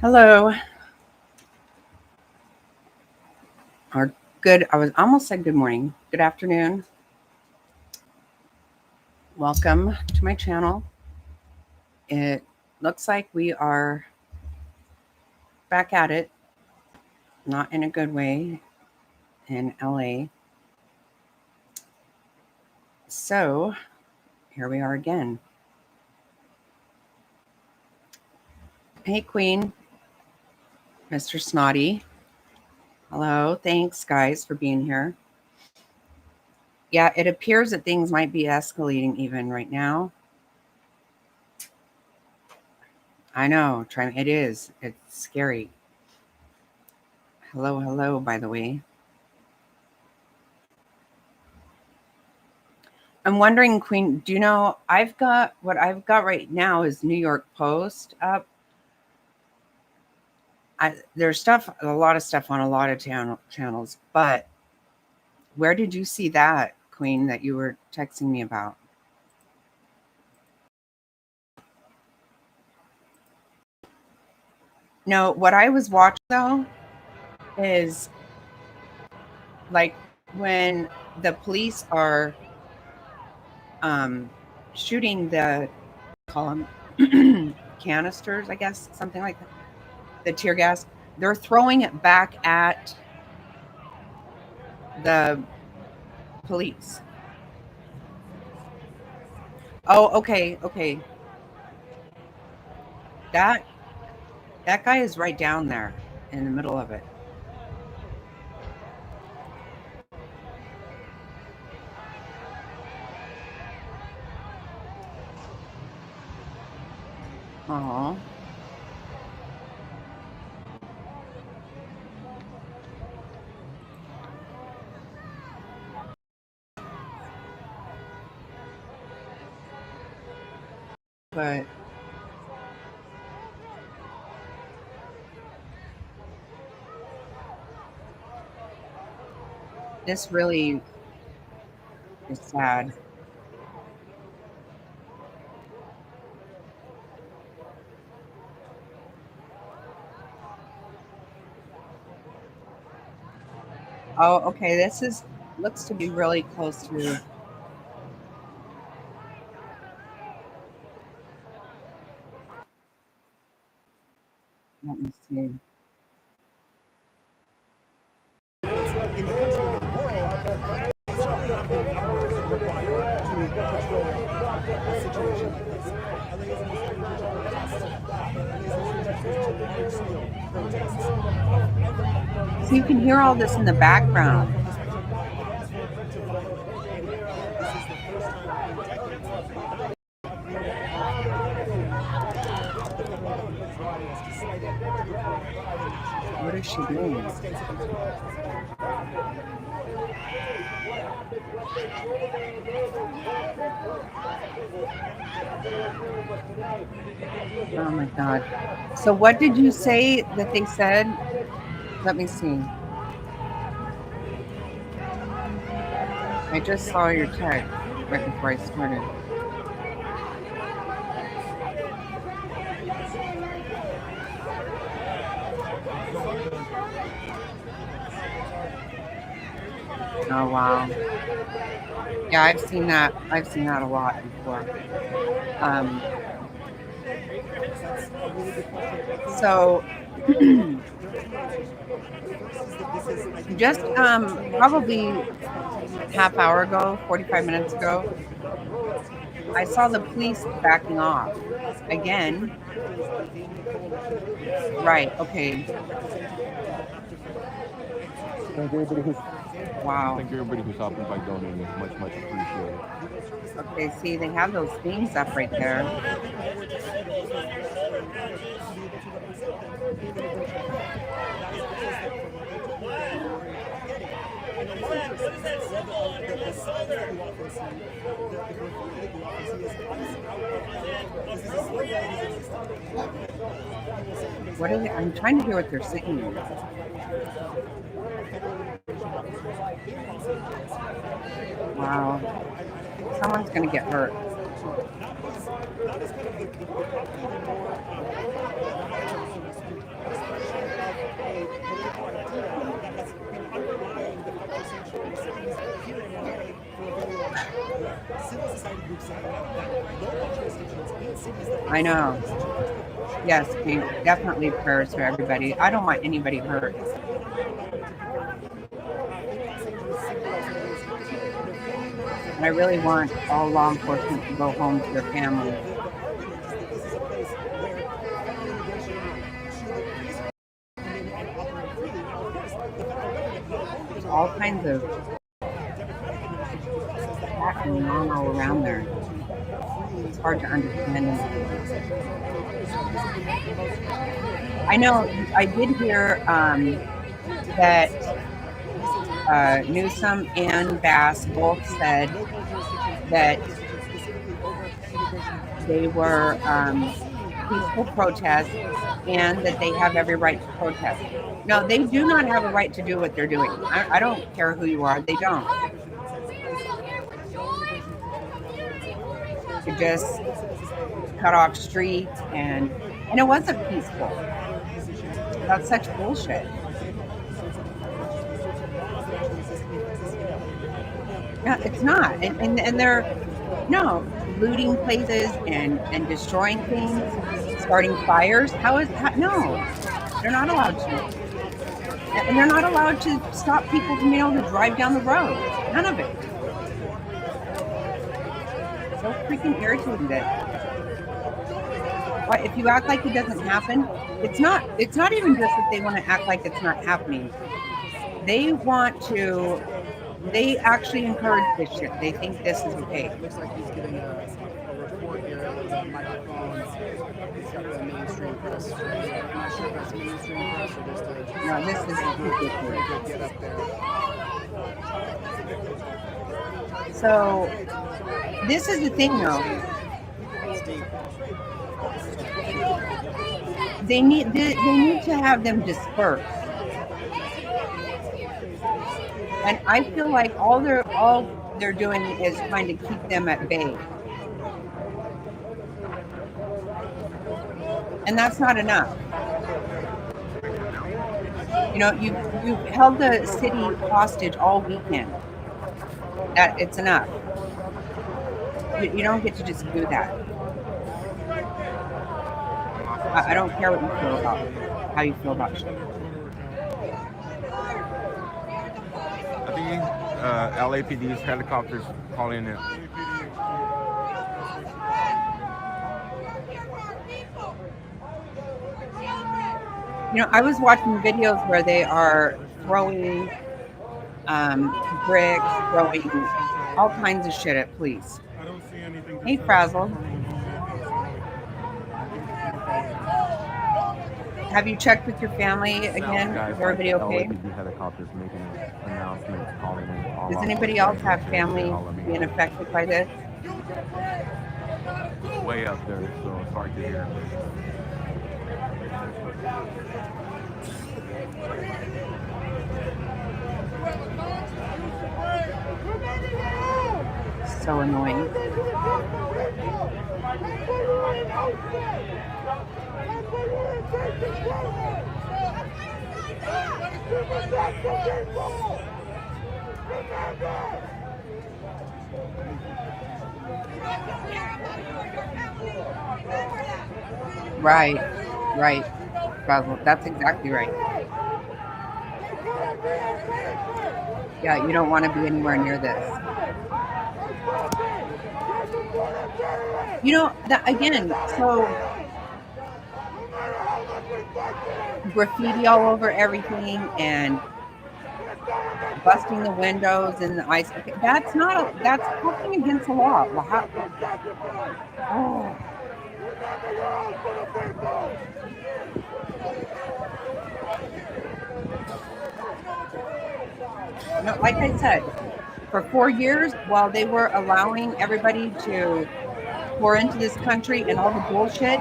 Hello, or good. I was almost said good morning. Good afternoon. Welcome to my channel. It looks like we are back at it, not in a good way, in LA. So here we are again. Hey, Queen, Mr. Snotty. Hello. Thanks, guys, for being here. Yeah, it appears that things might be escalating even right now. I know. It is. It's scary. Hello, by the way. I'm wondering, Queen, do you know what I've got right now is New York Post up. There's a lot of stuff on a lot of channels, but where did you see that, Queen, that you were texting me about? No, what I was watching though is like when the police are shooting call them canisters, I guess, something like that, the tear gas, they're throwing it back at the police. Oh, okay. That that guy is right down there in the middle of it. Oh. But this really is sad. Oh, okay. Looks to be really close to. Let me see. So you can hear all this in the background. What is she doing? Oh my God. So what did you say that they said? Let me see. I just saw your text right before I started. Oh wow. Yeah, I've seen that. I've seen that a lot before. Um, so just probably half hour ago, 45 minutes ago, I saw the police backing off again. Right. Okay. Wow. Thank you everybody who's stopping by donating. Much appreciated. Okay. See, they have those things up right there. What are they? I'm trying to hear what they're saying. Wow. Someone's going to get hurt. I know. Yes, definitely prayers for everybody. I don't want anybody hurt. And I really want all law enforcement to go home to their families. There's all kinds of happening on all around there. It's hard to understand. I know I did hear that Newsom and Bass both said that they were peaceful protests and that they have every right to protest. No, they do not have a right to do what they're doing. I don't care who you are. They don't. To just cut off streets and it wasn't peaceful. That's such bullshit. Yeah, it's not. And they're looting places and destroying things, starting fires. No, they're not allowed to. And they're not allowed to stop people from being able to drive down the road. None of it. So freaking irritating that. If you act like it doesn't happen, it's not even just that they want to act like it's not happening. They actually encourage this shit. They think this is okay. It looks like he's giving a report here with microphones. He's got the mainstream press. I'm not sure if that's mainstream press or just no, this is ridiculous. Get up there. So this is the thing though. They need to have them dispersed. And I feel like all they're doing is trying to keep them at bay. And that's not enough. You've held the city hostage all weekend. That it's enough. You don't get to just do that. I don't care what you feel about it, how you feel about shit. I think LAPD's helicopters calling it. I was watching videos where they are throwing bricks, throwing all kinds of shit at police. Hey, Frazzle. Have you checked with your family again? Is everybody okay? Helicopters making announcements, calling in. Does anybody else have family being affected by this? Way up there, so it's hard to hear. So annoying. Right. That's exactly right. Yeah, you don't want to be anywhere near this. So graffiti all over everything and busting the windows and the ice. Okay, that's fucking against the law. Well, like I said, for 4 years, while they were allowing everybody to pour into this country and all the bullshit,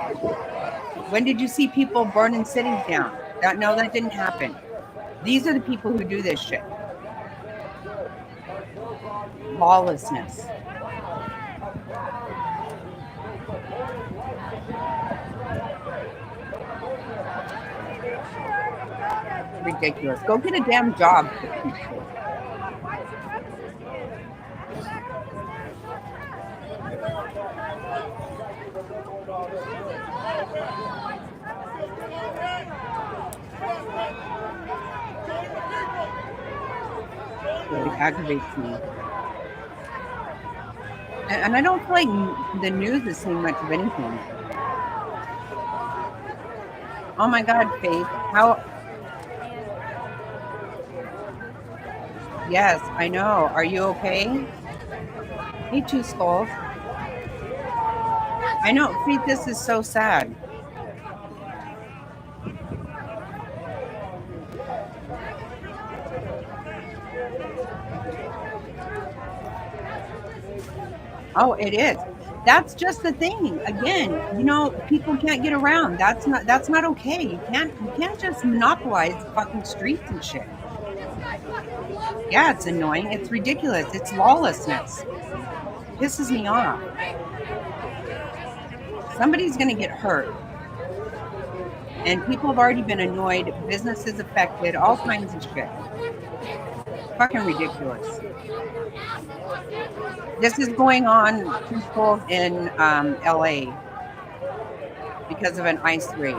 when did you see people burning cities down? That didn't happen. These are the people who do this shit. Lawlessness. Ridiculous. Go get a damn job. Really aggravates me. And I don't feel like the news is saying much of anything. Oh my God, Faith. How? Yes, I know. Are you okay? Hey, Two Skulls. I know, Faith, this is so sad. Oh, it is. That's just the thing. Again, people can't get around. That's not okay. You can't just monopolize the fucking streets and shit. Yeah, it's annoying. It's ridiculous. It's lawlessness. Pisses me off. Somebody's gonna get hurt. And people have already been annoyed, businesses affected, all kinds of shit. Fucking ridiculous. This is going on twofold in LA because of an ice raid.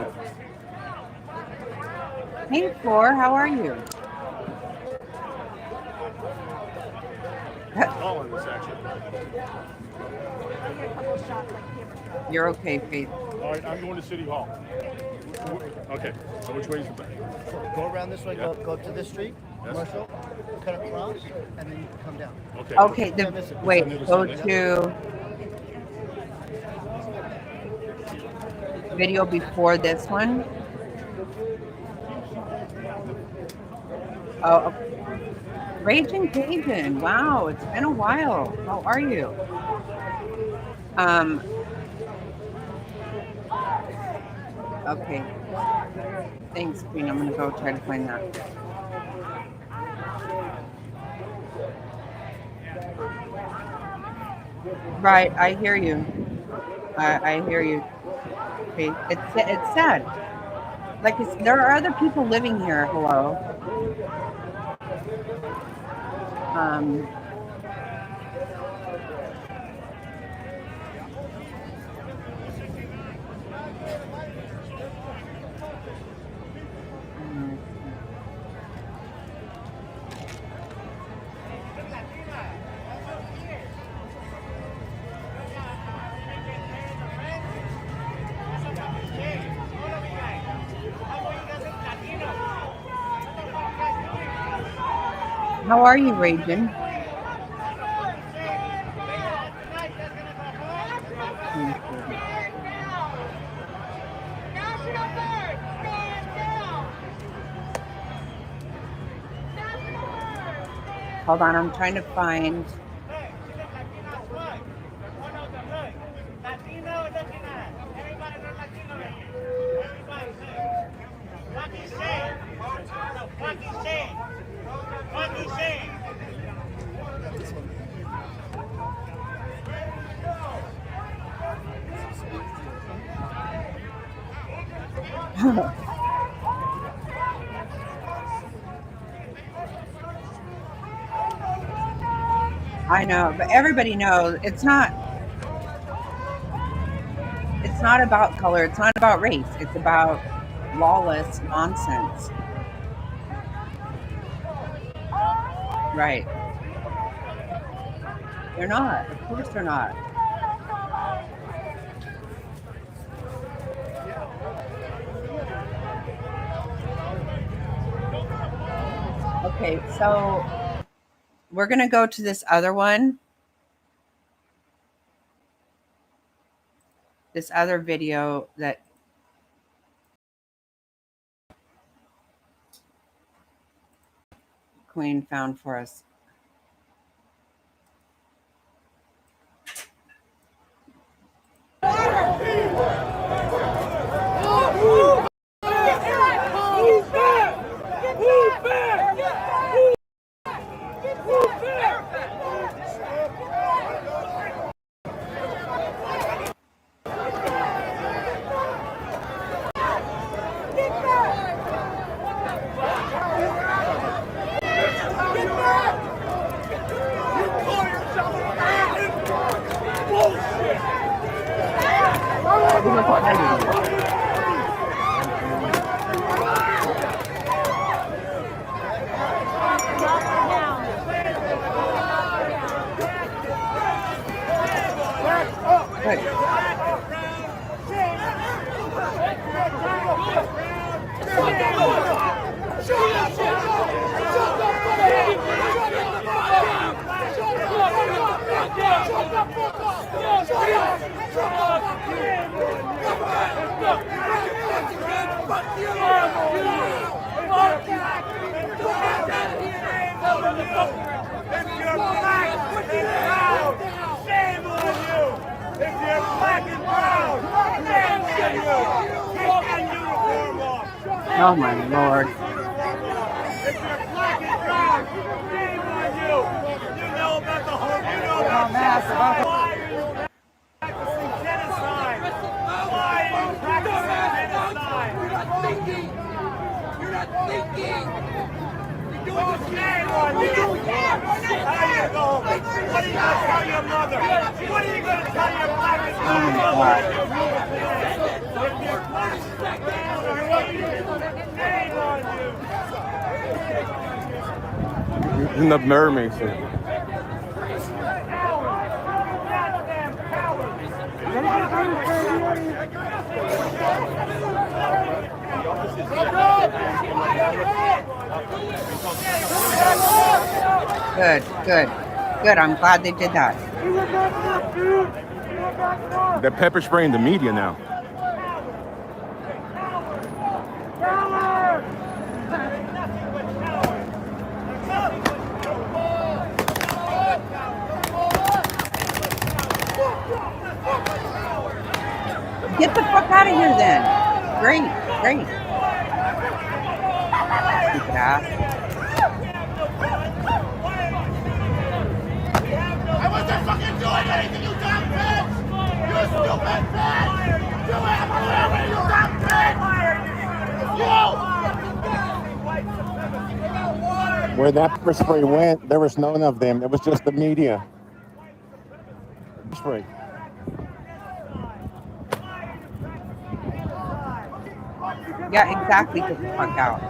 Hey, Floor, how are you? All in this action. You're okay, Faith. All right, I'm going to City Hall. Okay, so which way is the back? Go around this way, Yeah. go up to this street, commercial, cut across, and then you can come down. Okay. Okay, wait, Never go seen it. to video before this one. Oh, Raging Cajun. Wow, it's been a while. How are you? Okay. Thanks, Queen. I'm gonna go try to find that. Right, I hear you. I hear you. Okay, it's sad. Like there are other people living here. Hello. How are you, Raging? Hold on, I'm trying to find. I know, but everybody knows it's not about color, it's not about race, it's about lawless nonsense. Right. They're not. Of course they're not. Okay, so we're going to go to this other one. This other video that Queen found for us. Good. Oh my Lord. Enough nerve makes it. Good, good, good. I'm glad they did that. They're pepper spraying the media now. Get the fuck out of here then. Great, great. Stupid ass. I wasn't fucking doing anything, you dumb bitch! You stupid bitch! You have whatever, you dumb bitch! You! Where that pepper spray went, there was none of them. It was just the media. Spray. Yeah, exactly. Get the fuck out.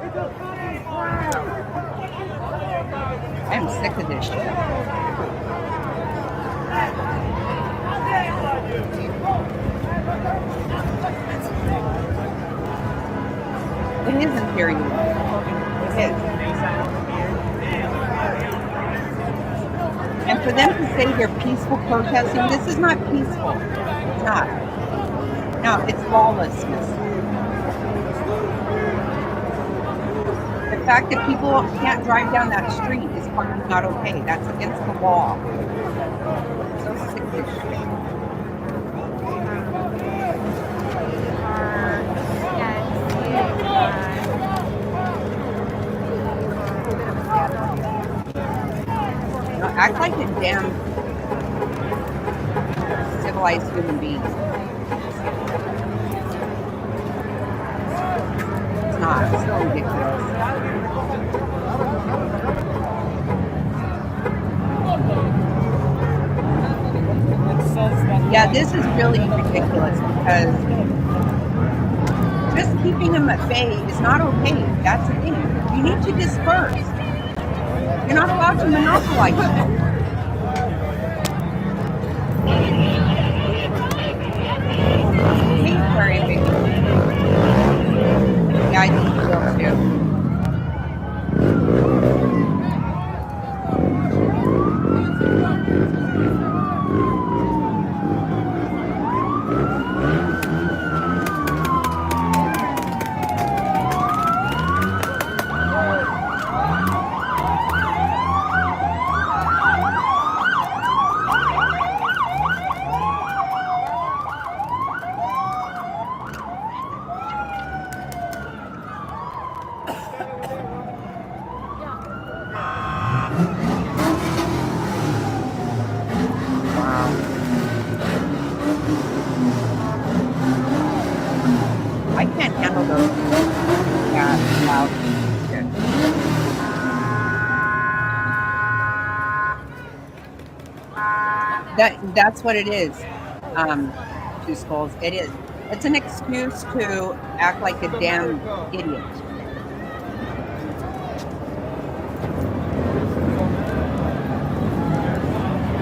I am sick of this shit. It is infuriating. It is. And for them to say they're peaceful protesting, this is not peaceful. It's not. No, it's lawlessness. The fact that people can't drive down that street is fucking not okay. That's against the law. I'm so sick of this shit. Act like a damn civilized human being. It's not. It's so ridiculous. Yeah, this is really ridiculous because just keeping them at bay is not okay. That's the thing. You need to disperse. You're not allowed to monopolize them. Hey, sorry, baby. Yeah, I think you will too. I can't handle those. Yeah, loud. That's what it is. Two Skulls. It is. It's an excuse to act like a damn idiot.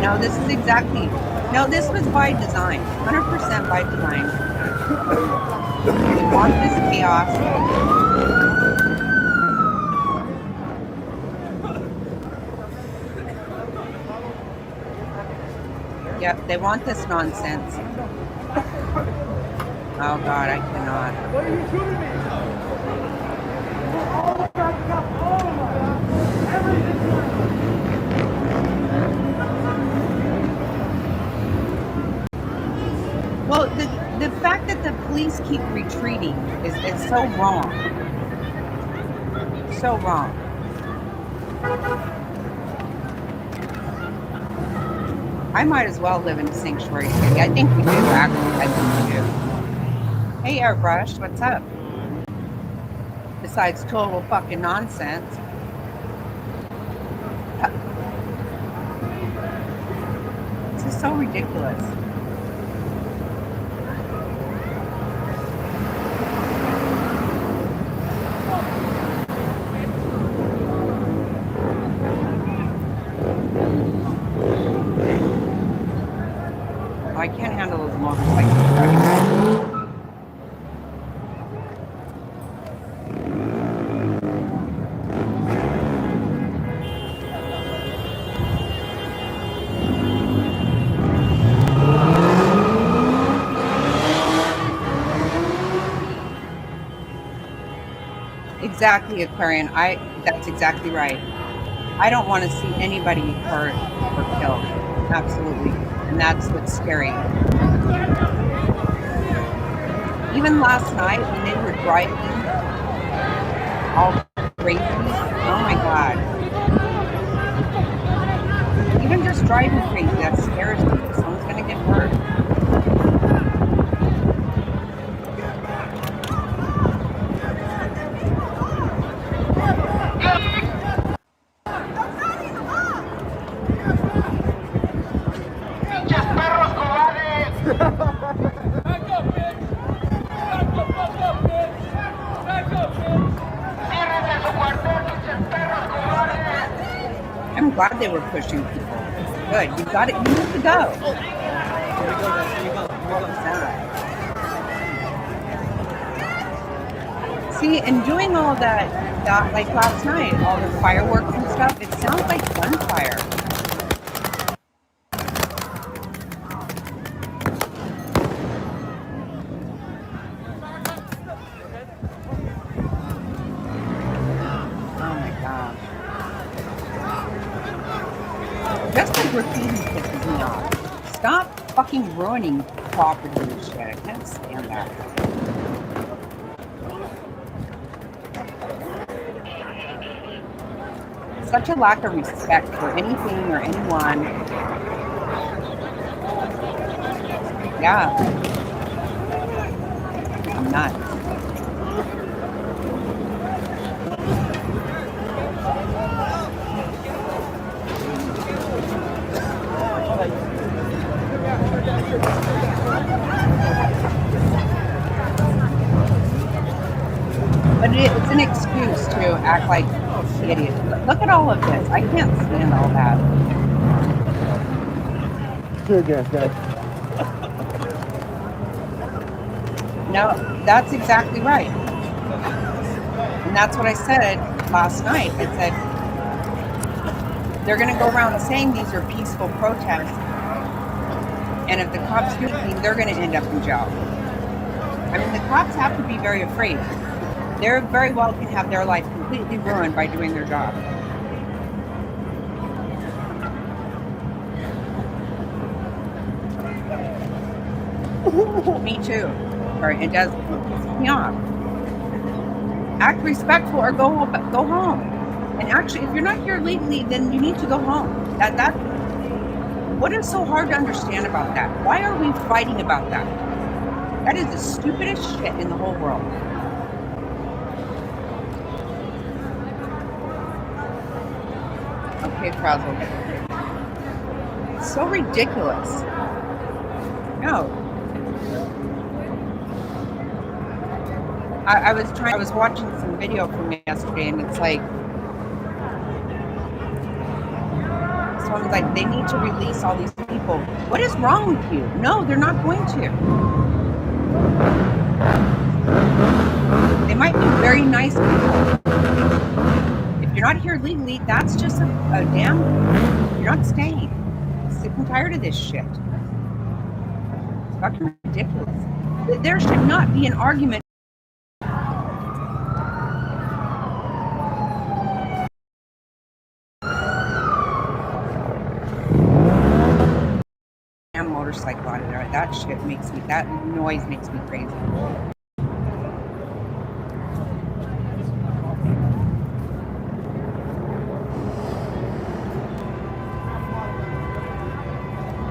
No, this is exactly. No, this was by design. 100% by design. They want this chaos. Yep, they want this nonsense. Oh God, I cannot. What are you shooting me? Well, the fact that the police keep retreating is so wrong. So wrong. I might as well live in Sanctuary City. I think we do, actually. I think we do. Hey, Airbrush, what's up? Besides total fucking nonsense. This is so ridiculous. Oh, I can't handle those motorcycles driving. Exactly, Aquarian. That's exactly right. I don't want to see anybody hurt or killed. Absolutely. And that's what's scary. Even last night when they were driving all crazy, oh my God. Even just driving crazy, that scares me. Someone's going to get hurt. I'm glad they were pushing people. Good. You got it. You need to go. What was that? See, and doing all that like last night, all the fireworks and stuff, it sounds like gunfire. Oh my gosh. Just the graffiti pisses me off. Stop fucking ruining property and shit. I can't stand that. Such a lack of respect for anything or anyone. Yeah. I'm nuts. But it's an excuse to act like idiots. Look at all of this. I can't stand all that. Tear gas, guys. No, that's exactly right. And that's what I said last night. I said, they're going to go around saying these are peaceful protests. And if the cops do anything, they're going to end up in jail. I mean, the cops have to be very afraid. They very well can have their life completely ruined by doing their job. Me too. Or it does piss me off. Act respectful or go home. And actually, if you're not here legally, then you need to go home. What is so hard to understand about that? Why are we fighting about that? That is the stupidest shit in the whole world. Okay, Frazzle. It's so ridiculous. No. I was watching some video from yesterday, and it's like, someone's like, they need to release all these people. What is wrong with you? No, they're not going to. They might be very nice people. If you're not here legally, that's just a damn, you're not staying. I'm sick and tired of this shit. It's fucking ridiculous. There should not be an argument. Damn motorcycle out of there. That shit makes me, that noise makes me crazy.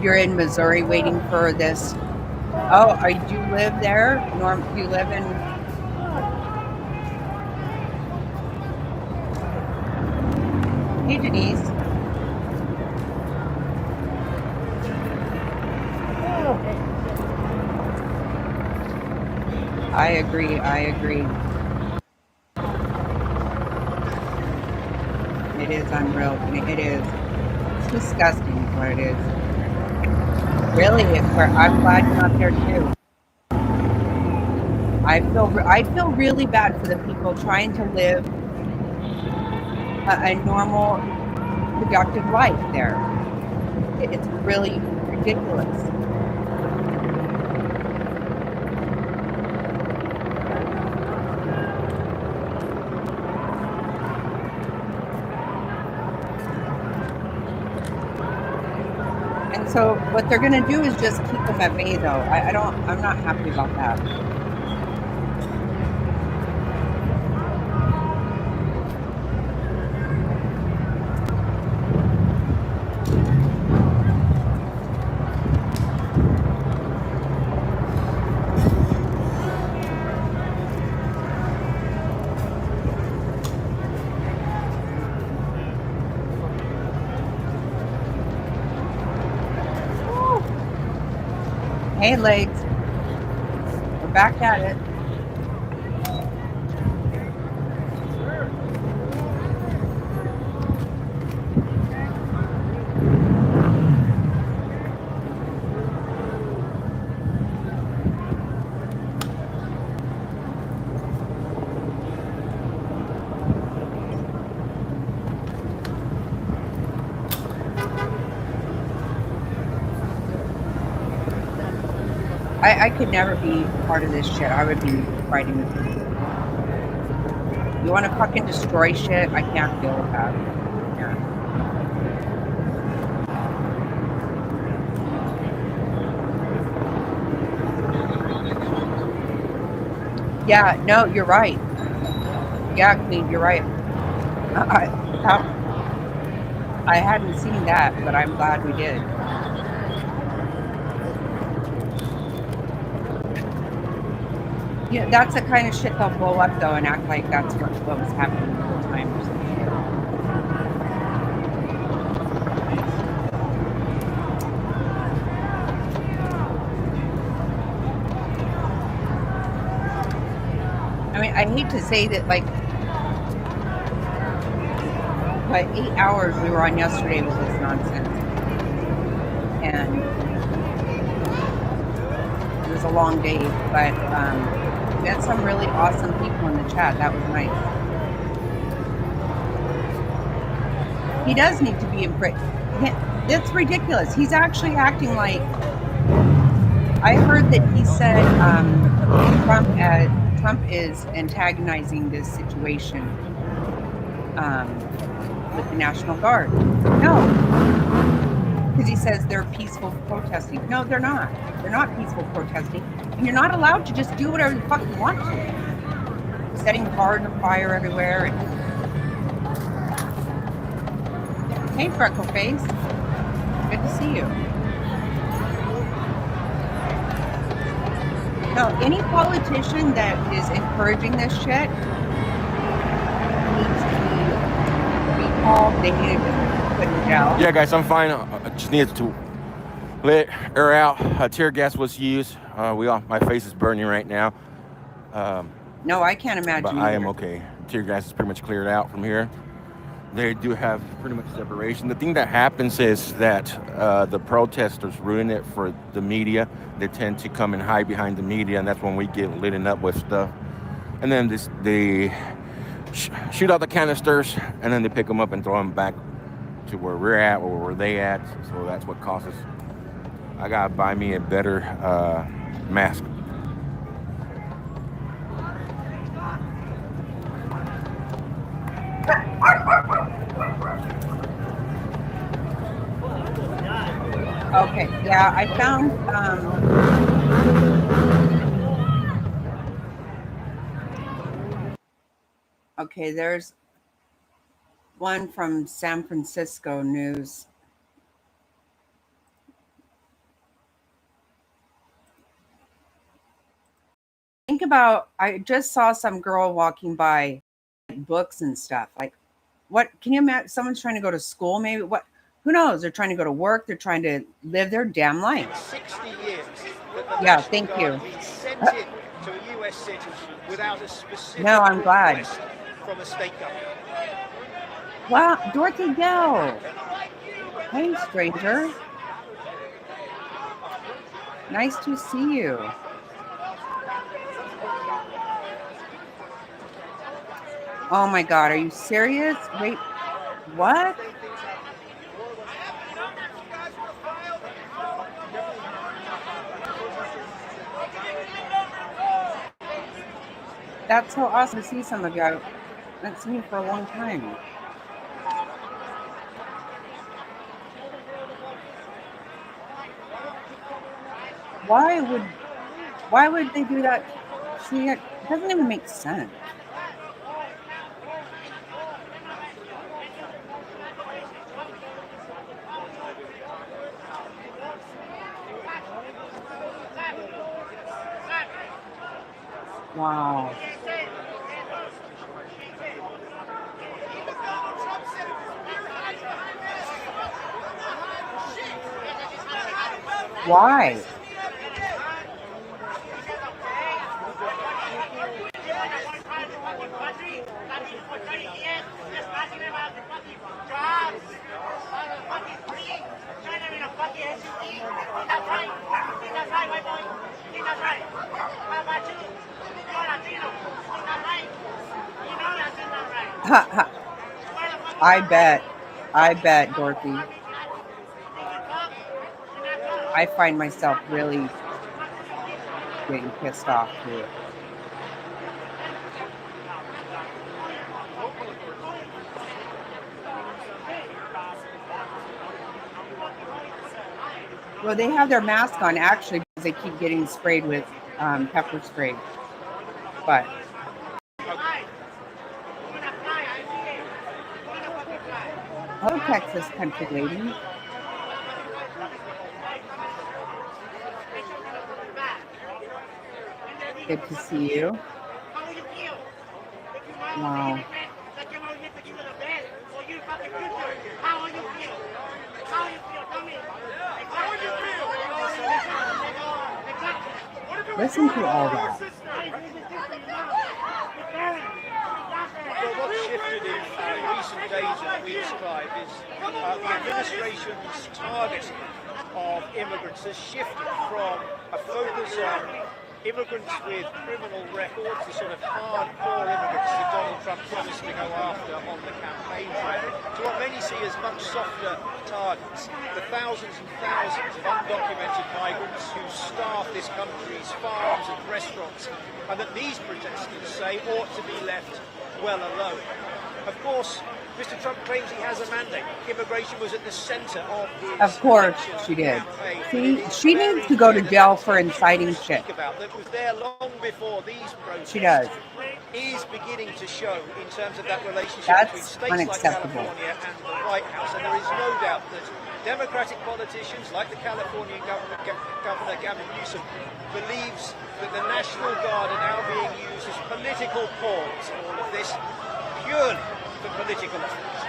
You're in Missouri waiting for this. Oh, do you live there? Norm, do you live in? Hey, Denise. I agree. It is unreal. It is. It's disgusting is what it is. Really, I'm glad you're not there too. I feel really bad for the people trying to live a normal, productive life there. It's really ridiculous. So what they're going to do is just keep them at bay, though. I'm not happy about that. Hey, legs. We're back at it. I could never be part of this shit. I would be fighting with you. You want to fucking destroy shit? I can't deal with that. Yeah, no, you're right. Yeah, Queen, you're right. I hadn't seen that, but I'm glad we did. Yeah, that's the kind of shit they'll blow up though and act like that's what was happening the whole time or something. I mean, I hate to say that, like, but 8 hours we were on yesterday with this nonsense. And it was a long day, but we had some really awesome people in the chat. That was nice. He does need to be in prison. That's ridiculous. He's actually acting like, I heard that he said Trump is antagonizing this situation with the National Guard. No, because he says they're peaceful protesting. No, they're not. They're not peaceful protesting. And you're not allowed to just do whatever the fuck you want to. Setting cars on fire everywhere. Hey, Freckleface. Good to see you. No, any politician that is encouraging this shit needs to be called. They need to be put in jail. Yeah, guys, I'm fine. I just needed to let air out. Tear gas was used. My face is burning right now. No, I can't but imagine I am either. okay. Tear gas is pretty much cleared out from here. They do have pretty much separation. The thing that happens is that the protesters ruin it for the media. They tend to come and hide behind the media, and that's when we get lit up with stuff. And then they shoot out the canisters, and then they pick them up and throw them back to where we're at or where they at. So that's what causes. I gotta buy me a better mask. Okay, yeah, I found okay, there's one from San Francisco News. Think about, I just saw some girl walking by books and stuff. Like, what can you imagine? Someone's trying to go to school, maybe. What? Who knows? They're trying to go to work. They're trying to live their damn life. 60 years that the Yeah, National thank Guard you. has been sent in to a US city without a specific No, I'm glad. request from a state government. Wow, Dorothy Dell. Hey, stranger. Nice to see you. Oh my God, are you serious? Wait, what? That's so awesome to see some of you. I haven't seen you for a long time. Why would they do that? See, it doesn't even make sense. Wow. Why? I bet, Dorothy. I find myself really getting pissed off too. Well, they have their mask on actually because they keep getting sprayed with pepper spray. But hello, Texas country lady. Good to see you. Wow. Listen to all that. Well, what's shifted in recent days and weeks, Clive, is the administration's targeting of immigrants has shifted from a focus on immigrants with criminal records, the sort of hardcore immigrants that Donald Trump promised to go after on the campaign trail, to what many see as much softer targets, the thousands and thousands of undocumented migrants who staff this country's farms and restaurants, and that these protesters say ought to be left well alone. Of course, Mr. Trump claims he has a mandate. Immigration was at the center of his Of course she did. See, she needs to go to jail for inciting shit. About that was there long before these protests. She does. Is beginning to show in terms of that relationship That's between states unacceptable. like California and the White House. And there is no doubt that Democratic politicians like the Californian Governor Gavin Newsom believes that the National Guard are now being used as political pawns in all of this, purely for political efforts.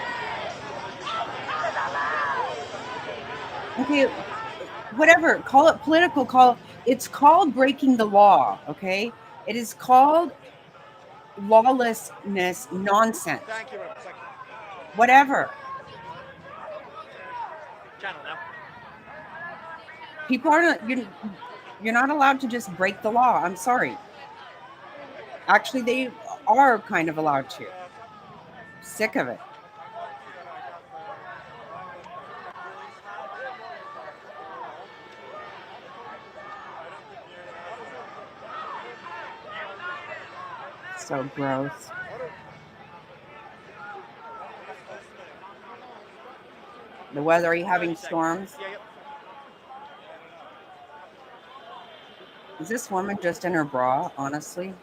Okay, whatever, call it political, it's called breaking the law, okay? It is called lawlessness nonsense. Thank you very much. Thank you. Whatever. Channel now. People aren't, you're not allowed to just break the law. I'm sorry. Actually, they are kind of allowed to. Sick of it. So gross. The weather, are you having storms? Yeah, yep. Is this woman just in her bra, honestly?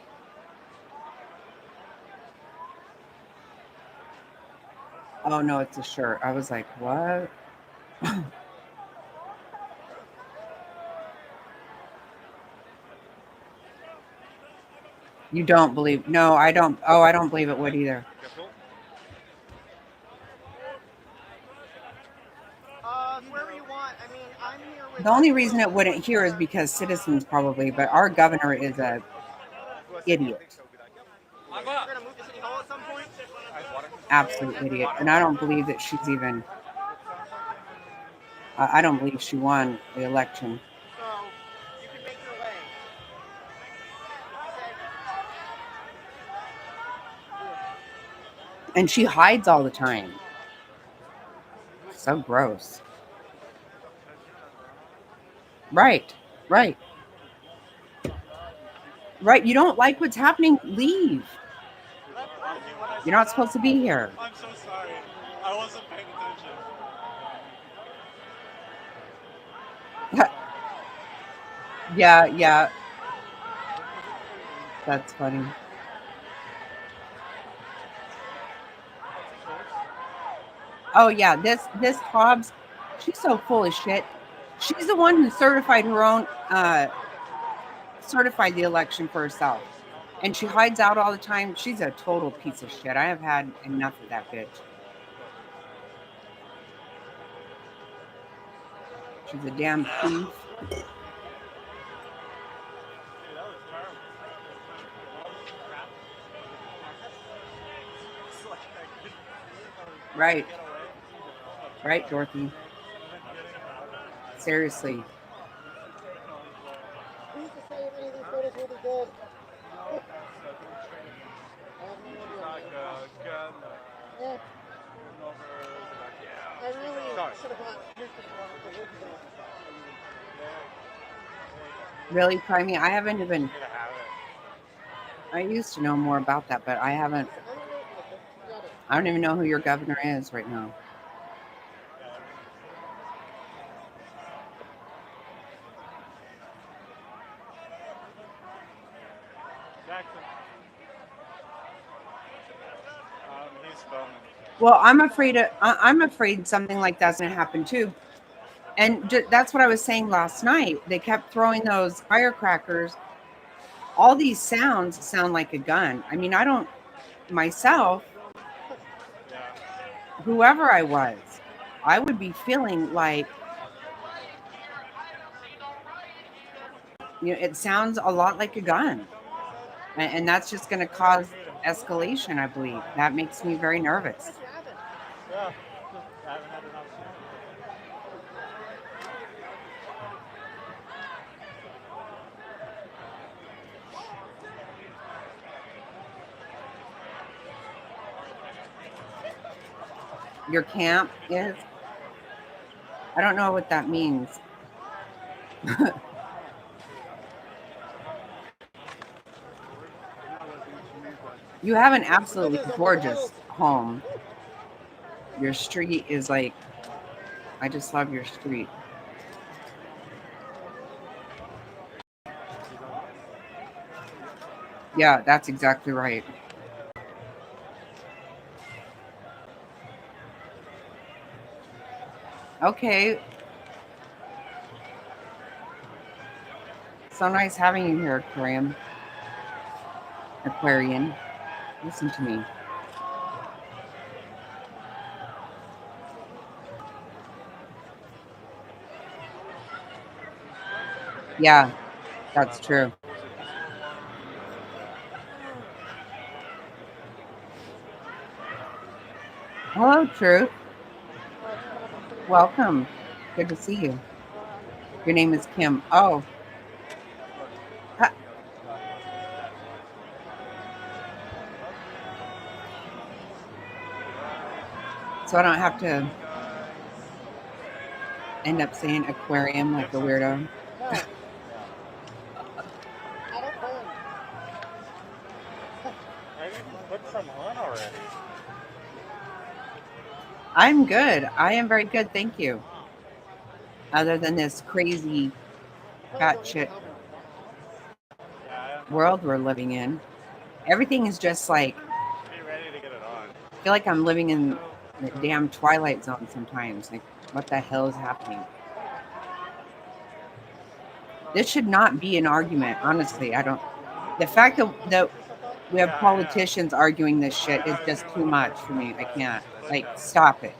Oh no, it's a shirt. I was like, what? You don't believe? No, I don't. Oh, I don't believe it would either. Wherever you want. I mean, I'm here with. The only reason it wouldn't here is because citizens probably, but our governor is a idiot. We're gonna move to City Hall at some point. Absolute idiot. And I don't believe that she's even, I don't believe she won the election. So you can make your way. And she hides all the time. So gross. Right. Right. Right. You don't like what's happening? Leave. You're not supposed to be here. I'm so sorry. I wasn't paying attention. Yeah, yeah. That's funny. Oh yeah, this Hobbs, she's so full of shit. She's the one who certified her own certified the election for herself. And she hides out all the time. She's a total piece of shit. I have had enough of that bitch. She's a damn thief. Right. Right, Dorothy. Seriously. Really, Primey? I haven't even. I used to know more about that, but I haven't. I don't even know who your governor is right now. He's filming. Well, I'm afraid something like that's going to happen too. And that's what I was saying last night. They kept throwing those firecrackers. All these sounds sound like a gun. I mean, I don't myself, whoever I was, I would be feeling like, it sounds a lot like a gun. And that's just going to cause escalation, I believe. That makes me very nervous. Yeah, I haven't had enough. Your camp is? I don't know what that means. You have an absolutely gorgeous home. Your street is like, I just love your street. Yeah, that's exactly right. Okay. So nice having you here, Aquarian. Listen to me. Yeah, that's true. Hello, Truth. Welcome. Good to see you. Your name is Kim. Oh. Ha- So I don't have to end up saying aquarium like a weirdo. I didn't put some on already. I'm good. I am very good. Thank you. Other than this crazy batshit Yeah, world we're living in, everything is just like, be ready to get it on. I feel like I'm living in the damn Twilight Zone sometimes. Like, what the hell is happening? This should not be an argument, honestly. I don't. The fact that we have politicians arguing this shit is just too much for me. I can't. Like, stop it.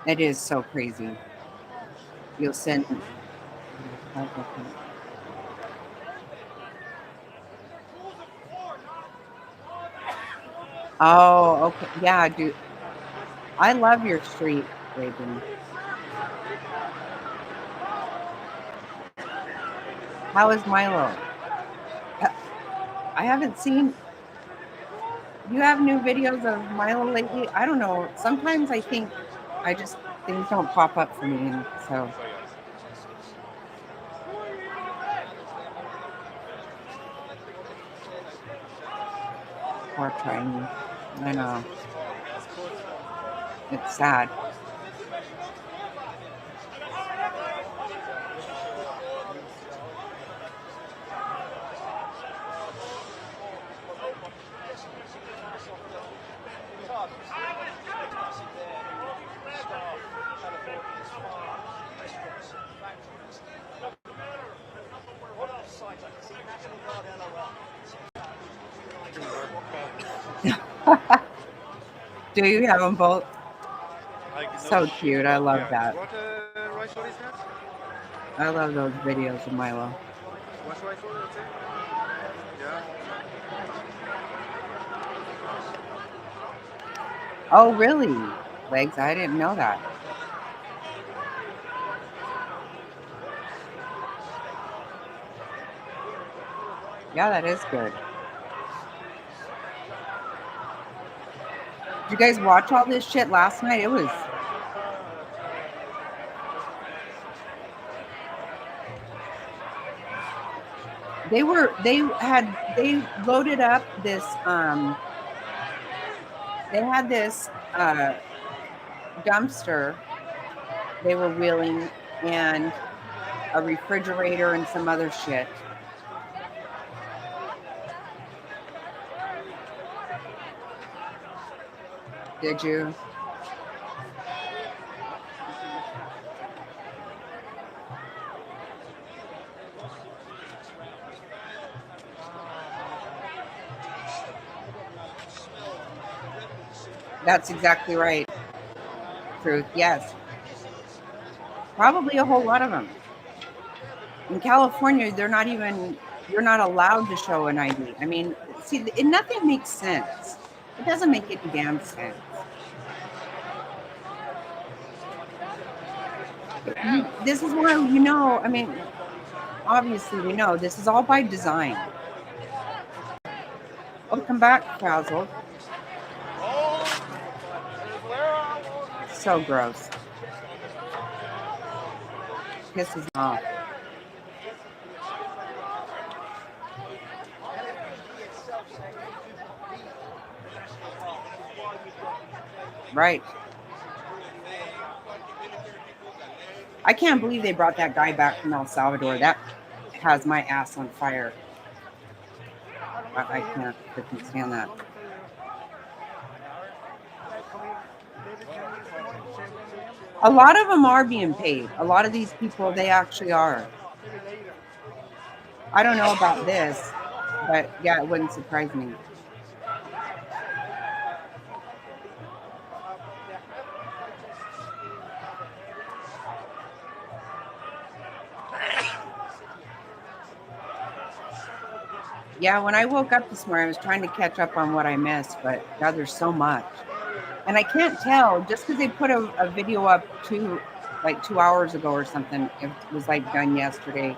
It is so crazy. You'll send. Oh, okay. Yeah, dude. I love your street, Raven. How is Milo? I haven't seen. You have new videos of Milo lately? I don't know. Sometimes I think things don't pop up for me, and so. Poor Tiny. I know. It's sad. Do you have them both? So cute. I love that. What rifle is that? I love those videos of Milo. What rifle is it? Yeah. Oh, really? Legs? I didn't know that. Yeah, that is good. Did you guys watch all this shit last night? It was. They loaded up this, they had this dumpster they were wheeling and a refrigerator and some other shit. Did you? That's exactly right. Truth. Yes. Probably a whole lot of them. In California, you're not allowed to show an ID. I mean, see, nothing makes sense. It doesn't make any damn sense. This is why, I mean, obviously we know this is all by design. Welcome back, Frazzled. So gross. Pisses me off. Right. I can't believe they brought that guy back from El Salvador. That has my ass on fire. I can't freaking stand that. A lot of them are being paid. A lot of these people, they actually are. I don't know about this, but yeah, it wouldn't surprise me. Yeah, when I woke up this morning, I was trying to catch up on what I missed, but God, there's so much. And I can't tell, just because they put a video up like 2 hours ago or something, it was like done yesterday.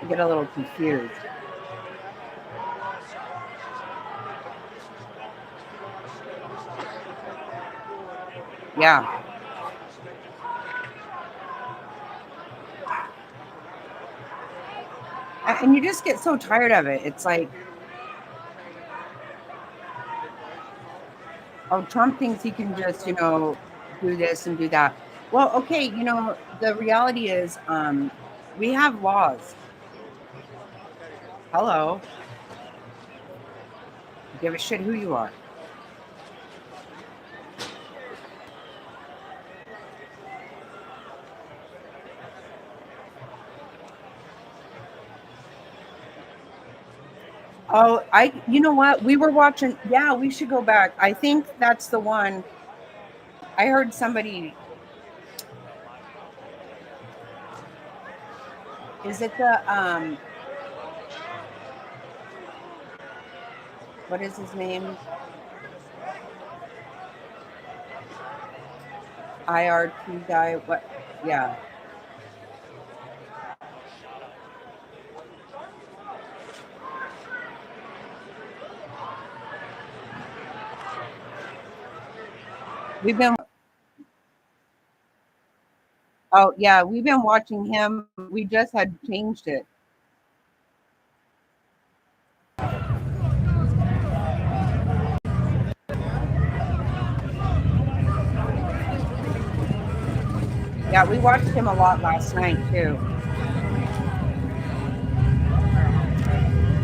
I get a little confused. Yeah. And you just get so tired of it. It's like, oh, Trump thinks he can just, do this and do that. Well, okay, the reality is we have laws. Hello. Give a shit who you are. Oh, you know what? We were watching. Yeah, we should go back. I think that's the one. I heard somebody. Is it the, what is his name? IRT guy. What? Yeah. We've been. Oh, yeah, we've been watching him. We just had changed it. Yeah, we watched him a lot last night, too.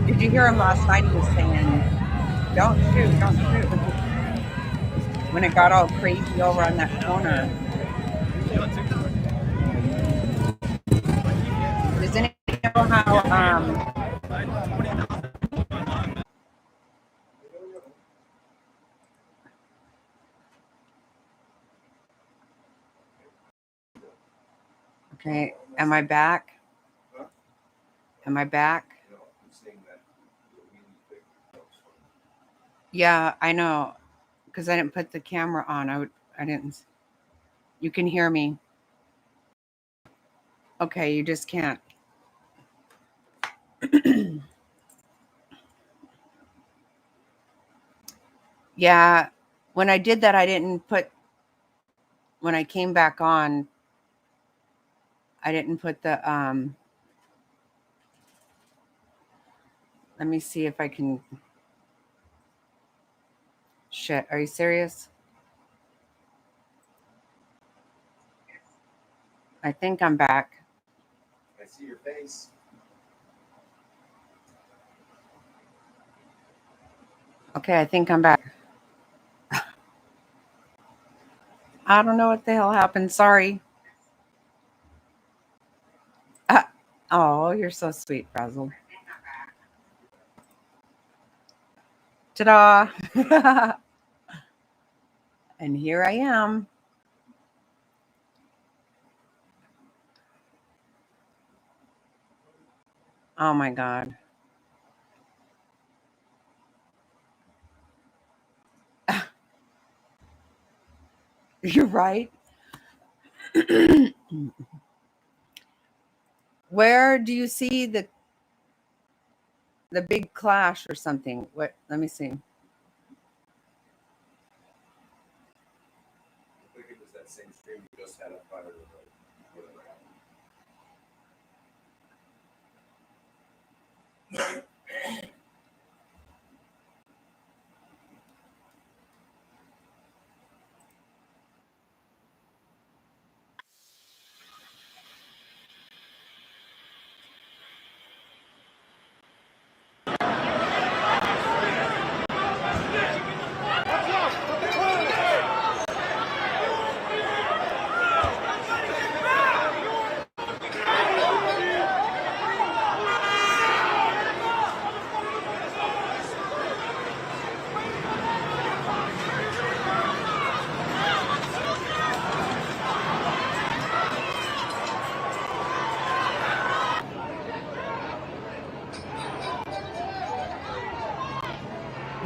Did you hear him last night? He was saying, don't shoot, don't shoot. When it got all crazy over on that corner. Does anyone know how, okay, am I back? Am I back? Yeah, I know, because I didn't put the camera on. I didn't. You can hear me. Okay, you just can't. Yeah, when I did that, I didn't put, when I came back on, I didn't put the, let me see if I can, shit, are you serious? I think I'm back. I see your face. Okay, I think I'm back. I don't know what the hell happened. Sorry. Oh, you're so sweet, Frazzle. Ta-da. And here I am. Oh my God. You're right. Where do you see the big clash or something? What? Let me see. I think it was that same stream you just had up fire with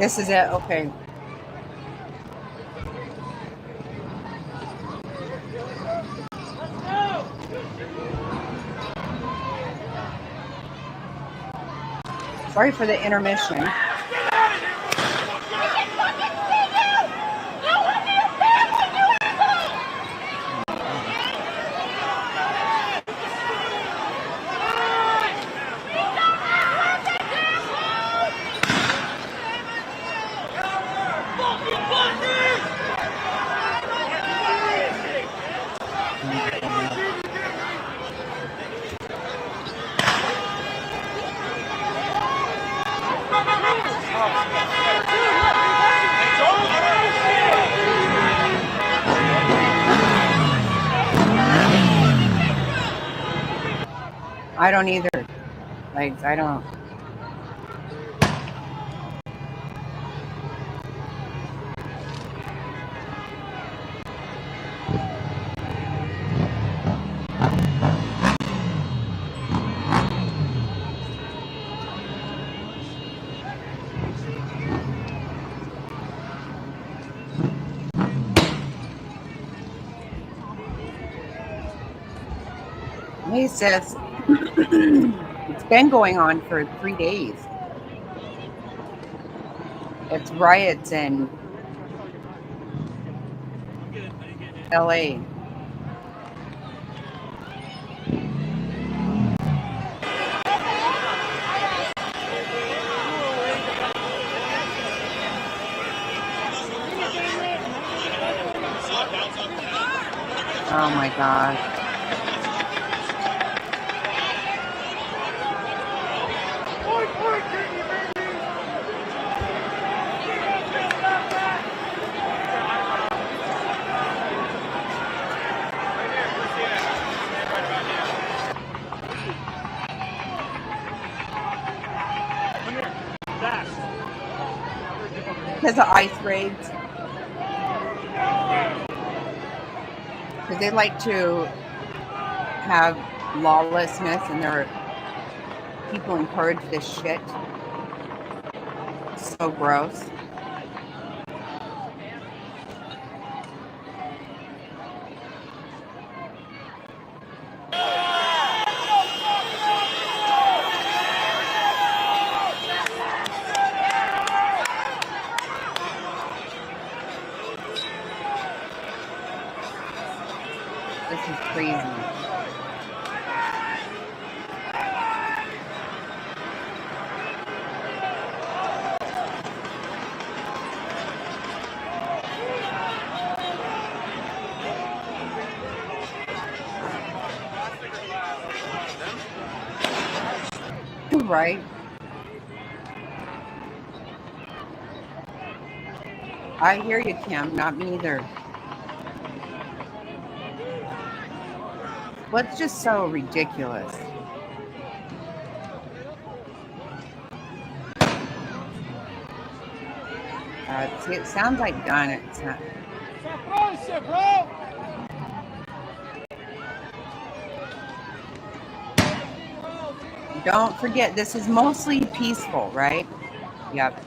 This is it. Okay. Sorry for the intermission. I don't either. Like, I don't. He says it's been going on for 3 days. It's riots in LA. Oh my God. Because of ice raids. Because they like to have lawlessness and their people encourage this shit. It's so gross. This is crazy. You're right. I hear you, Kim. Not me either. What's just so ridiculous? See, it sounds like gun. It's not. Don't forget, this is mostly peaceful, right? Yep.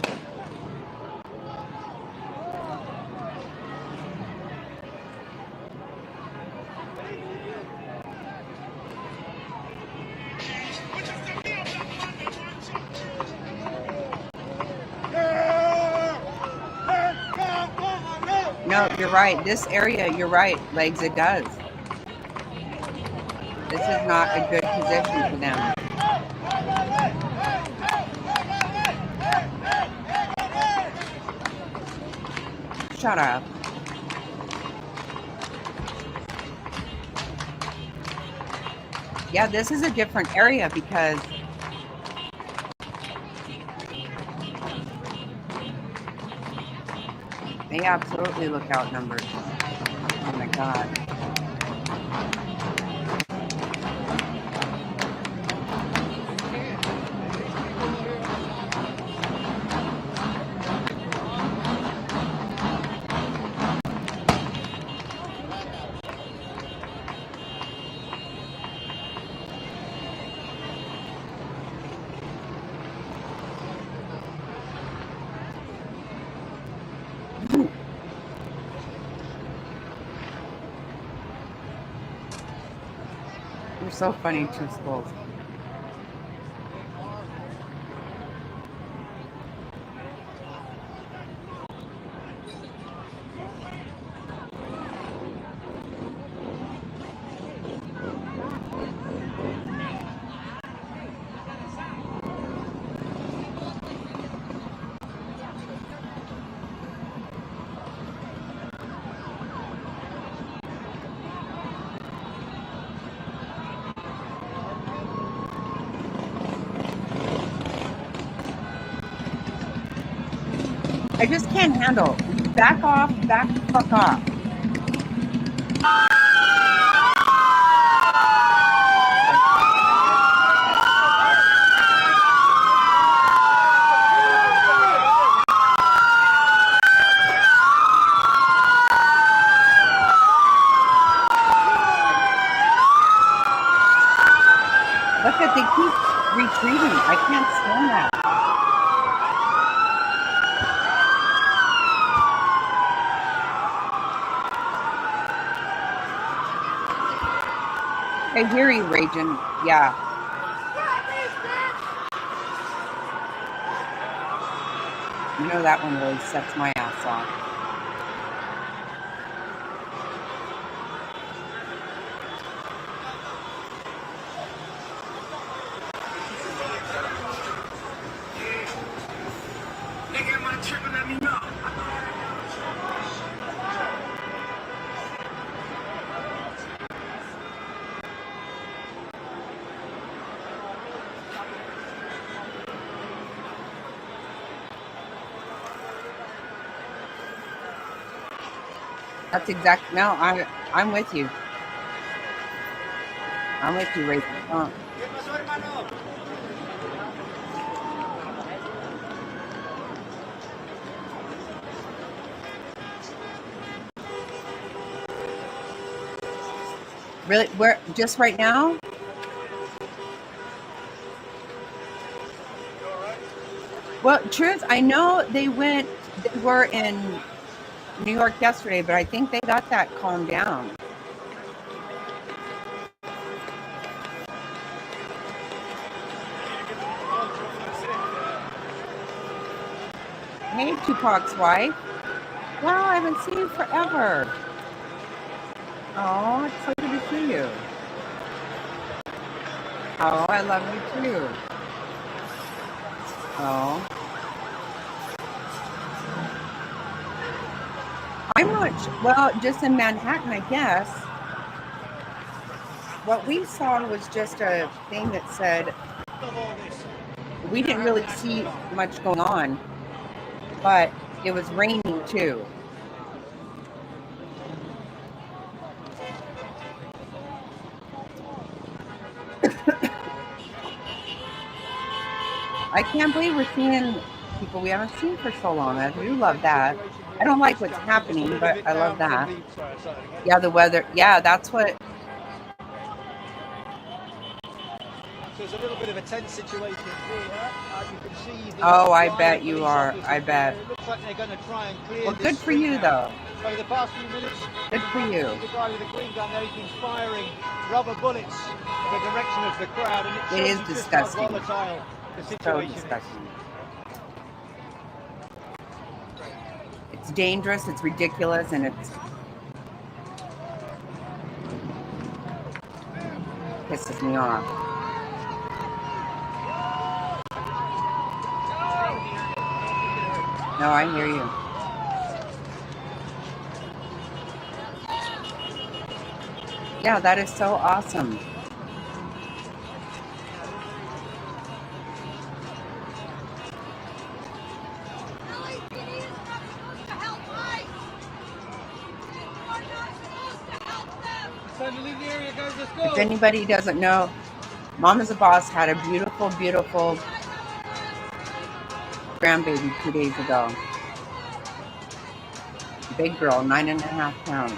No, you're right. This area, you're right, Legs, it does. This is not a good position for them. Shut up. Yeah, this is a different area because they absolutely look outnumbered. Oh my God. so funny, two schools. I just can't handle. Back off, back the fuck off. Look at, they keep retreating. I can't stand that. I hear you, Raging. Yeah. You know that one really sets my ass off. That's exactly, no, I'm with you. I'm with you, Rachel. Really, where, just right now? Well, truth, I know they were in New York yesterday, but I think they got that calmed down. Hey, Tupac's wife. Wow, I haven't seen you forever. Oh, it's so good to see you. Oh, I love you too. Oh. I'm not, well, just in Manhattan, I guess. What we saw was just a thing that said, we didn't really see much going on, but it was raining too. I can't believe we're seeing people we haven't seen for so long. I do love that. I don't like what's happening, but I love that. Yeah, the weather. Yeah, that's what. So there's a little bit of a tense situation here. You can see Oh, I bet you are. I bet. It looks like they're going to try and clear. Well, good for you, though. Over the past few minutes, good for you. The guy with the green gun there, he's been firing rubber bullets in the direction of the crowd, and it is disgusting. Just how volatile the situation so disgusting. It's dangerous. It's ridiculous, and it's pisses me off. No, I hear you. Yeah, that is so awesome. If anybody doesn't know, Mama's a Boss had a beautiful, beautiful grandbaby 2 days ago. Big girl, 9.5 pounds.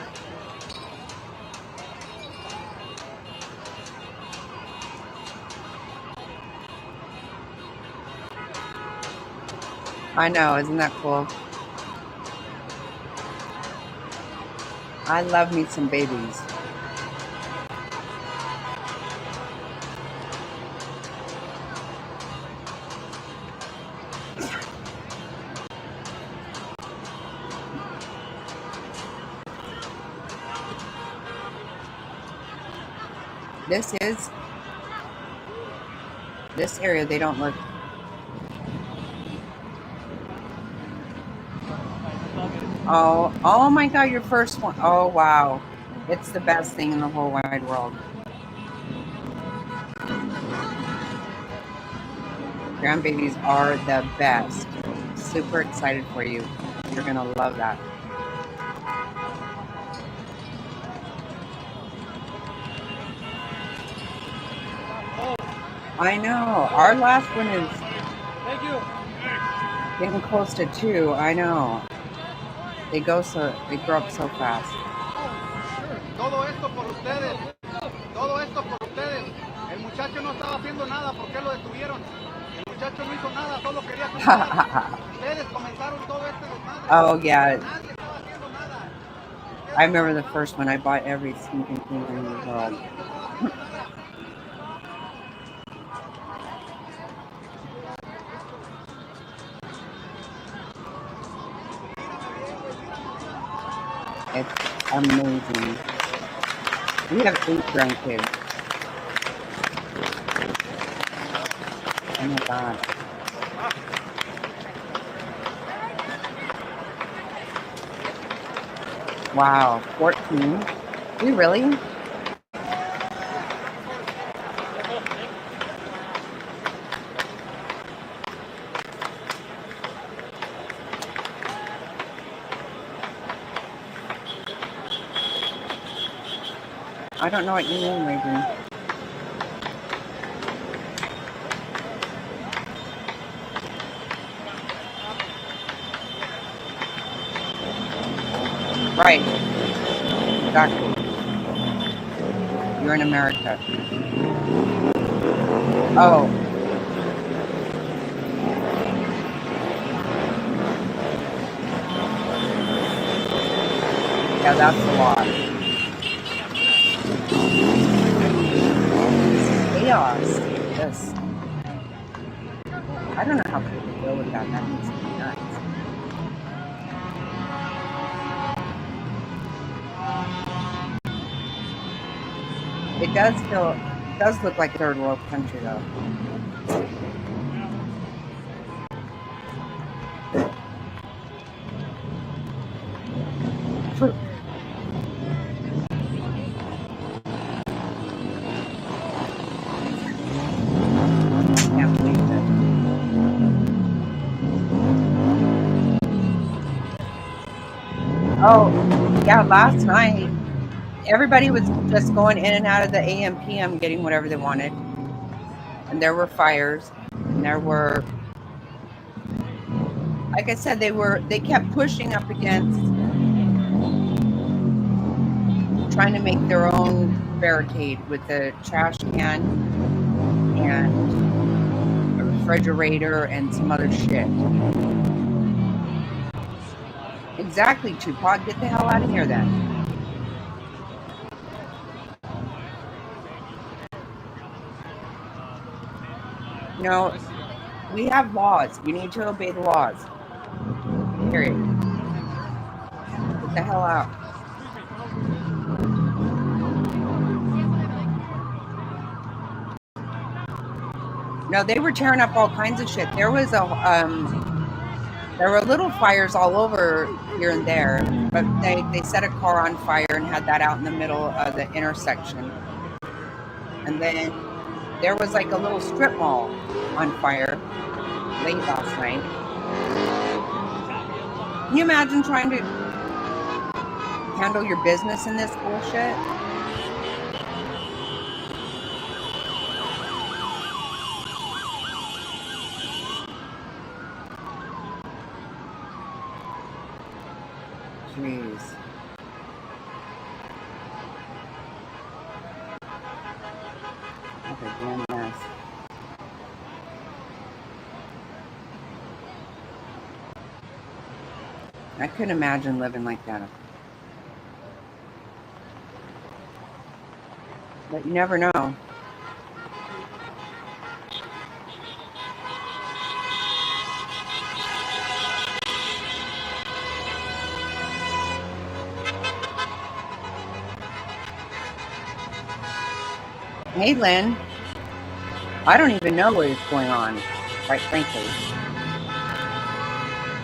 I know, isn't that cool? I love me some babies. This area, they don't look. Oh my God, your first one. Oh, wow. It's the best thing in the whole wide world. Grandbabies are the best. Super excited for you. You're going to love that. I know. Our last one is getting close to 2. I know. They grow up so fast. Todo esto por ustedes. Todo esto por ustedes. El muchacho no estaba haciendo nada. ¿Por qué lo detuvieron? El muchacho no hizo nada. Solo quería comprar. Ustedes comenzaron todo este desmadre. Oh, yeah. Nadie estaba haciendo nada. I remember the first one. I bought every sneaking thing in the world. It's amazing. We have 8 grandkids. Oh my God. Wow, 14? We really? I don't know what you mean, Reagan. Right. Exactly. You're in America. Oh. Yeah, that's a lot. Chaos. Yes. I don't know how people deal with that. That makes me nuts. It does look like a third world country though. Can't believe it. Oh, yeah, last night everybody was just going in and out of the AM PM getting whatever they wanted. And there were fires. And there were, like I said, they kept pushing up against trying to make their own barricade with the trash can and a refrigerator and some other shit. Exactly, Tupac. Get the hell out of here then. You know, we have laws. You need to obey the laws. Period. Get the hell out. No, they were tearing up all kinds of shit. There were little fires all over here and there, but they set a car on fire and had that out in the middle of the intersection. And then there was like a little strip mall on fire late last night. Can you imagine trying to handle your business in this bullshit? Jeez. What a damn mess. I couldn't imagine living like that. But you never know. Hey, Lynn. I don't even know what is going on, quite frankly.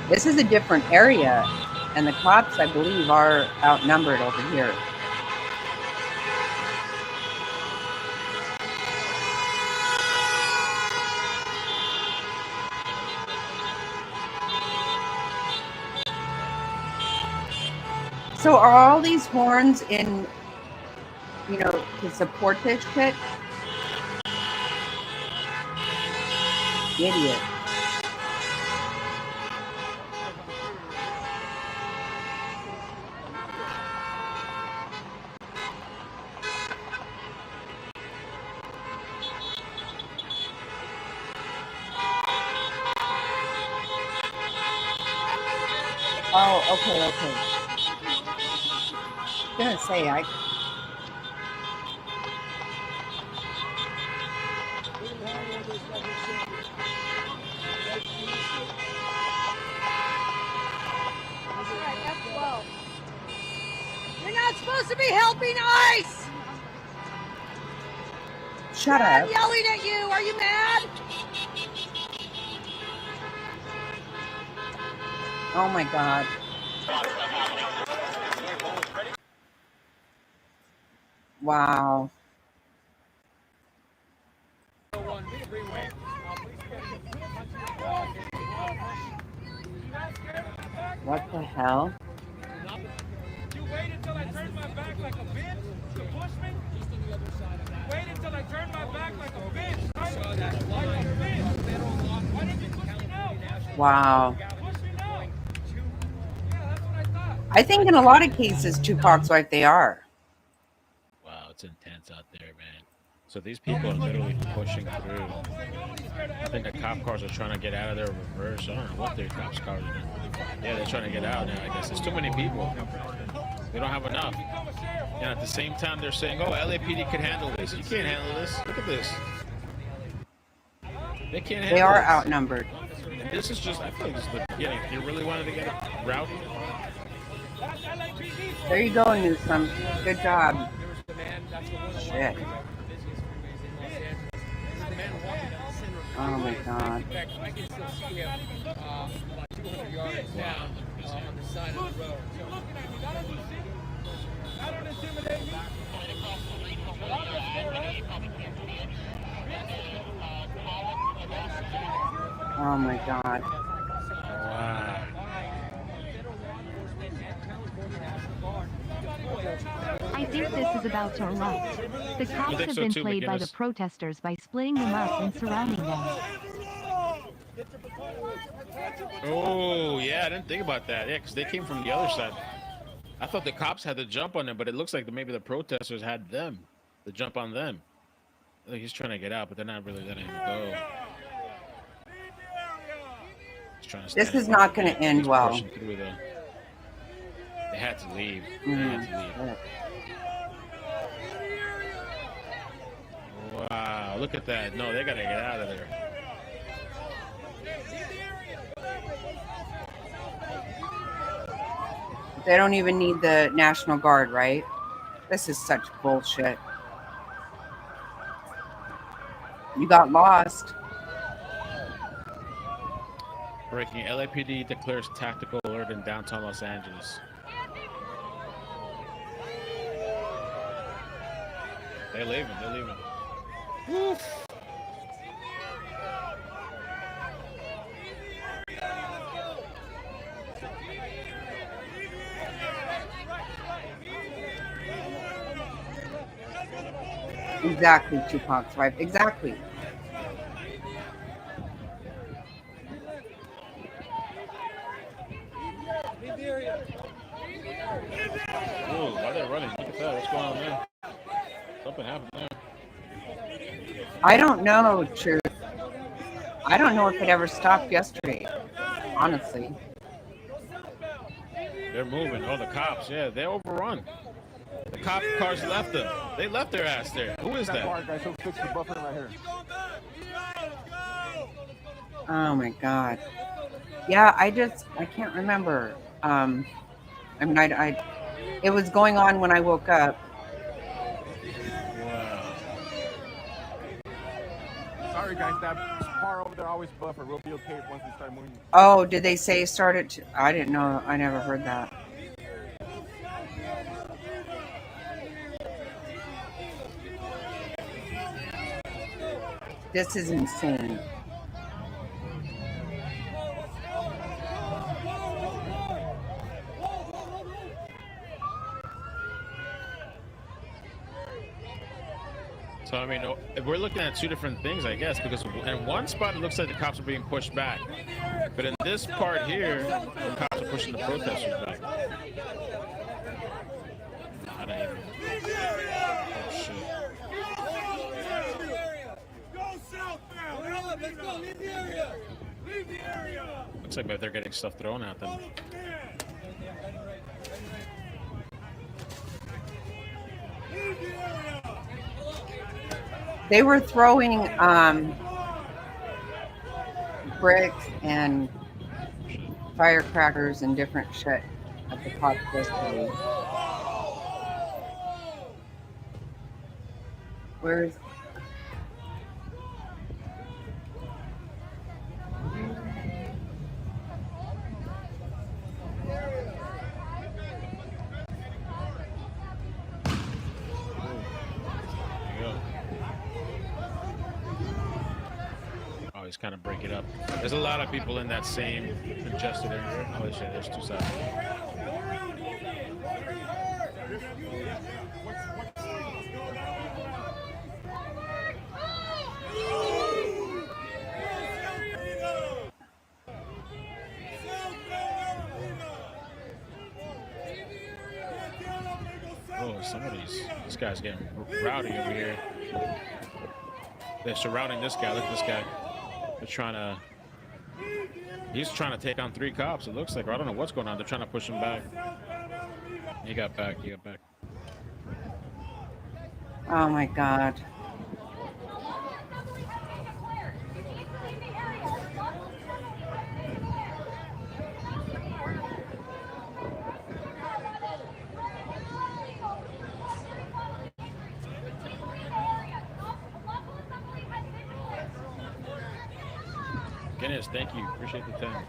This is a different area, and the cops, I believe, are outnumbered over here. So are all these horns in, you know, to support this shit? Idiot. Oh, okay, okay. I was gonna say, You're not supposed to be helping ICE! shut I'm up. yelling at you! Are you mad? Oh my God. Wow. What the hell? You waited till I turned my back like a bitch to push me? You waited till I turned my back like a bitch, right? Like a bitch. Why didn't you push me now? Wow. Push me now. Yeah, that's what I thought. I think in a lot of cases, Tupac's right, they are. Wow, it's intense out there, man. So these people are literally pushing through. I think the cop cars are trying to get out of there reverse. I don't know what their cops cars are doing. Yeah, they're trying to get out now, I guess. There's too many people. They don't have enough. And at the same time, they're saying, oh, LAPD can handle this. You can't handle this. Look at this. They can't handle They are this. outnumbered. And this is just, I feel like this is the beginning. You really wanted to get it rowdy? There you go, Newsom. Good job. Shit. Oh my God. I can still see him about 200 yards down on the side of the road. That don't intimidate me. Oh my God. Wow. I think this is about to erupt. The cops have been played by the protesters by splitting them up and surrounding them. Oh, yeah, I didn't think about that. Yeah, because they came from the other side. I thought the cops had to jump on them, but it looks like maybe the protesters had them to jump on them. I think he's trying to get out, but they're not really letting him go. He's trying to This is not going to end well. They had to leave. They had to leave. Wow, look at that. No, they got to get out of there. They don't even need the National Guard, right? This is such bullshit. You got lost. Breaking, LAPD declares tactical alert in downtown Los Angeles. They're leaving. They're leaving. Woof. Exactly, Tupac's wife. Exactly. Oh, why are they running? Look at that. What's going on there? Something happened there. I don't know, Truth. I don't know if it ever stopped yesterday, honestly. They're moving. Oh, the cops. Yeah, they're overrun. The cop cars left them. They left their ass there. Who is that? Oh my God. Yeah, I can't remember. I mean, it was going on when I woke up. Wow. worry, guys. That car over there always buffer. We'll be okay once we start moving. Oh, did they say start it? I didn't know. I never heard that. This is insane. So, I mean, we're looking at two different things, I guess, because in one spot, it looks like the cops are being pushed back. But in this part here, the cops are pushing the protesters back. Not even. Oh, shit. Go south now! Let's go! Leave the area! Leave the area! Looks like maybe they're getting stuff thrown at them. Leave the area! They were throwing bricks and firecrackers and different shit at the cops yesterday. Where's He's kind of break it up. There's a lot of people in that same congested area. Oh shit, there's two sides. Oh, this guy's getting rowdy over here. They're surrounding this guy. Look at this guy. He's trying to take on 3 cops, it looks like. Or I don't know what's going on. They're trying to push him back. He got back. Oh my God. Guinness, thank you. Appreciate the time.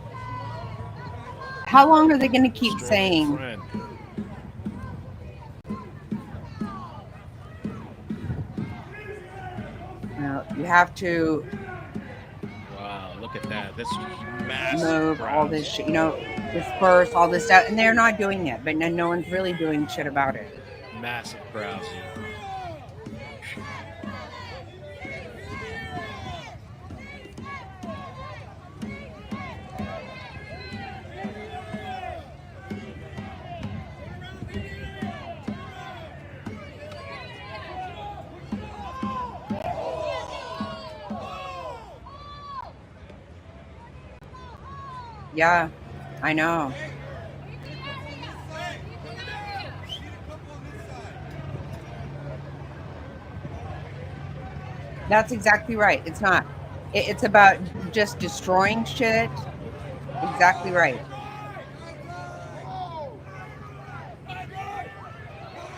How long are they going to keep saying? No, you have to. Wow, look at that. This massive move crowd. all this shit, disperse all this stuff, and they're not doing it. But no one's really doing shit about it. Massive crowds. Yeah, I know. That's exactly right. It's not. It's about just destroying shit. Exactly right.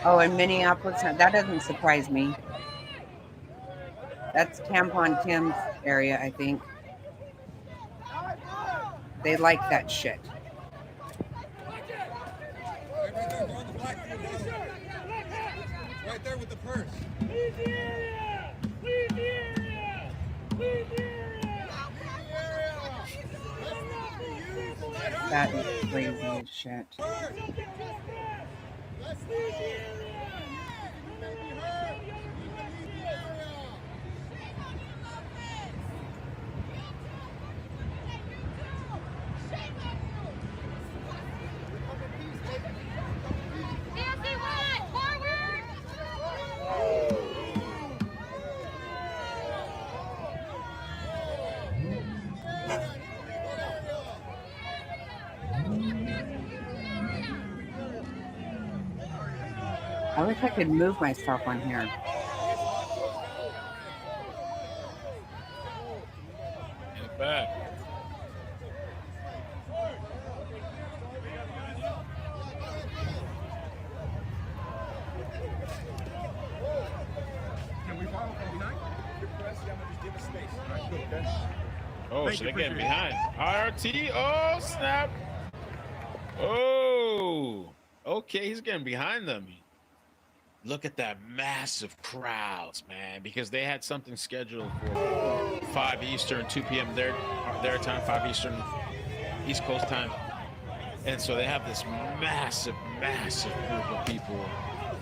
Oh, in Minneapolis, that doesn't surprise me. That's Tampon Tim's area, I think. They like that shit. Right there with the purse. Leave the area! Leave the area! Leave the area! That is crazy as shit. Let's leave the area! You may be hurt. I wish I could move myself on here. Get back. Can we follow from behind? Oh, so they're getting behind. RT. Oh, snap. Oh, okay. He's getting behind them. Look at that massive crowds, man, because they had something scheduled for 5 Eastern, 2 p.m. their time, 5 Eastern, East Coast time. And so they have this massive, massive group of people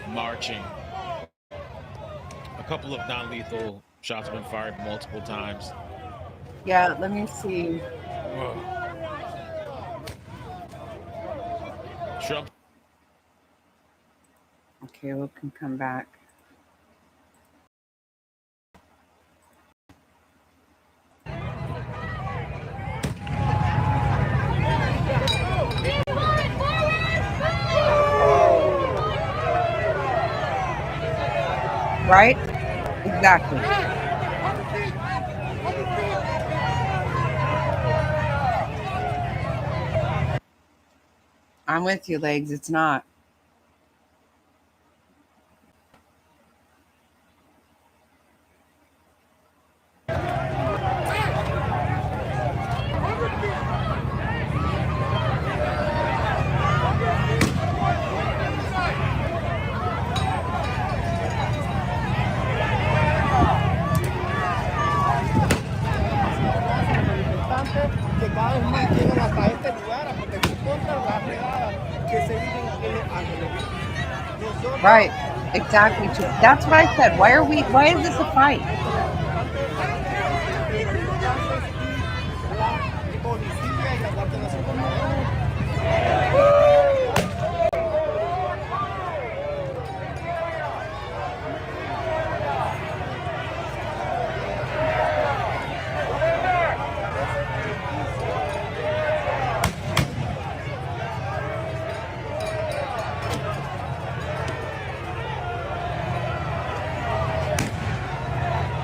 marching. A couple of non-lethal shots have been fired multiple times. Yeah, let me see. Whoa. Trump. Okay, we can come back. Right? Exactly. I'm with you, Legs. It's not. Que cada vez más llegan hasta este lugar a protestar contra las redadas que se viven en Los Ángeles. Right. Exactly. That's what I said. Why is this a fight?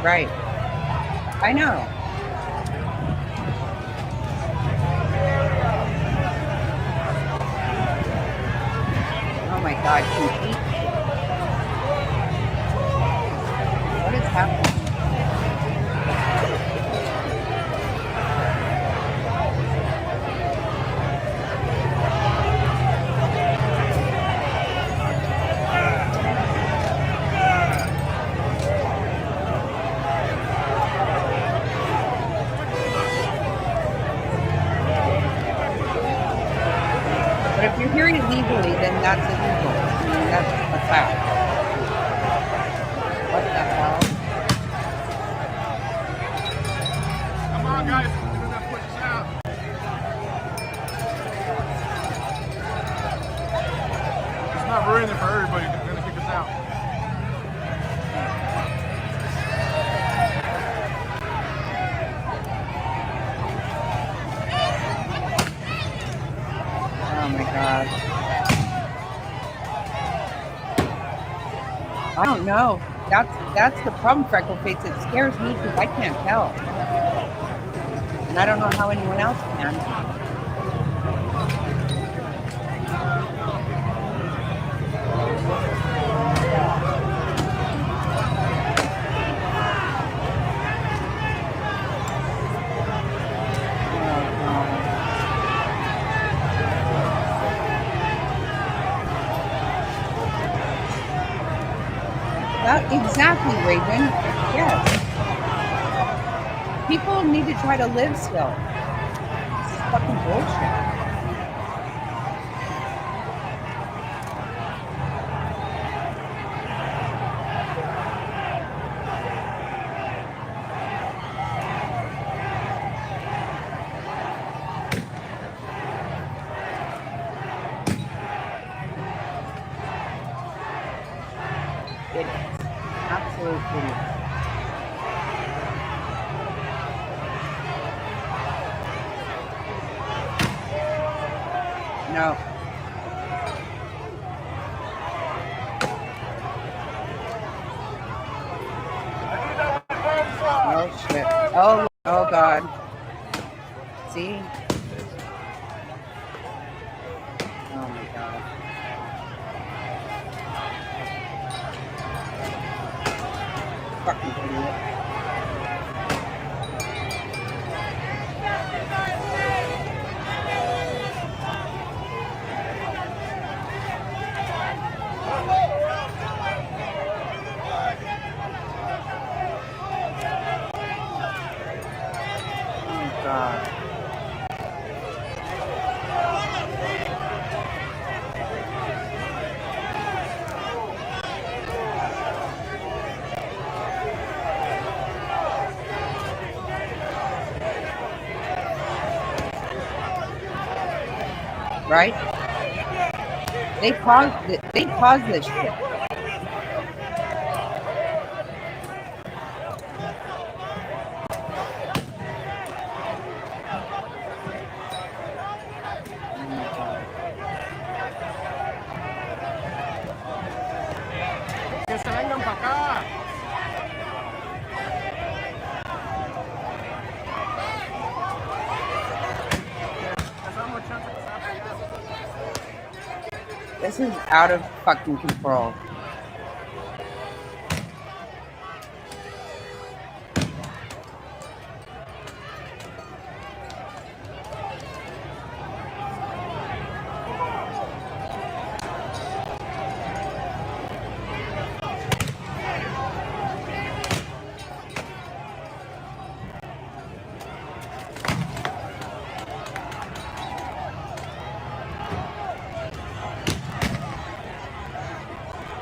Right. I know. Oh my God, compete. What is happening? But if you're here illegally, then that's illegal. I mean, that's a fact. What the hell? Come on, guys. We're gonna push this out. It's not ruining it for everybody. They're gonna kick us out. Oh my God. I don't know. That's the problem, Freckle Face. It scares me because I can't tell. And I don't know how anyone else can. Exactly, Raven. Yes. People need to try to live still. This is fucking bullshit. Idiots. Absolute idiots. No. Oh shit. Oh God. See? Oh my God. Fucking idiot. God. Right? They caused this shit. Que se vengan para acá. This is out of fucking control.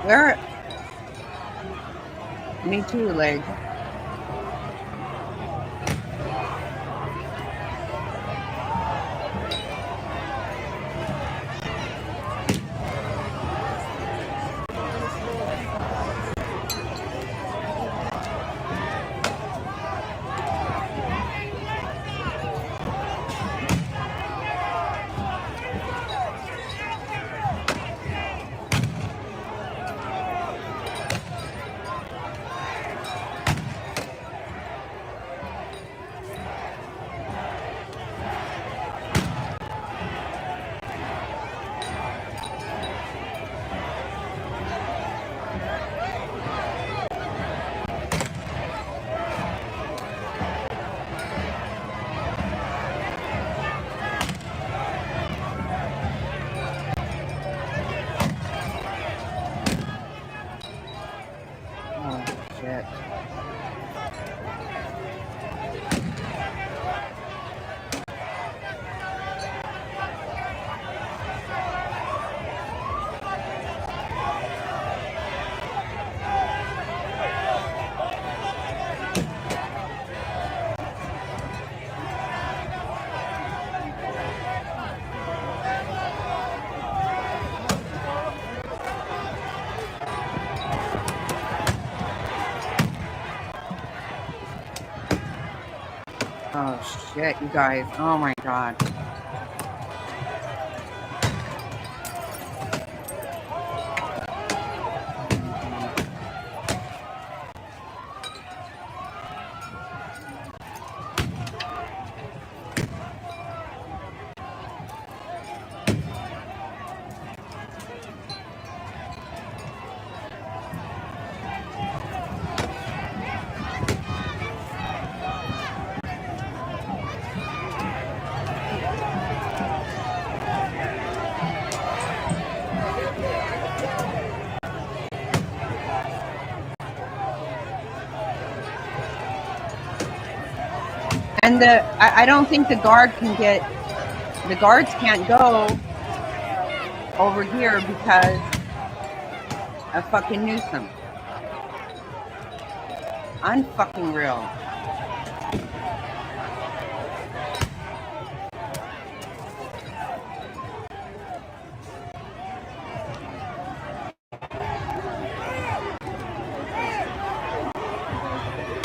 Where? Me too, leg. Oh, shit. Oh shit, you guys. Oh my god. And I don't think the guards can't go over here because of fucking Newsom. Unfucking real.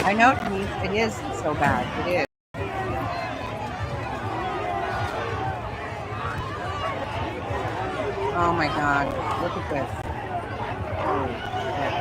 I know, Denise, it is so bad. It is. Oh my god, look at this. Holy shit.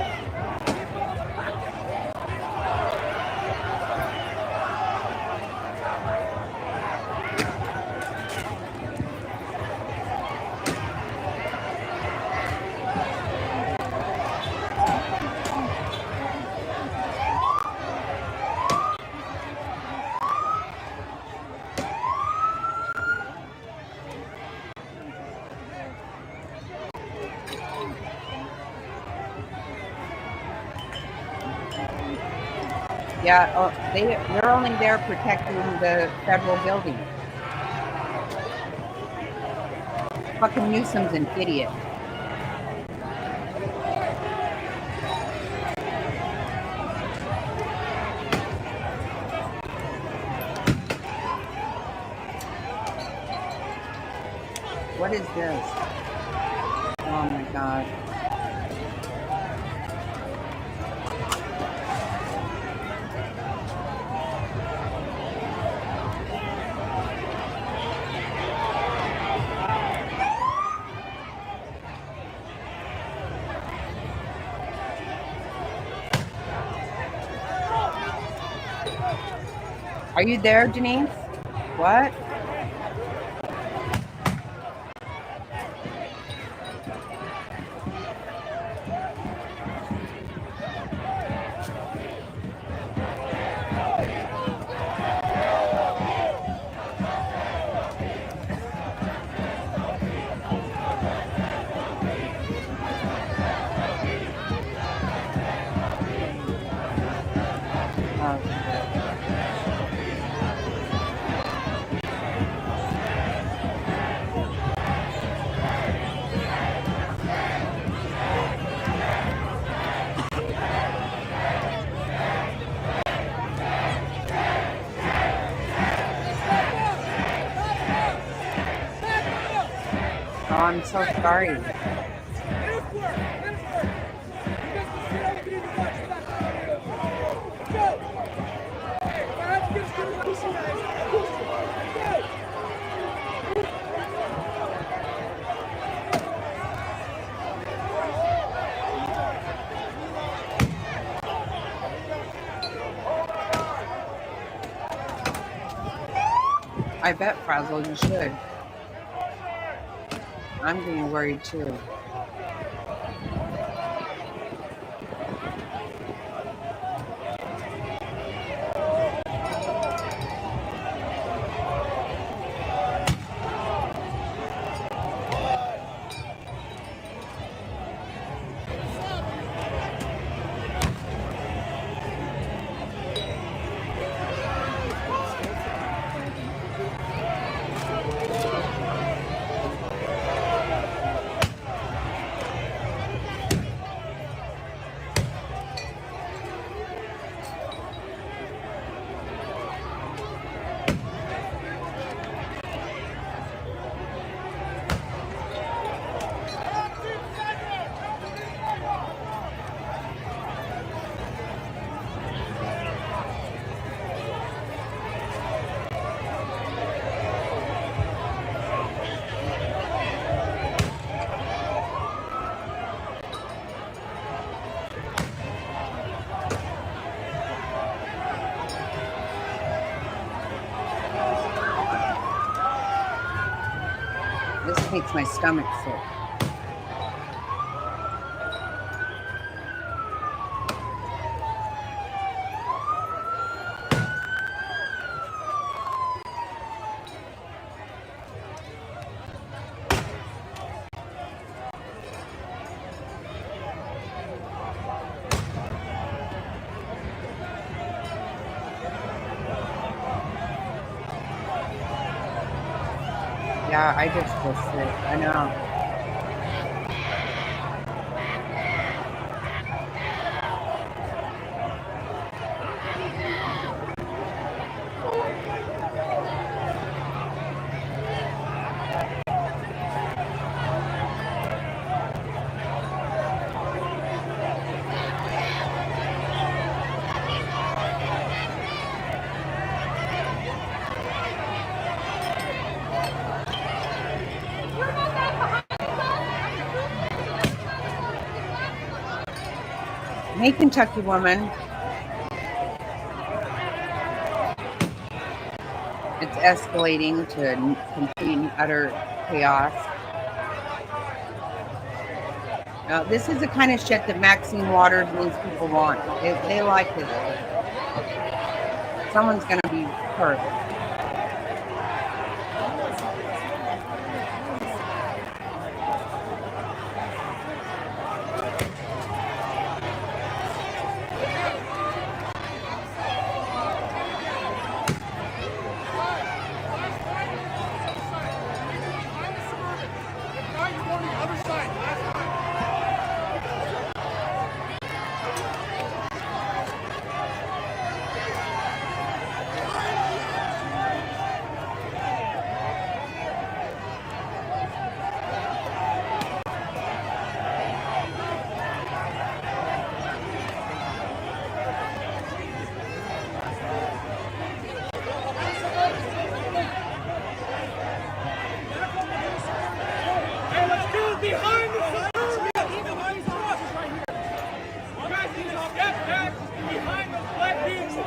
Yeah, they're only there protecting the federal building. Fucking Newsom's an idiot. What is this? Oh my God. Are you there, Denise? What? Oh, I'm so sorry. I bet, Frazzle, you should. I'm getting worried too. This makes my stomach sick. Yeah, I just feel sick. I know. Hey, Kentucky woman. It's escalating to complete and utter chaos. Now, this is the kind of shit that Maxine Waters and these people want. They like this shit. Someone's going to be hurt.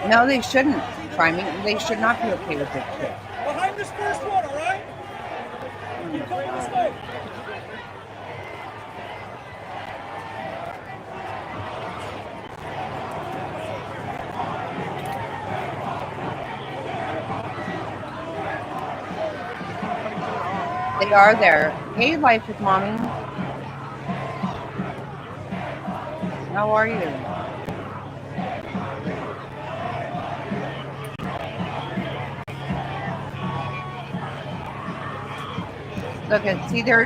No, they shouldn't. Try me. They should not be okay with this shit. Behind this first one, all right? Keep coming this way. They are there. Hey, Life with Mommy. How are you? Look at, see, they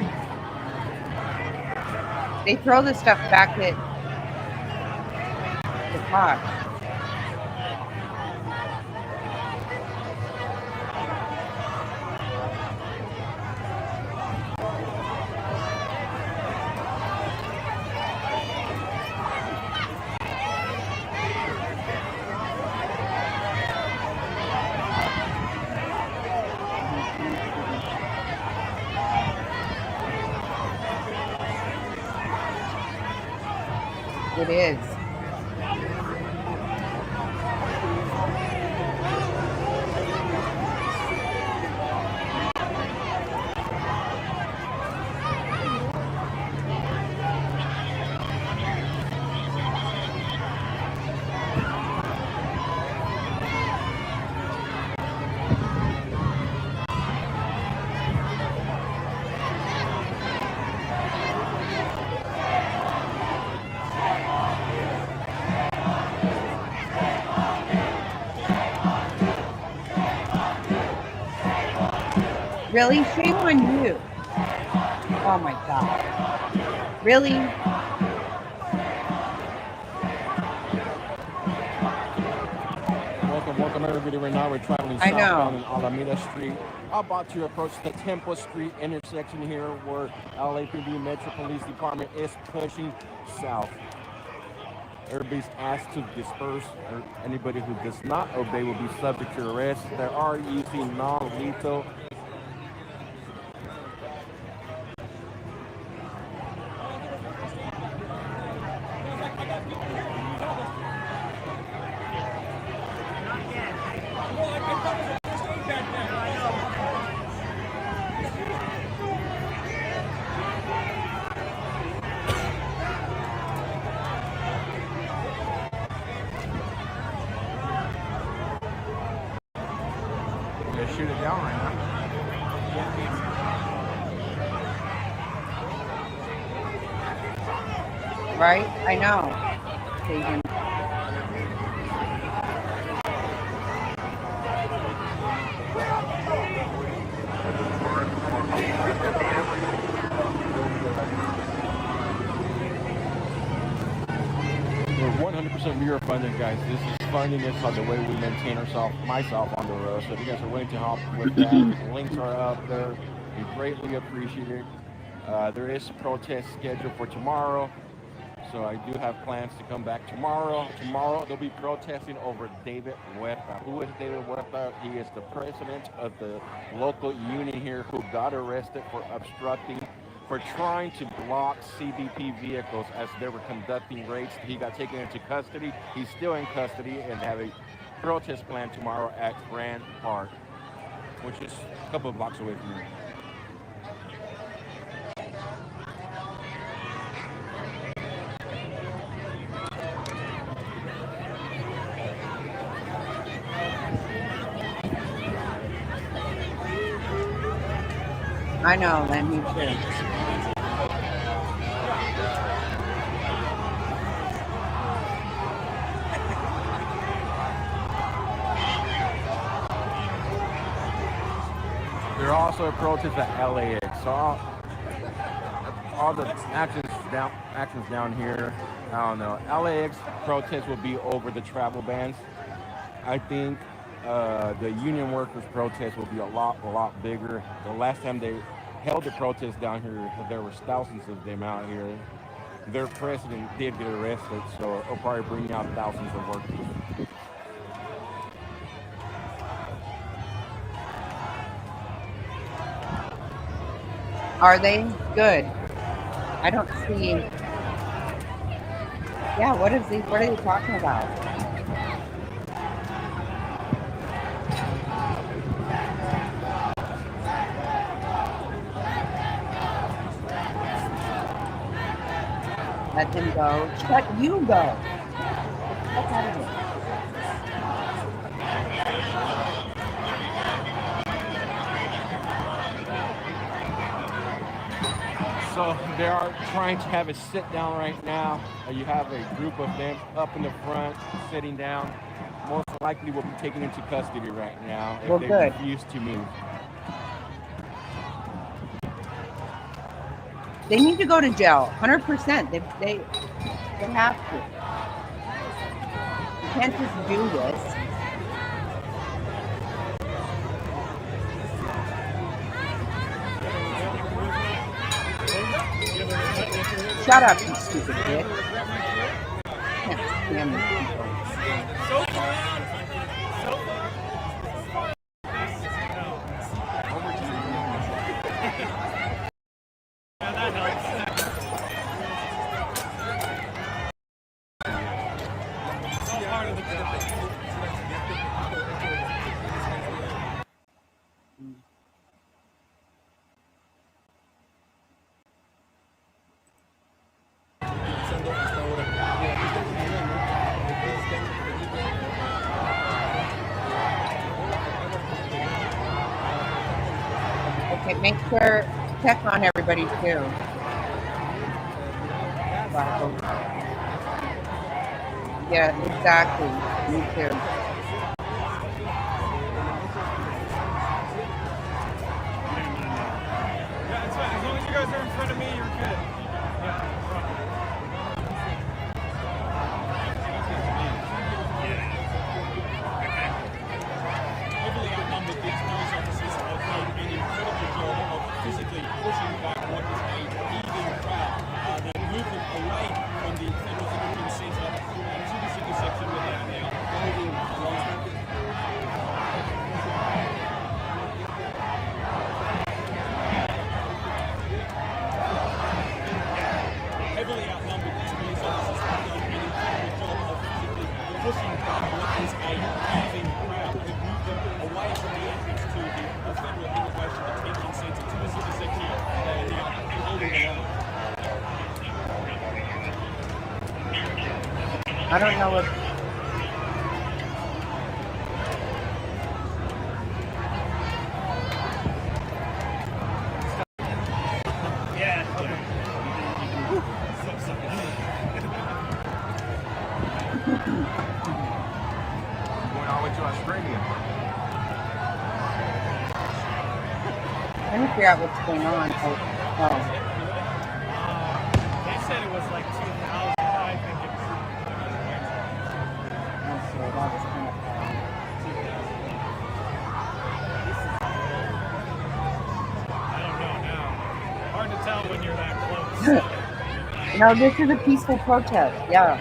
throw the stuff back at the cops. It is. Really? Shame on you. Oh my God. Really? Welcome everybody. Right now we're traveling southbound in Alameda Street, about to approach the Temple Street intersection here where LAPD Metro Police Department is pushing south. Everybody's asked to disperse, or anybody who does not obey will be subject to arrest. They are using non-lethal shoot it down right now. Right? I know. Pagan. We're 100% viewer funded, guys. This is funding us on the way we maintain myself on the road. So if you guys are willing to help with that, links are up there. We greatly appreciate it. There is a protest scheduled for tomorrow. So I do have plans to come back tomorrow. Tomorrow they'll be protesting over David Huerta. Who is David Huerta? He is the president of the local union here who got arrested for obstructing, for trying to block CBP vehicles as they were conducting raids. He got taken into custody. He's still in custody and have a protest plan tomorrow at Grand Park, which is a couple of blocks away from here. I know, let me too. There are also protests at LAX. So all the actions down here, I don't know. LAX protests will be over the travel bans. I think the union workers protest will be a lot bigger. The last time they held the protest down here, there was thousands of them out here. Their president did get arrested, so it'll probably bring out thousands of workers. Are they? Good. I don't see. Yeah, what are they talking about? Let them go. Let you go. Get the fuck out of here. So they are trying to have a sit down right now. You have a group of them up in the front, sitting down. Most likely will be taken into custody right now if they refuse to move. They need to go to jail, 100%. They have to. You can't just do this. Shut up, you stupid bitch. Can't stand these people. Okay, make sure, check on everybody too. Yeah, exactly. Me too. Yeah, it's fine. As long as you guys are in front of me, you're good. Yeah. Heavily outnumbered, these police officers have done an incredible job of physically pushing back what is a heaving crowd. The movement away from the Federal Philippine Centre to the city section where they are now holding the line. Heavily outnumbered, these police officers have done an incredible job of physically pushing back what is a heaving crowd. They've moved them away from the entrance to the Federal Immigration Detention Centre to the city section. They are now holding the line. I don't know what. Yeah. Going all the way to Australia. Let me figure out what's going on. Oh. They said it was like 2,000. I think it's. Okay, that was kind of fun. I don't know now. Hard to tell when you're that close. No, this is a peaceful protest. Yeah.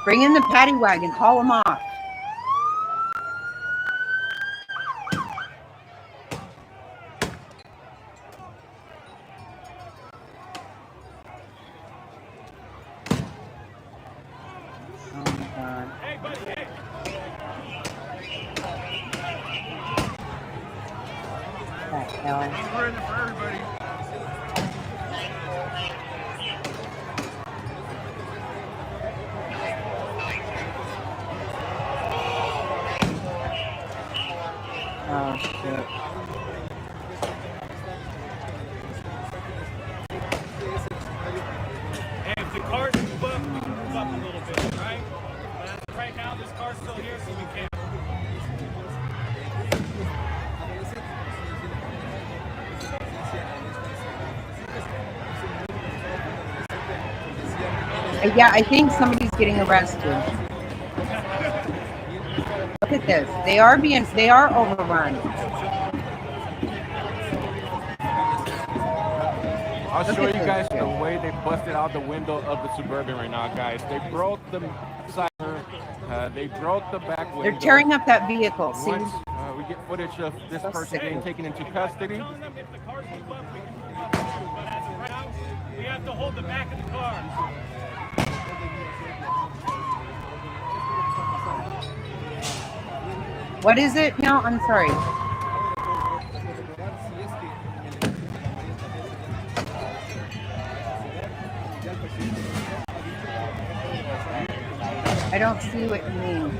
Bring in the paddy wagon. Haul them off. Oh my God. Hey, buddy, hey. What the hell? We're in it for everybody. Oh, shit. And if the cars move up, we can move up a little bit, right? But right now, this car's still here, so we can't. Yeah, I think somebody's getting arrested. Look at this. They are overrun. I'll show you guys the way they busted out the window of the Suburban right now, guys. They broke the side. They broke the back window. They're tearing up that vehicle. See? Once we get footage of this person getting taken into custody. We have to hold the back of the car. What is it now? I'm sorry. I don't see what you mean.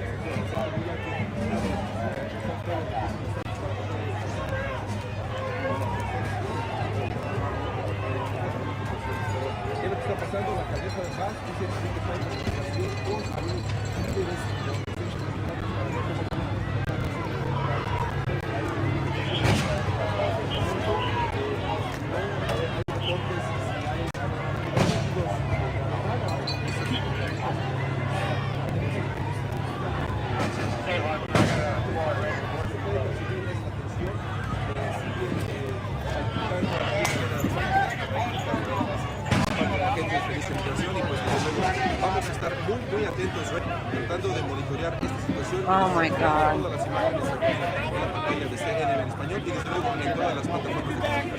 Vamos a estar muy atentos, tratando de monitorear esta situación. Oh my God. Todas las imágenes aquí en la pantalla de CNN en español y desde luego en todas las plataformas de comunicación.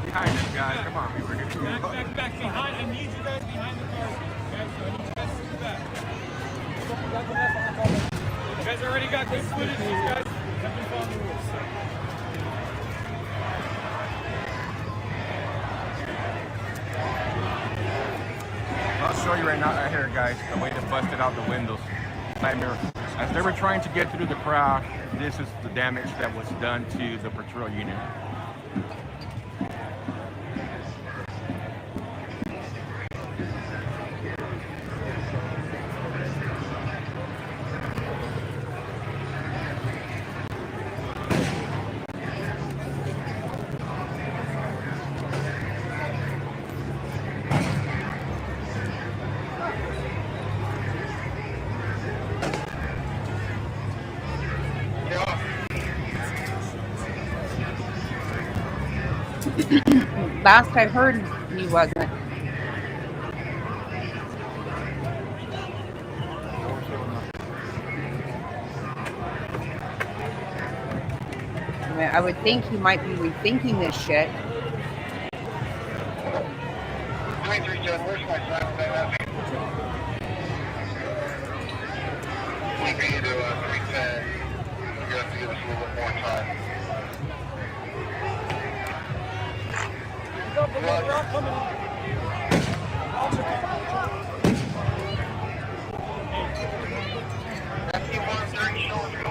Behind us, guys. Come on, we're getting Back behind. I need you guys behind the car. You guys already got good footage. These guys have been following the rules. I'll show you right now, right here, guys, the way they busted out the windows. Side mirror. As they were trying to get through the crowd, this is the damage that was done to the patrol unit. Last I heard, he wasn't. I mean, I would think he might be rethinking this shit. Where's my son? We need to 310. You have to give us a little bit more time.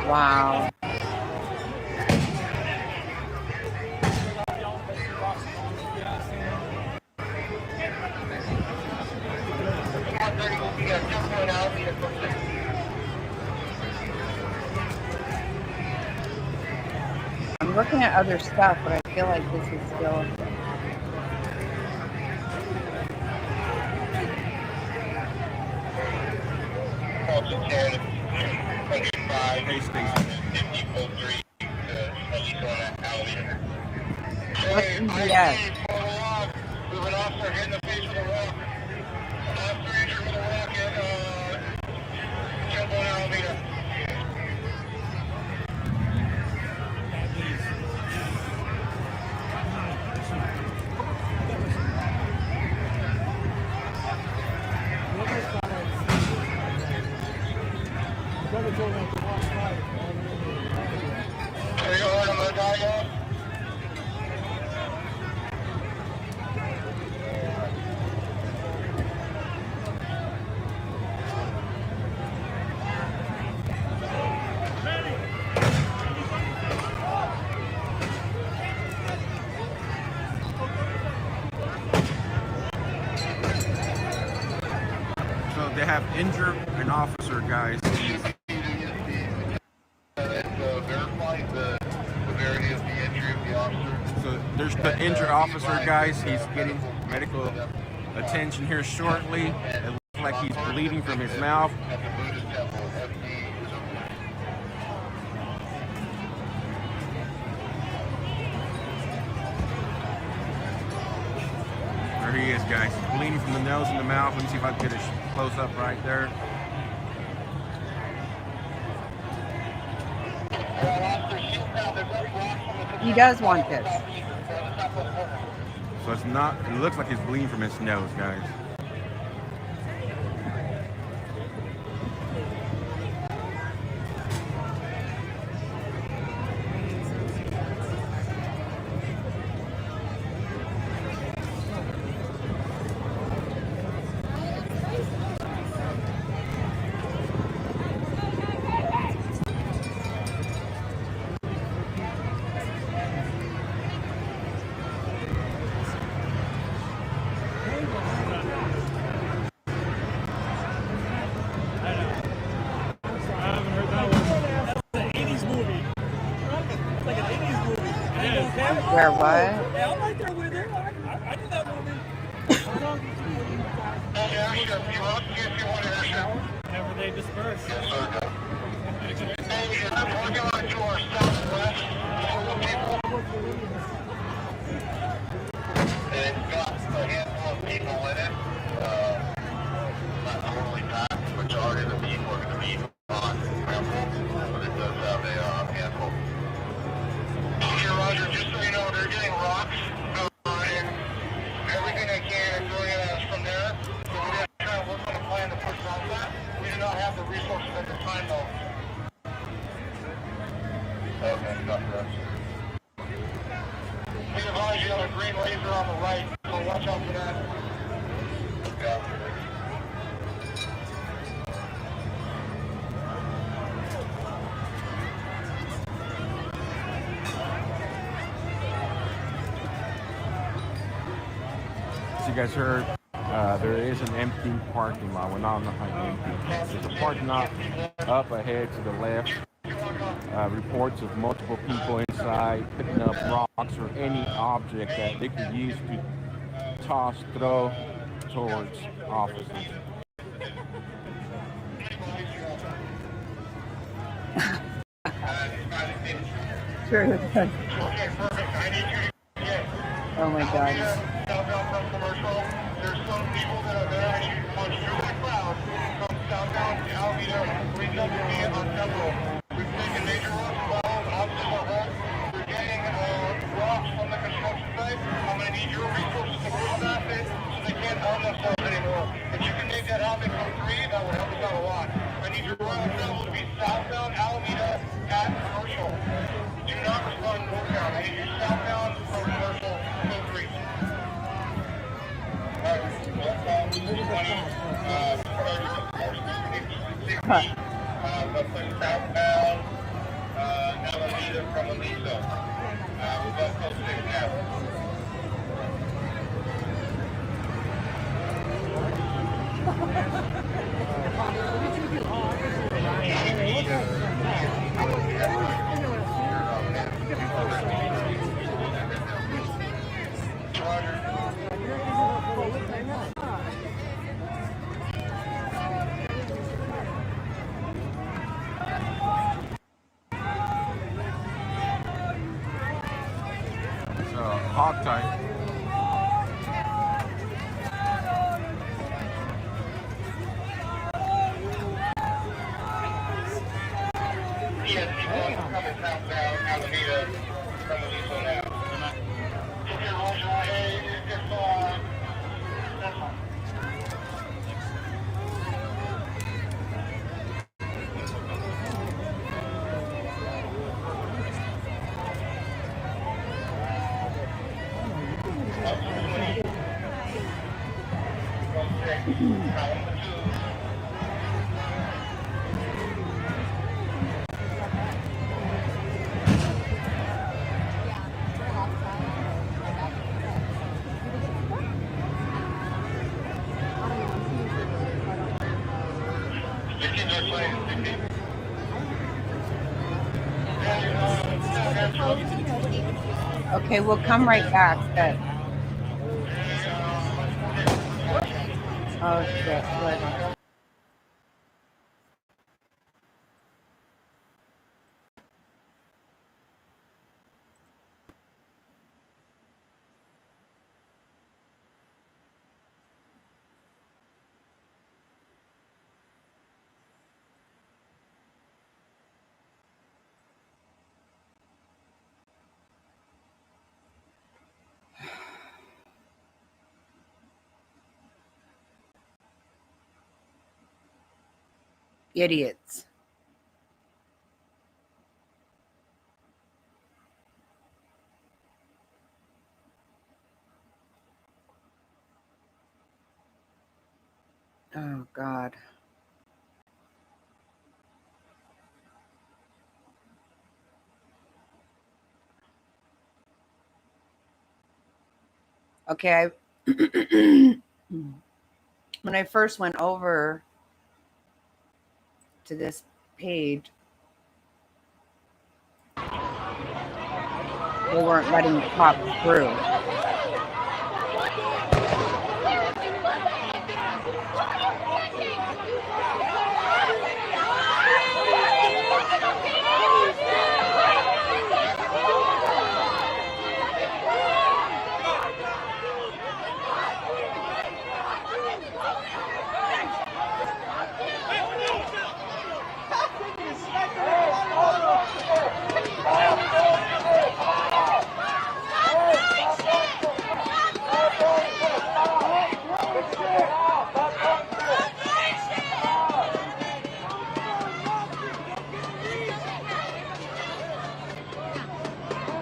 Wow. I'm looking at other stuff, but I feel like this is still... What's EBS? We have an officer hit in the face with a rock. An officer injured with a rock at Jumbo and Alameda. Are you going to the guy yet? So they have injured an officer, guys. Verified the severity of the injury of the officer. So there's the injured officer, guys. He's getting medical attention here shortly. It looks like he's bleeding from his mouth. There he is, guys. Bleeding from the nose and the mouth. Let me see if I can get a close up right there. He does want this. So it's not, it looks like he's bleeding from his nose, guys. Where what? Yeah, I'm right there with her. I knew that movie. Whenever they disperse. It's got a handful of people in it. Not totally packed. Majority of the people are going to be on ramble, but it does have a handful. Okay, Roger, just so you know, they're getting rocks and everything they can and doing it from there. So we're going to try to work on a plan to push around that. We do not have the resources at the time, though. Okay, enough for us. We advise you have a green laser on the right, so watch out for that. Yeah. As you guys heard, there is an empty parking lot. Well, not empty. There's a parking lot up ahead to the left. Reports of multiple people inside picking up rocks or any object that they could use to toss, throw towards officers. Sure. Oh my God. There's some people that are there and you can punch through the crowd from southbound to Alameda, reach up to me on several. We've taken major roads involved, officers are hurt. We're getting rocks from the construction site. I'm going to need your resources to push past it so they can't harm themselves anymore. If you can make that happen from 3, that would help us out a lot. I need your royal travel to be southbound Alameda at Commercial. Do not respond northbound. I need you southbound from Commercial, code 3. But push southbound Alameda from Aliso. We'll go code 6 now. Hog tie. Yes, people coming southbound Alameda from Aliso now. Okay, Roger, hey, it's that's fine. Okay, we'll come right back. But... Oh shit! What? Idiots. Oh, God. Okay, when I first went over to this page, they weren't letting the cops through.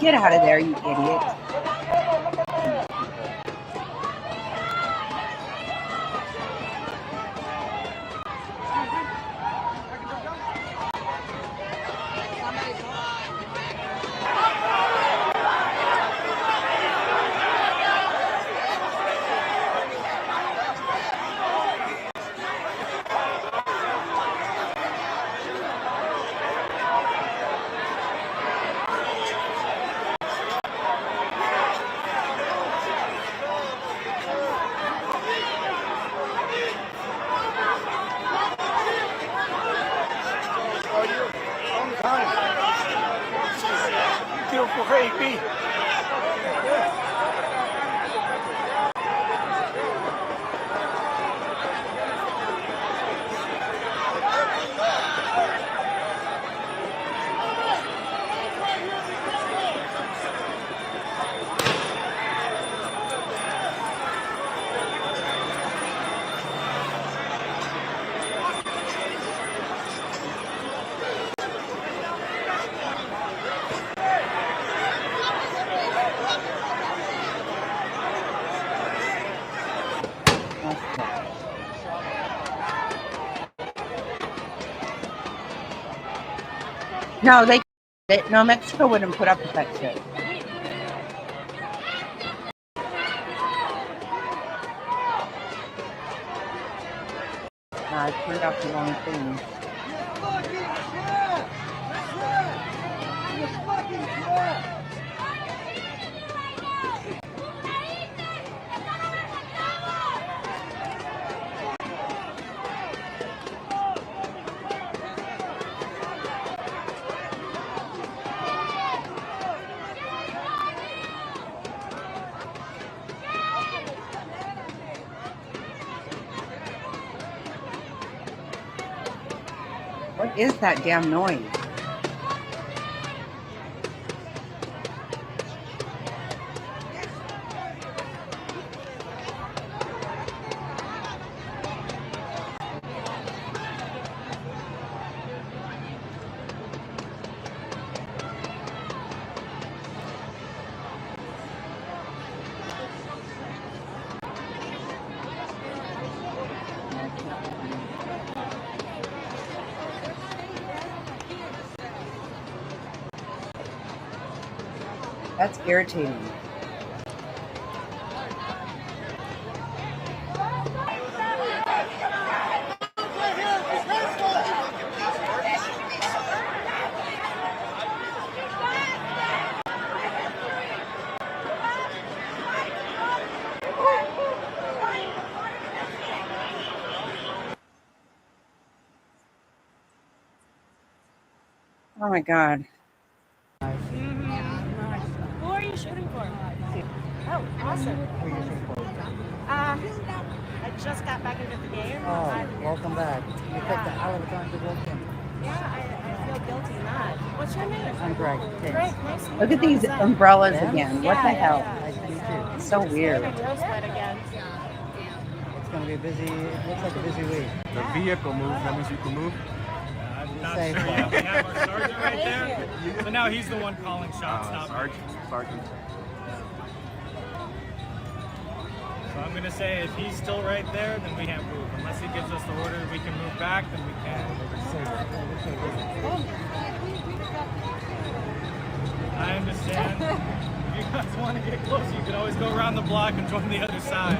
Get out of there, you idiot. No, no, Mexico wouldn't put up with that shit. I turned out the wrong thing. What is that damn noise? That's irritating. Oh my God. Who are you shooting for? Oh, awesome. Who are you shooting for? I just got back into the game. Oh, welcome back. You took the hell of a time to walk in. Yeah, I feel guilty not. What's your name? I'm Greg. Greg, nice to meet Look at you. these umbrellas again. What the hell? Nice to meet you. It's so weird. Rosebud again. It's going to be a busy, it looks like a busy week. The vehicle moves, that means you can move. not sure. Yeah, we have our sergeant right there. So now he's the one calling shots. Sergeant. So I'm gonna say if he's still right there, then we can't move. Unless he gives us the order we can move back, then we can. I understand. If you guys want to get closer, you can always go around the block and join the other side.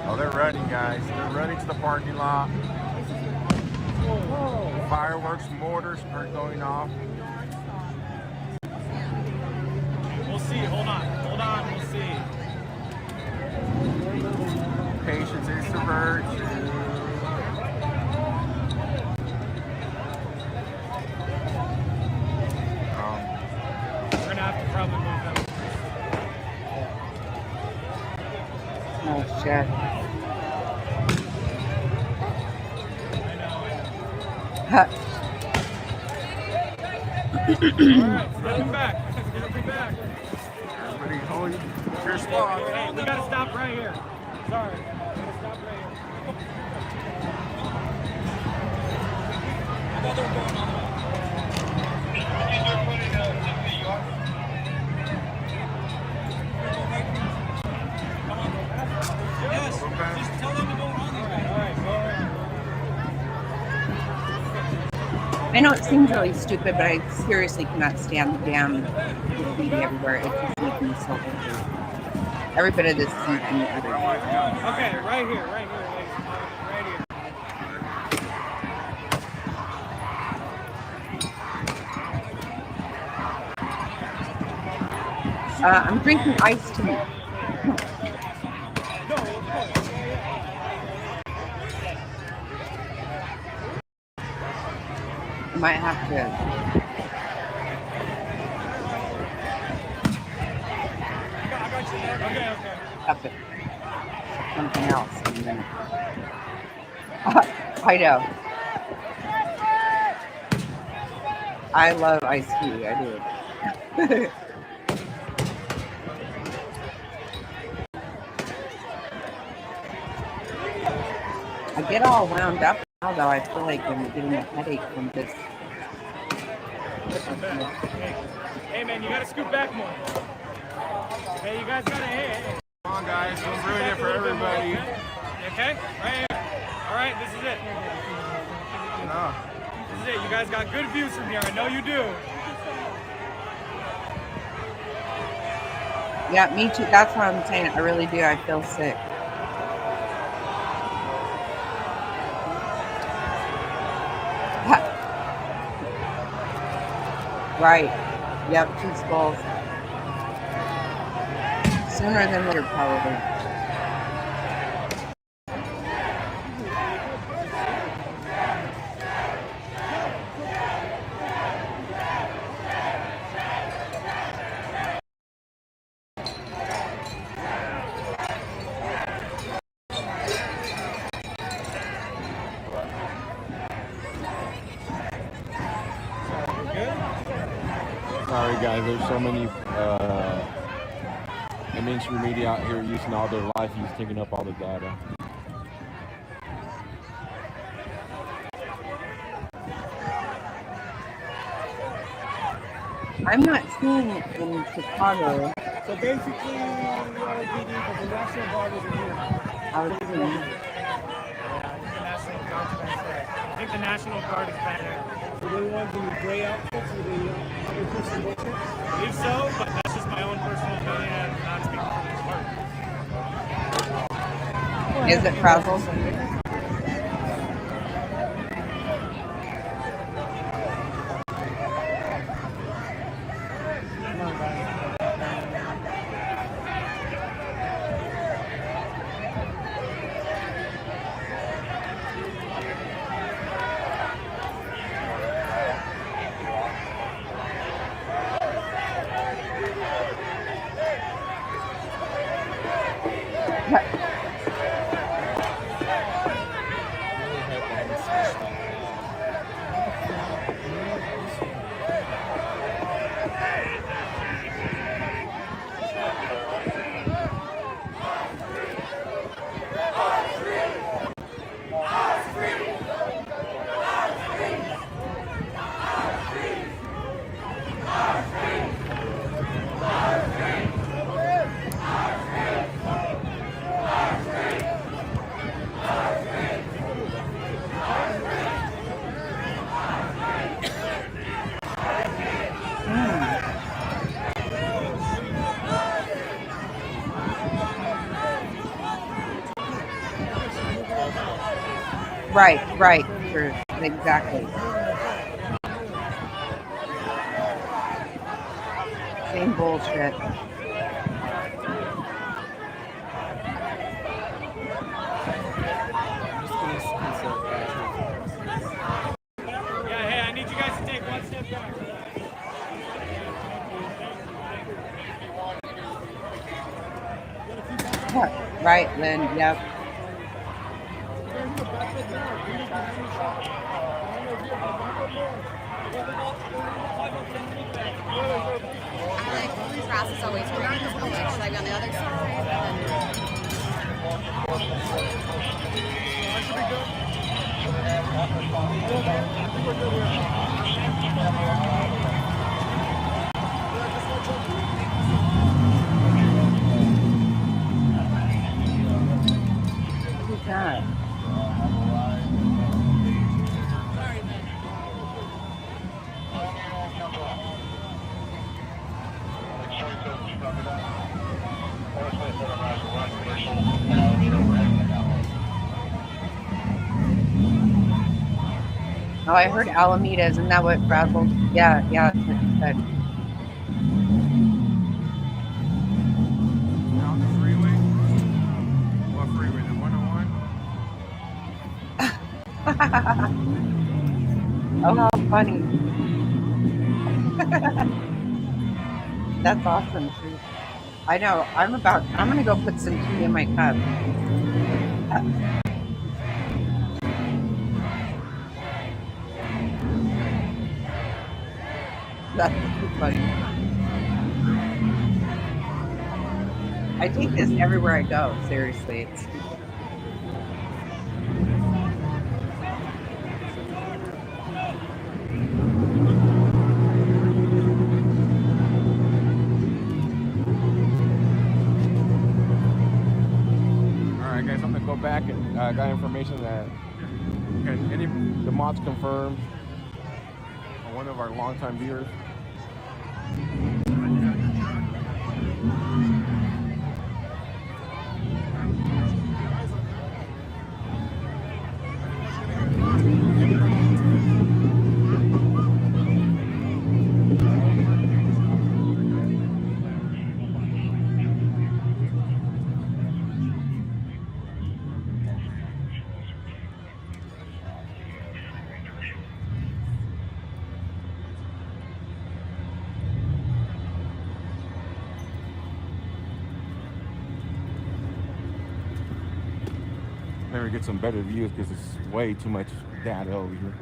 Oh, they're running, guys. They're running to the parking lot. Fireworks, mortars are going off. We'll see. Hold on. We'll see. Patience is the virtue. We're gonna have to probably move them. Oh shit. Alright, stepping back. Everybody hold your spot. Hey, we gotta stop right here. Sorry. We gotta stop right here. Yes, just tell them to go on there. Alright, go ahead. I know it seems really stupid, but I seriously cannot stand the damn graffiti everywhere. It just makes me so angry. Every bit of this is making me angry. Okay, right here, ladies. Right here. I'm drinking iced tea. I might have to. Okay. Up it. Something else in a minute. I know. I love iced tea. I do. I get all wound up now, though. I feel like I'm getting a headache from this. Hey man, you gotta scoot back more. Hey, you guys gotta, hey. Come on, guys. Don't ruin it for everybody. Okay? Right here. Alright, this is it. No. This is it. You guys got good views from here. I know you do. Yeah, me too. That's what I'm saying. I really do. I feel sick. Right. Yep, 2 skulls. Sooner than later, probably. Sorry, guys. There's so many mainstream media out here using all their life. He's taking up all the data. I'm not seeing it in Chicago. So basically, LAPD, but the National Guard is here. I was seeing. I think the National Guard is back there. So they want the gray outfits with the other person bullshit? I believe so, but that's just my own personal opinion and not speaking for this part. Is it frazzled? Right. Sure. Exactly. Same bullshit. Yeah, hey, I need you guys to take one step back. Right, Lynn. Yep. Like, grass is always green. So I'm like, should I be on the other Who's that? Oh, I heard Alameda. Isn't that what Bradwell? Yeah, that's what he said. On the freeway? What freeway? The 101? Oh, how funny. That's awesome, too. I know. I'm going to go put some tea in my cup. That's too funny. I take this everywhere I go. Seriously. It's Alright guys, I'm gonna go back and got information that the mods confirmed on one of our longtime viewers. Maybe get some better views because it's way too much data over here.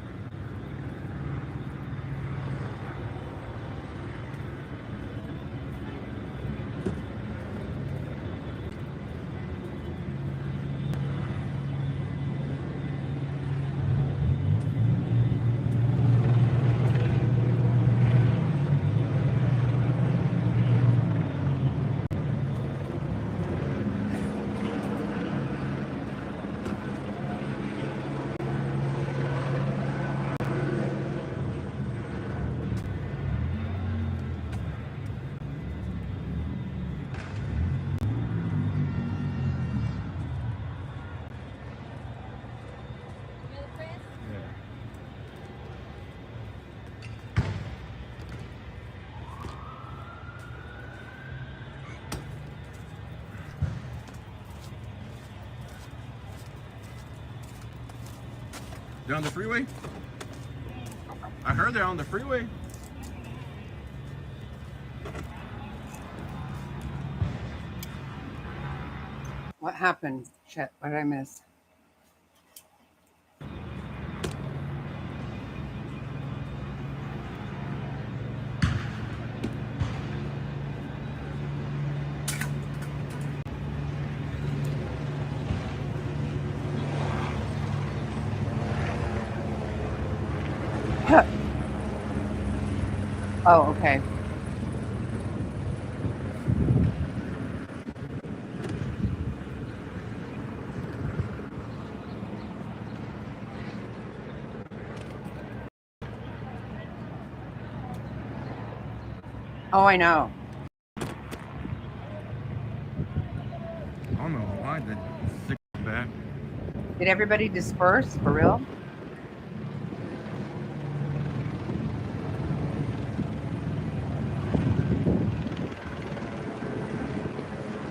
They're on the freeway? I heard they're on the freeway. what happened? Shit, what did I miss? Oh, okay. Oh, I know. I don't know why the sick back. Did everybody disperse for real?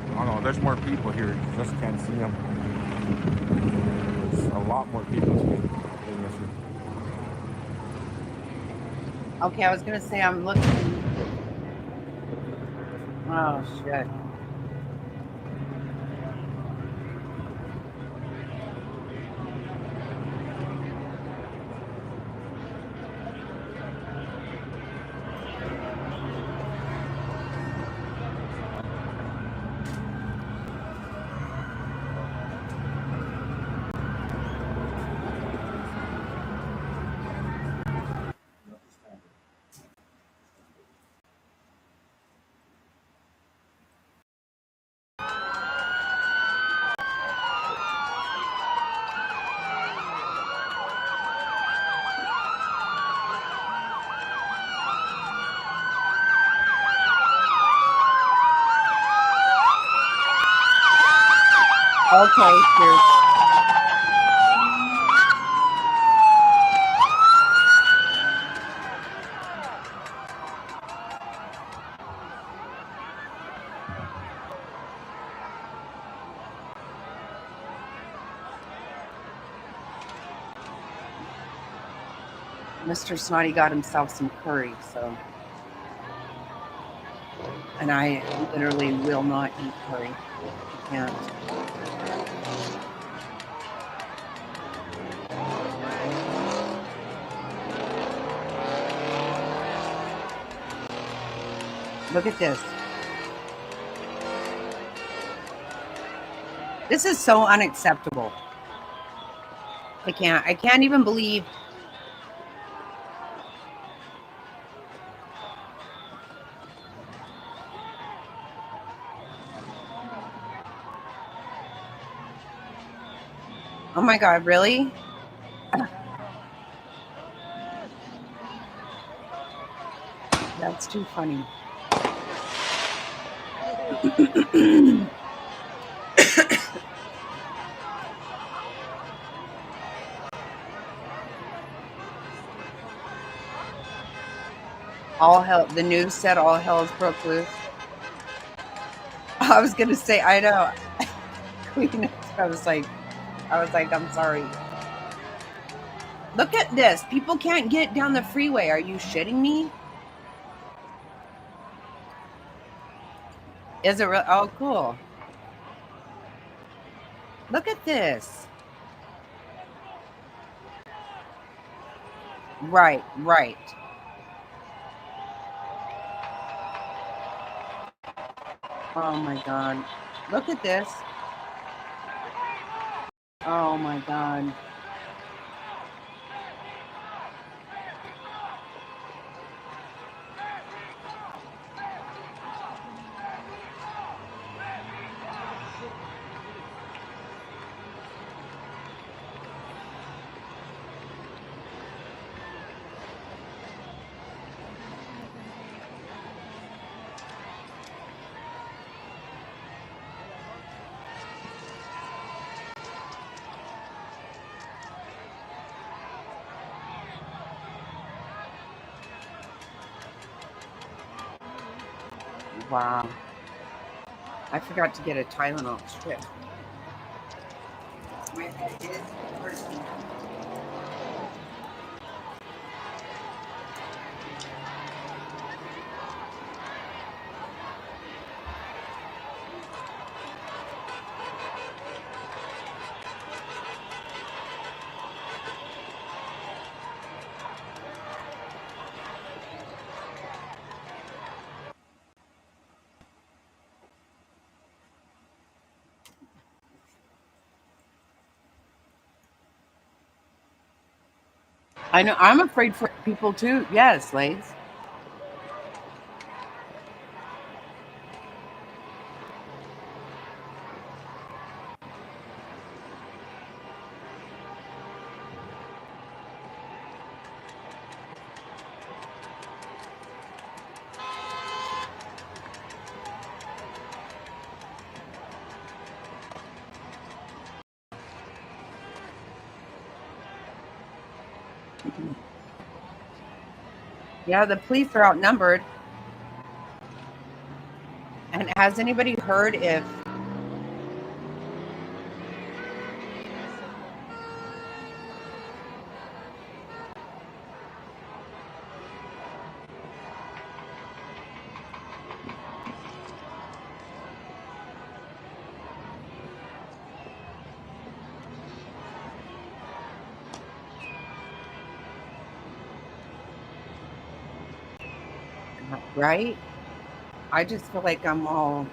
I don't know. There's more people here. You just can't see them. There's a lot more people than yesterday. Okay, I was gonna say I'm looking. Oh shit. Okay, cheers. Mr. Snotty got himself some curry, so. And I literally will not eat curry. I can't. Look at this. This is so unacceptable. I can't even believe. Oh my God, really? That's too funny. All hell, the news said all hell's broke loose. I was gonna say, I know. Queen, I was like, I'm sorry. Look at this. People can't get down the freeway. Are you shitting me? Is it real? Oh, cool. Look at this. Right, right. Oh my God. Look at this. Oh my God. Wow. I forgot to get a Tylenol strip. I know. I'm afraid for people too. Yes, Lace. Yeah, the police are outnumbered. And has anybody heard if right? I just feel like I'm all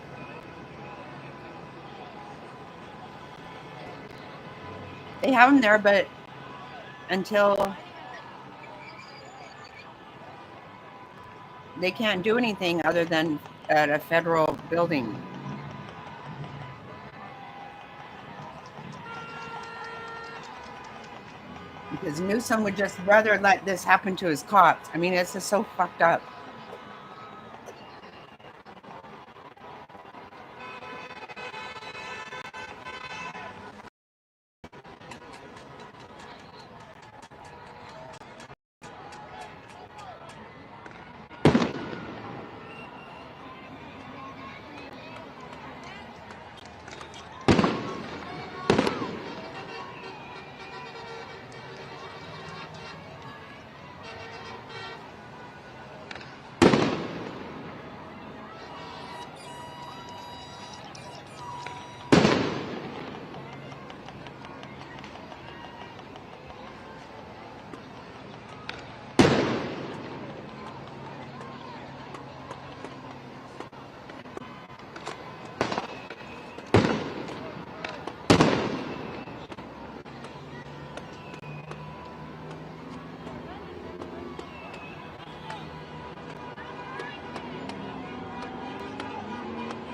they have them there, but until they can't do anything other than at a federal building. Because Newsom would just rather let this happen to his cops. I mean, it's just so fucked up.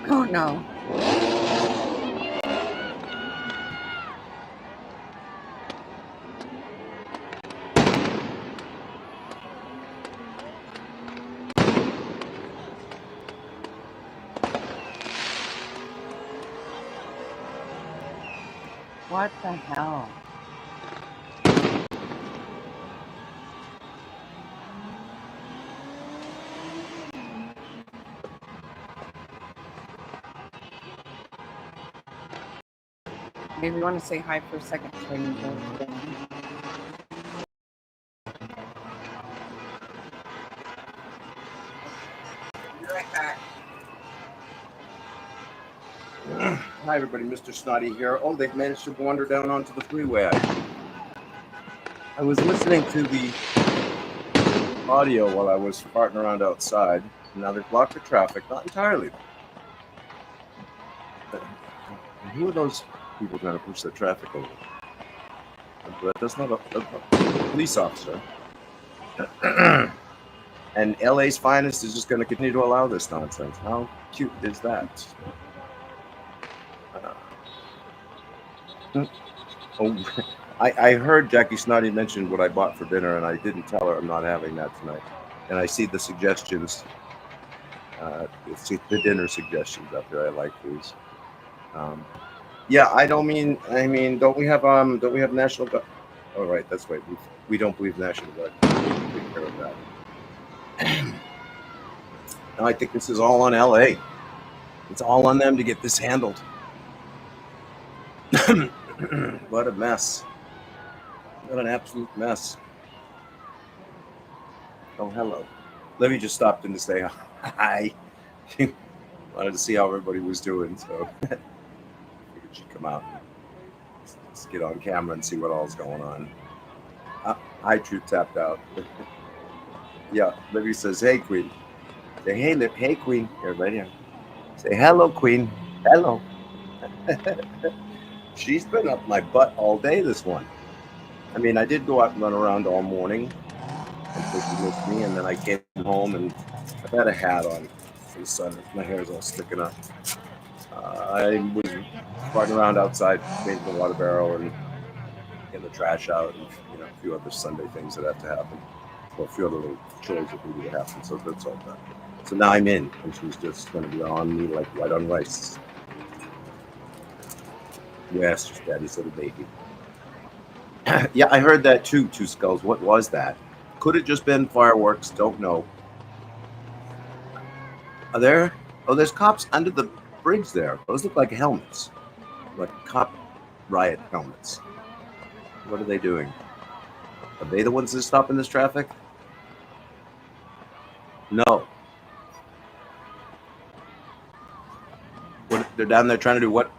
Oh no. What the hell? Maybe you want to say hi for a second so I can go. Be right back. Hi everybody, Mr. Snotty here. Oh, they've managed to wander down onto the freeway. I was listening to the audio while I was farting around outside. Now they've blocked the traffic, not entirely. But who are those people trying to push the traffic over? That's not a police officer. And LA's finest is just going to continue to allow this nonsense. How cute is that? Oh, I heard Jackie Snotty mention what I bought for dinner, and I didn't tell her I'm not having that tonight. And I see the suggestions, the dinner suggestions up there. I like these. Yeah, I mean, don't we have National Guard? Oh, right, that's right. We don't believe National Guard. Take care of that. No, I think this is all on LA. It's all on them to get this handled. What a mess. What an absolute mess. Oh, hello. Libby just stopped in to say hi. She wanted to see how everybody was doing, so figured she'd come out and let's get on camera and see what all's going on. Hi, Troop tapped out. Yeah, Libby says, hey, Queen. Say, hey, Lib. Hey, Queen. Everybody here. Say, hello, Queen. Hello. She's been up my butt all day, this one. I mean, I did go out and run around all morning and she missed me, and then I came home and I've had a hat on for the sun. My hair's all sticking up. I was running around outside, changing the water barrel and getting the trash out, and a few other Sunday things that have to happen. Well, a few other little chores that need to happen, so that's all done. So now I'm in, and she's just going to be on me like white on rice. Yes, Daddy's little baby. Yeah, I heard that too, Two Skulls. What was that? Could it just been fireworks? Don't know. Are there? Oh, there's cops under the bridge there. Those look like helmets, like cop riot helmets. What are they doing? Are they the ones that are stopping this traffic? No. What, they're down there trying to do what?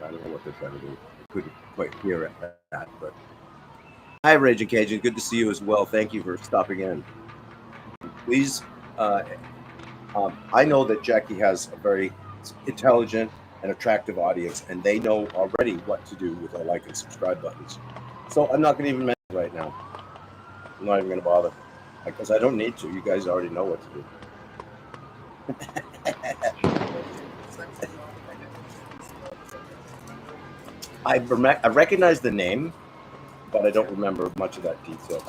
I don't know what they're trying to do. I couldn't quite hear it, that, but hi, Raging Cajun. Good to see you as well. Thank you for stopping in. Please, I know that Jackie has a very intelligent and attractive audience, and they know already what to do with our like and subscribe buttons. So I'm not going to even mention it right now. I'm not even going to bother because I don't need to. You guys already know what to do. I recognize the name, but I don't remember much of that detail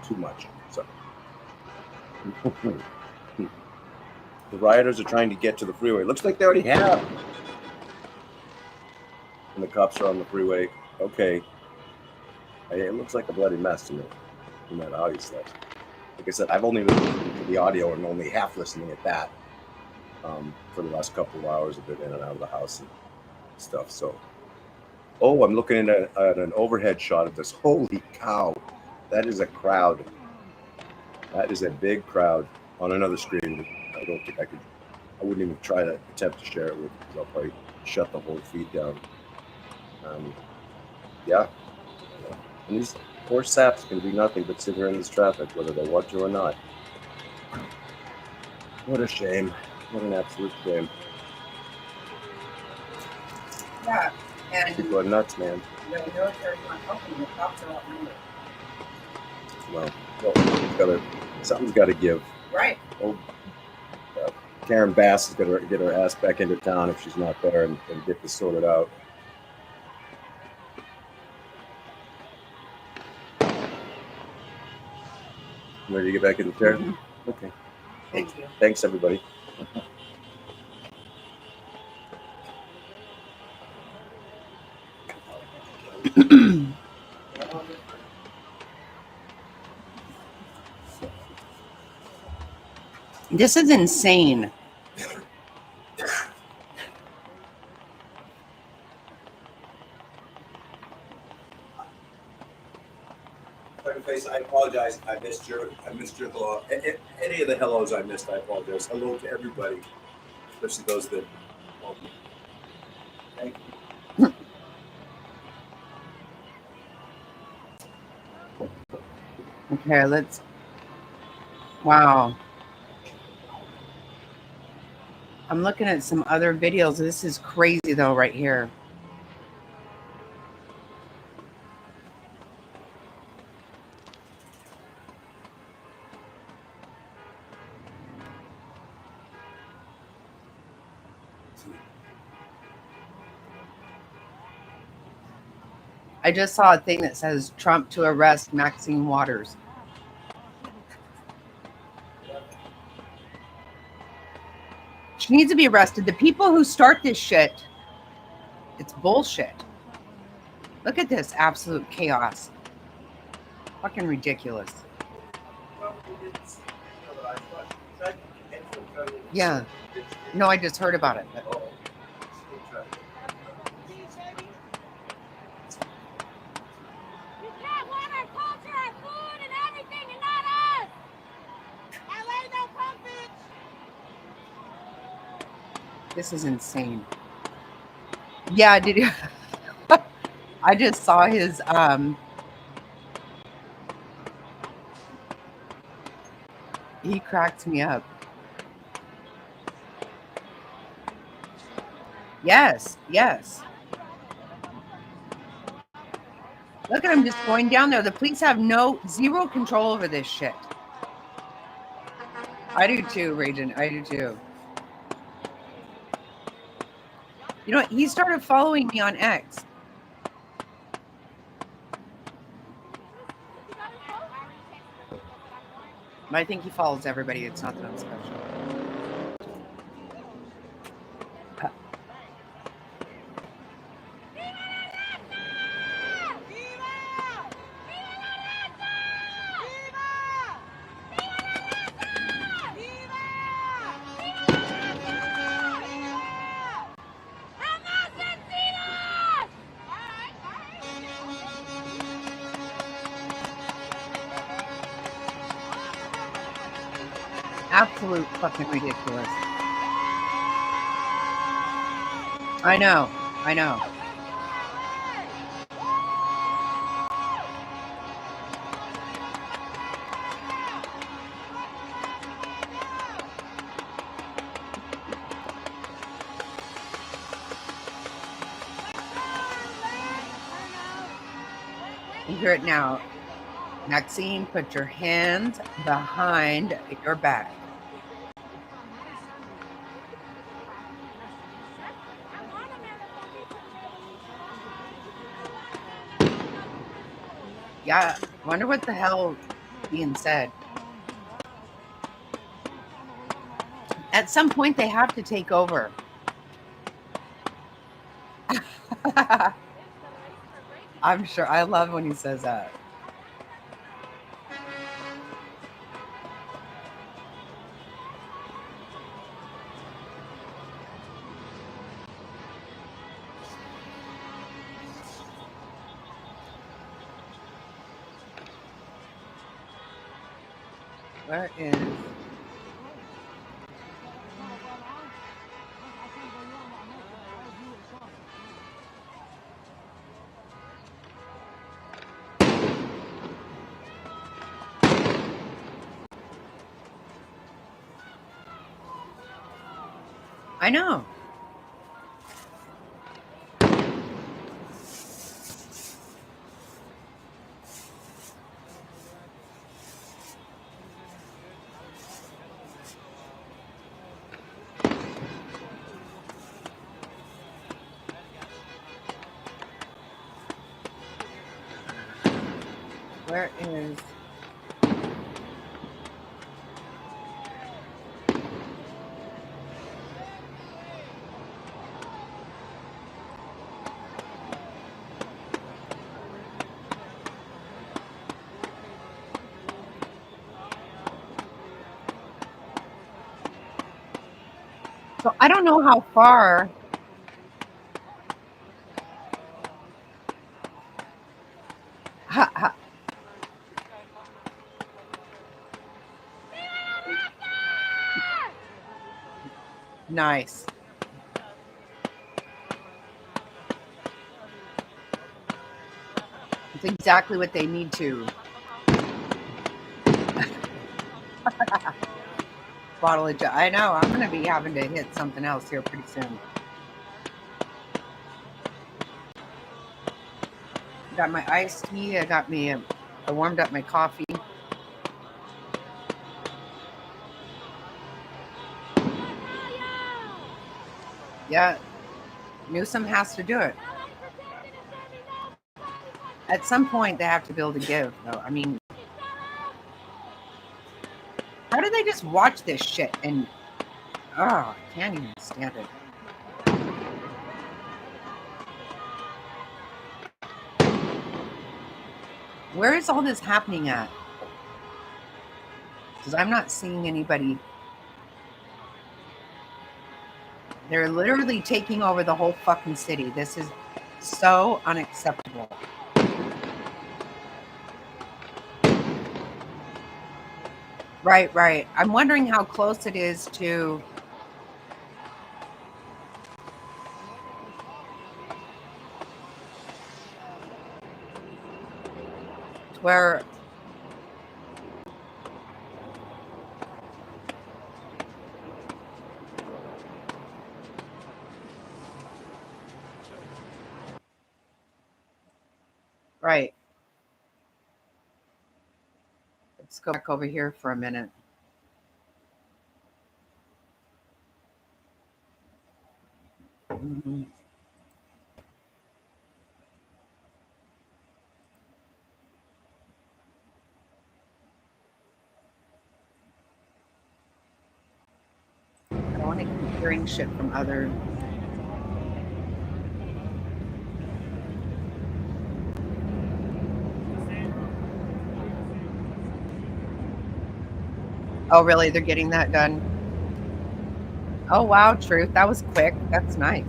too much. So the rioters are trying to get to the freeway. Looks like they already have. And the cops are on the freeway. Okay. It looks like a bloody mess to me, no matter how you say it. Like I said, I've only been listening to the audio and only half listening at that for the last couple of hours. I've been in and out of the house and stuff. So, oh, I'm looking at an overhead shot of this. Holy cow. That is a crowd. That is a big crowd on another screen. I don't think I wouldn't even try to attempt to share it with you because I'll probably shut the whole feed down. Yeah. And these poor saps can do nothing but sit here in this traffic, whether they want to or not. What a shame. What an absolute shame. Yeah, and people are nuts, man. the military's not helping. The cops are outnumbered. Well, something's got to give. Right. Oh, Karen Bass is going to get her ass back into town if she's not there and get this sorted out. Ready to get back in the chair? Mm-hmm. Okay. Thank you. Thanks, everybody. This is insane. I apologize. I missed your hello. Any of the hellos I missed, I apologize. Hello to everybody, especially those that. Thank you. Okay, let's. Wow. I'm looking at some other videos. This is crazy though, right here. I just saw a thing that says Trump to arrest Maxine Waters. She needs to be arrested. The people who start this shit, it's bullshit. Look at this absolute chaos. Fucking ridiculous. Yeah. No, I just heard about it. This is insane. Yeah, did you? I just saw his he cracked me up. Yes, yes. Look at him just going down there. The police have zero control over this shit. I do too, Ragin. I do too. You know what? He started following me on X. But I think he follows everybody. It's not that I'm special. Absolute fucking ridiculous. I know. I know. You hear it now. Maxine, put your hands behind your back. Yeah, wonder what the hell being said. At some point, they have to take over. I'm sure. I love when he says that. Where is... I know. Where is... So I don't know how far... Nice. It's exactly what they need to. Bottle of I know. I'm going to be having to hit something else here pretty soon. Got my iced tea. I warmed up my coffee. Yeah, Newsom has to do it. At some point, they have to be able to give, though. I mean, how do they just watch this shit and... Oh, I can't even stand it. Where is all this happening at? Because I'm not seeing anybody. They're literally taking over the whole fucking city. This is so unacceptable. Right, right. I'm wondering how close it is to... where... Right. Let's go back over here for a minute. Mm-hmm. I don't want to keep hearing shit from other... Oh, really? They're getting that done? Oh, wow, Truth. That was quick. That's nice.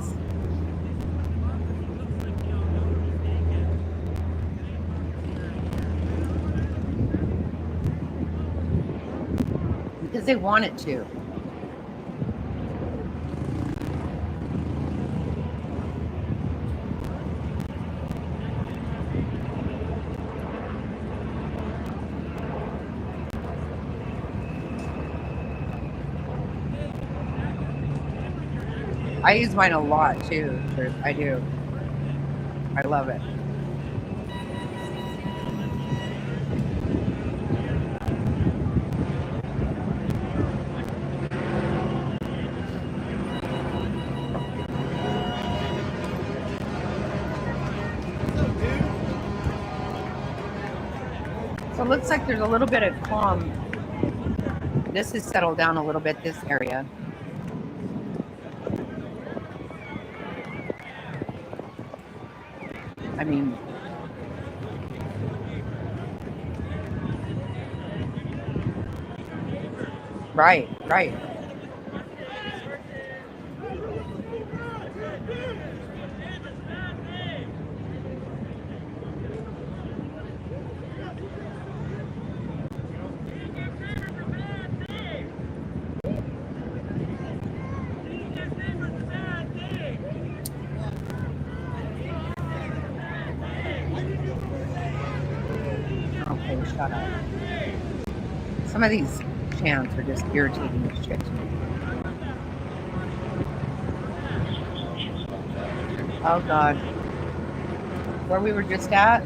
Because Because they want it to. I use mine a lot too. I do. I love it. So it looks like there's a little bit of calm. This has settled down a little bit, this area. I mean, right. Okay, shut up. Some of these chants are just irritating as shit to me. Oh God. Where we were just at?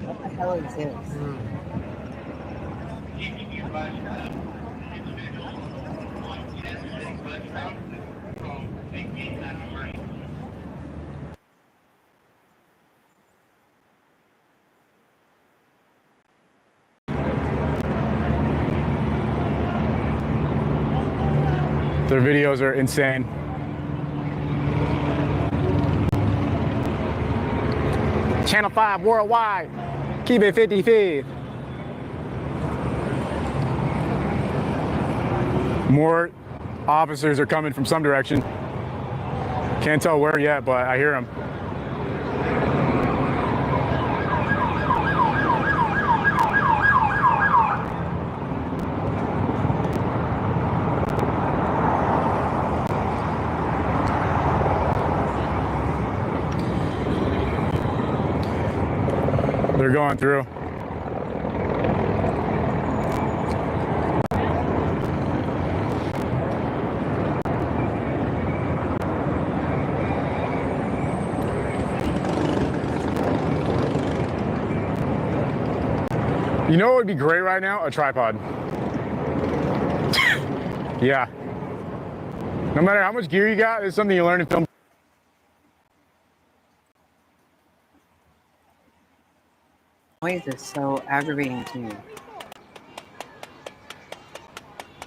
What the hell is this? Their videos are insane. Channel 5 worldwide. Keep it 50-50. More officers are coming from some direction. Can't tell where yet, but I hear them. They're going through. You know what would be great right now? A tripod. Yeah. No matter how much gear you got, it's something you learn in film. Noise is so aggravating to me.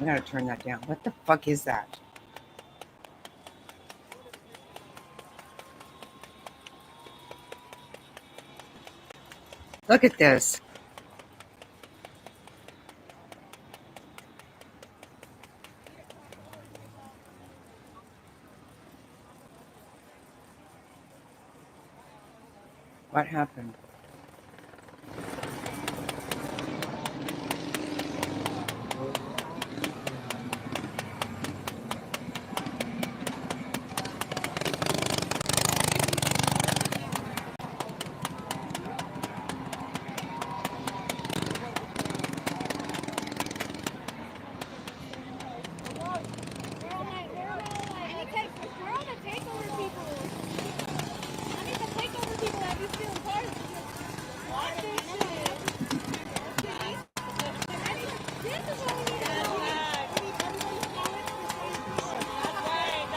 I gotta turn that down. What the fuck is that? Look at this. What happened?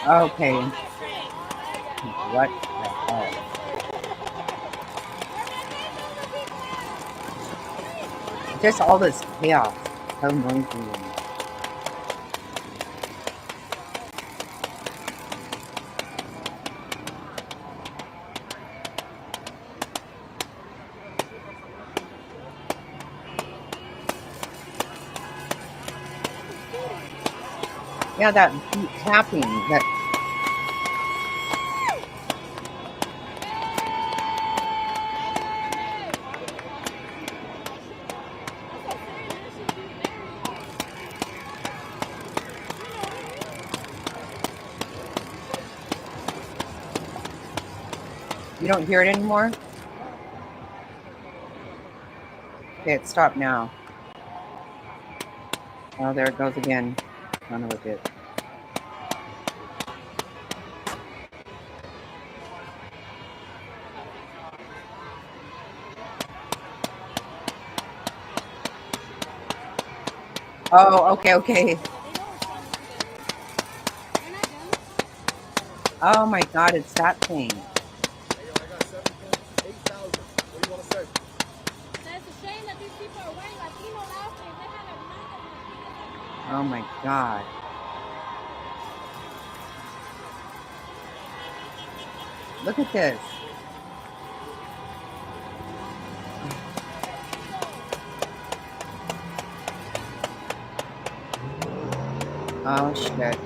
Okay. What the hell? Just all this chaos. So noisy. Yeah, that beat tapping. That. You don't hear it anymore? Okay, it stopped now. Oh, there it goes again. Son of a bitch. Oh, okay. Oh my God, it's that thing. Oh my God. Look at this. Oh shit.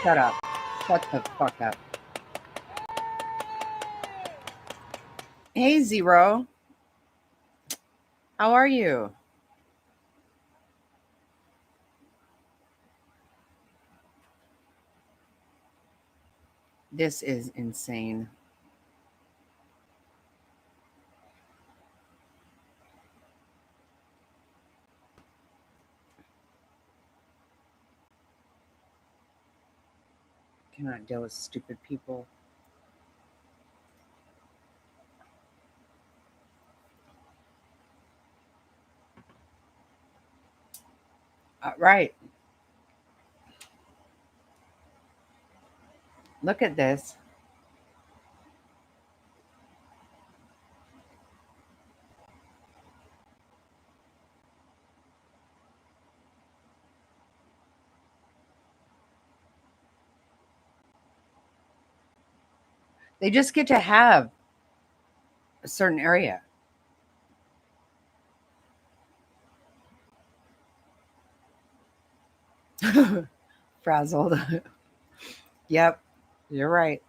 Shut up. Shut the fuck up. Hey, Zero. How are you? This is insane. Cannot deal with stupid people. Right. Look at this. They just get to have a certain area. Frazzled. Yep, you're right.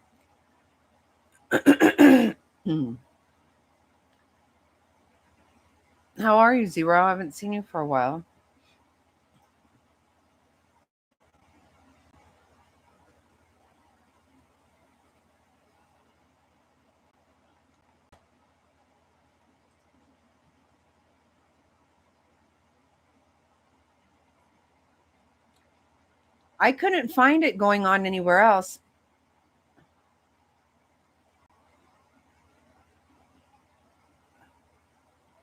How are you, Zero? I haven't seen you for a while. I couldn't find it going on anywhere else.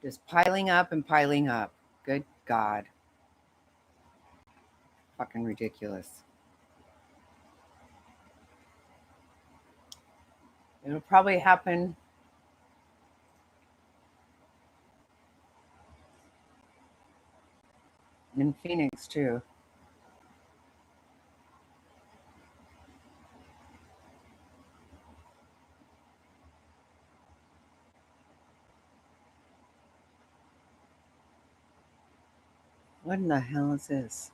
Just piling up and piling up. Good God. Fucking ridiculous. It'll probably happen in Phoenix too. What in the hell is this?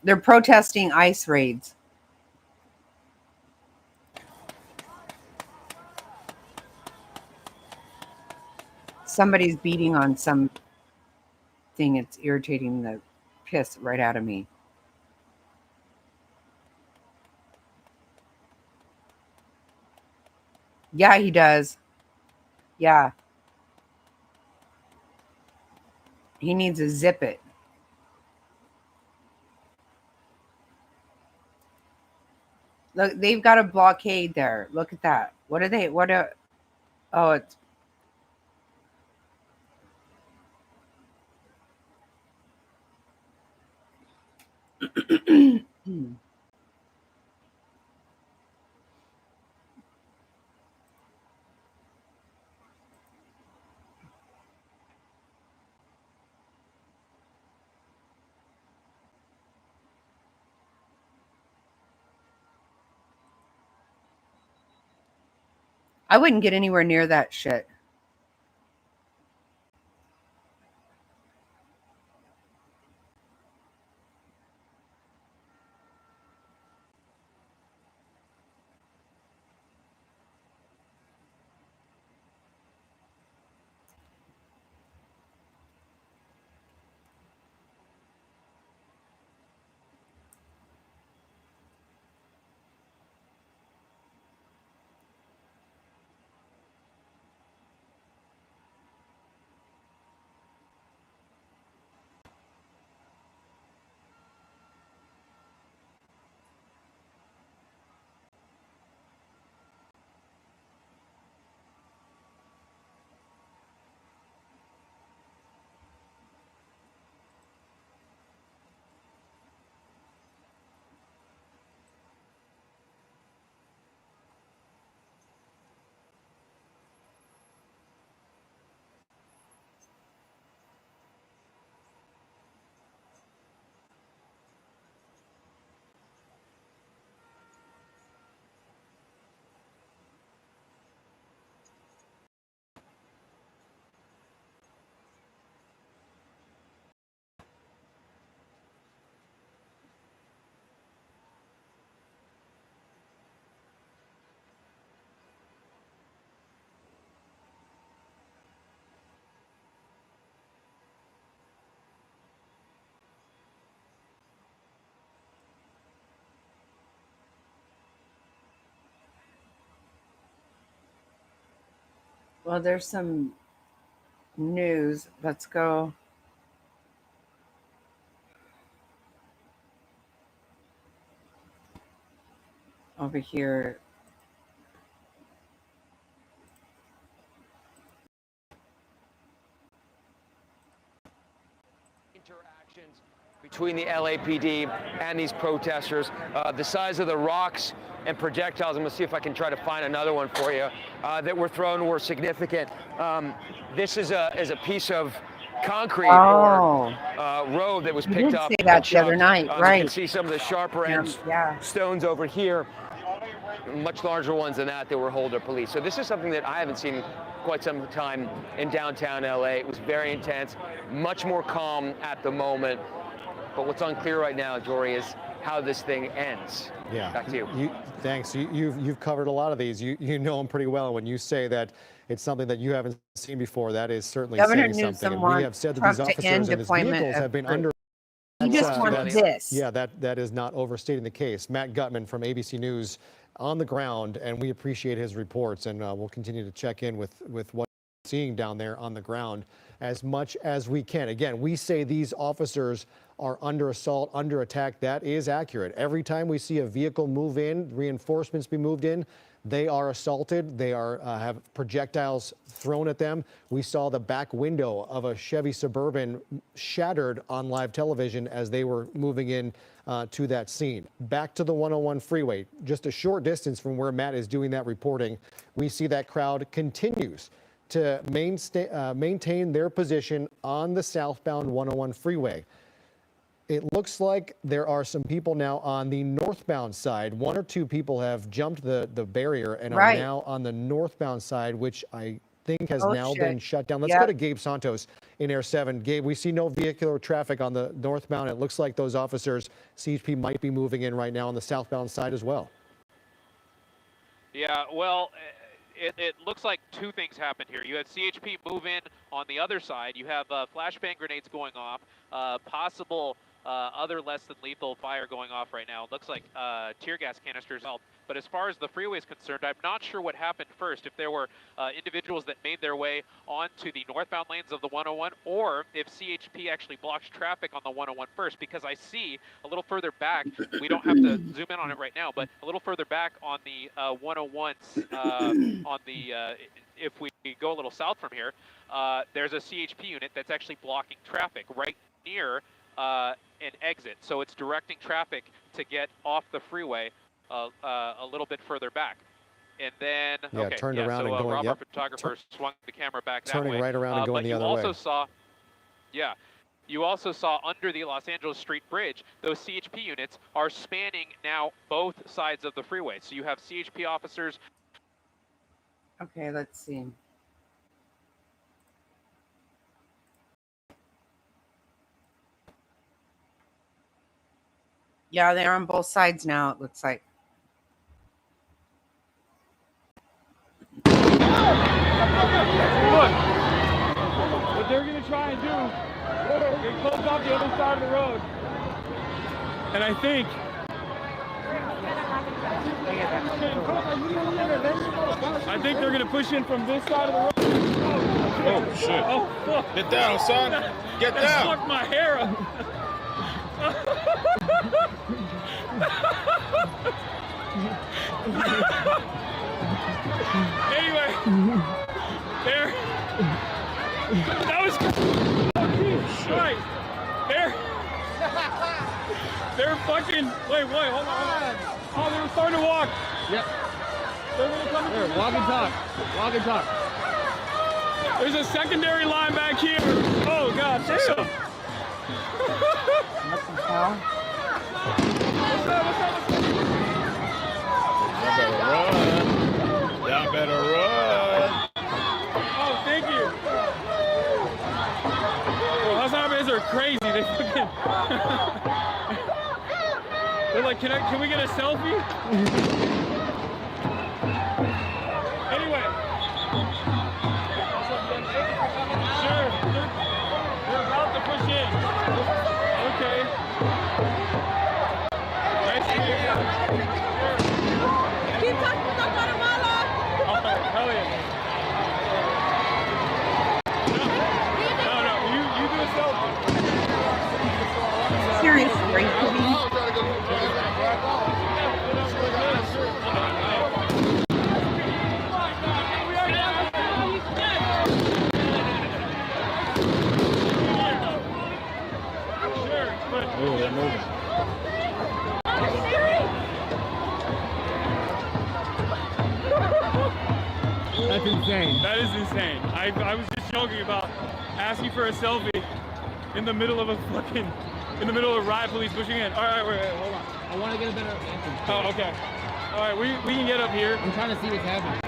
They're protesting ICE raids. Somebody's beating on some thing. It's irritating the piss right out of me. Yeah, he does. Yeah. He needs to zip it. Look, they've got a blockade there. Look at that. What are they? What are? Oh, it's. I wouldn't get anywhere near that shit. Well, there's some news. Let's go. Over here. Interactions between the LAPD and these protesters. The size of the rocks and projectiles, I'm going to see if I can try to find another one for you, that were thrown were significant. This is a piece of concrete or road that was picked up. You did say that the other night, right? You can see some of the sharper end stones over here. Much larger ones than that were Holder police. So this is something that I haven't seen quite some time in downtown LA. It was very intense, much more calm at the moment. But what's unclear right now, Jory, is how this thing ends. Yeah. Back to you. Thanks. You've covered a lot of these. You know them pretty well. When you say that it's something that you haven't seen before, that is certainly saying something. And we have said that these officers and these vehicles have been under. He just wanted this. Yeah, that is not overstating the case. Matt Gutman from ABC News on the ground, and we appreciate his reports, and we'll continue to check in with what we're seeing down there on the ground as much as we can. Again, we say these officers are under assault, under attack. That is accurate. Every time we see a vehicle move in, reinforcements be moved in, they are assaulted. They are have projectiles thrown at them. We saw the back window of a Chevy Suburban shattered on live television as they were moving in to that scene. Back to the 101 freeway, just a short distance from where Matt is doing that reporting. We see that crowd continues to maintain their position on the southbound 101 freeway. It looks like there are some people now on the northbound side. One or two people have jumped the barrier and are now on the northbound side, which I think has now been shut down. Let's go to Gabe Santos in Air 7. Gabe, we see no vehicular traffic on the northbound. It looks like those officers, CHP, might be moving in right now on the southbound side as well. Yeah, well, it looks like two things happened here. You had CHP move in on the other side. You have flashbang grenades going off, possible other less than lethal fire going off right now. It looks like tear gas canisters help. But as far as the freeway is concerned, I'm not sure what happened first. If there were individuals that made their way onto the northbound lanes of the 101, or if CHP actually blocks traffic on the 101 first, because I see a little further back, we don't have to zoom in on it right now, but a little further back on the 101, on the, if we go a little south from here, there's a CHP unit that's actually blocking traffic right near an exit. So it's directing traffic to get off the freeway a little bit further back. And then, turned around and going, Rob, our photographer, swung the camera back that way. Turning right around and going the other way. But you also saw, you also saw under the Los Angeles Street Bridge, those CHP units are spanning now both sides of the freeway. So you have CHP officers. Okay, let's see. Yeah, they're on both sides now, it looks like. Look, what they're going to try and do, they close off the other side of the road. And I think they're going to push in from this side of the road. Oh, shit. Oh, fuck. Get down, son. Get down. That fucked my hair up. Anyway, there. That was. Oh, Jesus Christ. They're fucking. Wait, hold on. Oh, they were starting to walk. Yep. They're gonna come. Here, walk and talk. Walk and talk. There's a secondary line back here. Oh, God. Damn. What's up? Y'all better run. Oh, thank you. Well, Hassabis are crazy. They fucking. They're like, can we get a selfie? Anyway. Sure. They're about to push in. Okay. Nice to meet you. Keep talking about Guatemala. Oh, hell yeah. No, you do a selfie. Seriously, are you kidding me? Oh, they're moving. That's insane. That is insane. I was just joking about asking for a selfie in the middle of riot police pushing in. All right, wait, hold on. I want to get a better answer. Oh, okay. All right, we can get up here. I'm trying to see what's happening.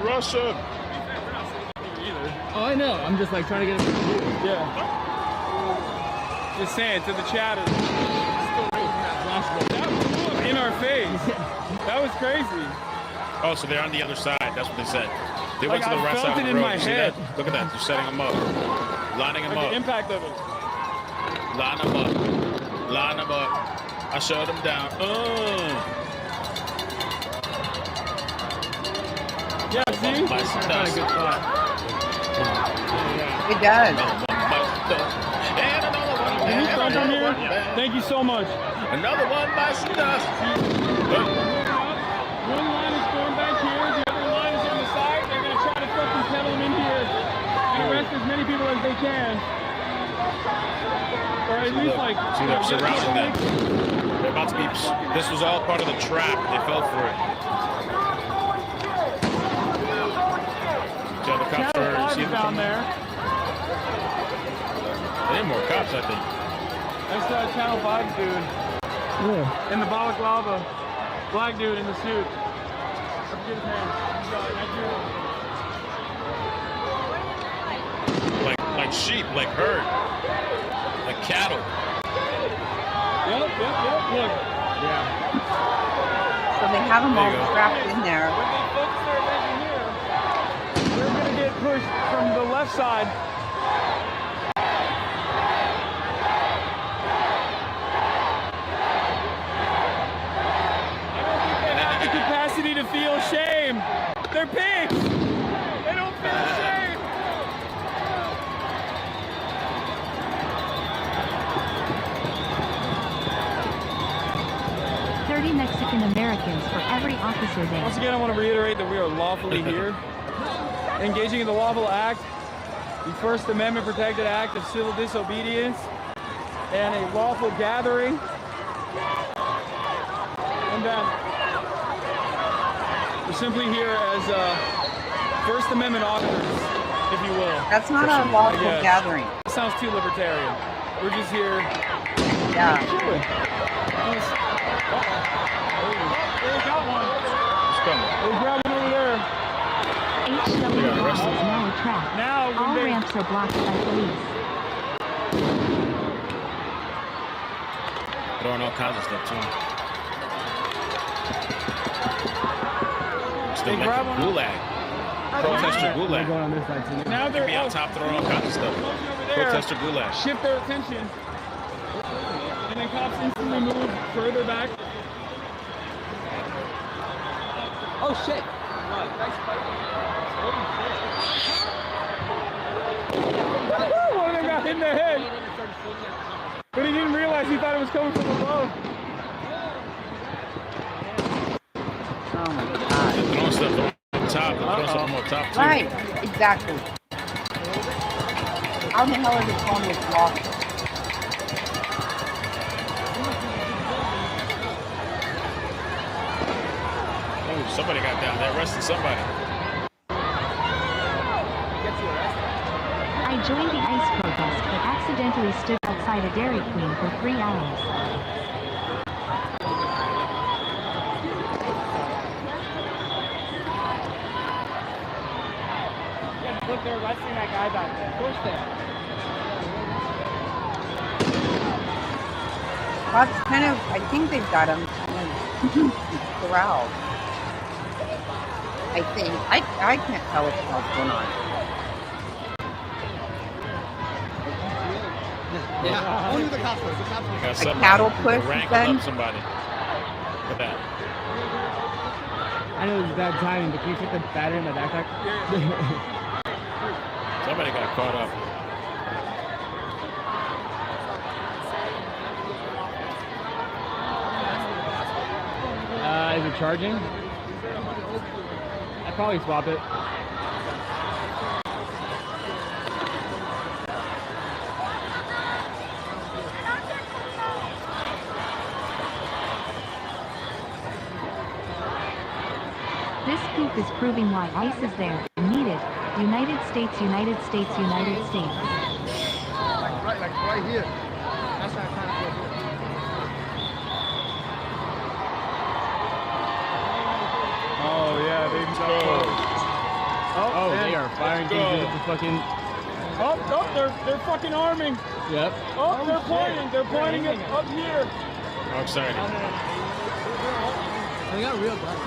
Russia. Oh, I know. I'm just like trying to get a better view. Yeah. Just saying to the chatters. In our face. That was crazy. Oh, so they're on the other side. That's what they said. They went Like, to the I right felt side it of the in road. my You see head. that? Look at that. They're setting them up. Lining them Like up. the impact of it. Line them up. Line them up. I showed them down. Yeah, see? That's Not a good thought. It does. Can you start from here? Thank you so much. Another one bites the dust. One line is going back here, the other line is on the side. They're going to try to fucking pedal them in here and arrest as many people as they can. Or at least like... See, they're surrounding them. They're about to be... This was all part of the trap. They fell for it. So the cops are... See down there. There are more cops, I think. That's Channel 5 dude. Yeah. In the balaclava. Black dude in the suit. I forget his name. Like sheep, like herd. Like cattle. Yep. Look. Yeah. So they have them all trapped in there. When they focus their attention here, they're going to get pushed from the left side. officer there. Once again, I want to reiterate that we are lawfully here, engaging in the lawful act, the First Amendment protected act of civil disobedience, and a lawful gathering. And we're simply here as First Amendment auditors, if you will. That's not a lawful gathering. That sounds too libertarian. We're just here. Yeah. Chilling. They got one. It's coming. They grabbed one over there. HW is now a trap. Now, all ramps are blocked by police. Throwing all kinds of stuff too. Still like a gulag. Protester gulag. Now they're be on top throwing all kinds of stuff. Protester gulag. Shift their attention. And then cops instantly move further back. Oh shit! One of them got hit in the head. But he didn't realize, he thought it was coming from above. Oh my God. They're throwing stuff on top. They're throwing stuff on top too. Right, exactly. How the hell are they calling this lawful? Oh, somebody got down. They arrested somebody. I joined the ICE protest but accidentally stood outside a Dairy Queen for 3 hours. Yeah, look, they're arresting that guy back there. Of course they are. That's kind of, I think they've got him corralled. I think. I can't tell what the hell's going on. Yeah, only the cops. The cops. Got A somebody. cattle push, They're wrangling then? up somebody. Look at that. I know it's bad timing, but can you put the battery in my backpack? Somebody got caught up. Is it charging? I'd probably swap it. This scoop is proving why ICE is there. Needed. United States, United States, United States. Like right here. That's not kind of good. Oh yeah, they they are firing things at the fucking. Oh, they're fucking arming. Yep. Oh, they're pointing it up here. How exciting. They got real guns.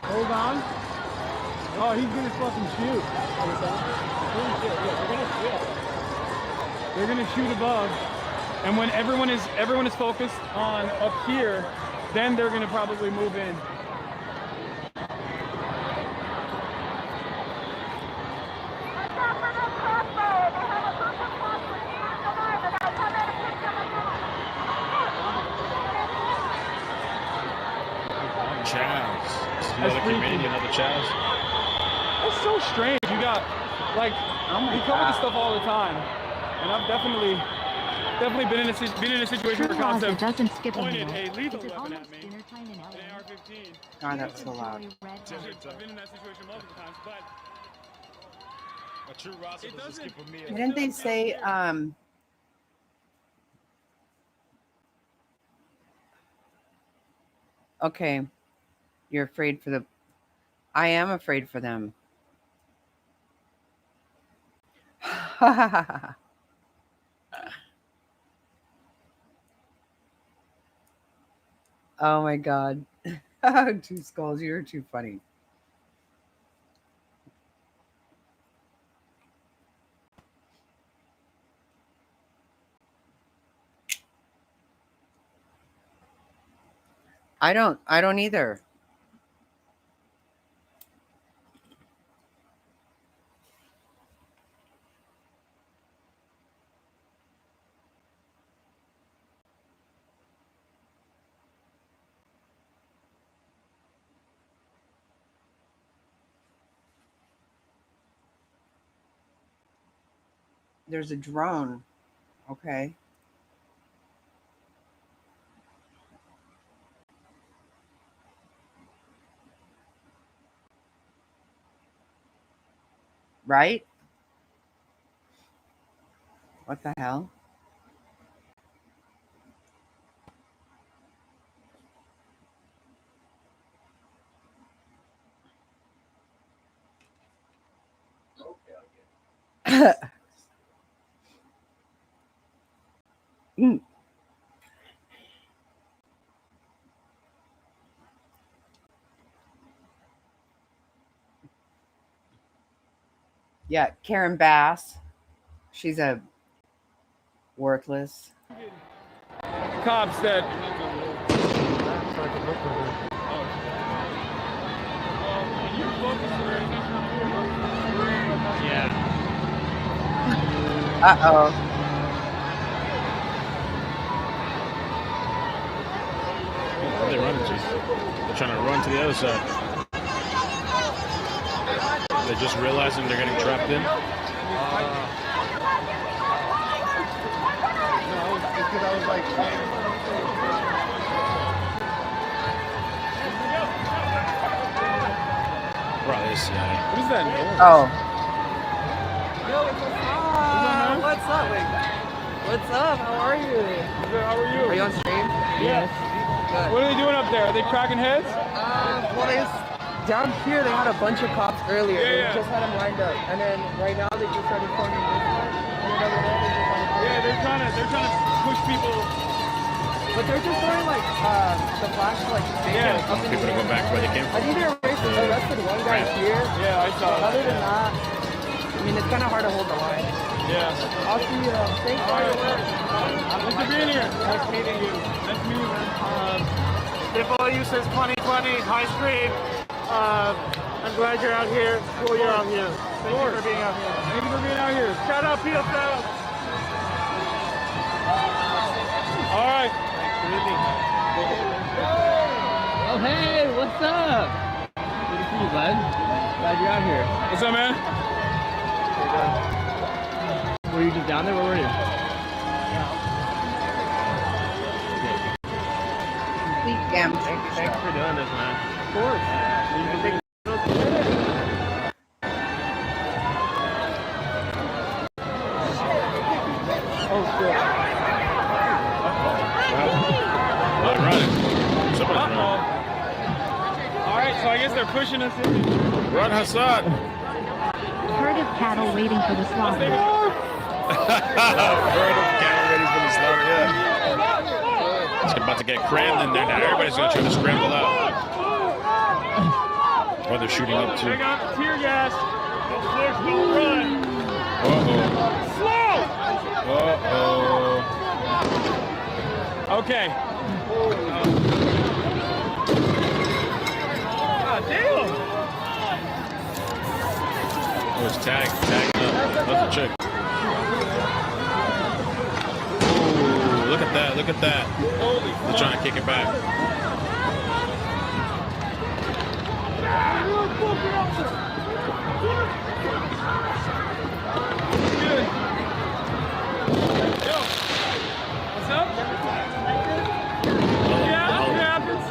Hold on. Oh, he's gonna fucking shoot. They're gonna shoot above, and when everyone is focused on up here, then they're gonna probably move in. Chaz. Another Canadian, another Chaz. That's so strange. You got, like, we cover this stuff all the time, and I've definitely been in a situation where cops have doesn't skip pointed anymore. a lethal Is it weapon at almost me. dinner time in LA? An AR-15. God, that's so loud. I've been in that situation multiple times, but A true Rasa doesn't skip a meal. Didn't they say, okay, you're afraid for the, I am afraid for them. Oh my God. Two skulls, you're too funny. I don't either. There's a drone. Okay. Right? What the hell? Yeah, Karen Bass. She's a worthless. Cops that. Yeah. Uh-oh. Where are they running to? They're trying to run to the other side. They're just realizing they're getting trapped in. No, because I was like, Bro, this guy. What is that noise? Oh. What's up? Wait. What's up? How are you? Good, how are you? Are you on stream? Yes. Good. What are they doing up there? Are they cracking heads? Well, down here they had a bunch of cops earlier. Yeah, They just had them lined up, and then right now they just started forming this one. And then over there they just started forming. Yeah, they're trying to push people. But they're just throwing like the flash like Yeah, up in people the to go air. back where they came I think they arrested one guy here. Yeah, I saw But that. other than that, I mean, it's kind of hard to hold the line. Yeah. I'll see you. Thanks for your work. Nice to be in here. Nice meeting you. Nice to meet you, man. FOU says 2020, high street. I'm glad you're out here. Cool you're out here. Thank you for being out here. Thank you for being out here. Shout out PSL. All right. Oh, hey, what's up? Good to see you, bud. Glad you're out here. What's up, man? Were you just down there? Where were you? Complete damn. Thanks for doing this, man. Of course. Oh, shit. Oh, running. Somebody's running. All right, so I guess they're pushing us in. Run, Hassan. Herd of cattle waiting for the slaughter. Herd of cattle ready for the slaughter, yeah. It's about to get crammed in there now. Everybody's going to try to scramble out. Or they're shooting up too. They got tear gas. They're still running. Uh-oh. Slow! Uh-oh. Okay. God damn! Oh, it's tagging up. That's a chick. Ooh, look at that, look at that. They're trying to kick it back. What's up? Yeah, what happens?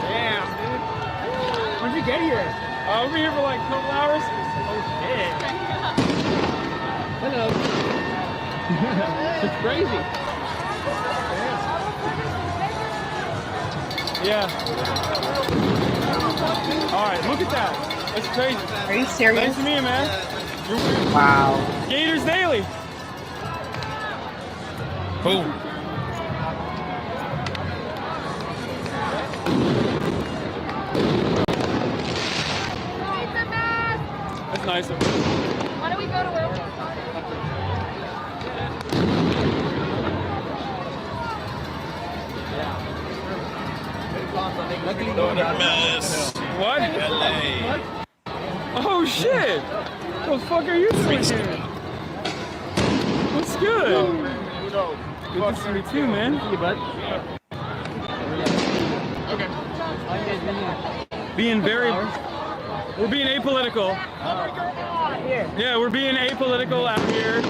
Damn, dude. When'd you get here? We've been here for like a couple hours. Oh, shit. Hello. It's crazy. Yeah. All right, look at that. That's crazy. Are you serious? Nice to meet you, man. Wow. Gators Daily. Boom. That's nice of you. Why don't we go to where we're What? LA. Oh shit! What the fuck are you doing here? What's good? Good to see you too, man. See you, bud. Being very, we're being apolitical. Yeah, we're being apolitical out here.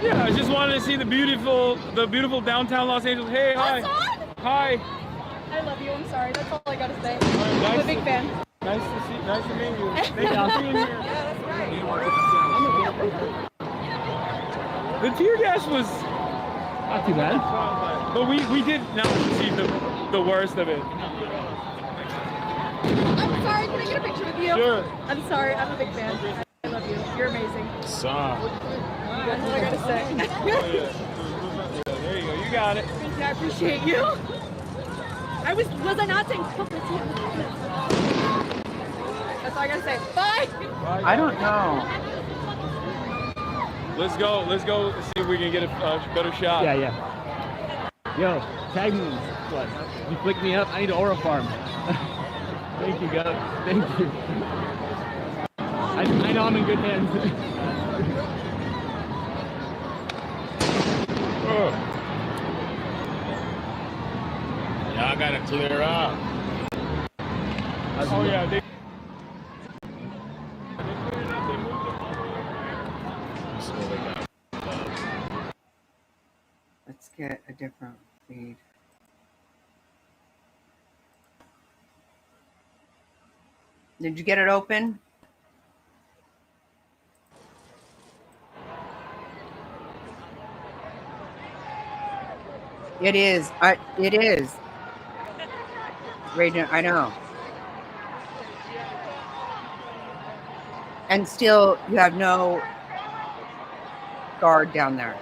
Yeah, I just wanted to see the beautiful downtown Los Angeles. Hey, hi. Hi. I love you. I'm sorry. That's all I gotta say. Nice I'm a big fan. Nice to meet you. Thank you for being here. Yeah, that's right. The tear gas was not too bad, but we did not see the worst of it. I'm sorry. Can I get a picture with you? Sure. I'm sorry. I'm a big fan. I love you. You're amazing. Son. That's all I gotta say. There you go. You got it. Thank you. I appreciate you. Was I not saying? That's all I gotta say. Bye. I don't know. Let's go see if we can get a better shot. Yeah. Yo, tag me. What? You flick me up? I need an aura farm. Thank you, guys. Thank you. I know I'm in good hands. Y'all gotta clear up. Oh yeah, Let's get a different feed. Did you get it open? It is. It is. Raging, I know. And still, you have no guard down there.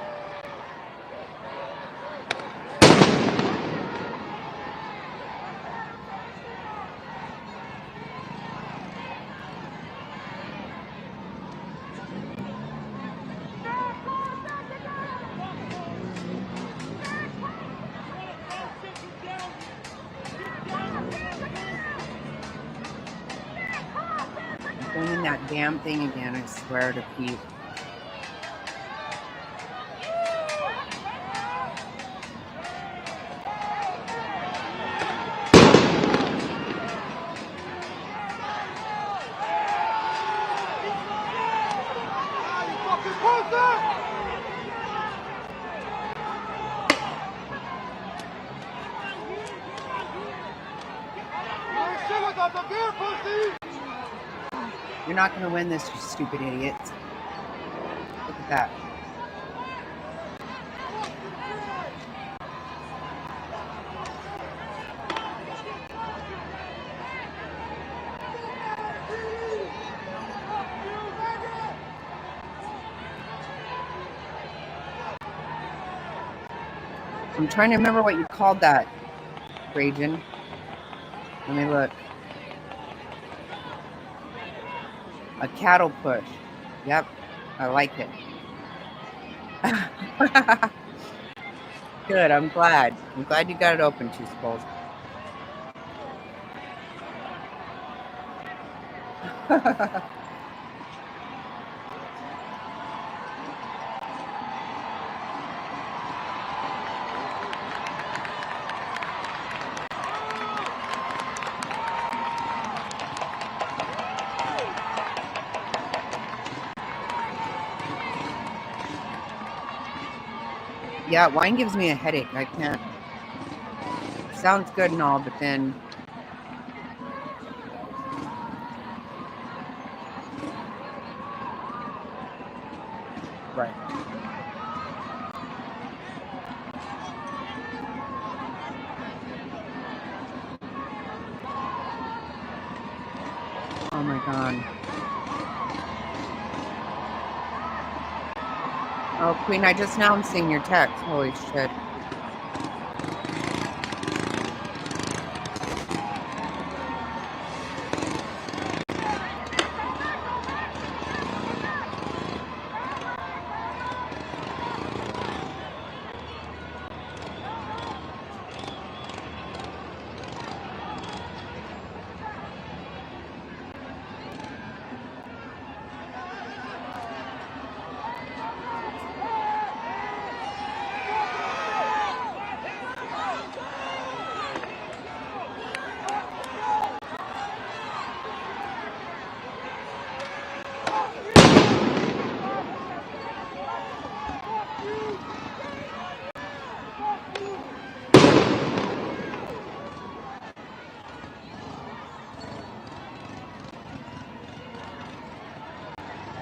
Bringing that damn thing again, I swear to Pete. You're not going to win this, you stupid idiots. Look at that. I'm trying to remember what you called that, Ragin. Let me look. A cattle push. Yep, I like it. Good, I'm glad. I'm glad you got it open, Two Skulls. Yeah, wine gives me a headache. I can't. Sounds good and all, but then. Right. Oh my God. Oh, Queen, I just now am seeing your text. Holy shit.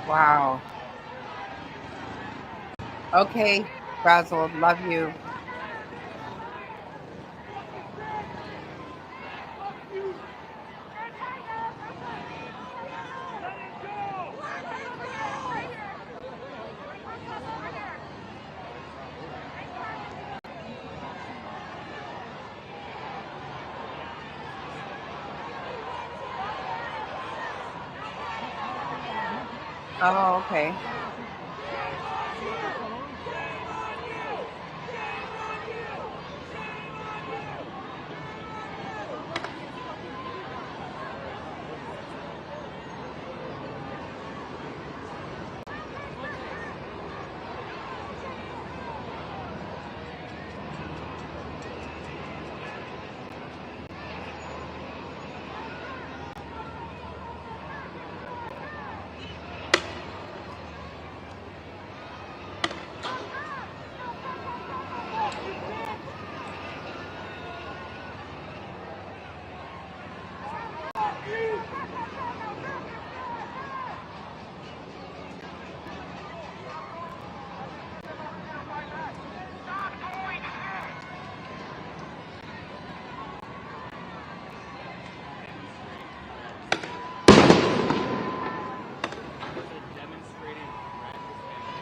Wow. Okay, Basil, love you. Oh, okay.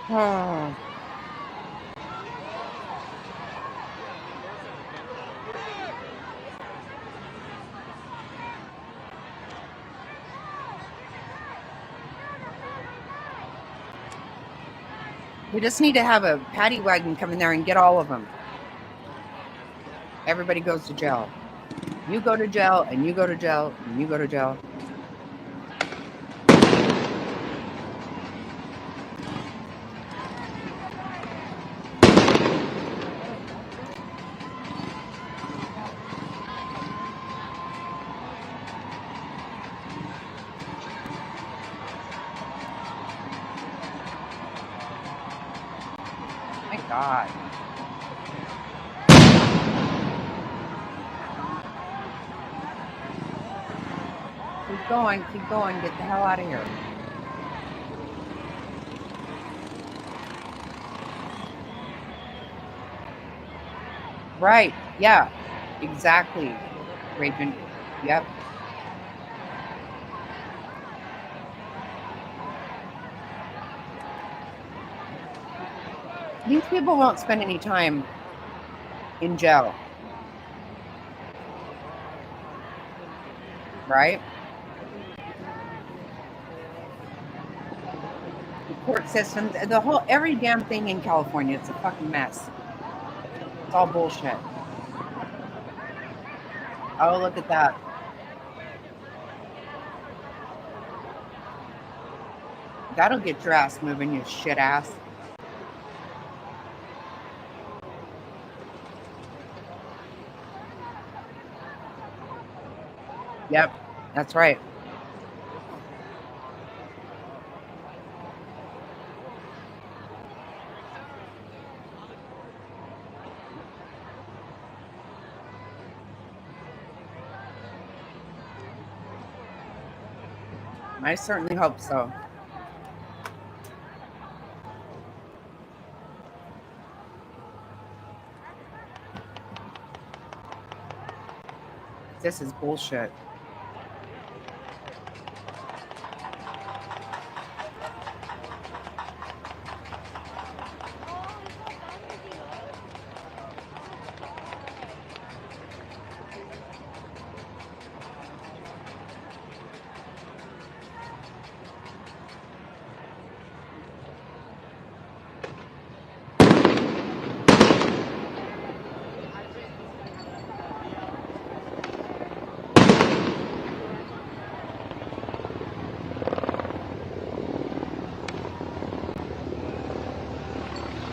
Oh. We just need to have a paddy wagon come in there and get all of them. Everybody goes to jail. You go to jail, and you go to jail, and you go to jail. My God. Keep going, get the hell out of here. Right, yeah, exactly, Raging. Yep. These people won't spend any time in jail. Right? The court systems, every damn thing in California, it's a fucking mess. It's all bullshit. Oh, look at that. That'll get your ass moving, you shit ass. Yep, that's right. I certainly hope so. This is bullshit.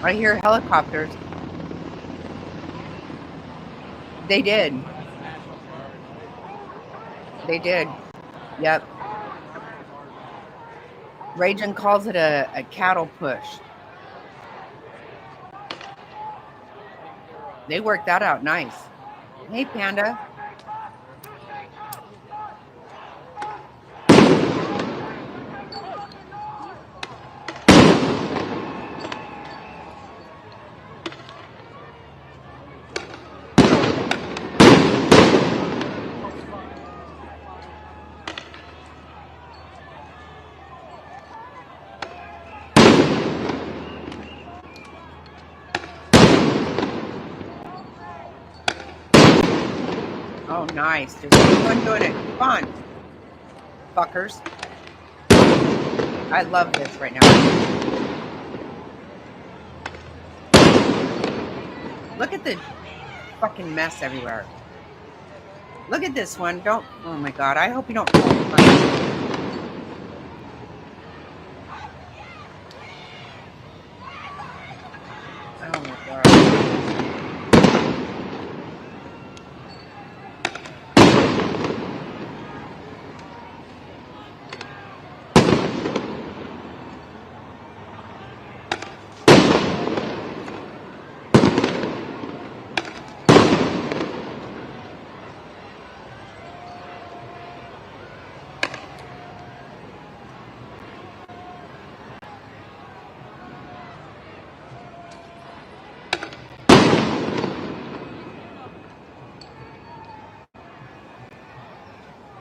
I hear helicopters. They did. They did. Yep. Raging calls it a cattle push. They worked that out nice. Hey, Panda. Oh, nice. Just keep on doing it. Keep on. Fuckers. I love this right now. Look at the fucking mess everywhere. Look at this one. Don't. Oh my God. I hope you don't. Oh my God.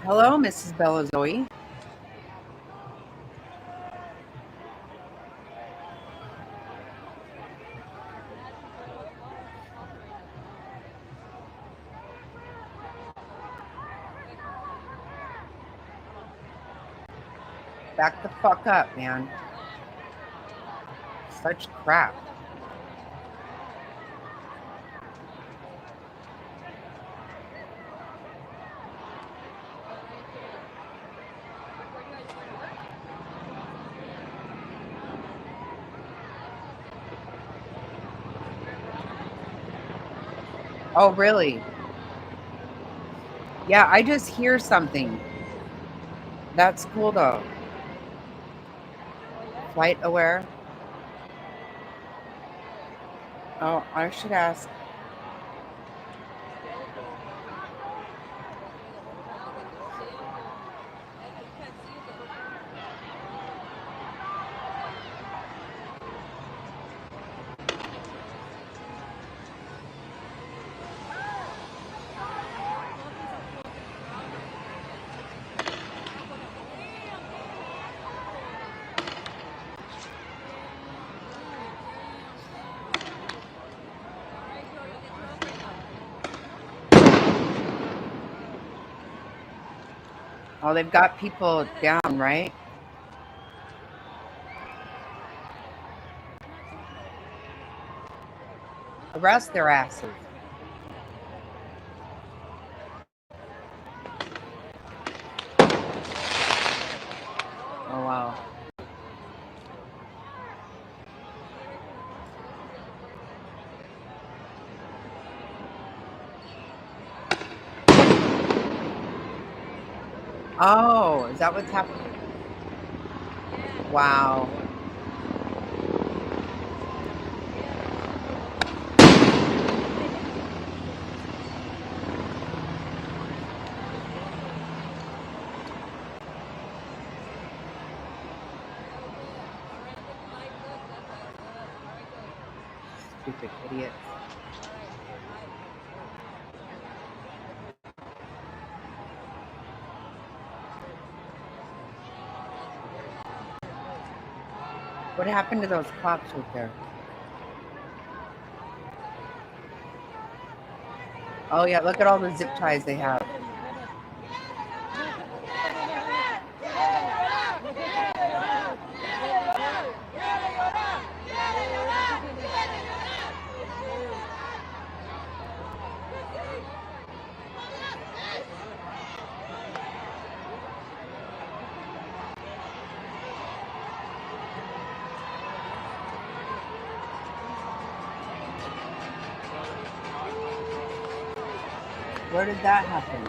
Hello, Mrs. Bella Zoe. Back the fuck up, man. Such crap. Oh, really? Yeah, I just hear something. That's cool, though. Flight aware. Oh, I should ask. Oh, they've got people down, right? Arrest their asses. Oh, wow. Oh, is that what's happening? Wow. Stupid idiot. What happened to those cops right there? Oh, yeah, look at all the zip ties they have. Where did that happen?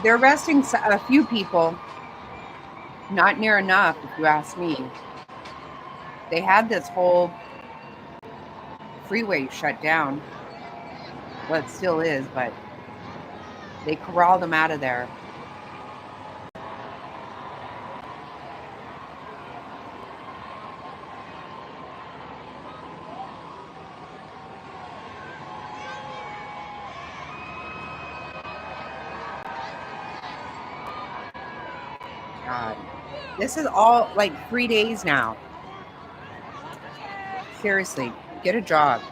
They're arresting a few people. Not near enough, if you ask me. They had this whole freeway shut down. Well, it still is, but they corralled them out of there. God. This is all like 3 days now. Seriously, get a job.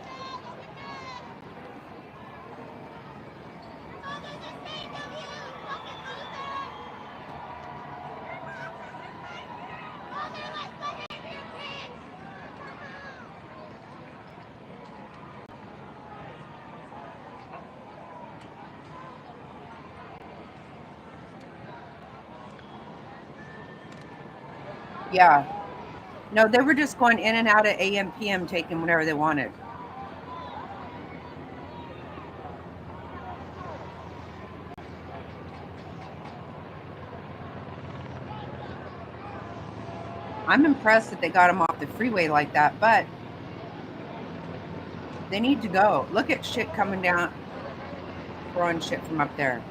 Yeah. No, they were just going in and out of AM, PM, taking whatever they wanted. I'm impressed that they got them off the freeway like that, but they need to go. Look at shit coming down, throwing shit from up there.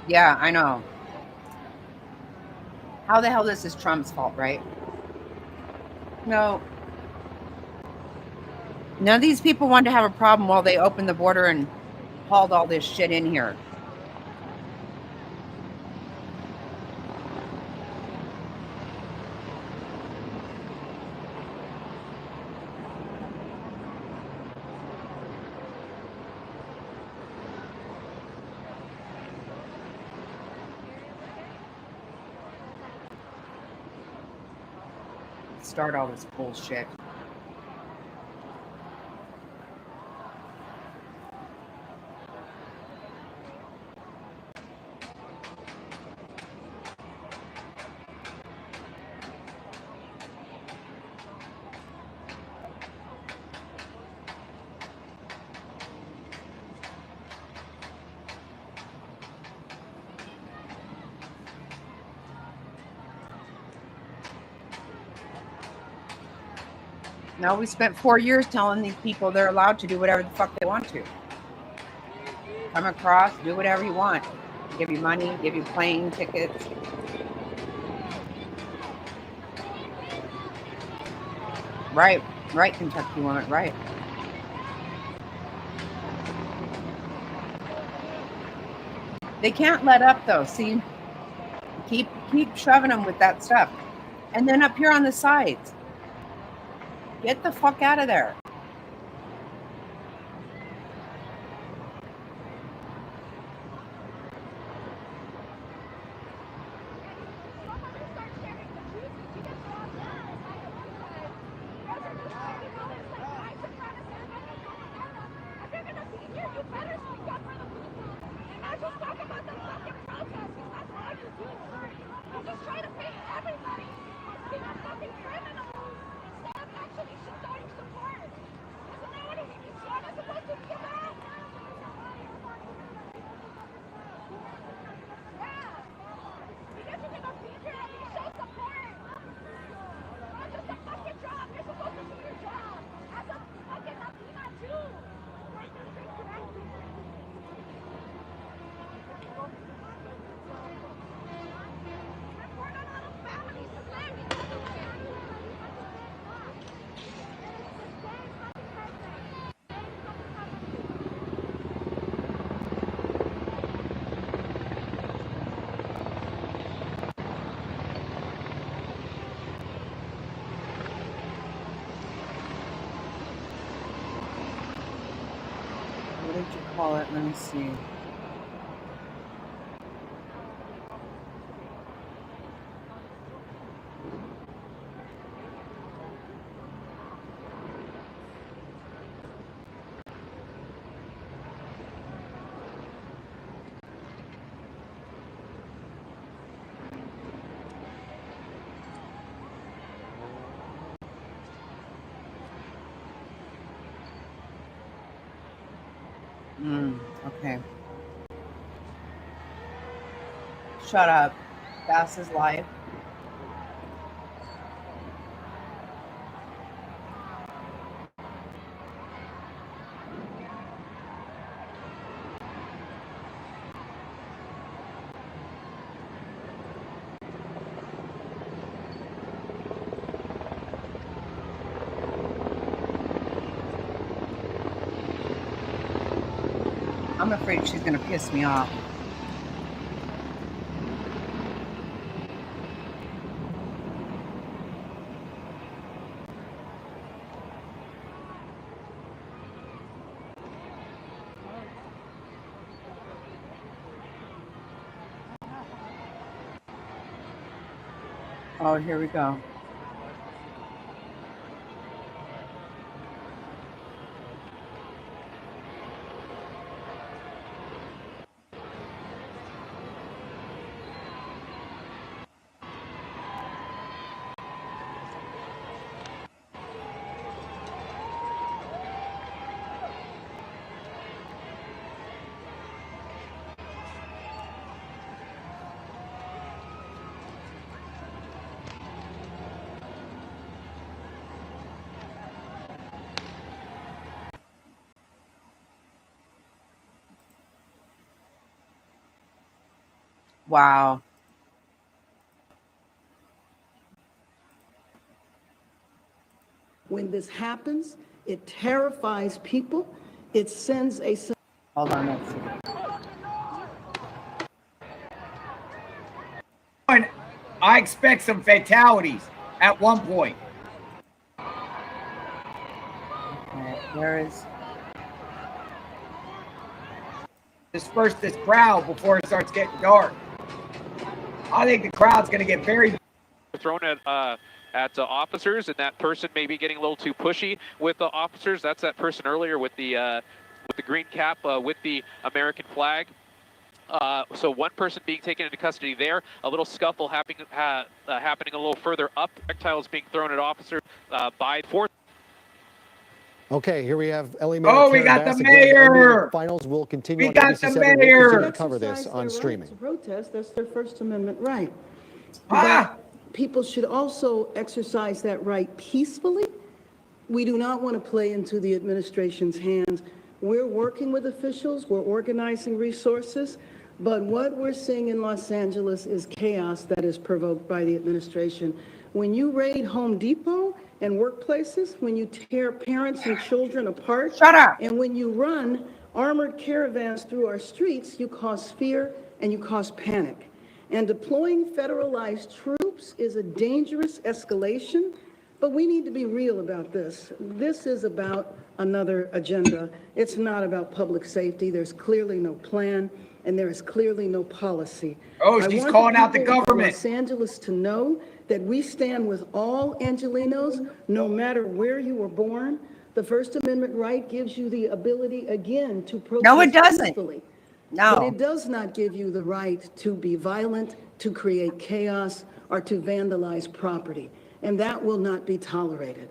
Yeah, I know. How the hell this is Trump's fault, right? No. None of these people wanted to have a problem while they opened the border and hauled all this shit in here. Start all this bullshit. Now we spent 4 years telling these people they're allowed to do whatever the fuck they want to. Come across, do whatever you want. Give you money, give you plane tickets. Right, right, Kentucky woman, right. They can't let up though. See, keep shoving them with that stuff. And then up here on the sides. Get the fuck out of there. call it? Let me see. Okay. Shut up. That's his life. I'm afraid she's going to piss me off. Oh, here we go. Wow. When this happens, it terrifies people. It sends a... Hold on, let's see. I expect some fatalities at one point. Okay, where is... Disperse this crowd before it starts getting dark. I think the crowd's going to get very... Thrown at officers, and that person may be getting a little too pushy with the officers. That's that person earlier with the green cap with the American flag. So one person being taken into custody there, a little scuffle happening a little further up. Projectiles being thrown at officers by fourth. Okay, here we have Ellie Mayor. Oh, we got the mayor. Finals will continue. We got the mayor. We'll continue to cover this on streaming. To protest, that's their First Amendment right. Ah! But people should also exercise that right peacefully. We do not want to play into the administration's hands. We're working with officials, we're organizing resources, but what we're seeing in Los Angeles is chaos that is provoked by the administration. When you raid Home Depot and workplaces, when you tear parents and children apart, shut up, and when you run armored caravans through our streets, you cause fear and you cause panic. And deploying federalized troops is a dangerous escalation, but we need to be real about this. This is about another agenda. It's not about public safety. There's clearly no plan, and there is clearly no policy. Oh, she's calling out the government. Los Angeles to know that we stand with all Angelenos, no matter where you were born. The First Amendment right gives you the ability, again, to protest No, it doesn't. peacefully. No. But it does not give you the right to be violent, to create chaos, or to vandalize property. And that will not be tolerated.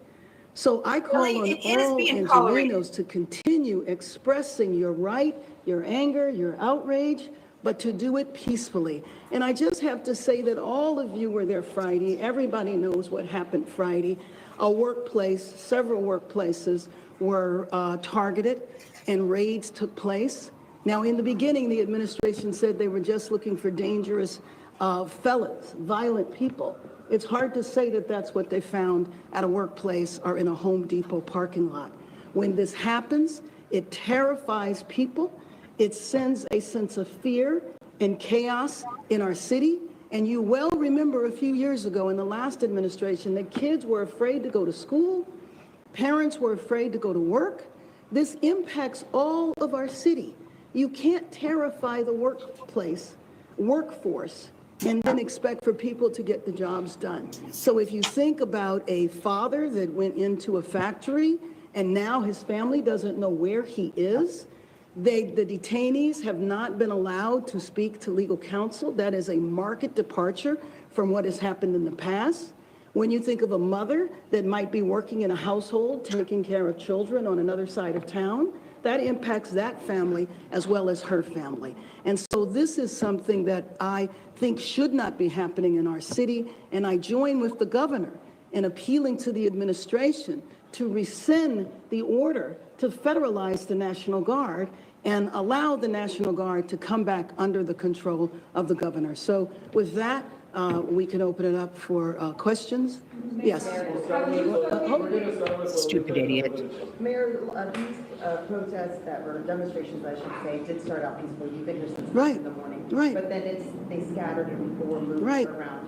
So I call on all Angelenos to continue expressing your right, your anger, your outrage, but to do it peacefully. And I just have to say that all of you were there Friday. Everybody knows what happened Friday. A workplace, several workplaces were targeted and raids took place. Now, in the beginning, the administration said they were just looking for dangerous felons, violent people. It's hard to say that that's what they found at a workplace or in a Home Depot parking lot. When this happens, it terrifies people. It sends a sense of fear and chaos in our city. And you well remember a few years ago in the last administration that kids were afraid to go to school, parents were afraid to go to work. This impacts all of our city. You can't terrify the workforce, and then expect for people to get the jobs done. So if you think about a father that went into a factory and now his family doesn't know where he is, the detainees have not been allowed to speak to legal counsel. That is a marked departure from what has happened in the past. When you think of a mother that might be working in a household, taking care of children on another side of town, that impacts that family as well as her family. And so this is something that I think should not be happening in our city. And I join with the governor in appealing to the administration to rescind the order to federalize the National Guard and allow the National Guard to come back under the control of the governor. So with that, we can open it up for questions. Yes. Stupid idiot. Mayor, these protests that were demonstrations, I should say, did start out peacefully. You've been here since Right. in the morning. Right. But then they scattered and people were moved Right. around.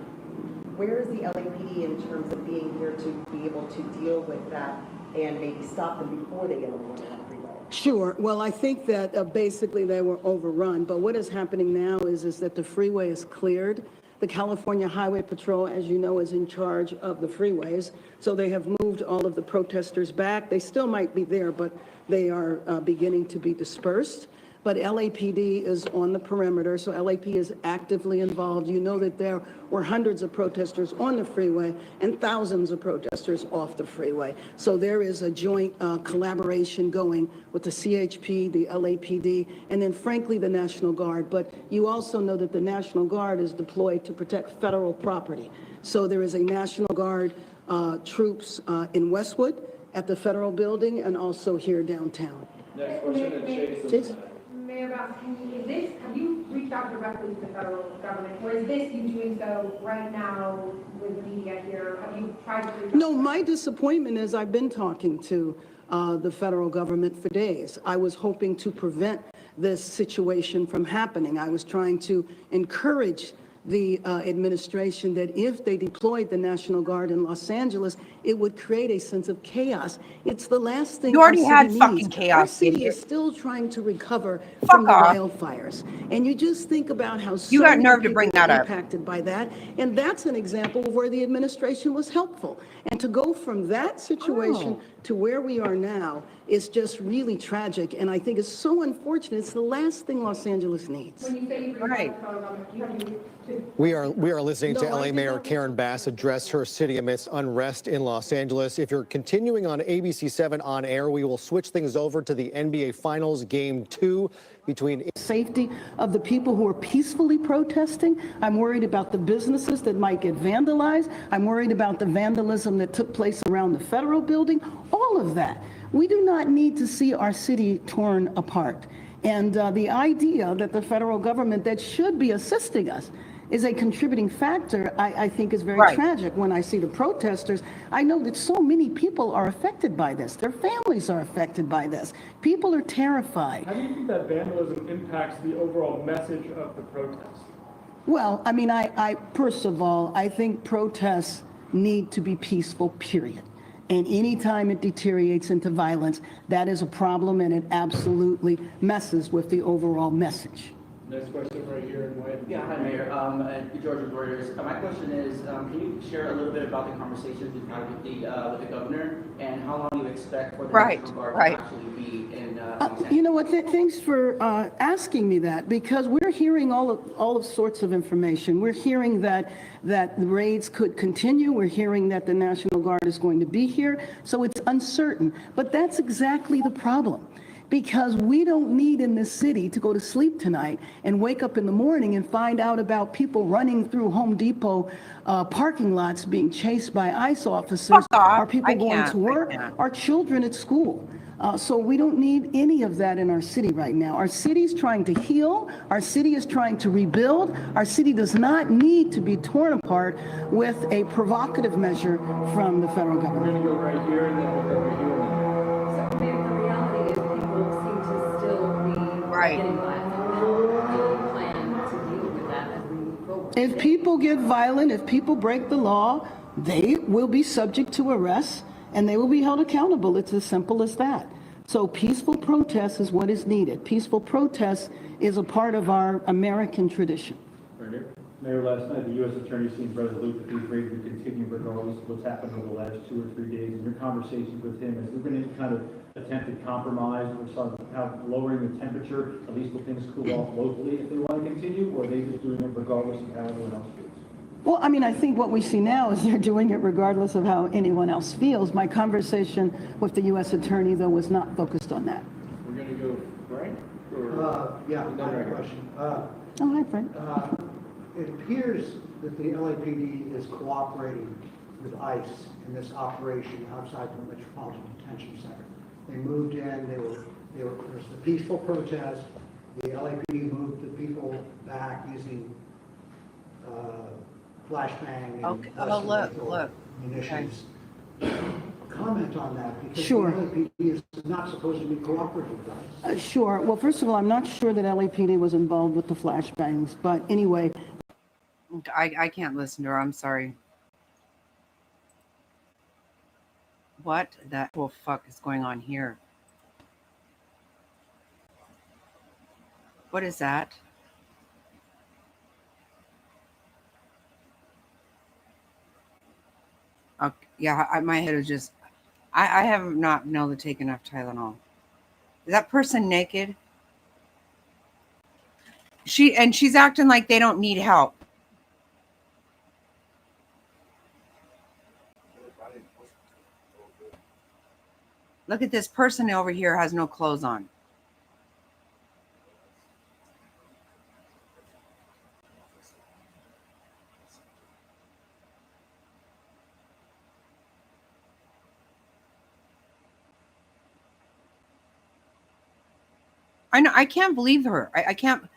Where is the LAPD in terms of being here to be able to deal with that and maybe stop them before they get over the freeway? Sure. Well, I think that basically they were overrun. But what is happening now is that the freeway is cleared. The California Highway Patrol, as you know, is in charge of the freeways. So they have moved all of the protesters back. They still might be there, but they are beginning to be dispersed. But LAPD is on the perimeter, so LAP is actively involved. You know that there were hundreds of protesters on the freeway and thousands of protesters off the freeway. So there is a joint collaboration going with the CHP, the LAPD, and then frankly, the National Guard. But you also know that the National Guard is deployed to protect federal property. So there is a National Guard troops in Westwood at the federal building and also here downtown. Next question, Chase. Mayor, have you reached out directly to the federal government, or is this you doing so right now with the media here? Have you tried to reach out? No, my disappointment is I've been talking to the federal government for days. I was hoping to prevent this situation from happening. I was trying to encourage the administration that if they deployed the National Guard in Los Angeles, it would create a sense of chaos. It's the last thing You already our had city fucking needs. chaos, Our city idiot. is still trying to recover Fuck from the off. wildfires. And you just think about how You got many nerve to bring people that were up. impacted by that. And that's an example of where the administration was helpful. And to go from that situation to where we are now is just really tragic. And I think it's so unfortunate. It's the last thing Los Angeles needs. When you say you reached out to the federal government, We are listening to LA Mayor Karen Bass address her city amidst unrest in Los Angeles. If you're continuing on ABC7 on air, we will switch things over to the NBA Finals Game 2 between safety of the people who are peacefully protesting. I'm worried about the businesses that might get vandalized. I'm worried about the vandalism that took place around the federal building. All of that. We do not need to see our city torn apart. And the idea that the federal government that should be assisting us is a contributing factor, I think is very tragic. When I see the protesters, I know that so many people are affected by this. Their families are affected by this. People are terrified. How do you think that vandalism impacts the overall message of the protest? Well, I mean, I first of all, I think protests need to be peaceful, period. And anytime it deteriorates into violence, that is a problem, and it absolutely messes with the overall message. Next question right here in white. Yeah, hi Mayor. George Reuters. My question is, can you share a little bit about the conversations you've had with the governor and how long you expect for the National Guard to actually be in Los Angeles? You know what? Thanks for asking me that, because we're hearing all of sorts of information. We're hearing that the raids could continue. We're hearing that the National Guard is going to be here. So it's uncertain. But that's exactly the problem. Because we don't need in this city to go to sleep tonight and wake up in the morning and find out about people running through Home Depot parking lots being chased by ICE officers. Are people going to work? Are children at school? So we don't need any of that in our city right now. Our city's trying to heal. Our city is trying to rebuild. Our city does not need to be torn apart with a provocative measure from the federal government. We're going to go right here and then we'll go over here. If people get violent, if people break the law, they will be subject to arrest and they will be held accountable. It's as simple as that. So peaceful protest is what is needed. Peaceful protest is a part of our American tradition. Mayor, last night the U.S. Attorney seemed resolute that he's ready to continue regardless of what's happened over the last 2 or 3 days. In your conversations with him, has there been any kind of attempted compromise or sort of how lowering the temperature, at least till things cool off locally, if they want to continue, or are they just doing it regardless of how everyone else feels? Well, I mean, I think what we see now is they're doing it regardless of how anyone else feels. My conversation with the U.S. Attorney, though, was not focused on that. We're going to go, Frank? Yeah, I have a question. Oh, hi, Frank. It appears that the LAPD is cooperating with ICE in this operation outside the Metropolitan Detention Center. They moved in, there was a peaceful protest. The LAPD moved the people back using flashbang and look. munitions. Comment on that, because Sure. the LAPD is not supposed to be cooperating with ICE. Sure. Well, first of all, I'm not sure that LAPD was involved with the flashbangs, but anyway. I can't listen to her. I'm sorry. What the actual fuck is going on here? What is that? Okay, yeah, my head is just... I have not been able to take enough Tylenol. Is that person naked? She's acting like they don't need help. Look at this person over here has no clothes on. I know, I can't believe her. I can't.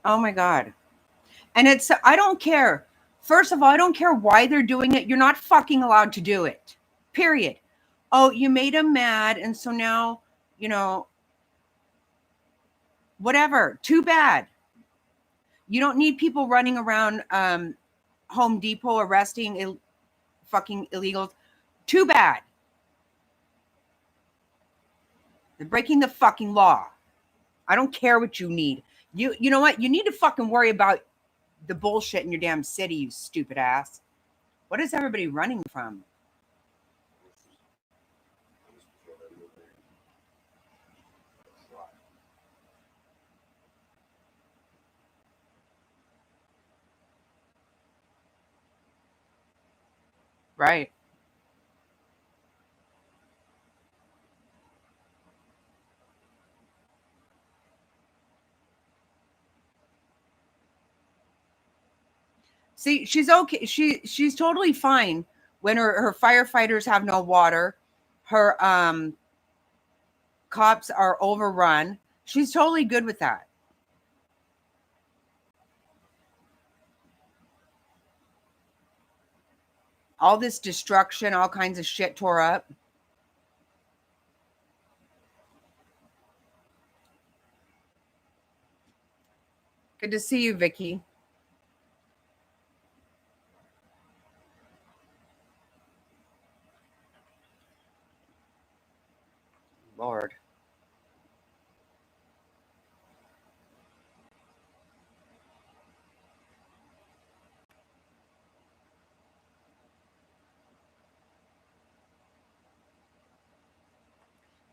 Oh my God. And I don't care. First of all, I don't care why they're doing it. You're not fucking allowed to do it. Period. Oh, you made them mad. And so now, whatever. Too bad. You don't need people running around Home Depot arresting fucking illegals. Too bad. They're breaking the fucking law. I don't care what you need. You know what? You need to fucking worry about the bullshit in your damn city, you stupid ass. What is everybody running from? Right. See, she's okay. She's totally fine when her firefighters have no water. Her cops are overrun. She's totally good with that. All this destruction, all kinds of shit tore up. Good to see you, Vicky. Lord.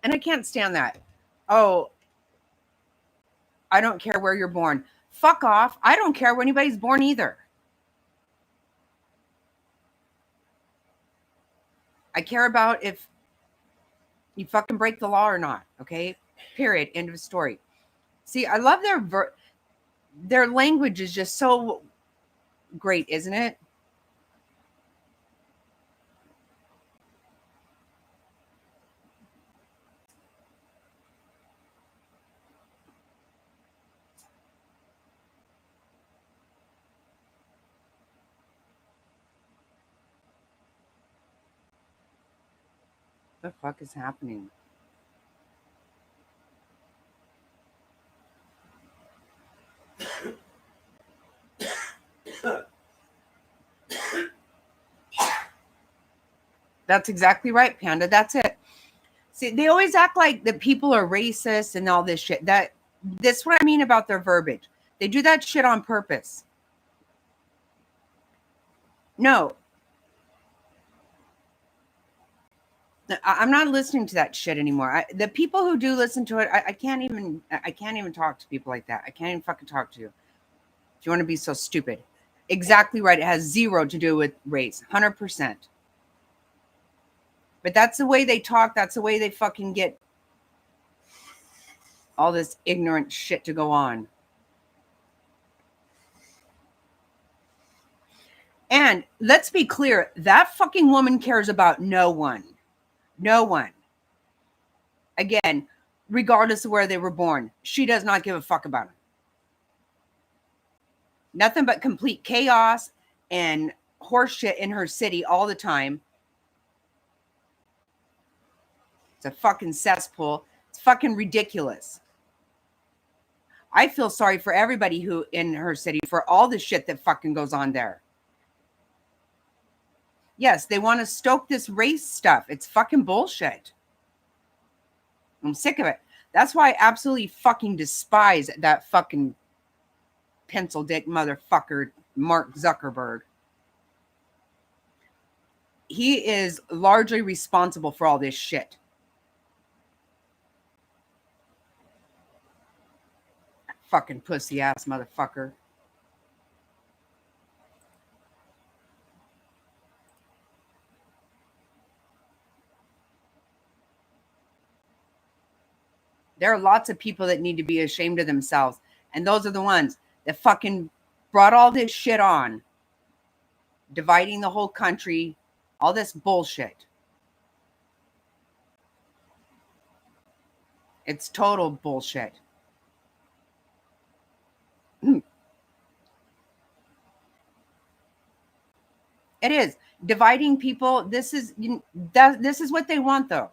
And I can't stand that. Oh, I don't care where you're born. Fuck off. I don't care where anybody's born either. I care about if you fucking break the law or not. Okay? Period. End of story. See, I love their language is just so great, isn't it? What the fuck is happening? That's exactly right, Panda. That's it. See, they always act like that people are racist and all this shit. That's what I mean about their verbiage. They do that shit on purpose. No. I'm not listening to that shit anymore. The people who do listen to it, I can't even talk to people like that. I can't even fucking talk to you. If you want to be so stupid. Exactly right. It has zero to do with race. 100%. But that's the way they talk. That's the way they fucking get all this ignorant shit to go on. And let's be clear, that fucking woman cares about no one. No one. Again, regardless of where they were born, she does not give a fuck about them. Nothing but complete chaos and horseshit in her city all the time. It's a fucking cesspool. It's fucking ridiculous. I feel sorry for everybody who in her city for all the shit that fucking goes on there. Yes, they want to stoke this race stuff. It's fucking bullshit. I'm sick of it. That's why I absolutely fucking despise that fucking pencil dick motherfucker, Mark Zuckerberg. He is largely responsible for all this shit. Fucking pussy ass motherfucker. There are lots of people that need to be ashamed of themselves. And those are the ones that fucking brought all this shit on. Dividing the whole country. All this bullshit. It's total bullshit. It is. Dividing people. This is what they want, though.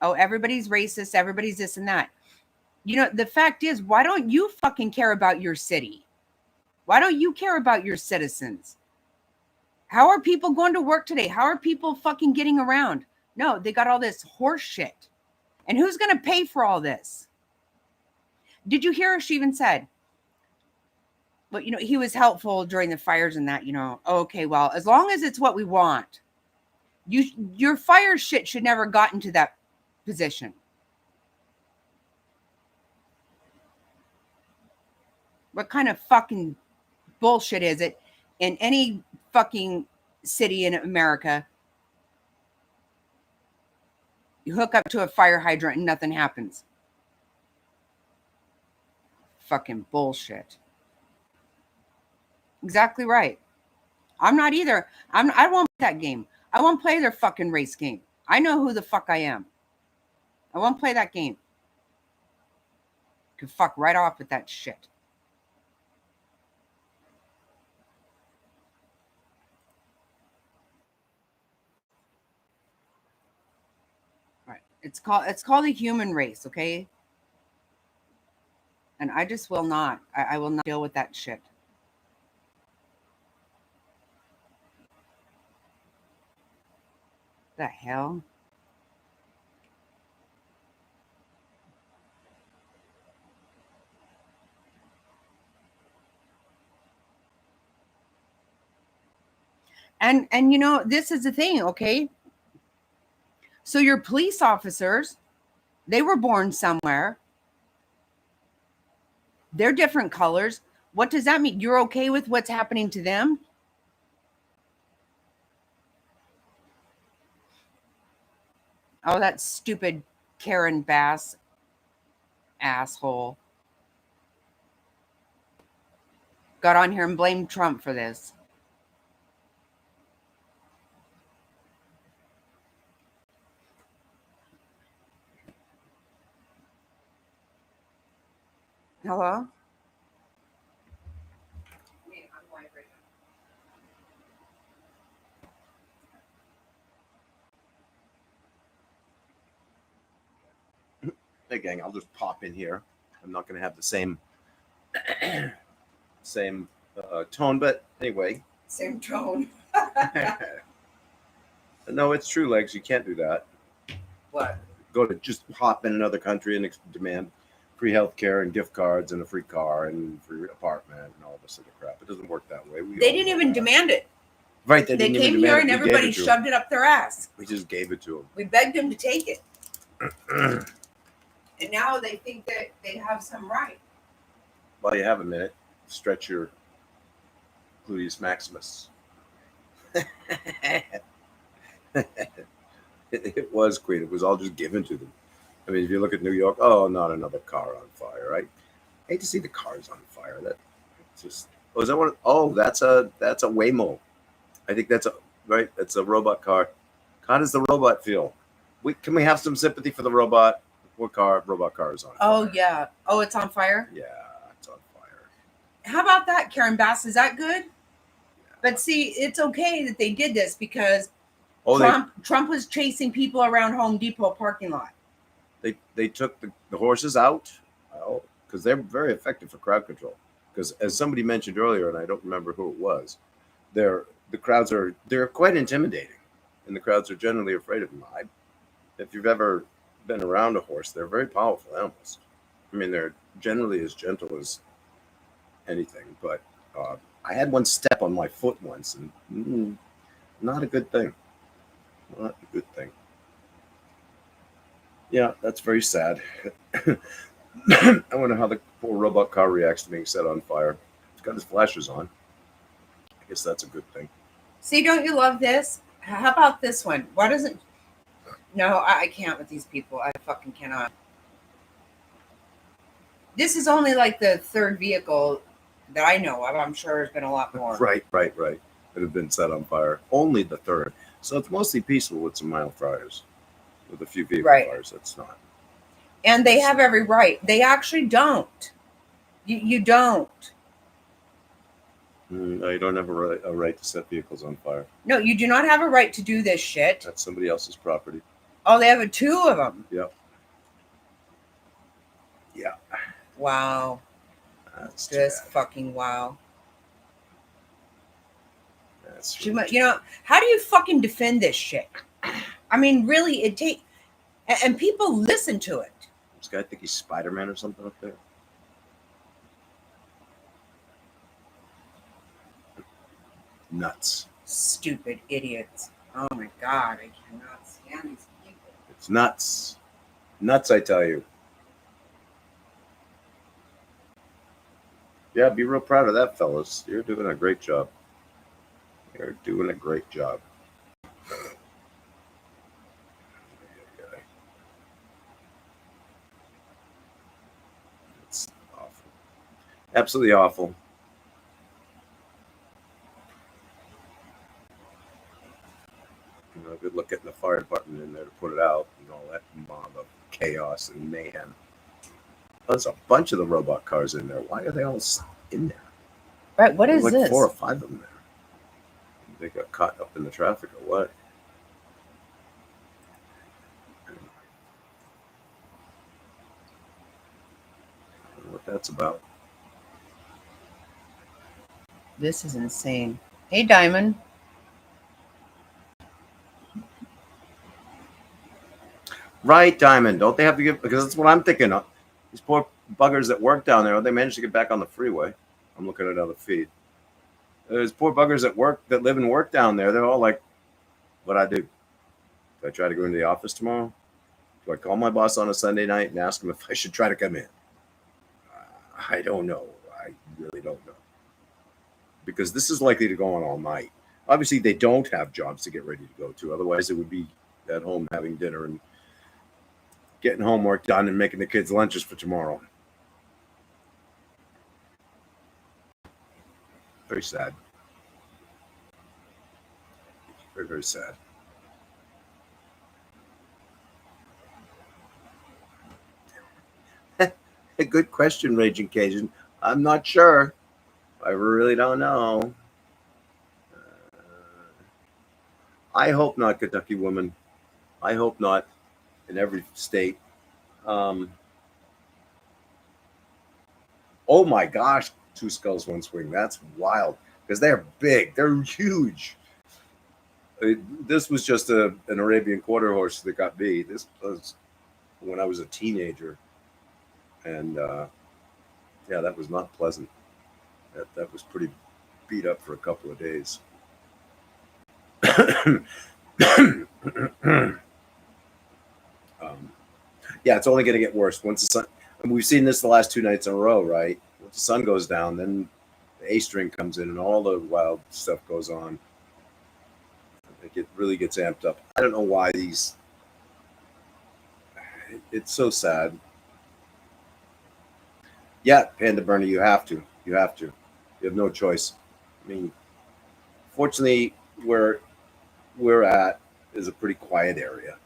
Oh, everybody's racist. Everybody's this and that. You know, the fact is, why don't you fucking care about your city? Why don't you care about your citizens? How are people going to work today? How are people fucking getting around? No, they got all this horse shit. And who's going to pay for all this? Did you hear her? She even said, well, you know, he was helpful during the fires and that, you know. Okay, well, as long as it's what we want. Your fire shit should never gotten to that position. What kind of fucking bullshit is it in any fucking city in America? You hook up to a fire hydrant and nothing happens. Fucking bullshit. Exactly right. I'm not either. I won't play that game. I won't play their fucking race game. I know who the fuck I am. I won't play that game. Could fuck right off with that shit. All right. It's called the human race, okay? And I just will not. I will not deal with that shit. The hell? And you know, this is the thing, okay? So your police officers, they were born somewhere. They're different colors. What does that mean? You're okay with what's happening to them? Oh, that stupid Karen Bass asshole got on here and blamed Trump for this. Hello? Hey gang, I'll just pop in here. I'm not going to have the same tone, but anyway. Same tone. No, it's true, Legs. You can't do that. What? Go to just hop in another country and demand free health care and gift cards and a free car and free apartment and all this other crap. It doesn't work that way. They didn't even demand it. Right. They didn't came even here demand and it. We gave everybody it to shoved them. it up their ass. We just gave it to them. We begged them to take it. And now they think that they have some right. Well, you have a minute. Stretch your gluteus maximus. It was, Queen. It was all just given to them. I mean, if you look at New York, oh, not another car on fire, right? I hate to see the cars on fire. That just, oh, is that one? Oh, that's a Waymo. I think that's a, right? That's a robot car. How does the robot feel? Can we have some sympathy for the robot? What robot car is on fire? Oh, yeah. Oh, it's on fire? Yeah, it's on fire. How about that, Karen Bass? Is that good? But see, it's okay that they did this because Trump was chasing people around Home Depot parking lot. They took the horses out because they're very effective for crowd control. Because as somebody mentioned earlier, and I don't remember who it was, the crowds they're quite intimidating, and the crowds are generally afraid of them. If you've ever been around a horse, they're very powerful animals. I mean, they're generally as gentle as anything, but I had one step on my foot once, and not a good thing. Not a good thing. Yeah, that's very sad. I wonder how the poor robot car reacts to being set on fire. It's got his flashers on. I guess that's a good thing. See, don't you love this? How about this one? Why doesn't... No, I can't with these people. I fucking cannot. This is only like the third vehicle that I know of. I'm sure there's been a lot more. Right. That have been set on fire. Only the third. So it's mostly peaceful with some mild fires. With a few vehicle fires, that's not. And they have every right. They actually don't. You don't. No, you don't have a right to set vehicles on fire. No, you do not have a right to do this shit. That's somebody else's property. Oh, they have two of them. Yep. Yeah. Wow. That's just fucking wow. That's You know, how do you fucking defend this shit? I mean, really, and people listen to it. This guy think he's Spider-Man or something up there. Nuts. Stupid idiots. Oh my God, I cannot stand these people. It's nuts. Nuts, I tell you. Yeah, be real proud of that, fellas. You're doing a great job. You're doing a great job. It's awful. Absolutely awful. You know, good look at the fire department in there to put it out and all that mob of chaos and mayhem. There's a bunch of the robot cars in there. Why are they all in there? Right, what is like this? 4 or 5 of them there. They got caught up in the traffic or what? I don't know what that's about. This is insane. Hey, Diamond. Right, Diamond. Don't they have to get, because that's what I'm thinking of. These poor buggers that work down there, they managed to get back on the freeway. I'm looking at another feed. There's poor buggers that live and work down there. They're all like, what'd I do? Do I try to go into the office tomorrow? Do I call my boss on a Sunday night and ask him if I should try to come in? I don't know. I really don't know. Because this is likely to go on all night. Obviously, they don't have jobs to get ready to go to. Otherwise, it would be at home having dinner and getting homework done and making the kids lunches for tomorrow. Very sad. Very, very sad. A good question, Raging Cajun. I'm not sure. I really don't know. I hope not, Kentucky woman. I hope not in every state. Oh my gosh, 2 skulls, 1 swing. That's wild because they're big. They're huge. This was just an Arabian quarter horse that got me. This was when I was a teenager, and yeah, that was not pleasant. That was pretty beat up for a couple of days. Yeah, it's only going to get worse once the sun. And we've seen this the last 2 nights in a row, right? Once the sun goes down, then the A string comes in, and all the wild stuff goes on. It really gets amped up. I don't know why these. It's so sad. Yeah, Panda Burner, you have to. You have to. You have no choice. I mean, fortunately, where we're at is a pretty quiet area,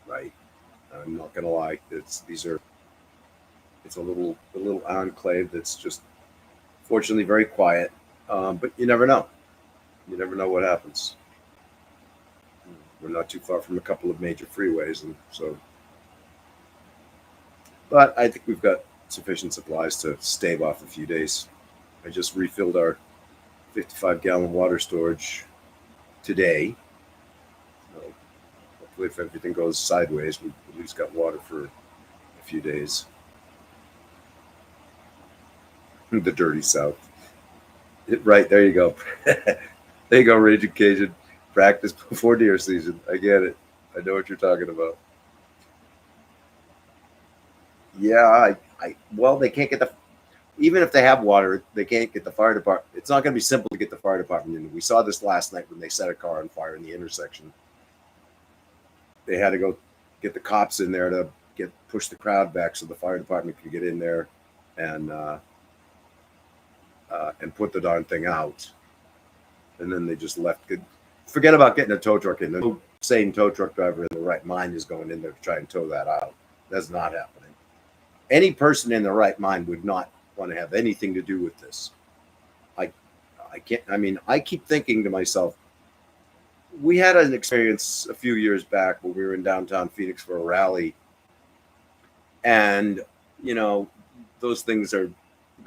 right? I'm not gonna lie. It's a little enclave that's just fortunately very quiet. But you never know. You never know what happens. We're not too far from a couple of major freeways, and so. But I think we've got sufficient supplies to stave off a few days. I just refilled our 55-gallon water storage today. So hopefully, if everything goes sideways, we've at least got water for a few days. The dirty South. Right, there you go. There you go, Rage Occasion. Practice before deer season. I get it. I know what you're talking about. Yeah, well, they can't get the, even if they have water, they can't get the fire department. It's not going to be simple to get the fire department in. We saw this last night when they set a car on fire in the intersection. They had to go get the cops in there to push the crowd back so the fire department could get in there and put the darn thing out. And then they just left. Forget about getting a tow truck in. No sane tow truck driver in the right mind is going in there to try and tow that out. That's not happening. Any person in the right mind would not want to have anything to do with this. I can't. I mean, I keep thinking to myself, we had an experience a few years back when we were in downtown Phoenix for a rally, and you know, those things are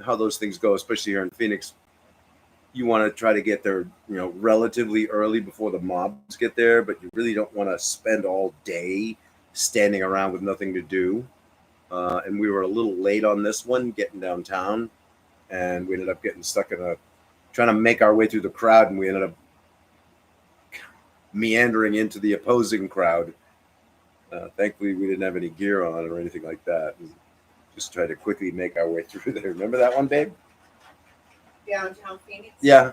how those things go, especially here in Phoenix. You want to try to get there, you know, relatively early before the mobs get there, but you really don't want to spend all day standing around with nothing to do. And we were a little late on this one, getting downtown, and we ended up getting stuck in trying to make our way through the crowd, and we ended up meandering into the opposing crowd. Thankfully, we didn't have any gear on or anything like that. And just tried to quickly make our way through there. Remember that one, babe? Downtown Phoenix? Yeah.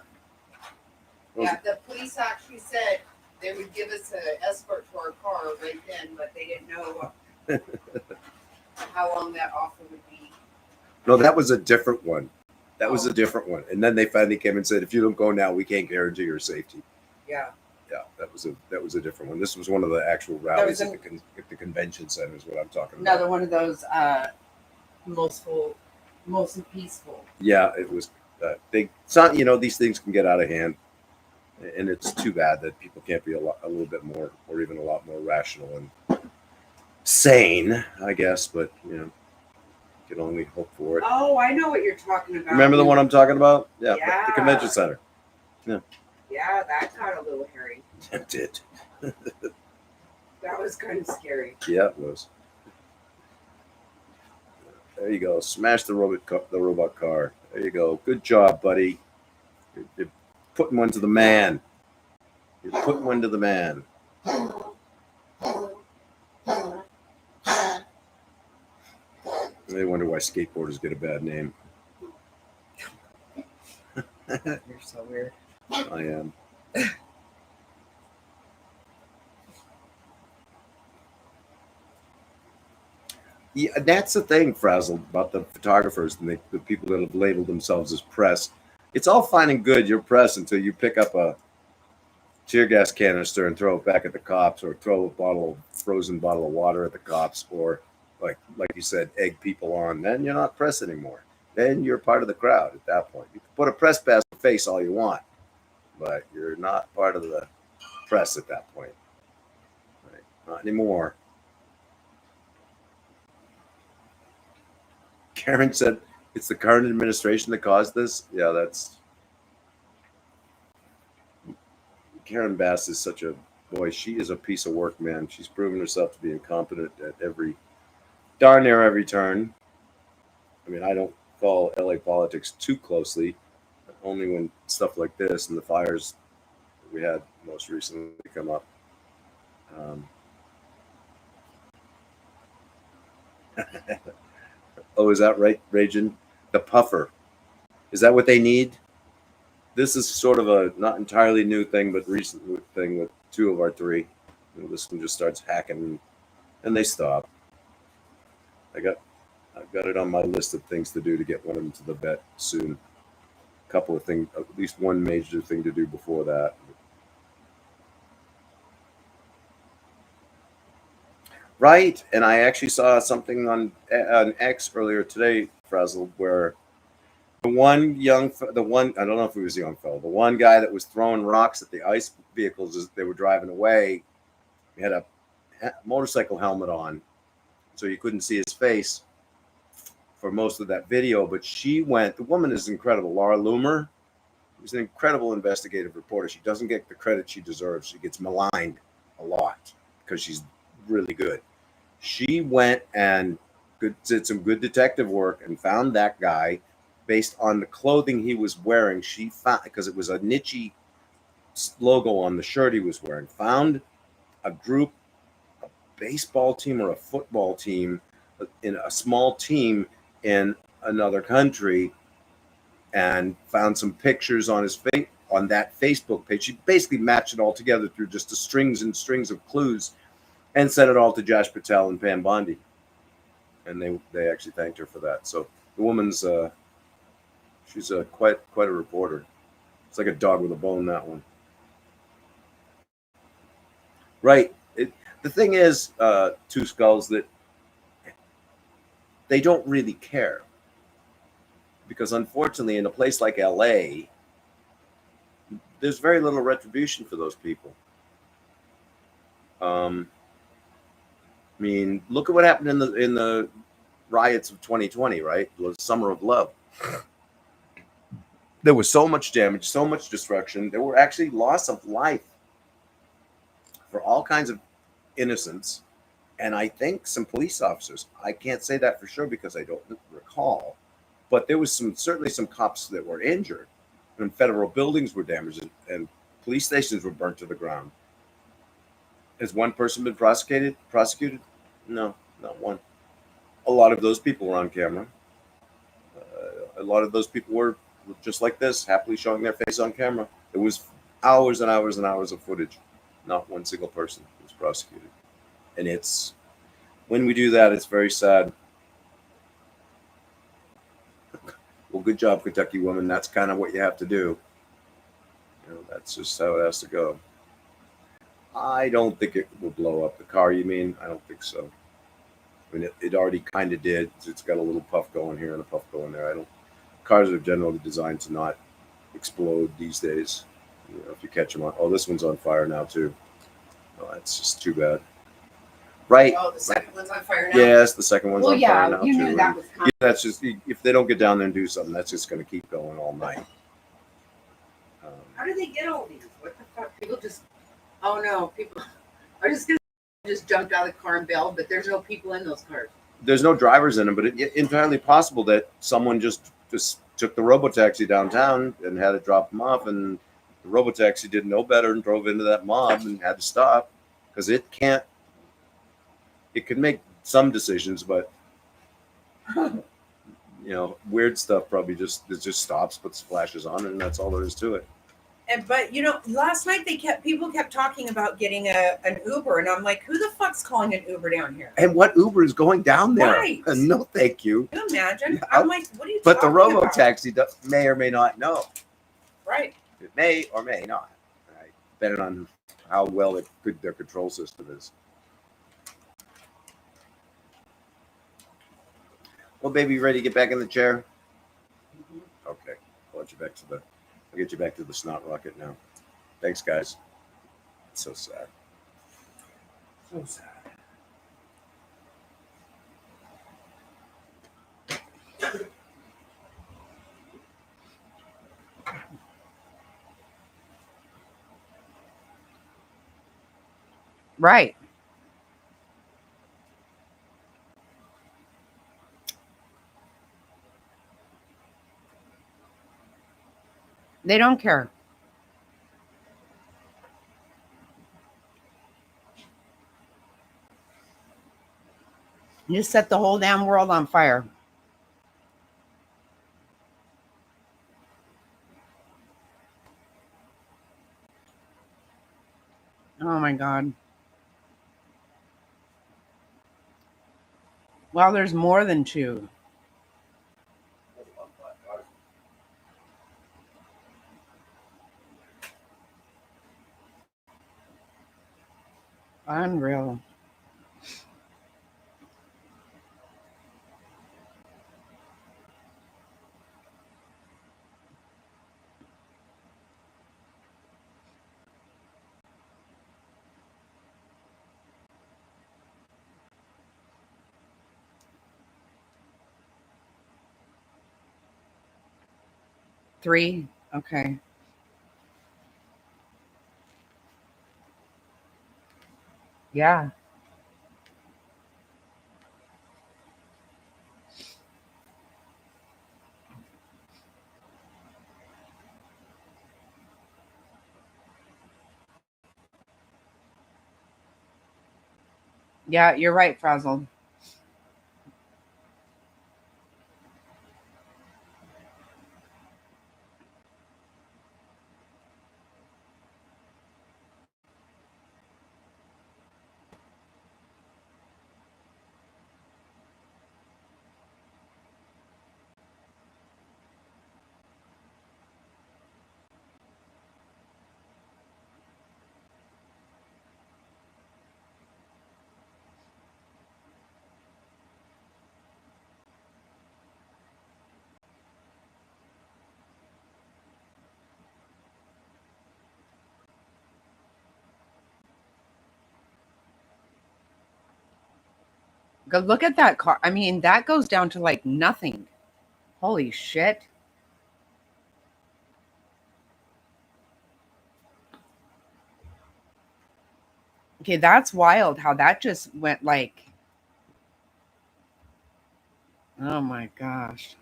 Yeah, the police actually said they would give us an escort to our car right then, but they didn't know how long that offer would be. No, that was a different one. That was a different one. And then they finally came and said, if you don't go now, we can't guarantee your safety. Yeah. Yeah, that was a different one. This was one of the actual rallies at the convention center is what I'm talking about. Another one of those mostly peaceful. Yeah, it was it's not, you know, these things can get out of hand, and it's too bad that people can't be a little bit more, or even a lot more rational and sane, I guess. But you know, can only hope for it. Oh, I know what you're talking about. Remember the one I'm talking about? Yeah, Yeah. the convention center. Yeah. Yeah, that got a little hairy. It did. That was kind of scary. Yeah, it was. There you go. Smash the robot car. There you go. Good job, buddy. You're putting one to the man. You're putting one to the man. I wonder why skateboarders get a bad name. You're so weird. I am. Yeah, that's the thing, Frazzle, about the photographers and the people that have labeled themselves as press. It's all fine and good, you're press, until you pick up a tear gas canister and throw it back at the cops, or throw a frozen bottle of water at the cops, or like you said, egg people on. Then you're not press anymore. Then you're part of the crowd at that point. You can put a press pass on face all you want, but you're not part of the press at that point. Right? Not anymore. Karen said it's the current administration that caused this. Yeah, that's Karen Bass is such a boy. She is a piece of work, man. She's proven herself to be incompetent at darn near every turn. I mean, I don't follow LA politics too closely, only when stuff like this and the fires we had most recently come up. Oh, is that right, Ragin? The puffer. Is that what they need? This is sort of a not entirely new thing, but recent thing with 2 of our 3. You know, this one just starts hacking, and they stop. I've got it on my list of things to do to get one of them to the vet soon. A couple of things, at least one major thing to do before that. Right, and I actually saw something on X earlier today, Frazzle, where the one I don't know if it was a young fellow, the one guy that was throwing rocks at the ICE vehicles as they were driving away, he had a motorcycle helmet on, so you couldn't see his face for most of that video. But the woman is incredible. Laura Loomer is an incredible investigative reporter. She doesn't get the credit she deserves. She gets maligned a lot because she's really good. She went and did some good detective work and found that guy based on the clothing he was wearing. She found, because it was a niche logo on the shirt he was wearing, found a group, a baseball team or a football team, in a small team in another country, and found some pictures on his face on that Facebook page. She basically matched it all together through just the strings and strings of clues, and sent it all to Josh Patel and Pam Bondi, and they actually thanked her for that. So the woman's she's quite a reporter. It's like a dog with a bone, that one. Right. The thing is, Two Skulls, that they don't really care, because unfortunately, in a place like LA, there's very little retribution for those people. I mean, look at what happened in the riots of 2020, right? The Summer of Love. There was so much damage, so much destruction. There were actually loss of life for all kinds of innocents, and I think some police officers. I can't say that for sure because I don't recall, but there was certainly some cops that were injured, and federal buildings were damaged, and police stations were burnt to the ground. Has one person been prosecuted? No, not one. A lot of those people were on camera. A lot of those people were just like this, happily showing their face on camera. It was hours and hours and hours of footage. Not one single person was prosecuted. And when we do that, it's very sad. Well, good job, Kentucky woman. That's kind of what you have to do. You know, that's just how it has to go. I don't think it will blow up. The car, you mean? I don't think so. I mean, it already kind of did. It's got a little puff going here and a puff going there. Cars are generally designed to not explode these days. You know, if you catch them on. Oh, this one's on fire now too. Oh, that's just too bad. Right. Oh, the second one's on fire now? Yes, the second one's on fire now you too. knew that was coming. Yeah, that's just, if they don't get down there and do something, that's just going to keep going all night. How do they get all these? What the fuck? People just, oh no, people are just jumped out of the car and bailed, but there's no people in those cars. There's no drivers in them, but it's entirely possible that someone just took the robotaxi downtown and had it drop them off, and the robotaxi did no better and drove into that mob and had to stop, because it can make some decisions, but you know, weird stuff probably just stops, puts flashes on, and that's all there is to it. But you know, last night people kept talking about getting an Uber, and I'm like, who the fuck's calling an Uber down here? And what Uber is going down there? Right. No, thank you. Can you imagine? I'm like, what are you But the talking about? robotaxi may or may not know. Right. It may or may not, right? Depending on how well their control system is. Well, baby, you ready to get back in the chair? Okay. I'll get you back to the snot rocket now. Thanks, guys. It's so sad. So sad. Right. They don't care. You set the whole damn world on fire. Oh my God. Well, there's more than 2. Unreal. Three? Okay. Yeah. Yeah, you're right, Frazzled. Go look at that car. I mean, that goes down to like nothing. Holy shit. Okay, that's wild how that just went like, oh my gosh.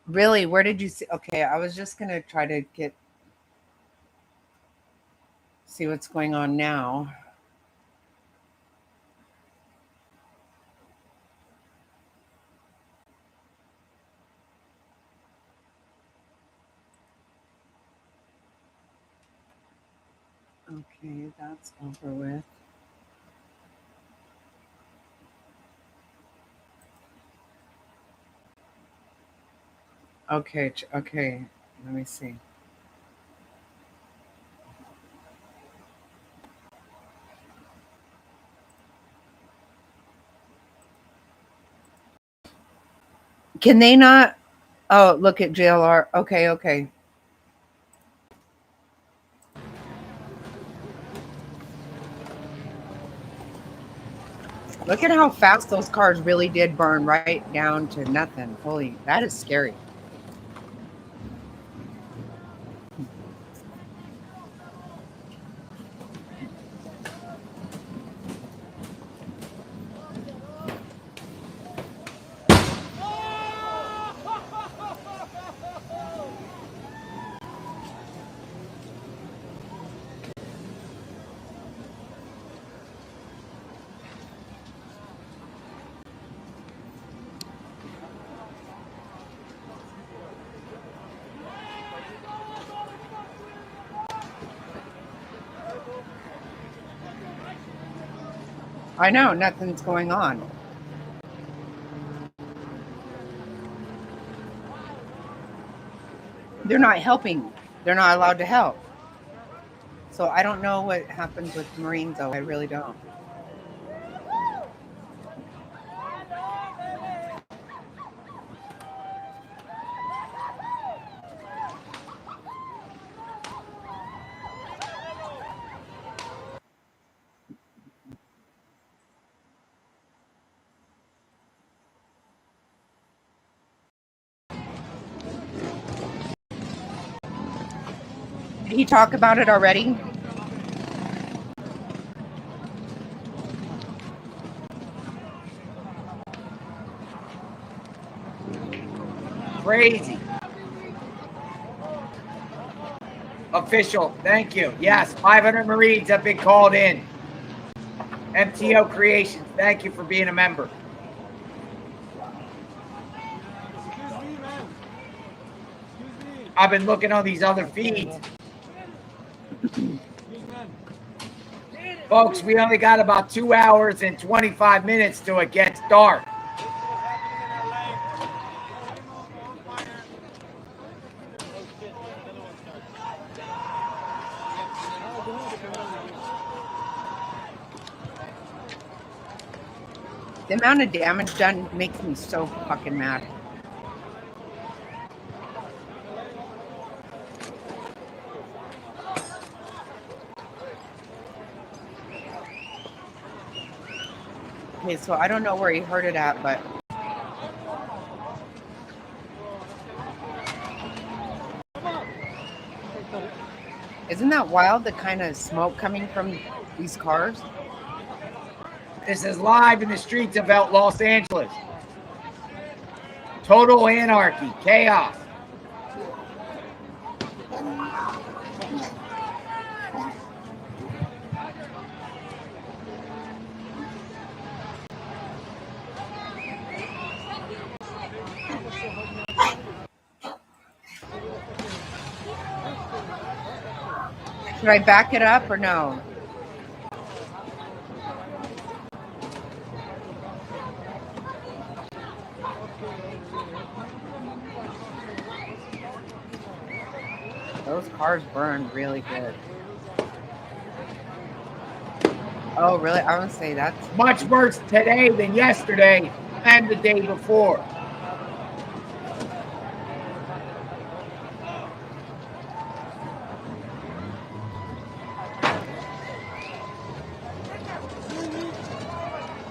Really? Where did you see? Okay, I was just gonna try to see what's going on now. Okay, that's over with. Okay, okay. Let me see. Can they not? Oh, look at JLR. Okay, okay. Look at how fast those cars really did burn right down to nothing. Holy, that is scary. I know, nothing's going on. they're not helping. They're not allowed to help. So I don't know what happens with Marines, though. I really don't. Did he talk about it already? Crazy. Official, thank you. Yes, 500 Marines have been called in. MTO Creations, thank you for being a member. I've been looking on these other feeds. Folks, we only got about 2 hours and 25 minutes till it gets dark. The amount of damage done makes me so fucking mad. Okay, so I don't know where he heard it at, but isn't that wild, the kind of smoke coming from these cars? This is live in the streets of Los Angeles. Total anarchy, chaos. Should I back it up or no? Those cars burn really good. Oh, really? I would say that's much worse today than yesterday and the day before.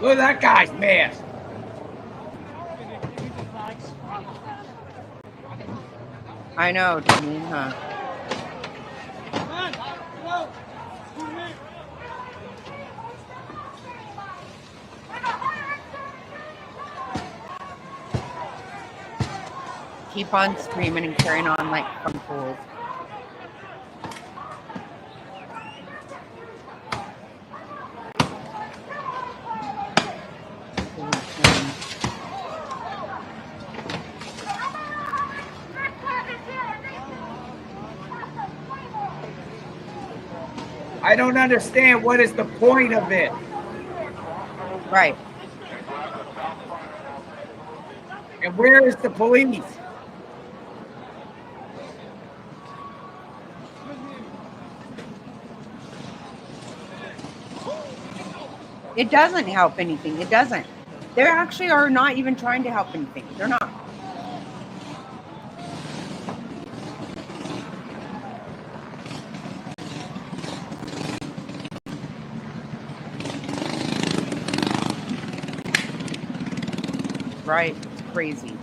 Look at that guy's mask. I know, Janine, huh? Keep on screaming and carrying on like some fools. I don't understand what is the point of it. Right. And where is the police? It doesn't help anything. It doesn't. They actually are not even trying to help anything. They're not. Right? It's crazy.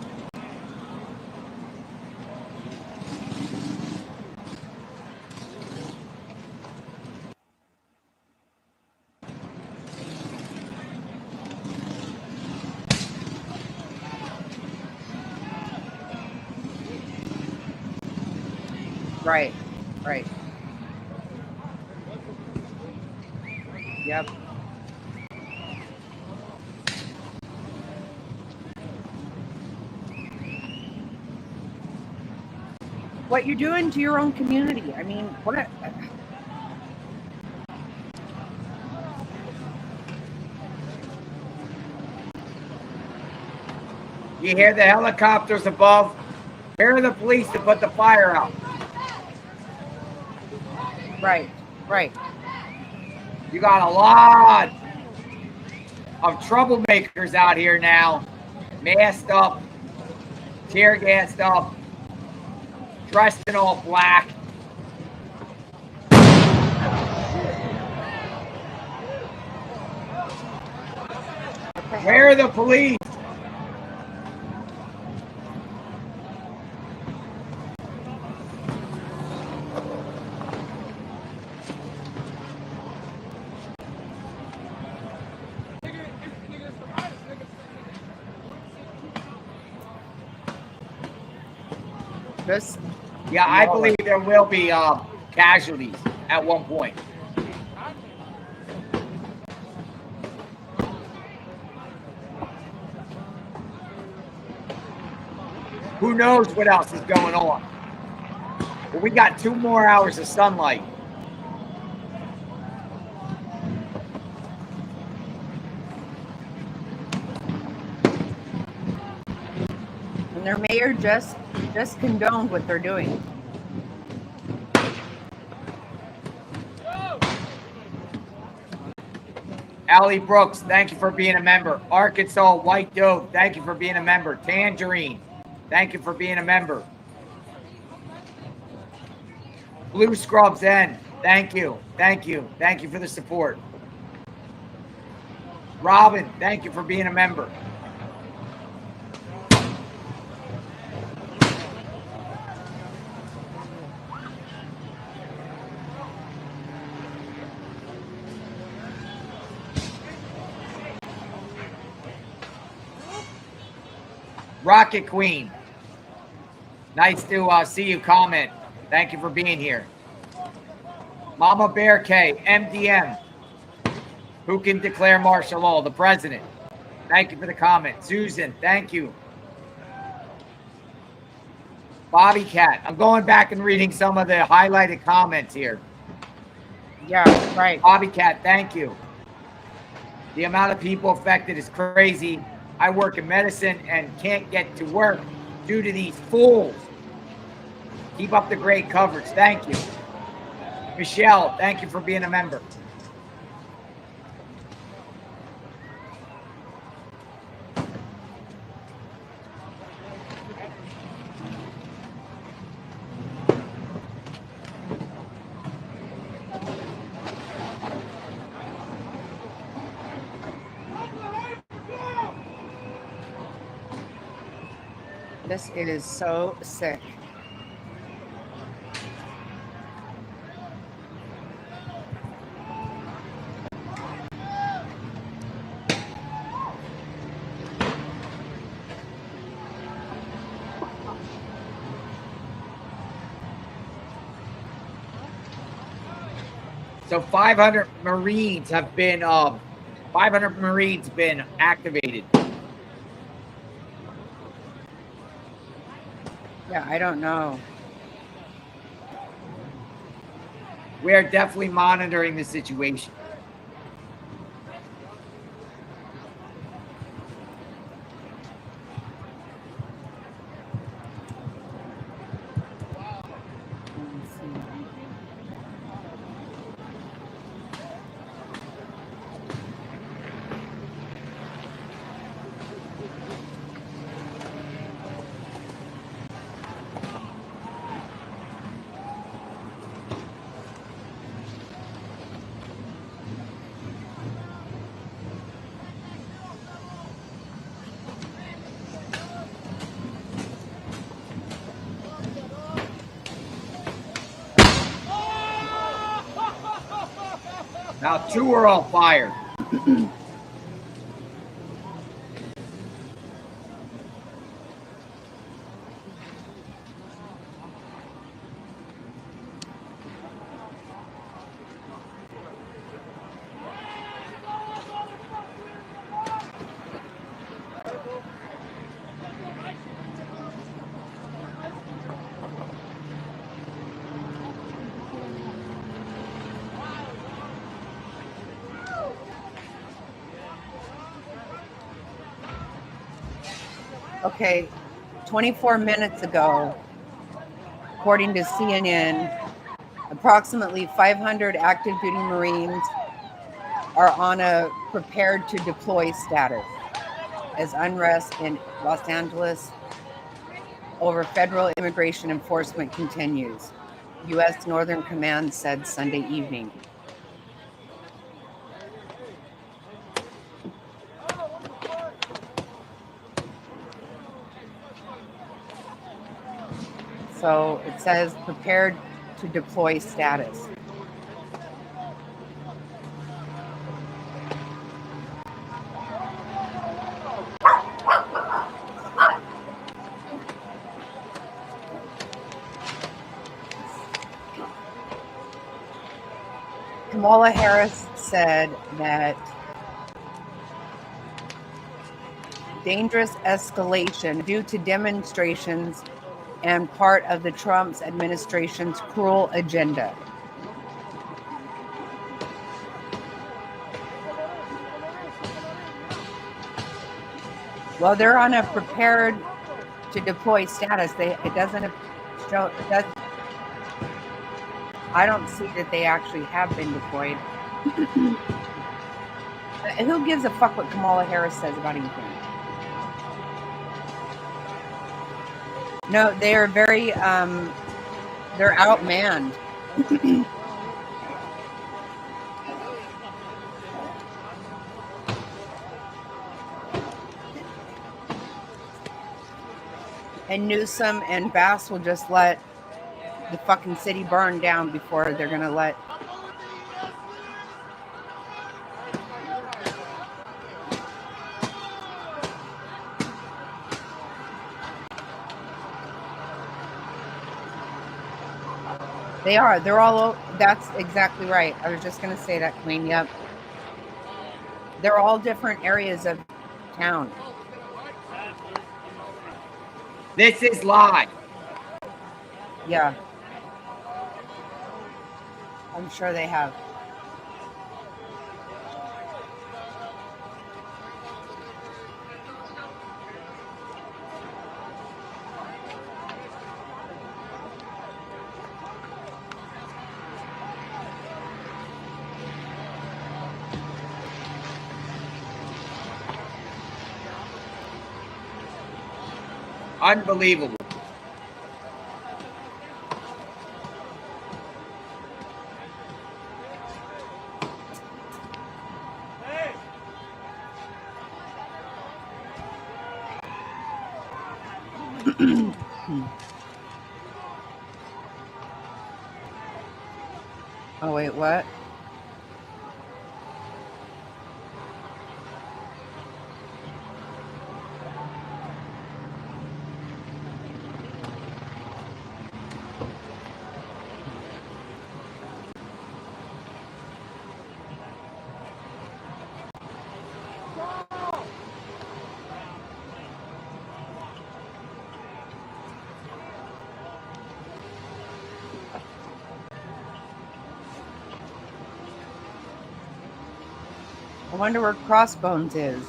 Right. Right. Yep. What you're doing to your own community. I mean, what? You hear the helicopters above? Where are the police to put the fire out? Right, right. You got a lot of troublemakers out here now, masked up, tear gassed up, dressed in all black. Where are the police? Yeah, I believe there will be casualties at one point. Who knows what else is going on? But we got 2 more hours of sunlight. And their mayor just condoned what they're doing. Allie Brooks, thank you for being a member. Arkansas White Dove, thank you for being a member. Tangerine, thank you for being a member. Blue Scrubs N, thank you, thank you, thank you for the support. Robin, thank you for being a member. Rocket Queen, nice to see you comment. Thank you for being here. Mama Bear K, MDM, who can declare martial law? The president. Thank you for the comment. Susan, thank you. Bobby Cat, I'm going back and reading some of the highlighted comments here. Yeah, right. Bobby Cat, thank you. The amount of people affected is crazy. I work in medicine and can't get to work due to these fools. Keep up the great coverage. Thank you. Michelle, thank you for being a member. This is so sick. So 500 Marines have been 500 Marines been activated. Yeah, I don't know. We are definitely monitoring the situation. Now 2 are on fire. Okay, 24 minutes ago, according to CNN, approximately 500 active duty Marines are on a prepared to deploy status as unrest in Los Angeles over federal immigration enforcement continues, U.S. Northern Command said Sunday evening. So it says prepared to deploy status. Kamala Harris said that dangerous escalation due to demonstrations and part of the Trump administration's cruel agenda. Well, they're on a prepared to deploy status. It doesn't show. I don't see that they actually have been deployed. Who gives a fuck what Kamala Harris says about anything? No, they are very, they're outmanned. And Newsom and Bass will just let the fucking city burn down before they're going to let. They are. They're all. That's exactly right. I was just going to say that, Queen. Yep. They're all different areas of town. This is live. Yeah. I'm sure they have. Unbelievable. Oh, wait, what? I wonder where Crossbones is.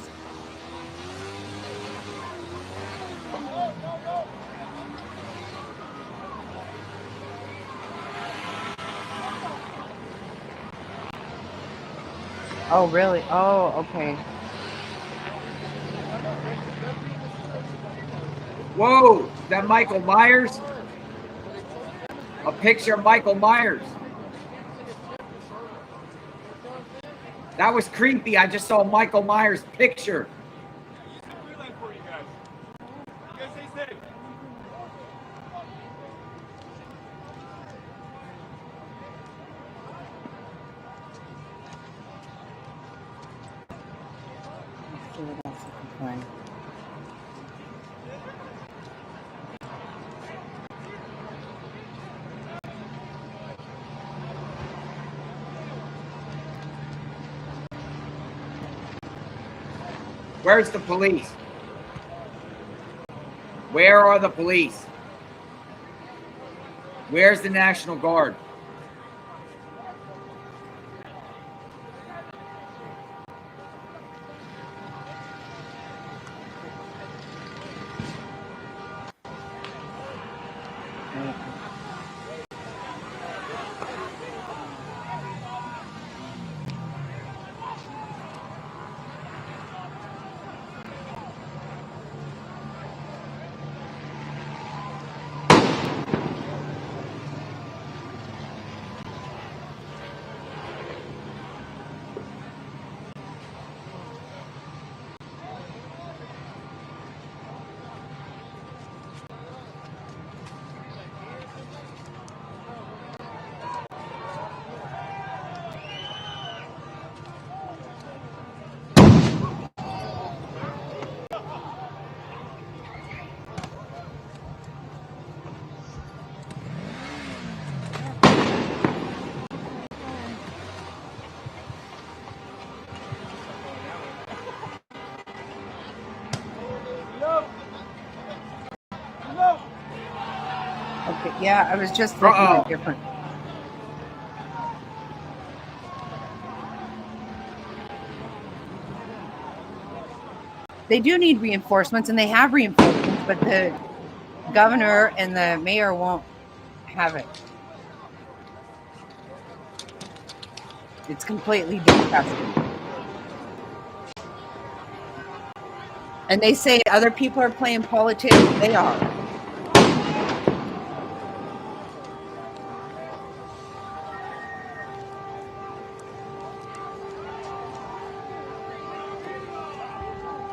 Oh, really? Oh, okay. Whoa, is that Michael Myers? A picture of Michael Myers. That was creepy. I just saw Michael Myers' picture. Let's see what else I can find. Where's the police? Where are the police? Where's the National Guard? Yeah, I was just looking at different. They do need reinforcements, and they have reinforcements, but the governor and the mayor won't have it. It's completely disgusting. And they say other people are playing politics. They are.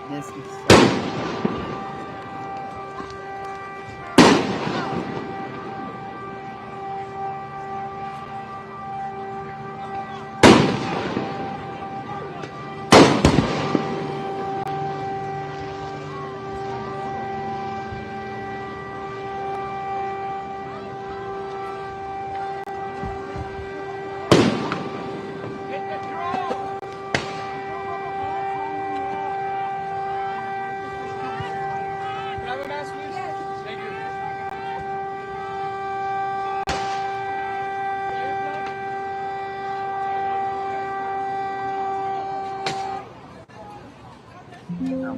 This is so...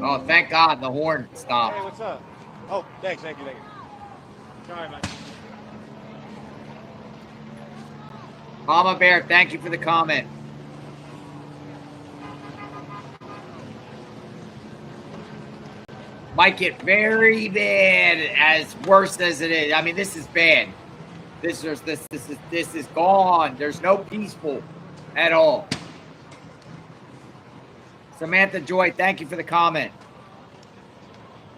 Oh, thank God the horn stopped. Hey, what's up? Oh, thank you. Sorry, man. Mama Bear, thank you for the comment. Might get very bad, as worse as it is. I mean, this is bad. This is gone. There's no peaceful at all. Samantha Joy, thank you for the comment.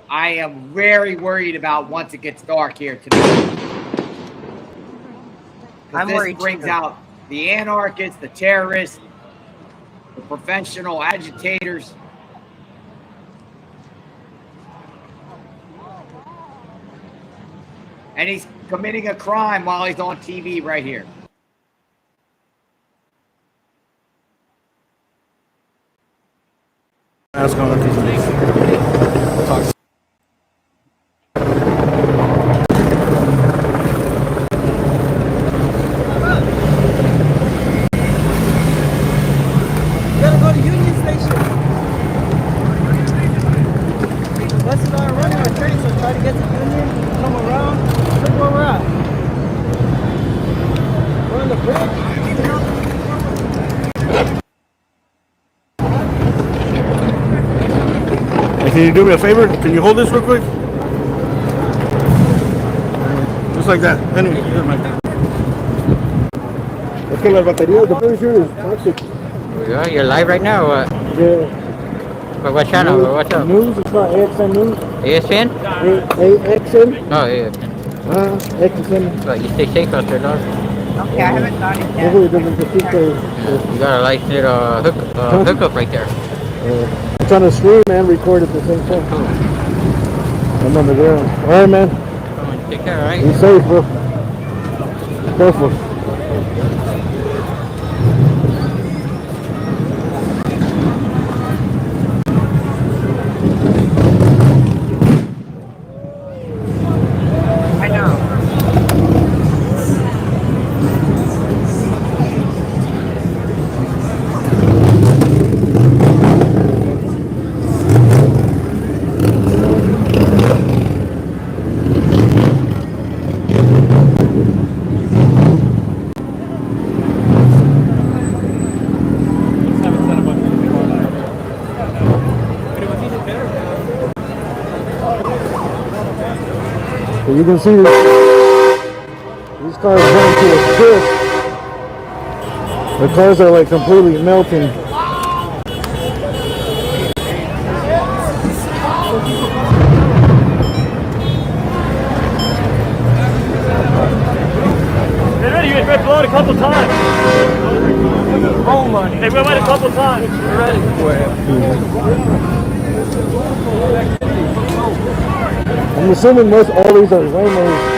I am very worried about once it gets dark here today. I'm worried this brings too. out the anarchists, the terrorists, the professional agitators. And he's committing a crime while he's on TV right here. Ask on Gotta go to Union Station. Buses aren't running on 30, so try to get to Union, come around. Look where we're at. We're on the bridge. Hey, can you do me a favor? Can you hold this real quick? Just like that. Anyway, here's my... Es que las baterías de here is toxic. You're live right now or what? Yeah. But what channel? News, What's up? News, it's not AXN News. ASN? AXN? Oh, ASN. AXN. But you stay safe out there, dog. Okay, I haven't got it yet. Hopefully it doesn't defeat the... You got a nice little hookup right there. I'm trying to stream and record at the same time. I'm on the ground. Alright, man. Take care, alright? Be safe, bro. Careful. I know. So you can see these cars going to a crisp. The cars are like completely melting. You've been blown a couple times. Home money. They went a couple times. We're ready. I'm assuming most all these are Waymo's.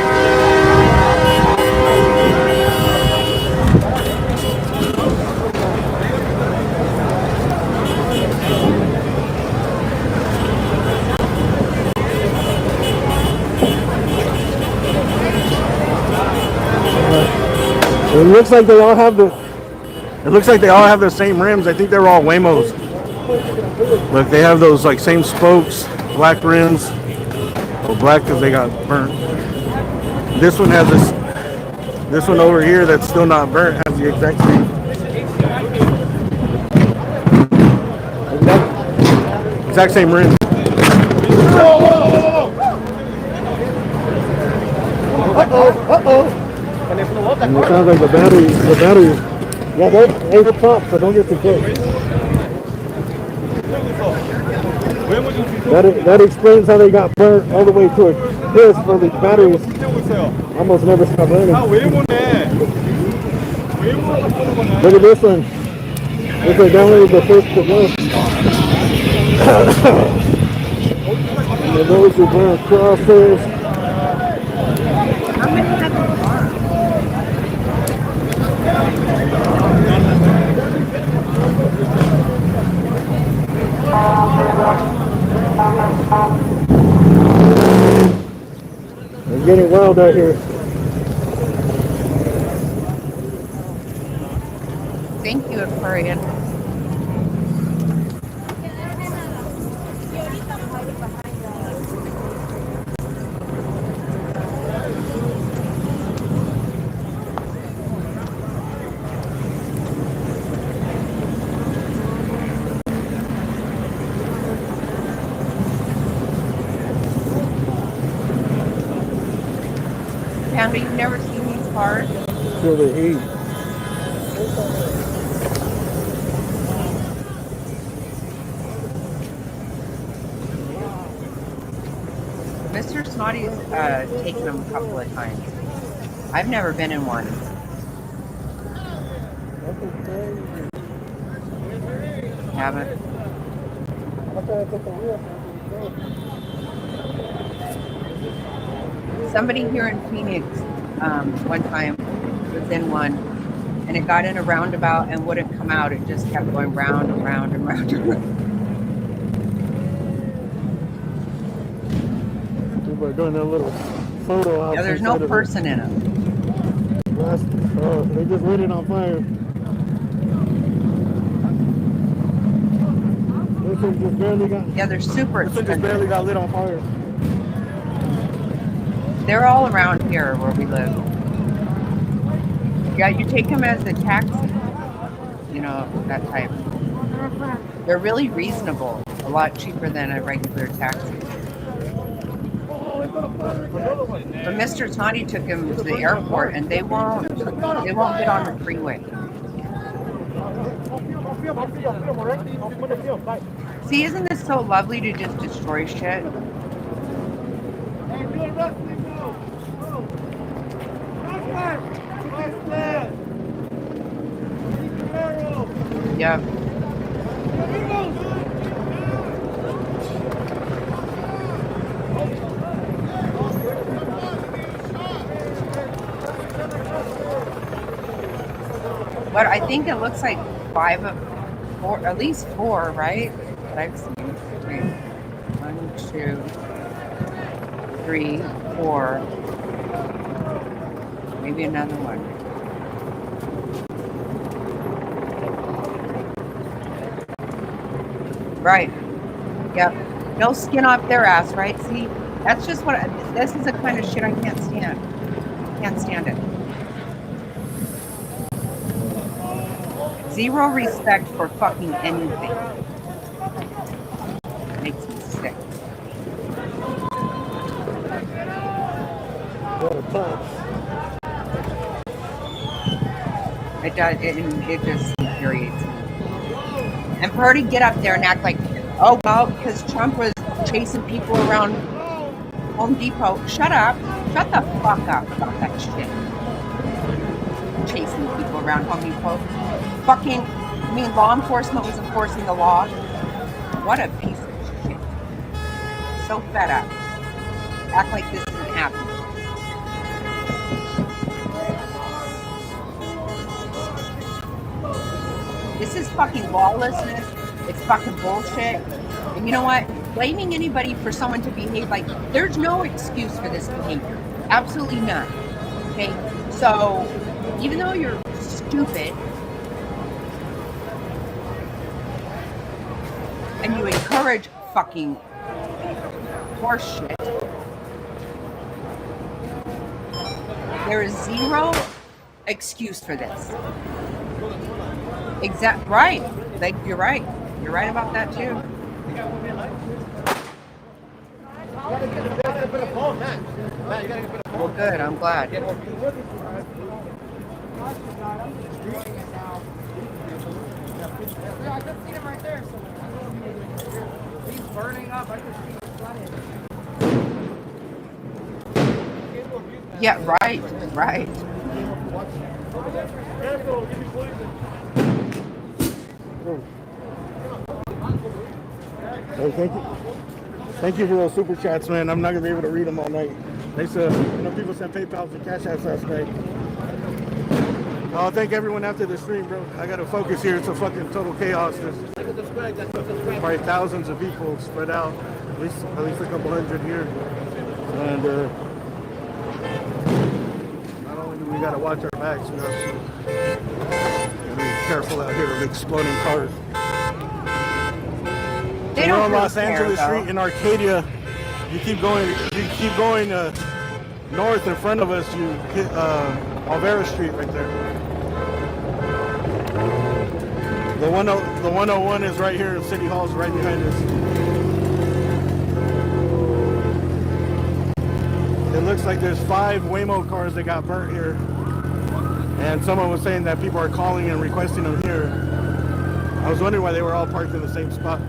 It looks like they all have the. It looks like they all have the same rims. I think they're all Waymos. Look, they have those like same spokes, black rims. Well, black because they got burnt. This one has this. This one over here that's still not burnt has the exact same. Exact same rim. And it sounds like the battery. Yeah, they're pump, so don't get too close. That explains how they got burnt all the way to a crisp for the batteries. Almost never stop burning. Look at this one. Looks like that one was the first to go. And those who burn crosshairs. It's getting wild out here. Thank you, Aquarian. Panda, you've never seen these cars? Feel the heat. Mr. Snotty's taken them a couple of times. I've never been in one. Haven't. Somebody here in Phoenix one time was in one, and it got in a roundabout and wouldn't come out. It just kept going round and round and round and round. We're doing a little photo op. Yeah, there's no person in them. Oh, they just lit it on fire. This one just barely got. Yeah, they're super This one just barely got lit on fire. They're all around here where we live. Yeah, you take them as a taxi, you know, that type. They're really reasonable, a lot cheaper than a regular taxi. But Mr. Tani took him to the airport, and they won't get on the freeway. See, isn't this so lovely to just destroy shit? Yep. But I think it looks like 5 of 4, at least 4, right? That I've seen. Wait. 1, 2, 3, 4. Maybe another one. Right. Yep. No skin off their ass, right? See, that's just what this is the kind of shit I can't stand. Can't stand it. Zero respect for fucking anything. Makes me sick. It does. It just infuriates me. And for her to get up there and act like, oh well, because Trump was chasing people around Home Depot. Shut up. Shut the fuck up about that shit. Chasing people around Home Depot. Fucking, I mean, law enforcement was enforcing the law. What a piece of shit. So fed up. Act like this isn't happening. This is fucking lawlessness. It's fucking bullshit. And you know what? Blaming anybody for someone to behave like, there's no excuse for this behavior. Absolutely none. Okay? So, even though you're stupid and you encourage fucking horse shit, there is zero excuse for this. Right. Like, you're right. You're right about that too. Well, good. I'm glad. I just seen him right there. So he's burning up. I just see him flooded. Yeah, right. Right. Hey, thank you for those super chats, man. I'm not gonna be able to read them all night. They said, people sent PayPal and Cash Apps last night. I'll thank everyone after the stream, bro. I gotta focus here. It's a fucking total chaos. There's probably thousands of people spread out. At least a couple hundred here. And not only do we gotta watch our backs, we have to be careful out here of exploding cars. They We're don't on really Los Angeles care, Street in Arcadia. You keep going north in front of us. You hit Alvera Street right there. The 101 is right here. City Hall's right behind us. It looks like there's 5 Waymo cars that got burnt here, and someone was saying that people are calling and requesting them here. I was wondering why they were all parked in the same spot.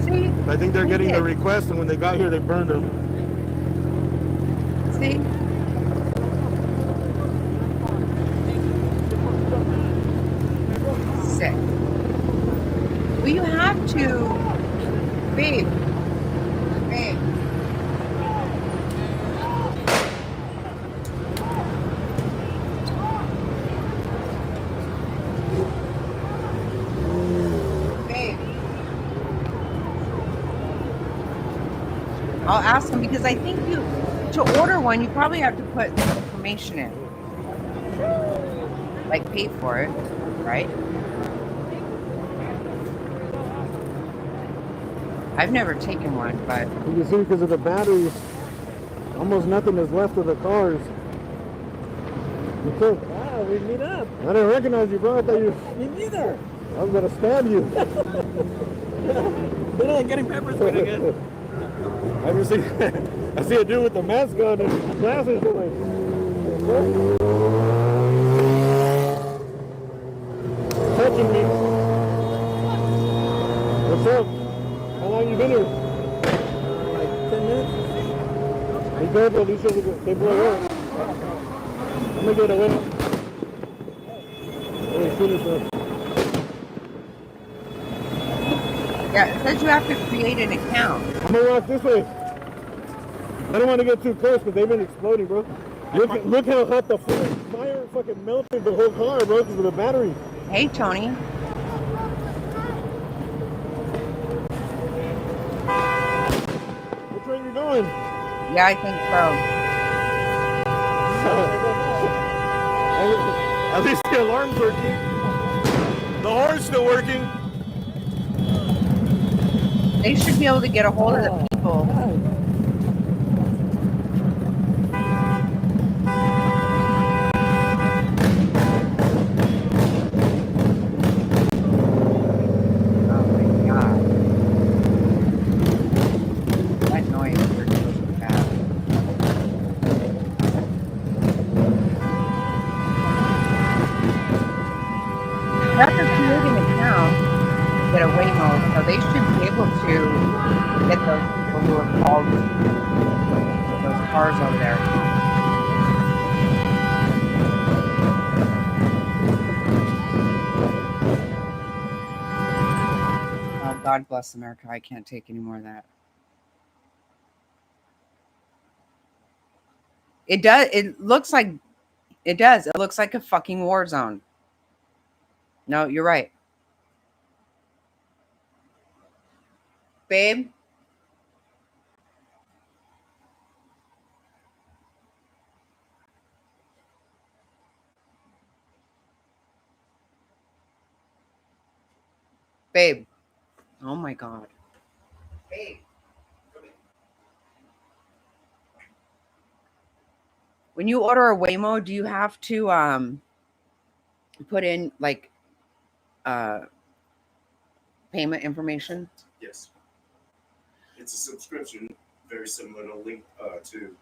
See? I think they're getting the request, and when they got here, they burned them. See? Sick. Well, you have to, babe. Babe. Babe. I'll ask them because I think to order one, you probably have to put the information in. Like pay for it, right? I've never taken one, but You can see because of the batteries, almost nothing is left of the cars. You took. Wow, we meet up. I didn't recognize you, bro. I thought you. Me neither. I was gonna stab you. Literally getting peppers pretty good. I see a dude with the mask on and glasses. I'm like, touching me. What's up? How long you been here? Like 10 minutes. Be careful, these shit, they blow up. I'm gonna get a window. Let me finish up. yeah, it says you have to create an account. I'm gonna walk this way. I don't want to get too close because they've been exploding, bro. Look how hot the fire fucking melted the whole car, bro, because of the battery. Hey, Tony. Which way you going? Yeah, I think so. At least the alarm's working. The horn's still working. They should be able to get a hold of the people. Oh my God. That noise is really bad. You have to create an account to get a Waymo, so they should be able to get those people who have called those cars over there. Oh, God bless America. I can't take any more of that. It does. It looks like it does. It looks like a fucking war zone. No, you're right. Babe? Babe. Oh my God. When you order a Waymo, do you have to put in like payment information? Yes. It's a subscription, very similar to Link to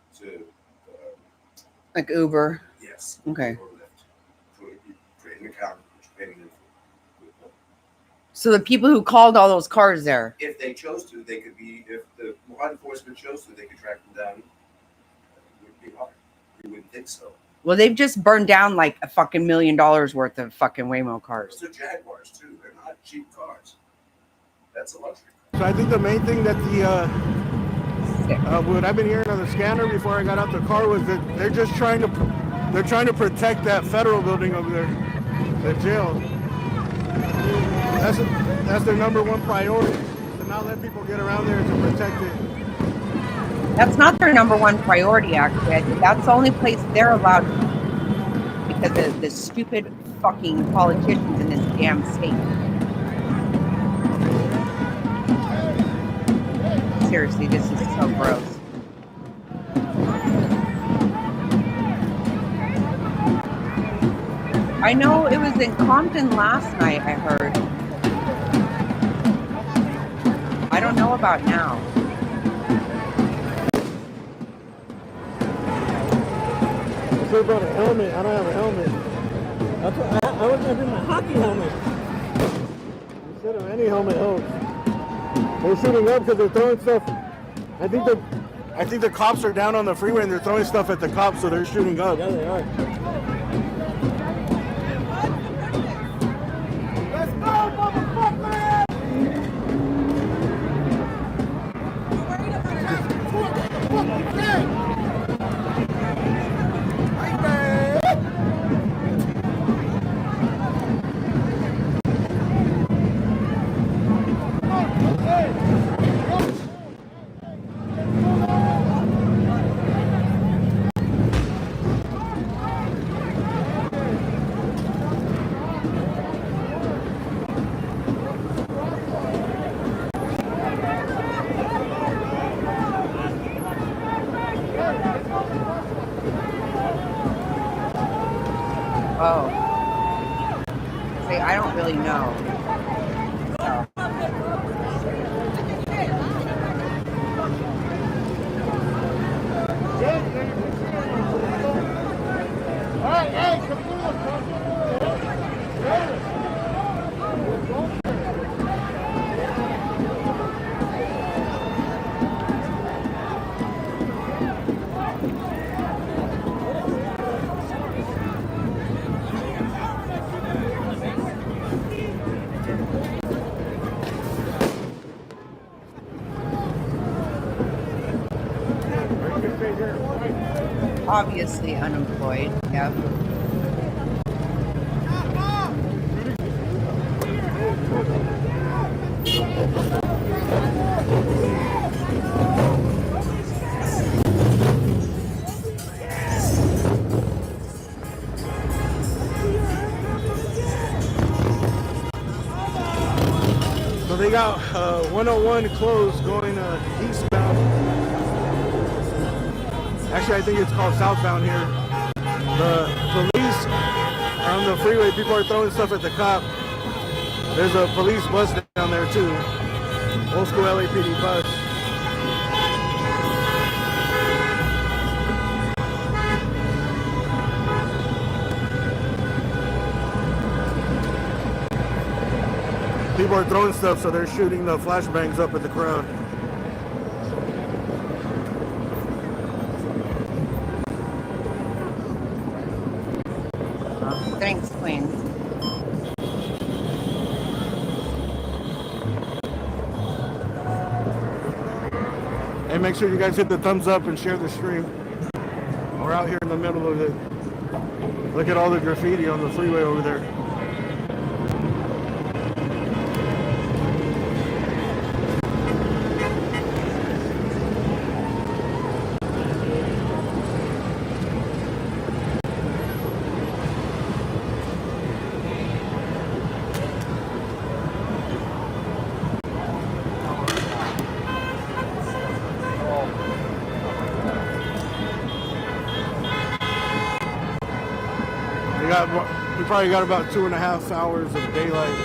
Like Uber? yes. Okay. Or Lyft. So you create an account, which you're paying for. So the people who called all those cars there. If they chose to, they could be. If the law enforcement chose to, they could track them down. It would be hard. You wouldn't think so. Well, they've just burned down like a fucking $1 million worth of fucking Waymo cars. Those are Jaguars too. They're not cheap cars. That's a luxury. So I think the main thing that what I've been hearing on the scanner before I got out the car was that they're just trying to protect that federal building over there, the jail. That's their number one priority, to not let people get around there to protect it. That's not their number one priority, actually. I think that's the only place they're allowed to, because of the stupid fucking politicians in this damn state. Seriously, this is so gross. I know it was in Compton last night, I heard. I don't know about now. What about a helmet? I don't have a helmet. That's what, I was going to bring my hockey helmet. Instead of any helmet helps. They're shooting up because they're throwing stuff. I think the cops are down on the freeway and they're throwing stuff at the cops, so they're shooting up. Yeah, they are. Let's go, motherfucker! Oh. See, I don't really know. So. Obviously unemployed, yep. So they got 101 closed going eastbound. Actually, I think it's called southbound here. The police are on the freeway. People are throwing stuff at the cop. There's a police bus down there too. Old school LAPD bus. People are throwing stuff, so they're shooting the flashbangs up at the crowd. Thanks, Queen. Hey, make sure you guys hit the thumbs up and share the stream. We're out here in the middle of it. Look at all the graffiti on the freeway over there. we probably got about 2.5 hours of daylight.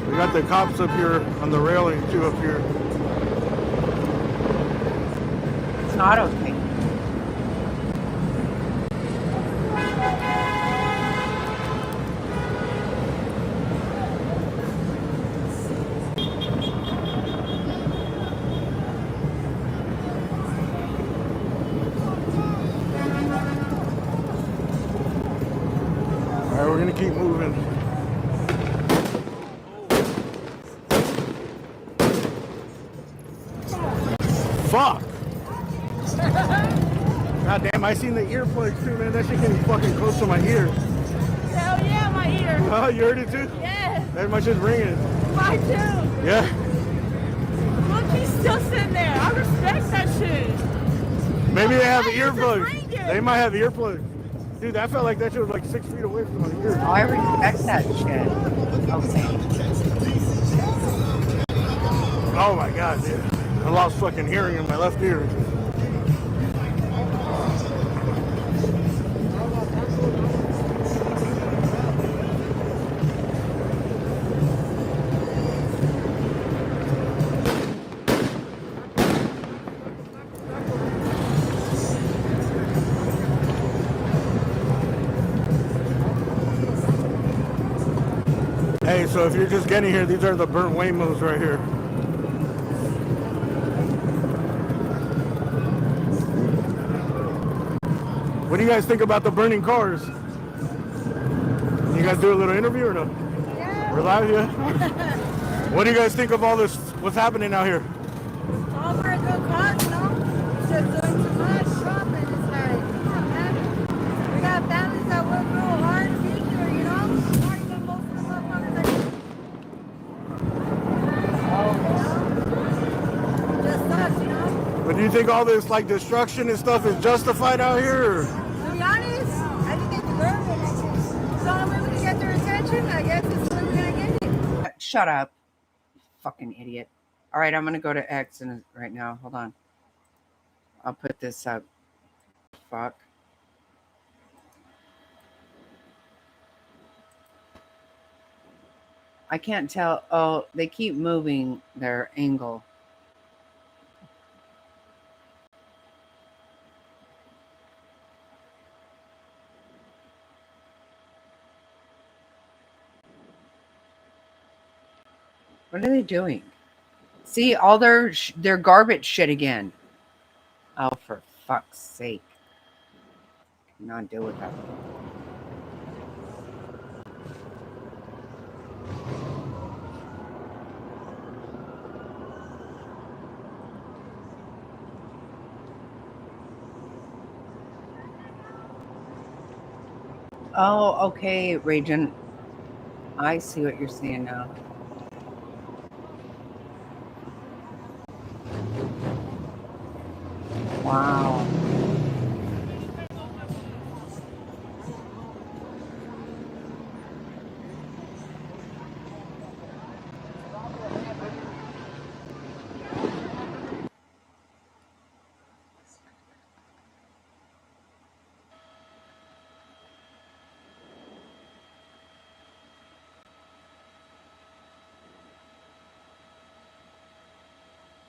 We got the cops up here on the railing too up here. It's not okay. All right, we're gonna keep moving. Fuck! God damn, I seen the earplugs too, man. That shit getting fucking close to my ear. Hell yeah, my ear. Oh, you heard it too? Yes. That much is ringing. Mine too. Yeah. Look, he's still sitting there. I respect that shit. Maybe they have earplugs. They might have earplugs. Dude, that felt like that shit was like 6 feet away from my ear. Oh, I respect that shit. Okay. Oh my god, dude. I lost fucking hearing in my left ear. Hey, so if you're just getting here, these are the burnt Waymos right here. What do you guys think about the burning cars? You guys do a little interview or no? Yeah. We're live, yeah? What do you guys think of all this, what's happening out here? All for a good cause, you know? Just doing too much shopping. It's like, come on, man. We got families that work real hard to be here, you know? Harder than most of the motherfuckers that just sucks, you know? But do you think all this like destruction and stuff is justified out here? Or? To be honest, I think they deserve it. It's the only way we can get their attention. I guess it's the way we're gonna get it. Shut up. Fucking idiot. All right, I'm going to go to X right now. Hold on. I'll put this up. Fuck. I can't tell. Oh, they keep moving their angle. What are they doing? See, all their garbage shit again. Oh, for fuck's sake. Cannot deal with that. Oh, okay, Ragin. I see what you're saying now. Wow.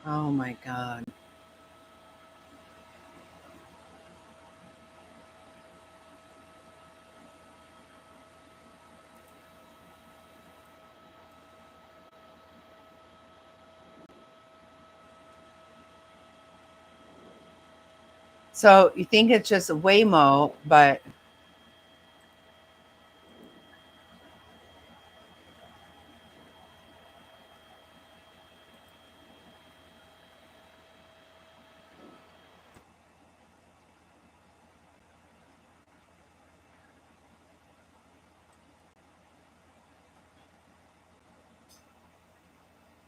Oh my God. So you think it's just a Waymo, but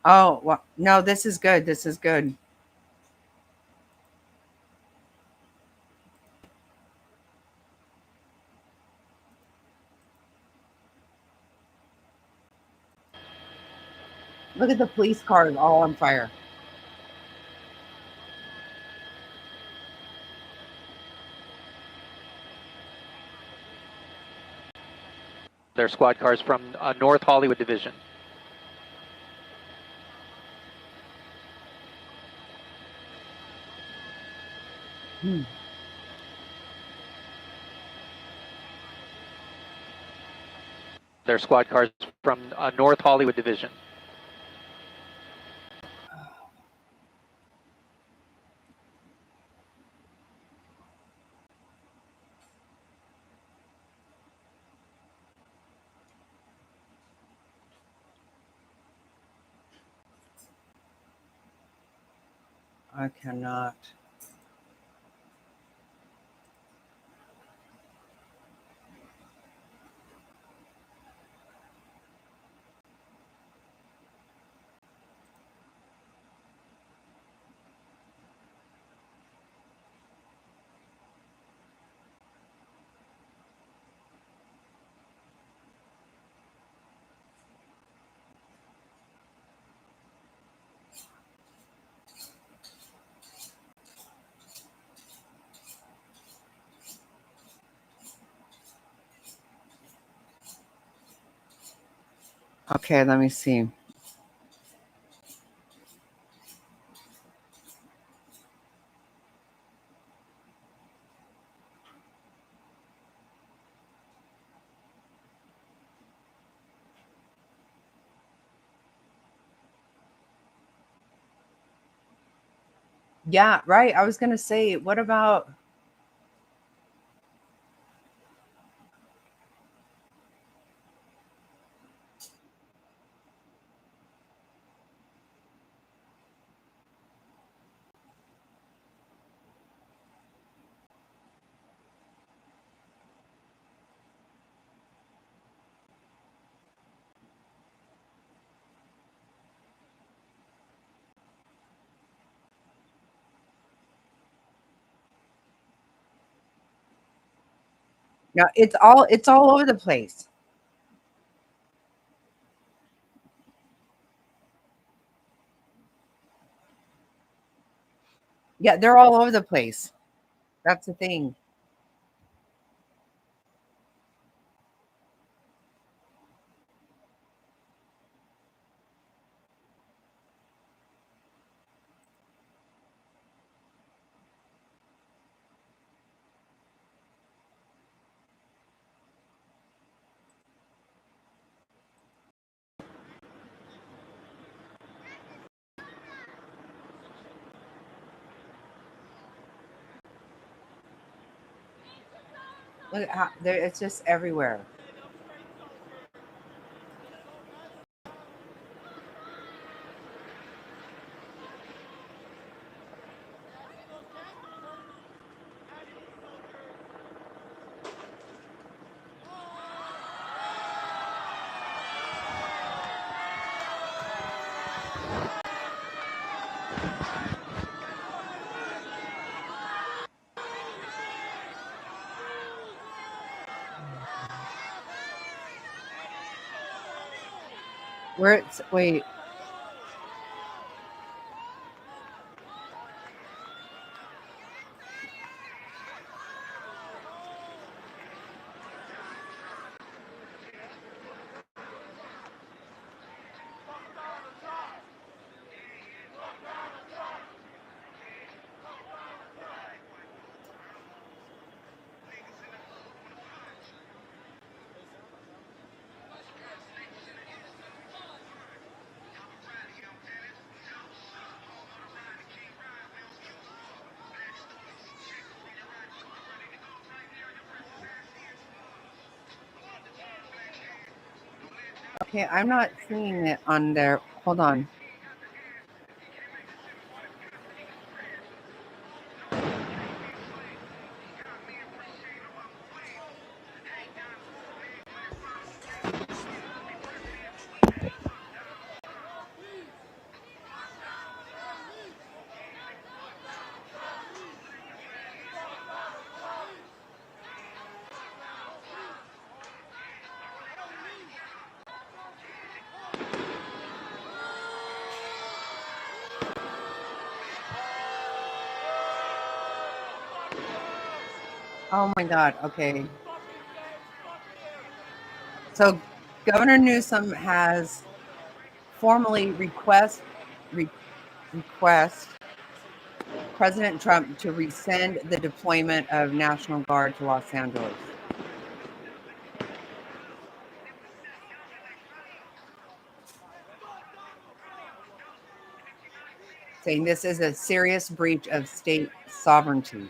oh, well, no, this is good. This is good. Look at the police cars all on fire. They're squad cars from North Hollywood Division. They're squad cars from North Hollywood Division. I cannot. Okay, let me see. Yeah, right. I was going to say, what about... Yeah, it's all over the place. Yeah, they're all over the place. That's the thing. Look at how it's just everywhere. Where it's wait. Okay, I'm not seeing it on there. Hold on. Oh my God. Okay. So Governor Newsom has formally request President Trump to rescind the deployment of National Guard to Los Angeles. Saying this is a serious breach of state sovereignty.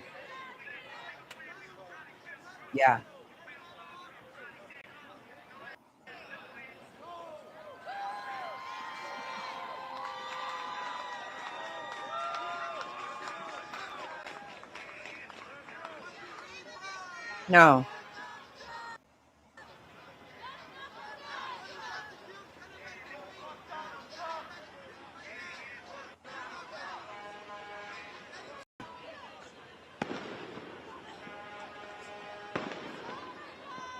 Yeah. No.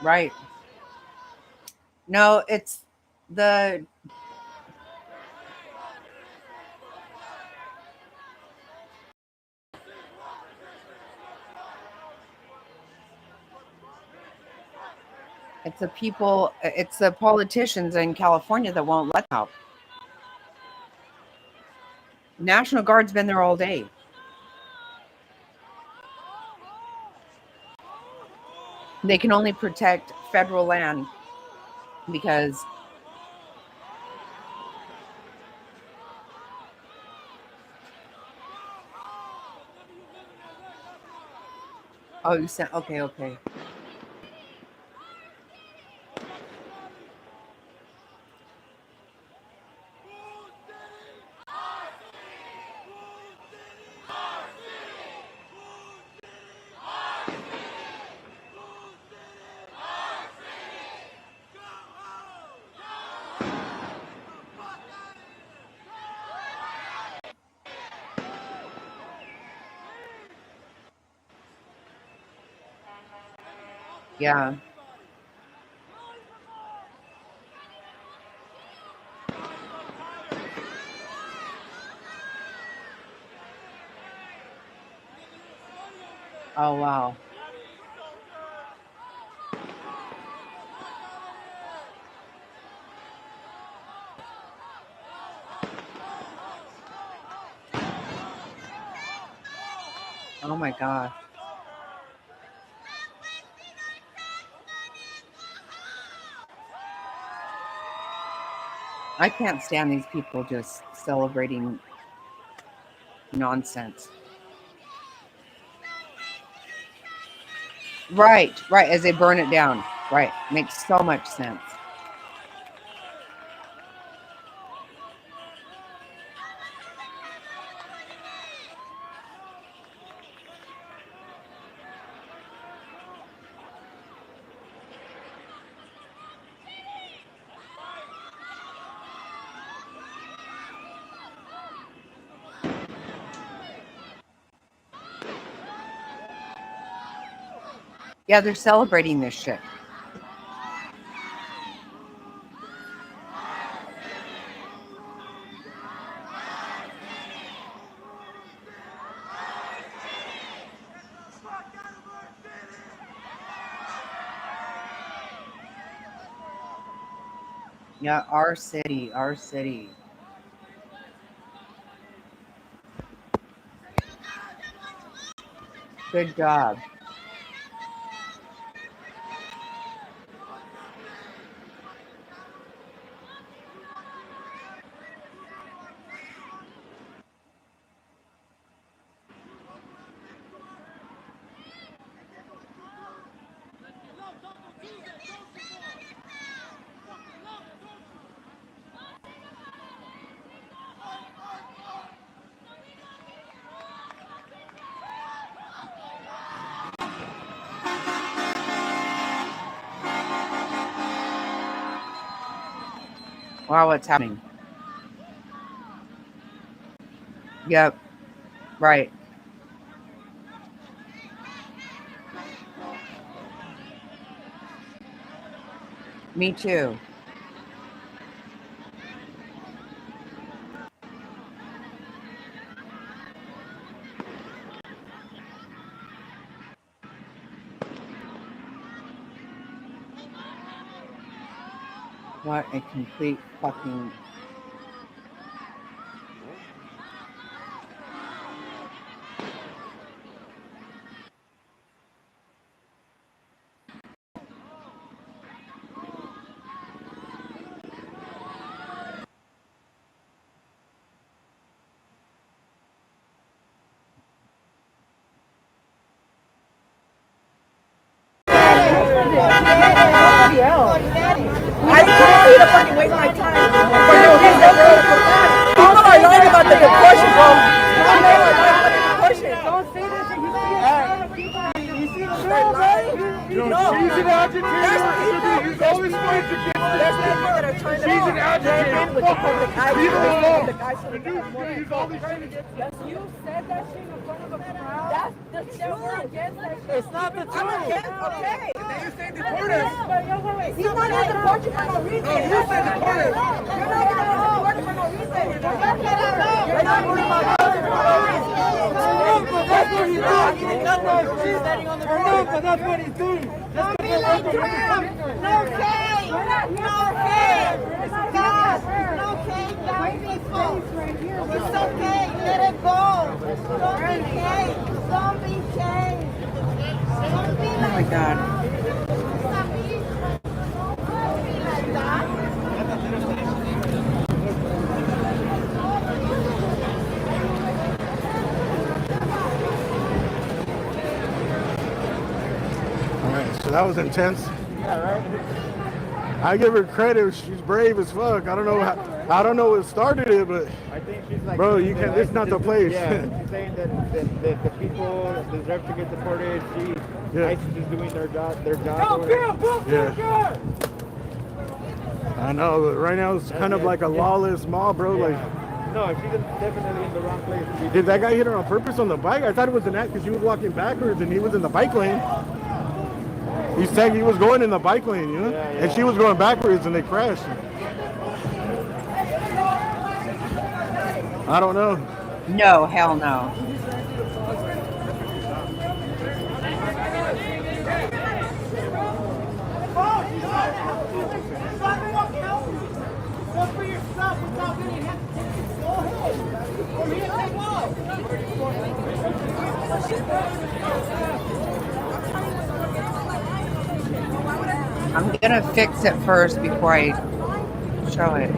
Right. No, it's the people, it's the politicians in California that won't let out. National Guard's been there all day. They can only protect federal land because oh, you said okay. Yeah. Oh, wow. Oh my God. I can't stand these people just celebrating nonsense. Right, as they burn it down. Right. Makes so much sense. Yeah, they're celebrating this shit. Yeah, our city. Good job. Wow, what's happening? Yep. Right. Me too. What a complete fucking... I didn't come out here to fucking waste my time. You know I lied about the depression, bro. I know I lied about the depression. Don't say this. You see the girl, man? She's an agitator. Use all his words against there's people that are trying to she's an agitator. with the public eye. Leave her alone. Use all these you said that shit in front of a crowd. That's the truth. It's not the truth. Okay. Then you say deport us. He's not going to deport you for no reason. No, you said deport us. You're not going to deport for no reason. You're not going to deport for no reason. That's what he's doing. She's standing on the road. No, but that's what he's doing. Don't be like him. No cake. No cake. God. No cake. Young people. It's okay. Let it go. Don't be cake. Don't be cake. Don't be like Oh my God. All right, so that was intense. Yeah, right? I give her credit. She's brave as fuck. I don't know what started it, but I think she's like, bro, you can't. This is not the place. Yeah, she's saying that the people deserve to get deported. ISIS is doing their job. Yeah. I know, but right now it's kind of like a lawless mob, bro. Like, no, she's definitely in the wrong place. did that guy hit her on purpose on the bike? I thought it was an act because she was walking backwards and he was in the bike lane. He said he was going in the bike lane, you know, and she was going backwards and they crashed. I don't know. No, hell no. I'm gonna fix it first before I show it.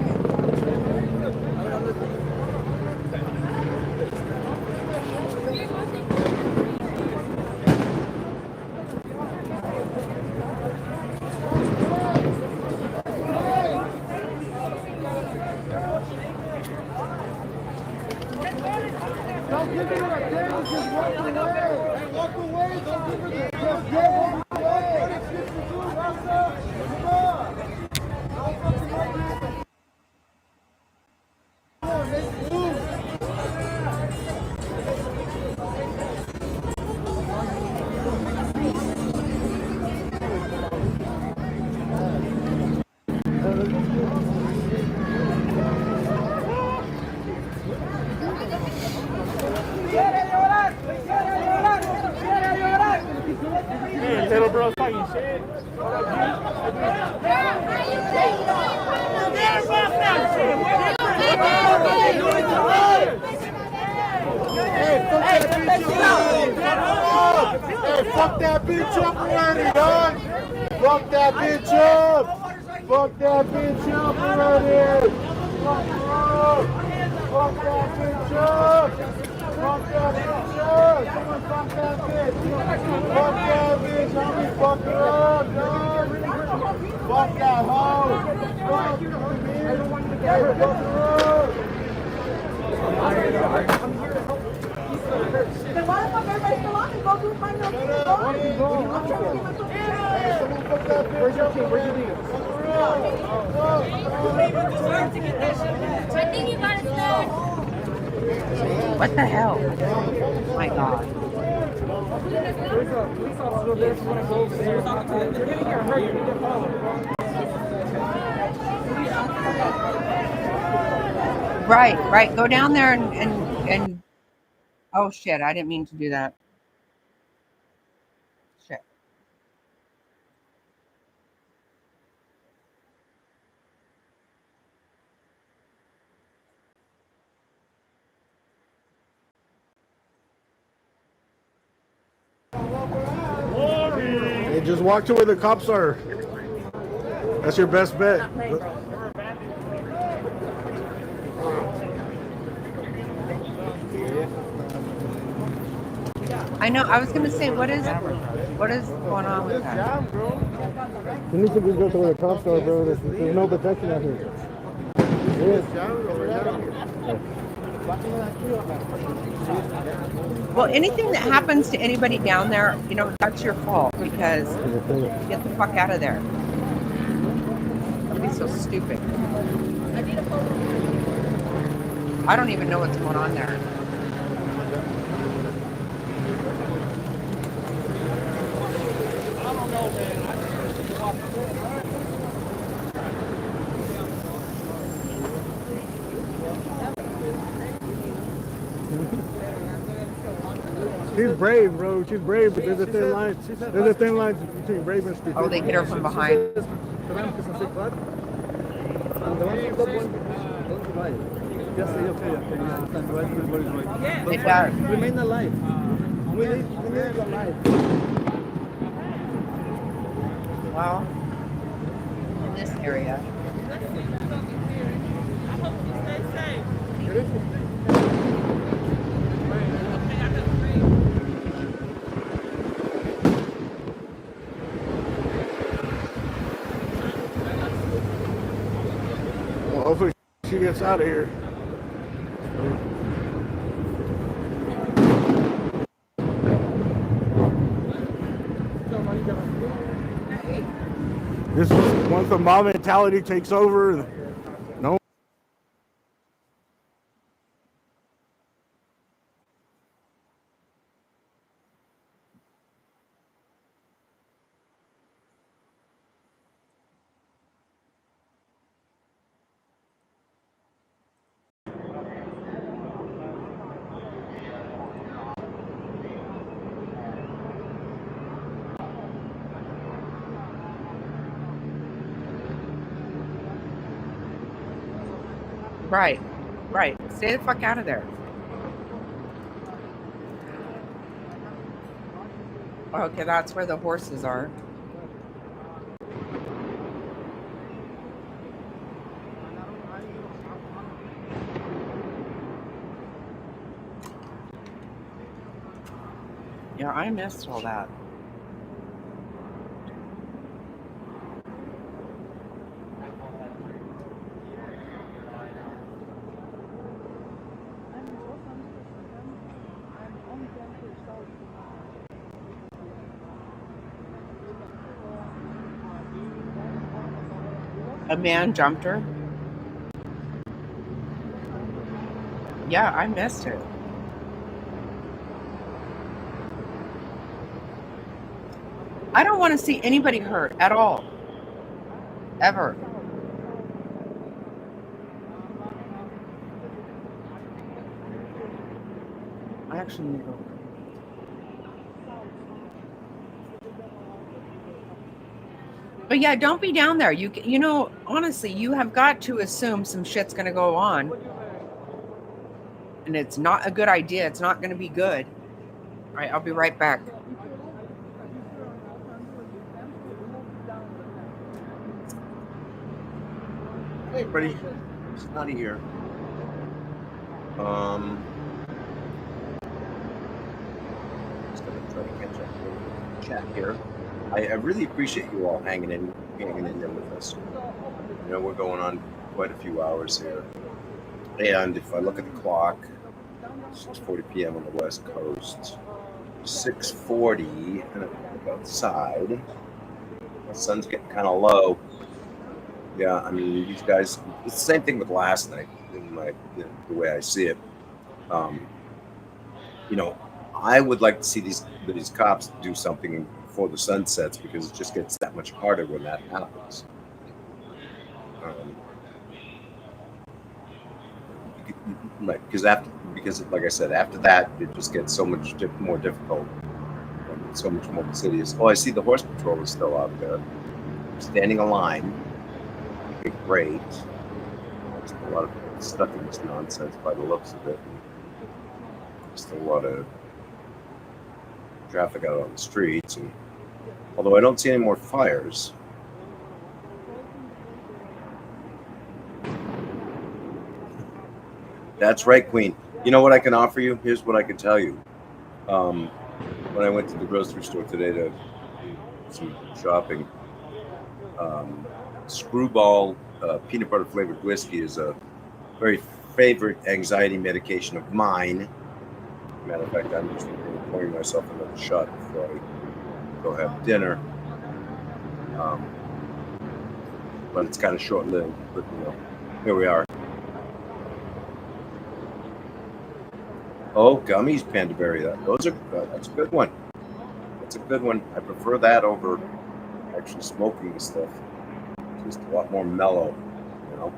Don't give her a chance, just walk away. Hey, walk away. Don't give her the chance. Walk away. What is this to do, Rasta? Come on. Don't fucking like this. Come on, let's move. Hey, little bro talking shit. Hey, fuck that bitch up already, dog. Fuck that bitch up. Fuck that bitch up already. Fuck her up. Fuck that bitch up. Fuck that bitch up. Someone fuck that bitch. Fuck that bitch. Help me fuck her up, dog. Fuck that hoe. Fuck her, man. Hey, fuck her up. Then why the fuck everybody still on and go do find your phone? I'm trying to get my phone. Where's your team? Where's your team? I think you got it done. What the hell? Oh my God. Right. Go down there and oh shit, I didn't mean to do that. Shit. Hey, just walk to where the cops are. That's your best bet. I know. I was gonna say, what is going on with that? You need to go to where the cops are, bro. There's no protection out here. Well, anything that happens to anybody down there, you know, that's your fault because get the fuck out of there. Don't be so stupid. I don't even know what's going on there. She's brave, bro. She's brave, but there's a thin line. There's a thin line between brave and stupid. Oh, they hit her from behind. It does. Remain alive. We need alive. Well, in this area. Well, hopefully she gets out of here. This is once the mob mentality takes over. No. Right. Right. Stay the fuck out of there. Okay, that's where the horses are. Yeah, I missed all that. A man jumped her. Yeah, I missed it. I don't want to see anybody hurt at all. Ever. I actually need to go. But yeah, don't be down there. You know, honestly, you have got to assume some shit's going to go on. And it's not a good idea. It's not going to be good. All right, I'll be right back. Hey, buddy. It's Snotty here. Just gonna try to catch up with the chat here. I really appreciate you all hanging in there with us. You know, we're going on quite a few hours here. And if I look at the clock, 6:40 p.m. on the West Coast, 6:40, and I look outside, the sun's getting kind of low. Yeah, I mean, these guys, it's the same thing with last night, in the way I see it. You know, I would like to see these cops do something before the sun sets, because it just gets that much harder when that happens. Because like I said, after that, it just gets so much more difficult, and so much more insidious. Oh, I see the horse patrol is still out there, standing a line. Okay, great. There's a lot of people stuck in this nonsense by the looks of it. Just a lot of traffic out on the streets, and Although I don't see any more fires. That's right, Queen. You know what I can offer you? Here's what I can tell you. When I went to the grocery store today to do some shopping, Screwball peanut butter flavored whiskey is a very favorite anxiety medication of mine. Matter of fact, I'm just pouring myself another shot before I go have dinner. But it's kind of short-lived. But you know, here we are. Oh, gummies, Panda Berry. Those are that's a good one. That's a good one. I prefer that over actually smoking the stuff. It's just a lot more mellow, you know.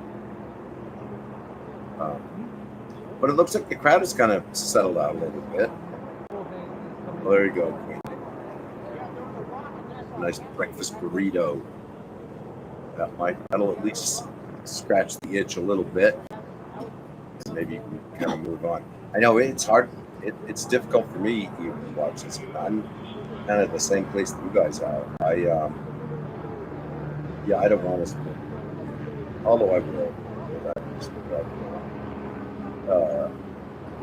But it looks like the crowd has kind of settled out a little bit. Well, there you go, Queen. Nice breakfast burrito. That'll at least scratch the itch a little bit. So maybe you can kind of move on. I know it's hard. It's difficult for me even to watch this. I'm kind of the same place that you guys are. I don't want to. Although I will.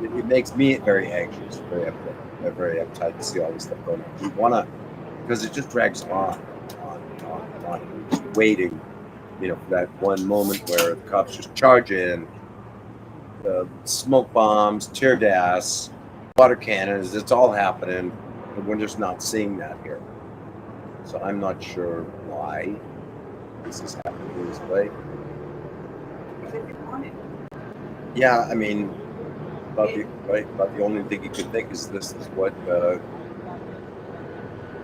It makes me very anxious, very uptight to see all this stuff going on. You want to, because it just drags on. Just waiting, you know, for that one moment where the cops just charge in. Smoke bombs, tear gas, water cannons, it's all happening, and we're just not seeing that here. So I'm not sure why this is happening this way. Yeah, I mean, about the only thing you could think is this is what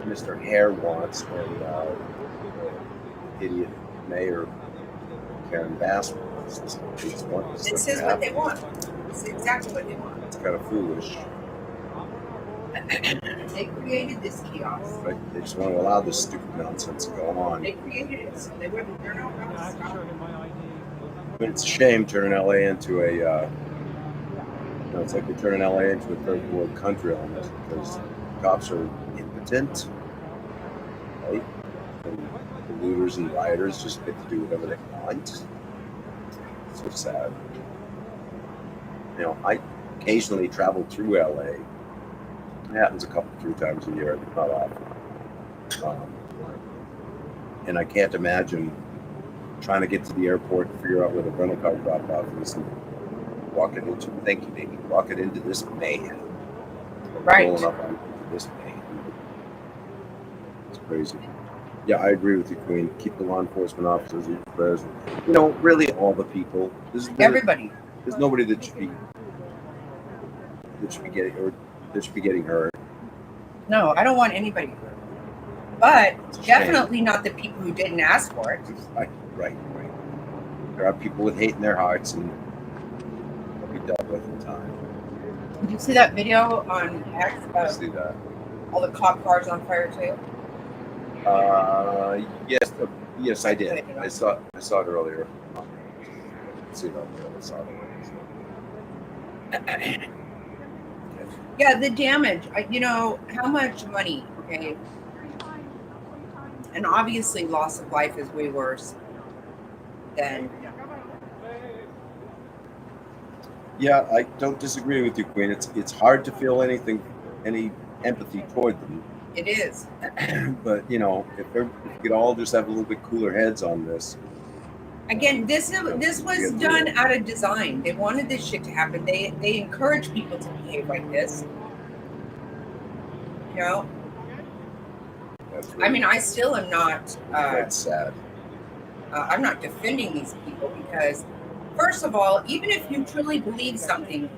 Mr. Hare wants, and idiot mayor Karen Bass wants. This is what they want. This is exactly what they want. It's kind of foolish. They created this chaos. Right? They just want to allow this stupid nonsense to go on. They created it, so they're not going to stop. I mean, it's a shame turning LA into a, it's like they're turning LA into a third world country almost, because cops are impotent, right? And the looters and rioters just get to do whatever they want. So sad. You know, I occasionally travel through LA. It happens a couple, 3 times a year, not often. And I can't imagine trying to get to the airport and figure out where the rental car drop off is and walking into this mayhem. Right. Going up into this mayhem. It's crazy. Yeah, I agree with you, Queen. Keep the law enforcement officers, you know, really all the people. Everybody. There's nobody that should be getting hurt. No, I don't want anybody hurt. But definitely not the people who didn't ask for it. Right. There are people with hate in their hearts, and they'll be dealt with in time. Did you see that video on X? See that? All the cop cars on fire too. Yes, I did. I saw it earlier. See it on the other side. Yeah, the damage. You know how much money? Okay, and obviously, loss of life is way worse than. Yeah, I don't disagree with you, Queen. It's hard to feel any empathy toward them. It is. But you know, if we could all just have a little bit cooler heads on this. Again, this was done out of design. They wanted this shit to happen. They encourage people to behave like this. You know. I mean, I still am not. That's sad. I'm not defending these people because, first of all, even if you truly believe something,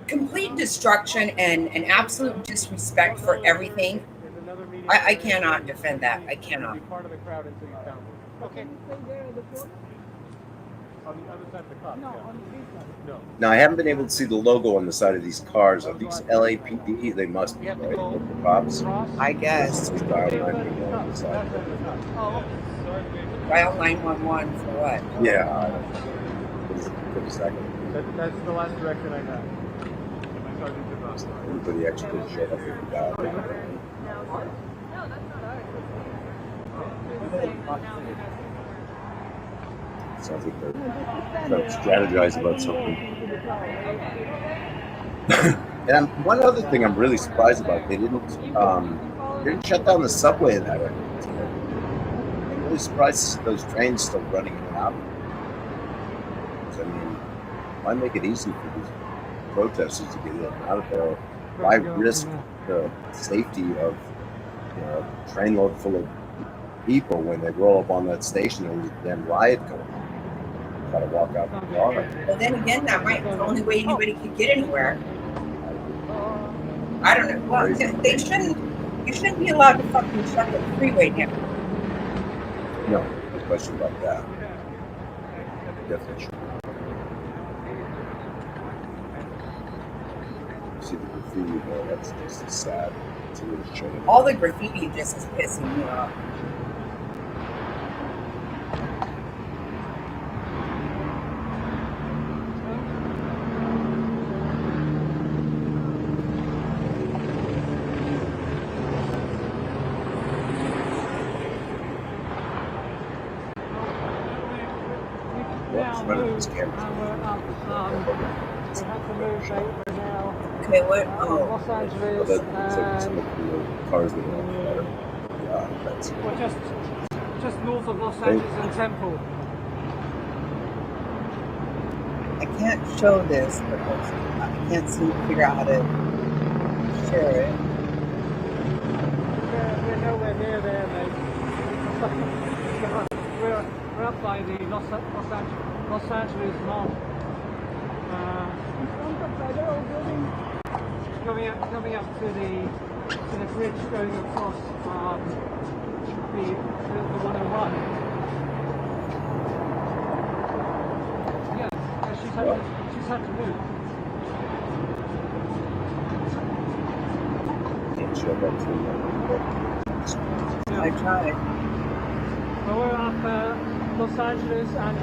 complete destruction and absolute disrespect for everything, I cannot defend that. I cannot. Okay. On the other side of the clock. No. Now, I haven't been able to see the logo on the side of these cars. Are these LAPD? They must be, right? Local cops? I guess. This is dial 911 on the side. Dial 911 for what? Yeah. Give a second. That's the last direction I have. Everybody actually showed up with the dial. Sounds like they're trying to strategize about something. And one other thing I'm really surprised about, they didn't shut down the subway in that area. I'm really surprised to see those trains still running in and out. I mean, why make it easy for these protesters to get in and out of there? Why risk the safety of a train load full of people when they roll up on that station and then riot going on? Gotta walk out the car. Well, then again, that might be the only way anybody could get anywhere. I don't know. Well, they shouldn't. You shouldn't be allowed to fucking shut the freeway down. No question about that. Definitely should. See the graffiti there, that's just sad. It's a little shame. All the graffiti just is pissing me off. Okay, what? Oh, Los Angeles some of the cars that are there. Yeah, that's. Well, just north of Los Angeles and Temple. I can't show this because I can't seem to figure out how to share it. We're nowhere near there, mate. We're up by the Los Angeles Mall. Coming up to the bridge going across the 101. Yes, she's had to move. I tried. Well, we're up Los Angeles and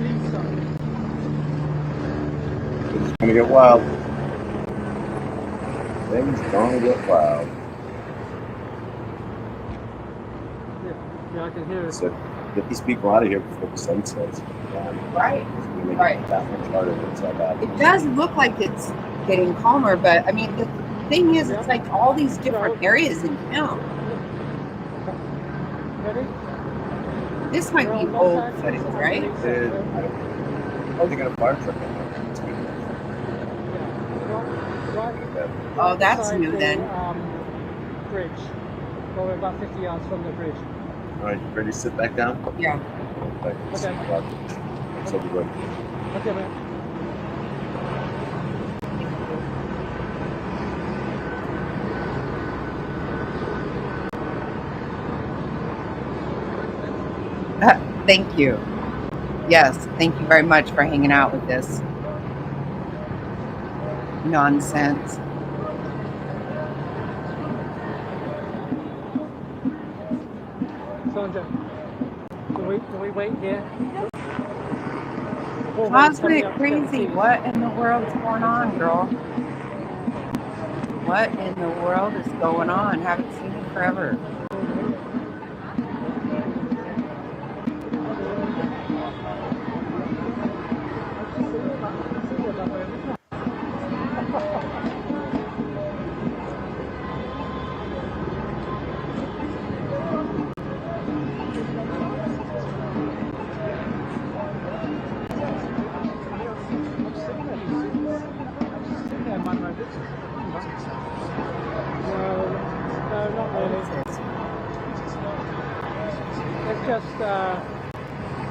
Lisa. It's gonna get wild. Things gonna get wild. Yeah, I can hear it. So get these people out of here before the sun sets. Right. Right. That much harder than it's all bad. It does look like it's getting calmer, but I mean, the thing is, it's like all these different areas in town. Ready? This might be old footage, right? Oh, they got a fire truck in there. Oh, that's new then. Bridge. Well, we're about 50 yards from the bridge. All right, ready to sit back down? Yeah. Okay. Thanks, everybody. Okay, man. Thank you. Yes, thank you very much for hanging out with this nonsense. Sandra, can we wait here? Cosmic crazy. What in the world's going on, girl? What in the world is going on? Haven't seen you forever.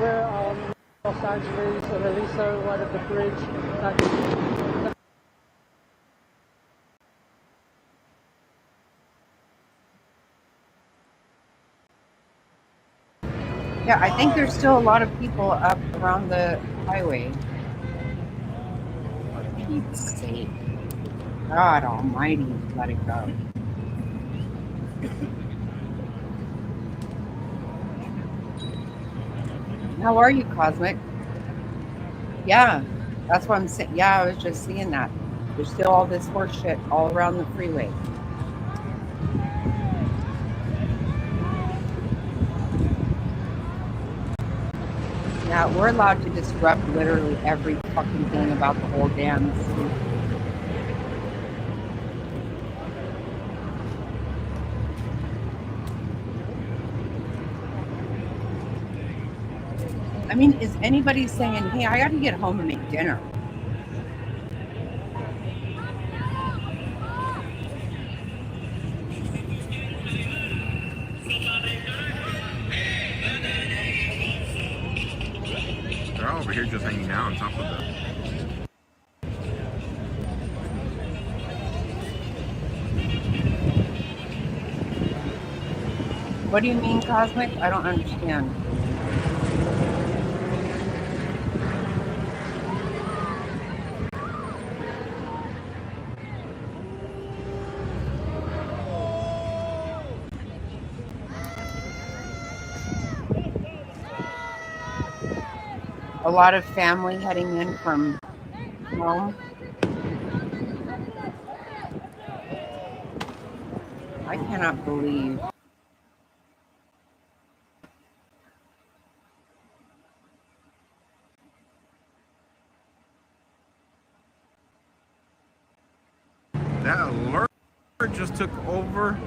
We're on Los Angeles and Aliso, right at the bridge. Yeah, I think there's still a lot of people up around the highway. For Pete's sake. God almighty, let it go. How are you, Cosmic? Yeah, that's what I'm saying. Yeah, I was just seeing that. There's still all this horse shit all around the freeway. Yeah, we're allowed to disrupt literally every fucking thing about the whole damn city. I mean, is anybody saying, hey, I got to get home and make dinner? They're all over here just hanging out on top of the. What do you mean, Cosmic? I don't understand. A lot of family heading in from home. I cannot believe. That alert just took over.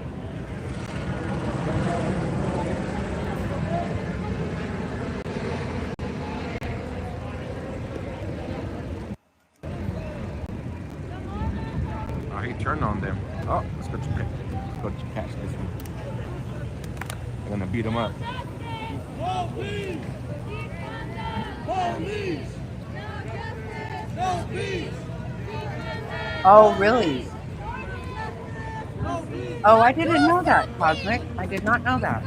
Oh, he turned on them. Oh, let's go to catch this one. I'm gonna beat him up. Police! Police! No peace! Oh, really? Oh, I didn't know that, Cosmic. I did not know that.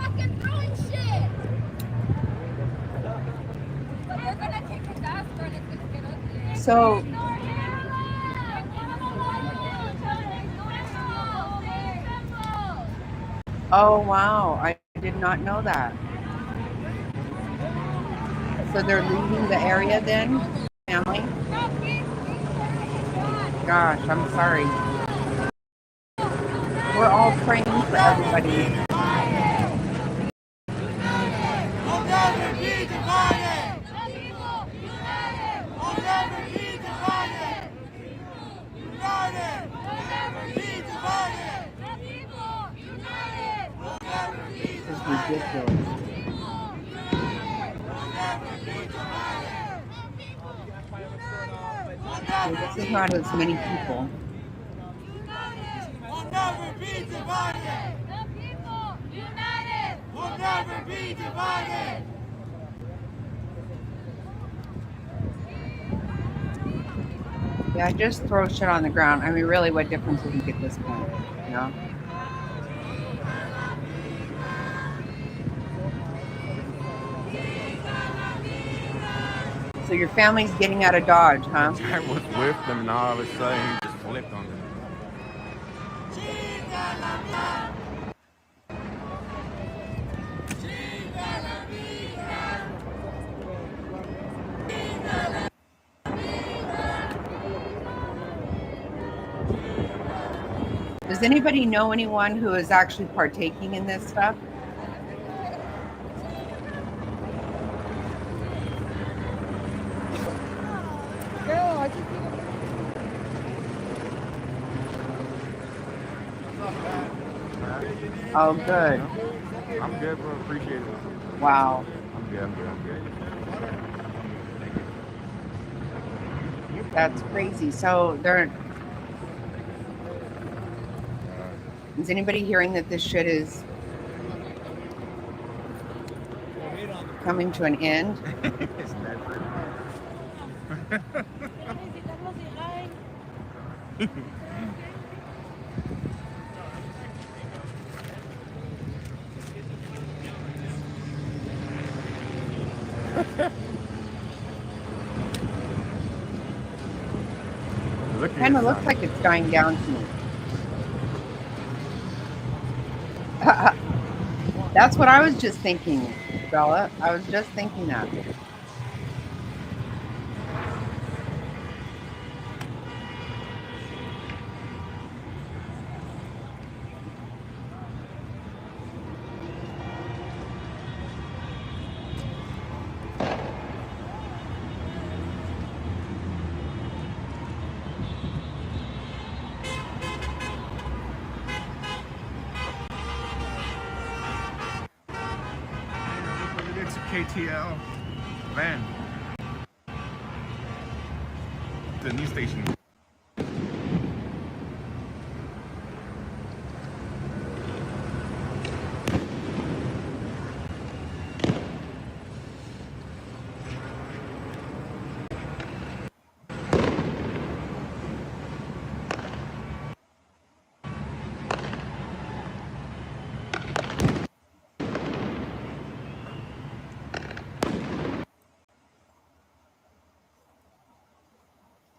So, oh, wow. I did not know that. So they're leaving the area then, family? Gosh, I'm sorry. We're all praying for everybody. We'll never be divided! We'll never be divided! United! We'll never be divided! We'll never be This is ridiculous. This is not as many people. We'll never be divided! The people united! We'll never be divided! Yeah, just throw shit on the ground. I mean, really, what difference would it make at this point? You know? So your family's getting out of Dodge, huh? I was with them, and all of a sudden he just flipped on them. Does anybody know anyone who is actually partaking in this stuff? Oh, good. I'm good, bro. Appreciate it. Wow. I'm good. That's crazy. So is anybody hearing that this shit is coming to an end? It's never. Kind of looks like it's dying down to me. That's what I was just thinking, Bella. I was just thinking that. KTL van. The news station.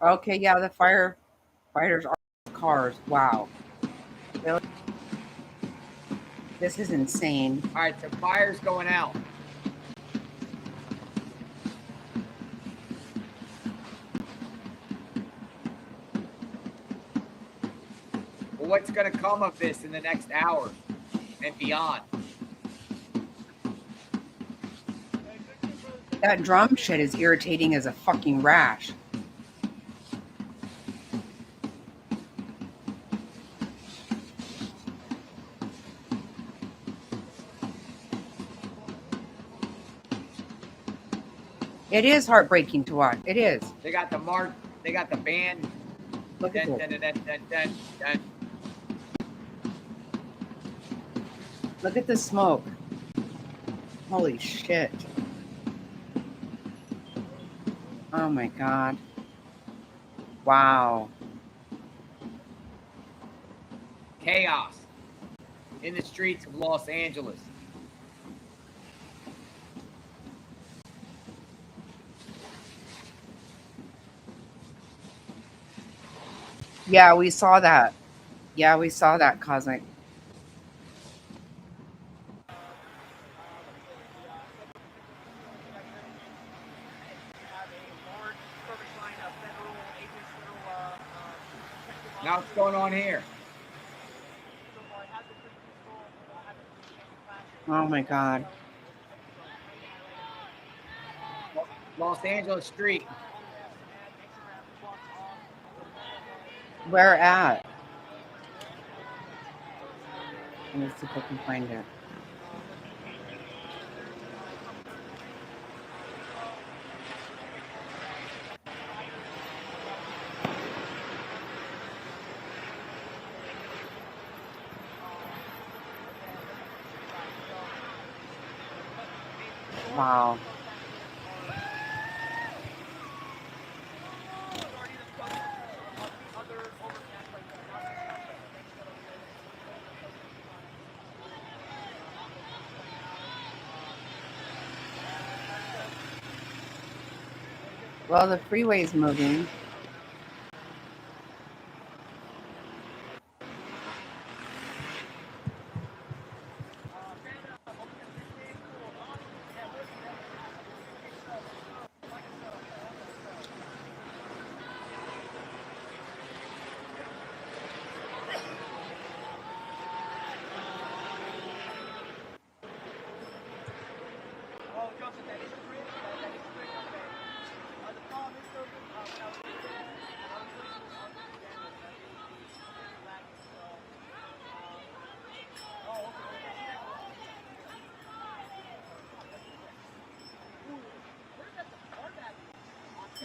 Okay, yeah, the firefighters are cars. Wow. Really? This is insane. All right, so fire's going out. Well, what's going to come of this in the next hour and beyond? That drum shit is irritating as a fucking rash. It is heartbreaking to watch. It is. They got the mark. They got the band. Look at dun, dun, dun, dun, dun, dun. Look at the smoke. Holy shit. Oh my God. Wow. Chaos in the streets of Los Angeles. Yeah, we saw that. Yeah, we saw that, Cosmic. Now what's going on here? Oh my God. Los Angeles Street. Where at? Let me see if I can find it. Wow. Well, the freeway's moving.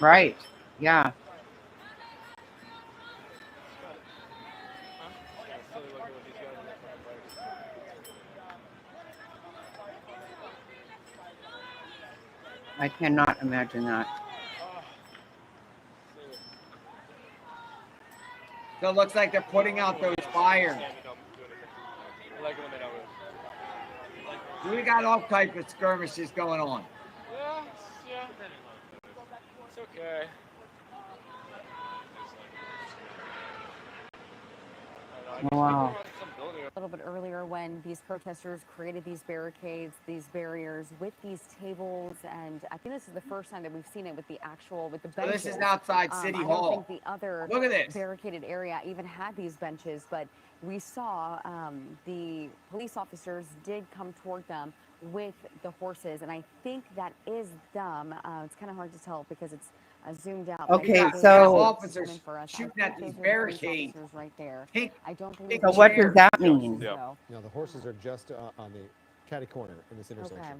Right. Yeah. I cannot imagine that. So it looks like they're putting out those fires. We got all types of skirmishes going on. Yeah. It's okay. Wow. A little bit earlier when these protesters created these barricades, these barriers with these tables, and I think this is the first time that we've seen it with the benches. This is outside City Hall. I don't think the other Look at this. barricaded area even had these benches, but we saw the police officers did come toward them with the horses, and I think that is them. It's kind of hard to tell because it's zoomed out. Okay, so so officers shooting at these barricades right there. I don't believe. So what does that mean? No, the horses are just on the catty corner in this intersection. Okay.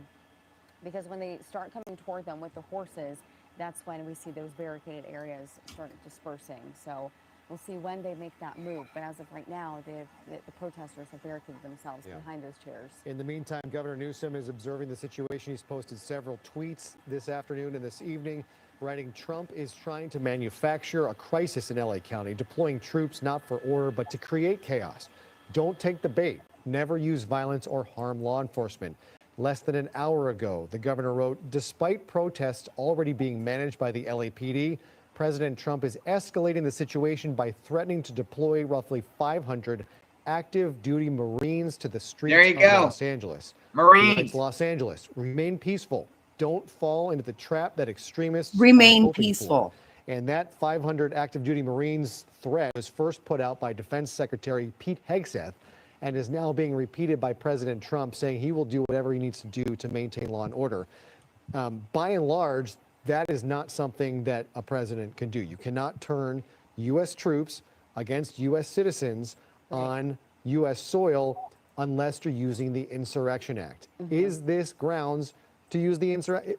because when they start coming toward them with the horses, that's when we see those barricaded areas start dispersing. So we'll see when they make that move. But as of right now, the protesters have barricaded themselves behind those chairs. In the meantime, Governor Newsom is observing the situation. He's posted several tweets this afternoon and this evening, writing, Trump is trying to manufacture a crisis in LA County, deploying troops not for order, but to create chaos. Don't take the bait. Never use violence or harm law enforcement. Less than an hour ago, the governor wrote, despite protests already being managed by the LAPD, President Trump is escalating the situation by threatening to deploy roughly 500 active duty Marines to the streets of Los Angeles. Marines. Los Angeles, remain peaceful. Don't fall into the trap that extremists Remain are hoping peaceful. for. And that 500 active duty Marines threat was first put out by Defense Secretary Pete Hegseth and is now being repeated by President Trump, saying he will do whatever he needs to do to maintain law and order. By and large, that is not something that a president can do. You cannot turn U.S. troops against U.S. citizens on U.S. soil unless you're using the Insurrection Act. Is this grounds to use the insurrection?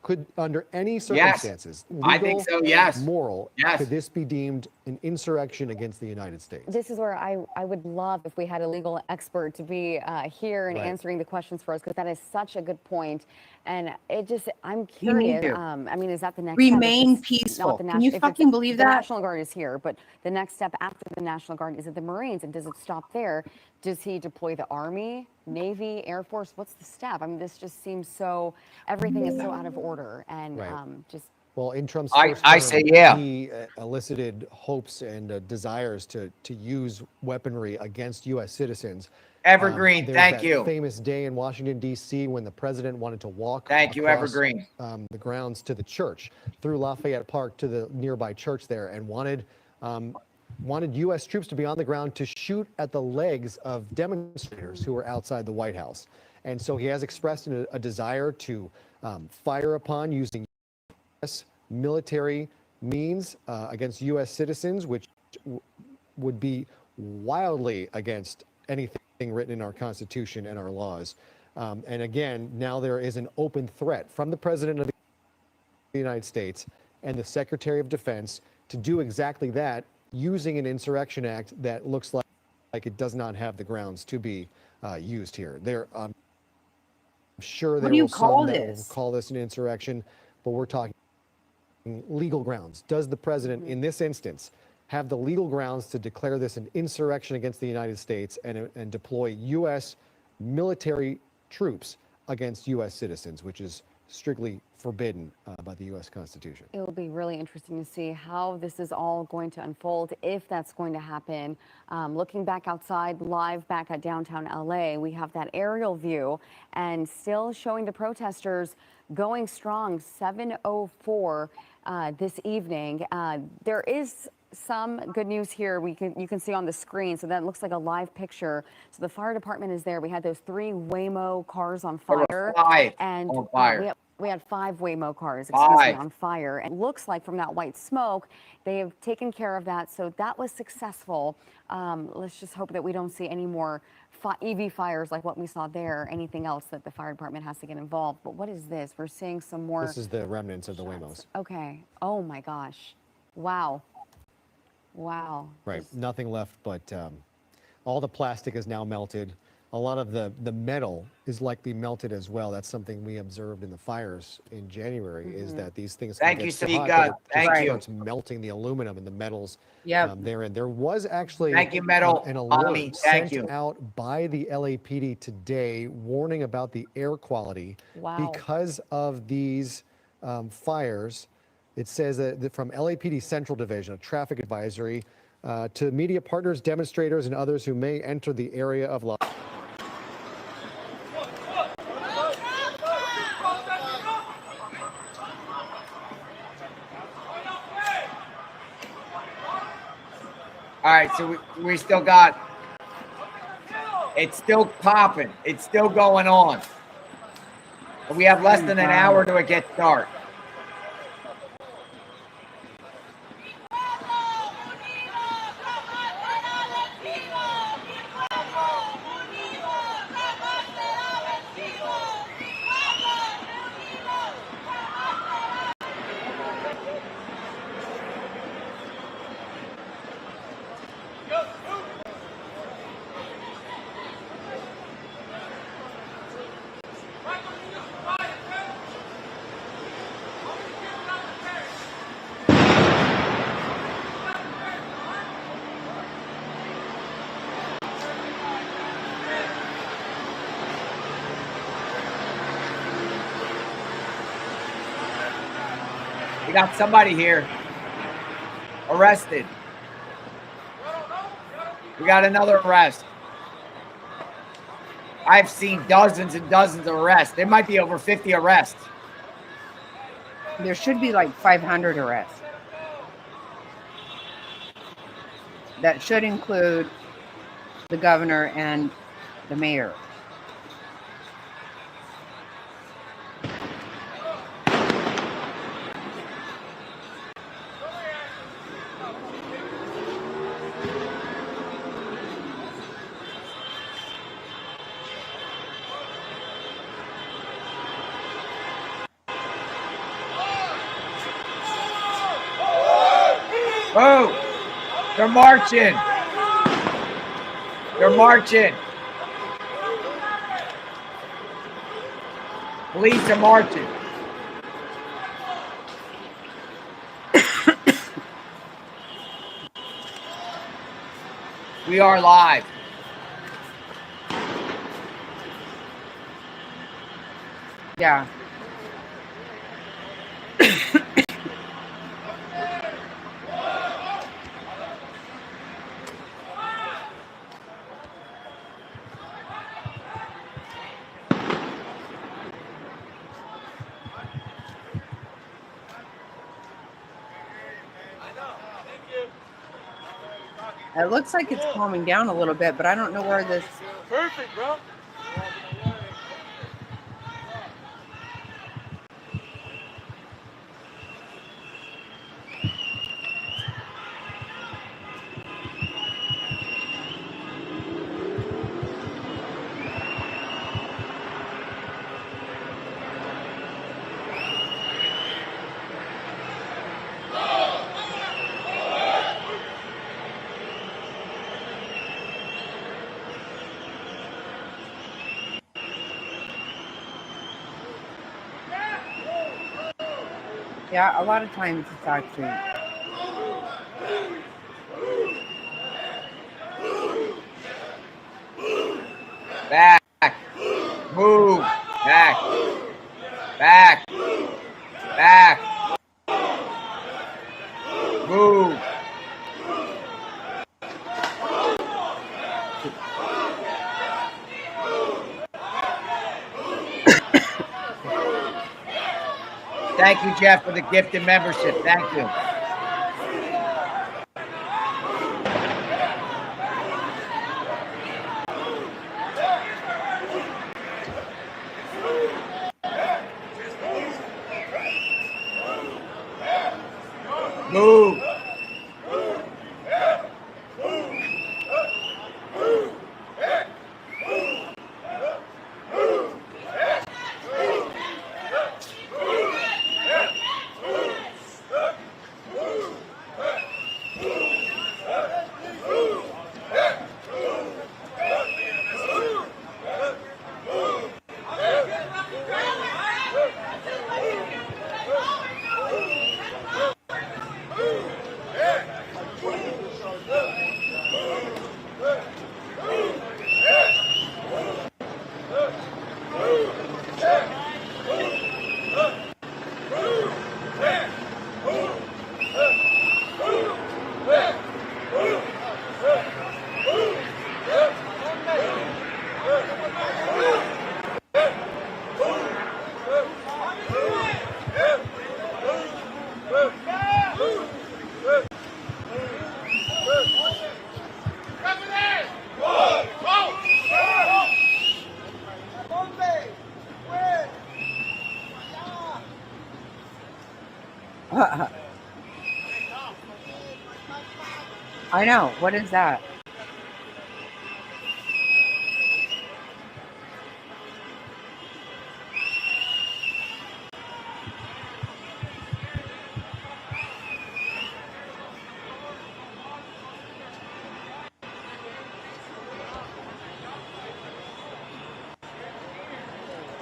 Could under any circumstances, legal, I think so, yes. moral, could this be deemed an insurrection against the United States? This is where I would love if we had a legal expert to be here and answering the questions for us, because that is such a good point. And it just, I'm curious. I mean, is that the next Remain step? peaceful. Can you fucking believe that? The National Guard is here, but the next step after the National Guard, is it the Marines? And does it stop there? Does he deploy the Army, Navy, Air Force? What's the step? I mean, this just seems so, everything is so out of order and just. Well, in Trump's I first say, term, he elicited hopes and desires to use weaponry against U.S. citizens. Evergreen, There's thank that you. Famous day in Washington, D.C. when the president wanted to walk Thank you, across, Evergreen. The grounds to the church, through Lafayette Park to the nearby church there, and wanted U.S. troops to be on the ground to shoot at the legs of demonstrators who were outside the White House. And so he has expressed a desire to fire upon using U.S. military means against U.S. citizens, which would be wildly against anything written in our Constitution and our laws. And again, now there is an open threat from the President of the United States and the Secretary of Defense to do exactly that, using an Insurrection Act that looks like it does not have the grounds to be used here. I'm sure there will some that will call this an insurrection, but we're talking legal grounds. Does the president, in this instance, have the legal grounds to declare this an insurrection against the United States and deploy U.S. military troops against U.S. citizens, which is strictly forbidden by the U.S. Constitution? It will be really interesting to see how this is all going to unfold, if that's going to happen. Looking back outside, live back at downtown LA, we have that aerial view and still showing the protesters going strong, 7:04 this evening. There is some good news here. You can see on the screen. So that looks like a live picture. So the fire department is there. We had those 3 Waymo cars on fire. And on fire. We had 5 Waymo cars, on fire. And it looks like from that white smoke, they have taken care of that. So that was successful. Let's just hope that we don't see any more EV fires like what we saw there, anything else that the fire department has to get involved. But what is this? We're seeing some more. This is the remnants of the Waymos. Okay. Oh my gosh. Wow. Wow. Right. Nothing left, but all the plastic is now melted. A lot of the metal is likely melted as well. That's something we observed in the fires in January, is that these things Thank can you, get so hot Sadiqa. that it Thank just you. starts melting the aluminum and the metals Yep. therein. There was actually Thank you, Metal an Army. alert Thank sent you. out by the LAPD today warning about the air quality because of these fires. It says that from LAPD Central Division, a traffic advisory to media partners, demonstrators, and others who may enter the area of Los. All right, so we still got, it's still popping. It's still going on. We have less than an hour to it get dark. got somebody here arrested. We got another arrest. I've seen dozens and dozens of arrests. There might be over 50 arrests. There should be like 500 arrests. That should include the governor and the mayor. Oh, they're marching. They're marching. Police are marching. We are live. Yeah. It looks like it's calming down a little bit, but I don't know where this... Perfect, bro. Yeah, a lot of times it's actually... Back. Move. Back. Back. Back. Move. Thank you, Jeff, for the gifted membership. Thank you. Move. I know. What is that?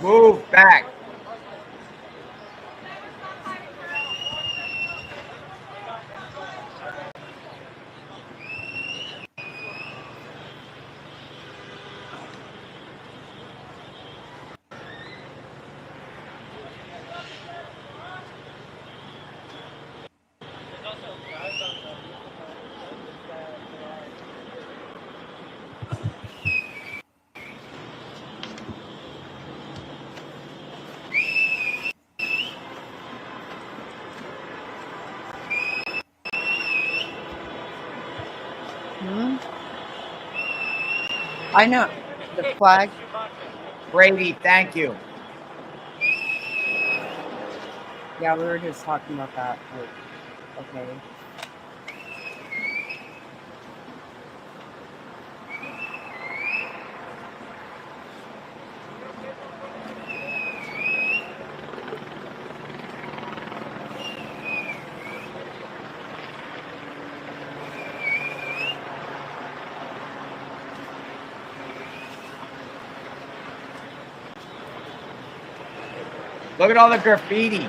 Move back. Hmm? I know the flag. Brady, thank you. Yeah, we were just talking about that. Like, okay. Look at all the graffiti.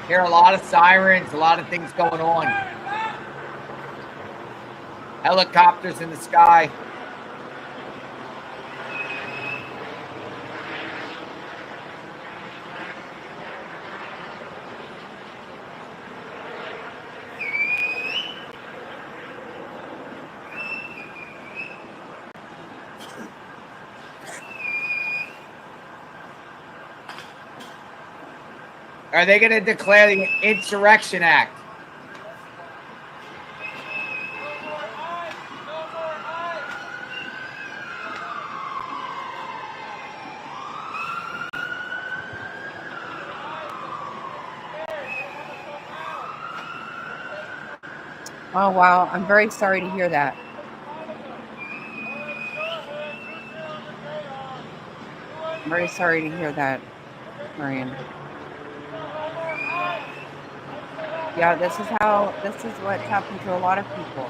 Hear a lot of sirens, a lot of things going on. Helicopters in the sky. Are they going to declare the Insurrection Act? Oh, wow. I'm very sorry to hear that. I'm very sorry to hear that, Marion. Yeah, this is what's happened to a lot of people.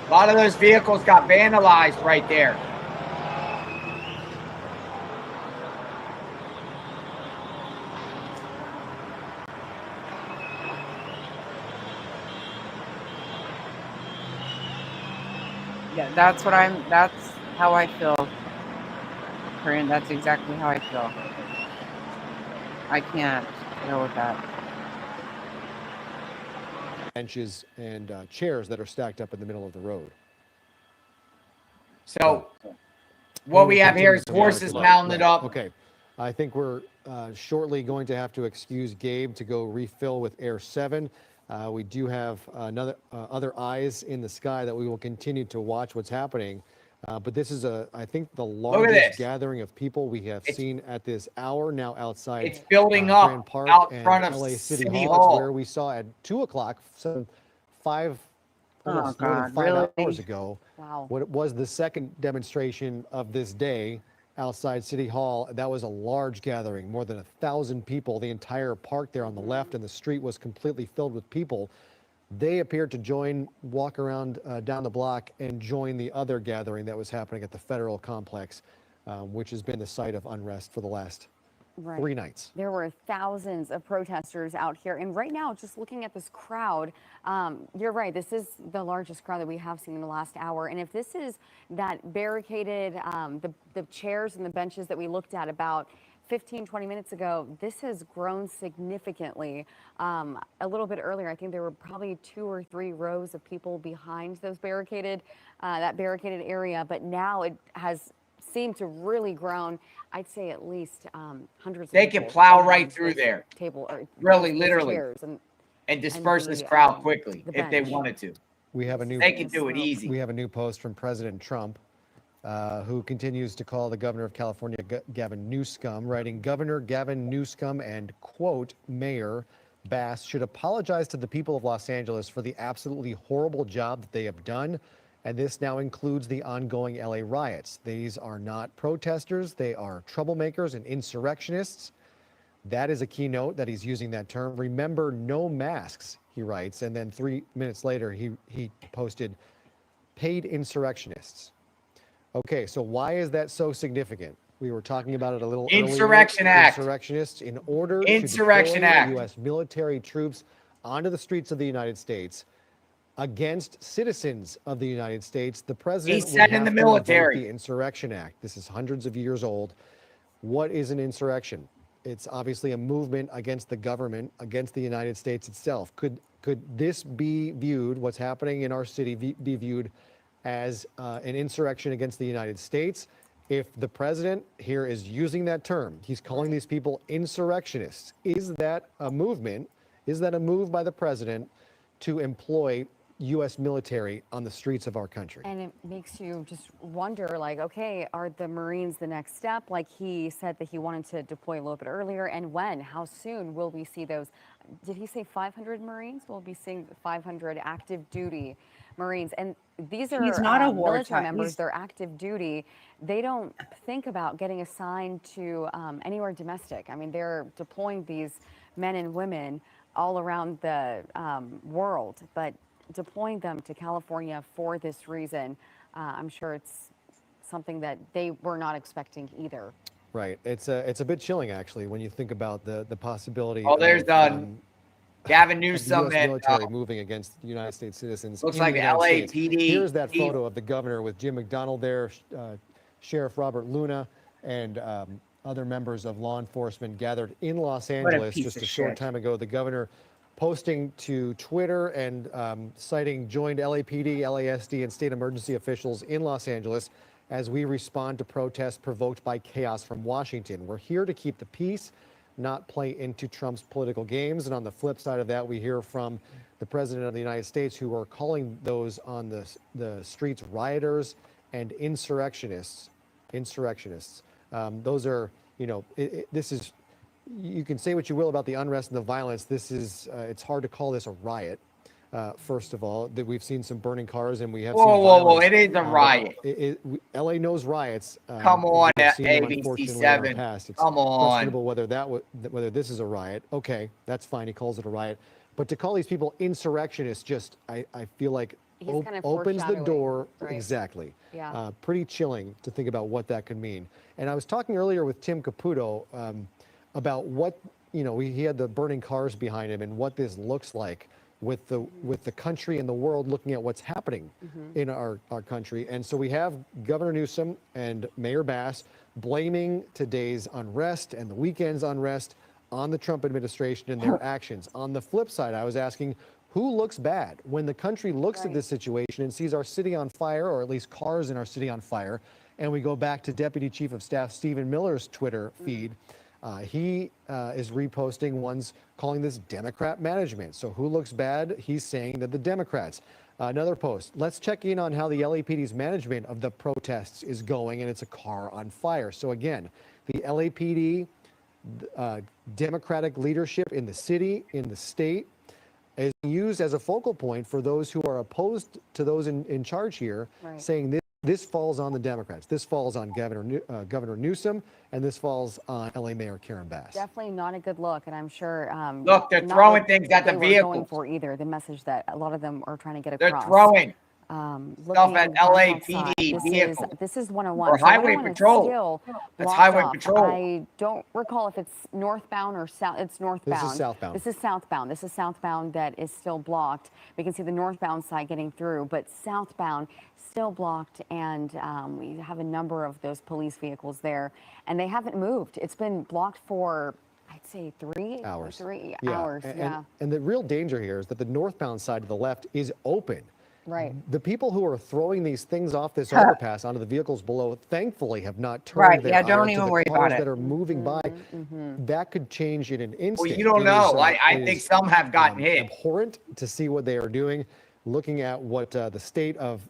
A lot of those vehicles got vandalized right there. Yeah, that's how I feel. Marion, that's exactly how I feel. I can't deal with that. Benches and chairs that are stacked up in the middle of the road. So what we have here is horses mounted up. Okay. I think we're shortly going to have to excuse Gabe to go refill with Air 7. We do have other eyes in the sky that we will continue to watch what's happening. But this is, I think, the largest gathering of people we have seen at this hour now outside. It's building up Grand Park out and front of LA City City Hall. It's Hall. where we saw at 2 o'clock, almost more than 5 really? hours ago. Wow. What was the second demonstration of this day outside City Hall. That was a large gathering, more than 1,000 people. The entire park there on the left and the street was completely filled with people. They appeared to walk around down the block and join the other gathering that was happening at the Federal Complex, which has been the site of unrest for the last 3 nights. There were thousands of protesters out here. And right now, just looking at this crowd, you're right, this is the largest crowd that we have seen in the last hour. And if this is that barricaded, the chairs and the benches that we looked at about 15, 20 minutes ago, this has grown significantly. A little bit earlier, I think there were probably 2 or 3 rows of people behind those barricaded, that barricaded area. But now it has seemed to really grown. I'd say at least hundreds of they people. can plow right through there. Table or really, those literally. chairs. And and disperse this crowd quickly if they wanted to. We have a new. They can do it easy. We have a new post from President Trump, who continues to call the governor of California, Gavin Newsom, writing, Governor Gavin Newsom and, quote, Mayor Bass should apologize to the people of Los Angeles for the absolutely horrible job that they have done. And this now includes the ongoing LA riots. These are not protesters. They are troublemakers and insurrectionists. That is a keynote that he's using that term. Remember, no masks, he writes. And then 3 minutes later, he posted paid insurrectionists. Okay, so why is that so significant? We were talking about it a little Insurrection earlier. Act. Insurrectionists, in order Insurrection to deploy Act. U.S. military troops onto the streets of the United States against citizens of the United States, the president He said would in the have to invoke military. the Insurrection Act. This is hundreds of years old. What is an insurrection? It's obviously a movement against the government, against the United States itself. Could this be viewed, what's happening in our city, be viewed as an insurrection against the United States? If the president here is using that term, he's calling these people insurrectionists. Is that a movement? Is that a move by the president to employ U.S. military on the streets of our country? And it makes you just wonder, like, okay, are the Marines the next step? Like he said that he wanted to deploy a little bit earlier. And when? How soon will we see those? Did he say 500 Marines? We'll be seeing 500 active duty Marines. And these are He's not a military wartime. members. They're active duty. They don't think about getting assigned to anywhere domestic. I mean, they're deploying these men and women all around the world, but deploying them to California for this reason, I'm sure it's something that they were not expecting either. Right. It's a bit chilling, actually, when you think about the possibility. Oh, there's Gavin of Newsom US and military moving against United States citizens. looks in like the United States. LAPD. Here's that photo of the governor with Jim McDonald there, Sheriff Robert Luna, and other members of law enforcement gathered in Los Angeles piece just of a short shit. time ago. The governor posting to Twitter and citing joined LAPD, LASD, and state emergency officials in Los Angeles as we respond to protests provoked by chaos from Washington. We're here to keep the peace, not play into Trump's political games. And on the flip side of that, we hear from the president of the United States, who are calling those on the streets rioters and insurrectionists. Those are, you know, this is, you can say what you will about the unrest and the violence. This is, it's hard to call this a riot. First of all, that we've seen some burning cars and we have seen violence. It is a riot. LA knows riots. Come on, we've seen them, ABC7. unfortunately, in our past. It's Come on. questionable whether this is a riot. Okay, that's fine. He calls it a riot. But to call these people insurrectionists, just I feel like Kind of opens the door. right? Exactly. Yeah. Pretty chilling to think about what that could mean. And I was talking earlier with Tim Caputo about what, you know, he had the burning cars behind him and what this looks like with the country and the world looking at what's happening in our country. And so we have Governor Newsom and Mayor Bass blaming today's unrest and the weekend's unrest on the Trump administration and their actions. On the flip side, I was asking, who looks bad when the country looks at this situation and sees our city on fire, or at least cars in our city on fire? And we go back to Deputy Chief of Staff Stephen Miller's Twitter feed. He is reposting ones calling this Democrat management. So who looks bad? He's saying that the Democrats. Another post. Let's check in on how the LAPD's management of the protests is going, and it's a car on fire. So again, the LAPD, Democratic leadership in the city, in the state, is used as a focal point for those who are opposed to those in charge here, saying this falls on the Democrats. This falls on Governor Newsom, and this falls on LA Mayor Karen Bass. Definitely not a good look, and I'm sure. Look, they're throwing things at the vehicles. Going vehicles. for either the message that a lot of them are trying to get They're across. throwing stuff at LAPD vehicles. This is 101. Or highway patrol. That's highway patrol. I don't recall if it's northbound or south. It's northbound. This is southbound. This is southbound. This is southbound that is still blocked. We can see the northbound side getting through, but southbound still blocked, and we have a number of those police vehicles there, and they haven't moved. It's been blocked for, I'd say, 3 hours. 3 hours, yeah. And the real danger here is that the northbound side to the left is open. Right. The people who are throwing these things off this overpass onto the vehicles below, thankfully, have not turned Right. their Yeah. ire Don't to even the worry cars about it. that are moving by. That could change in an instant. Well, you don't It know. is, I it think is, some have gotten hit. abhorrent to see what they are doing. Looking at what the state of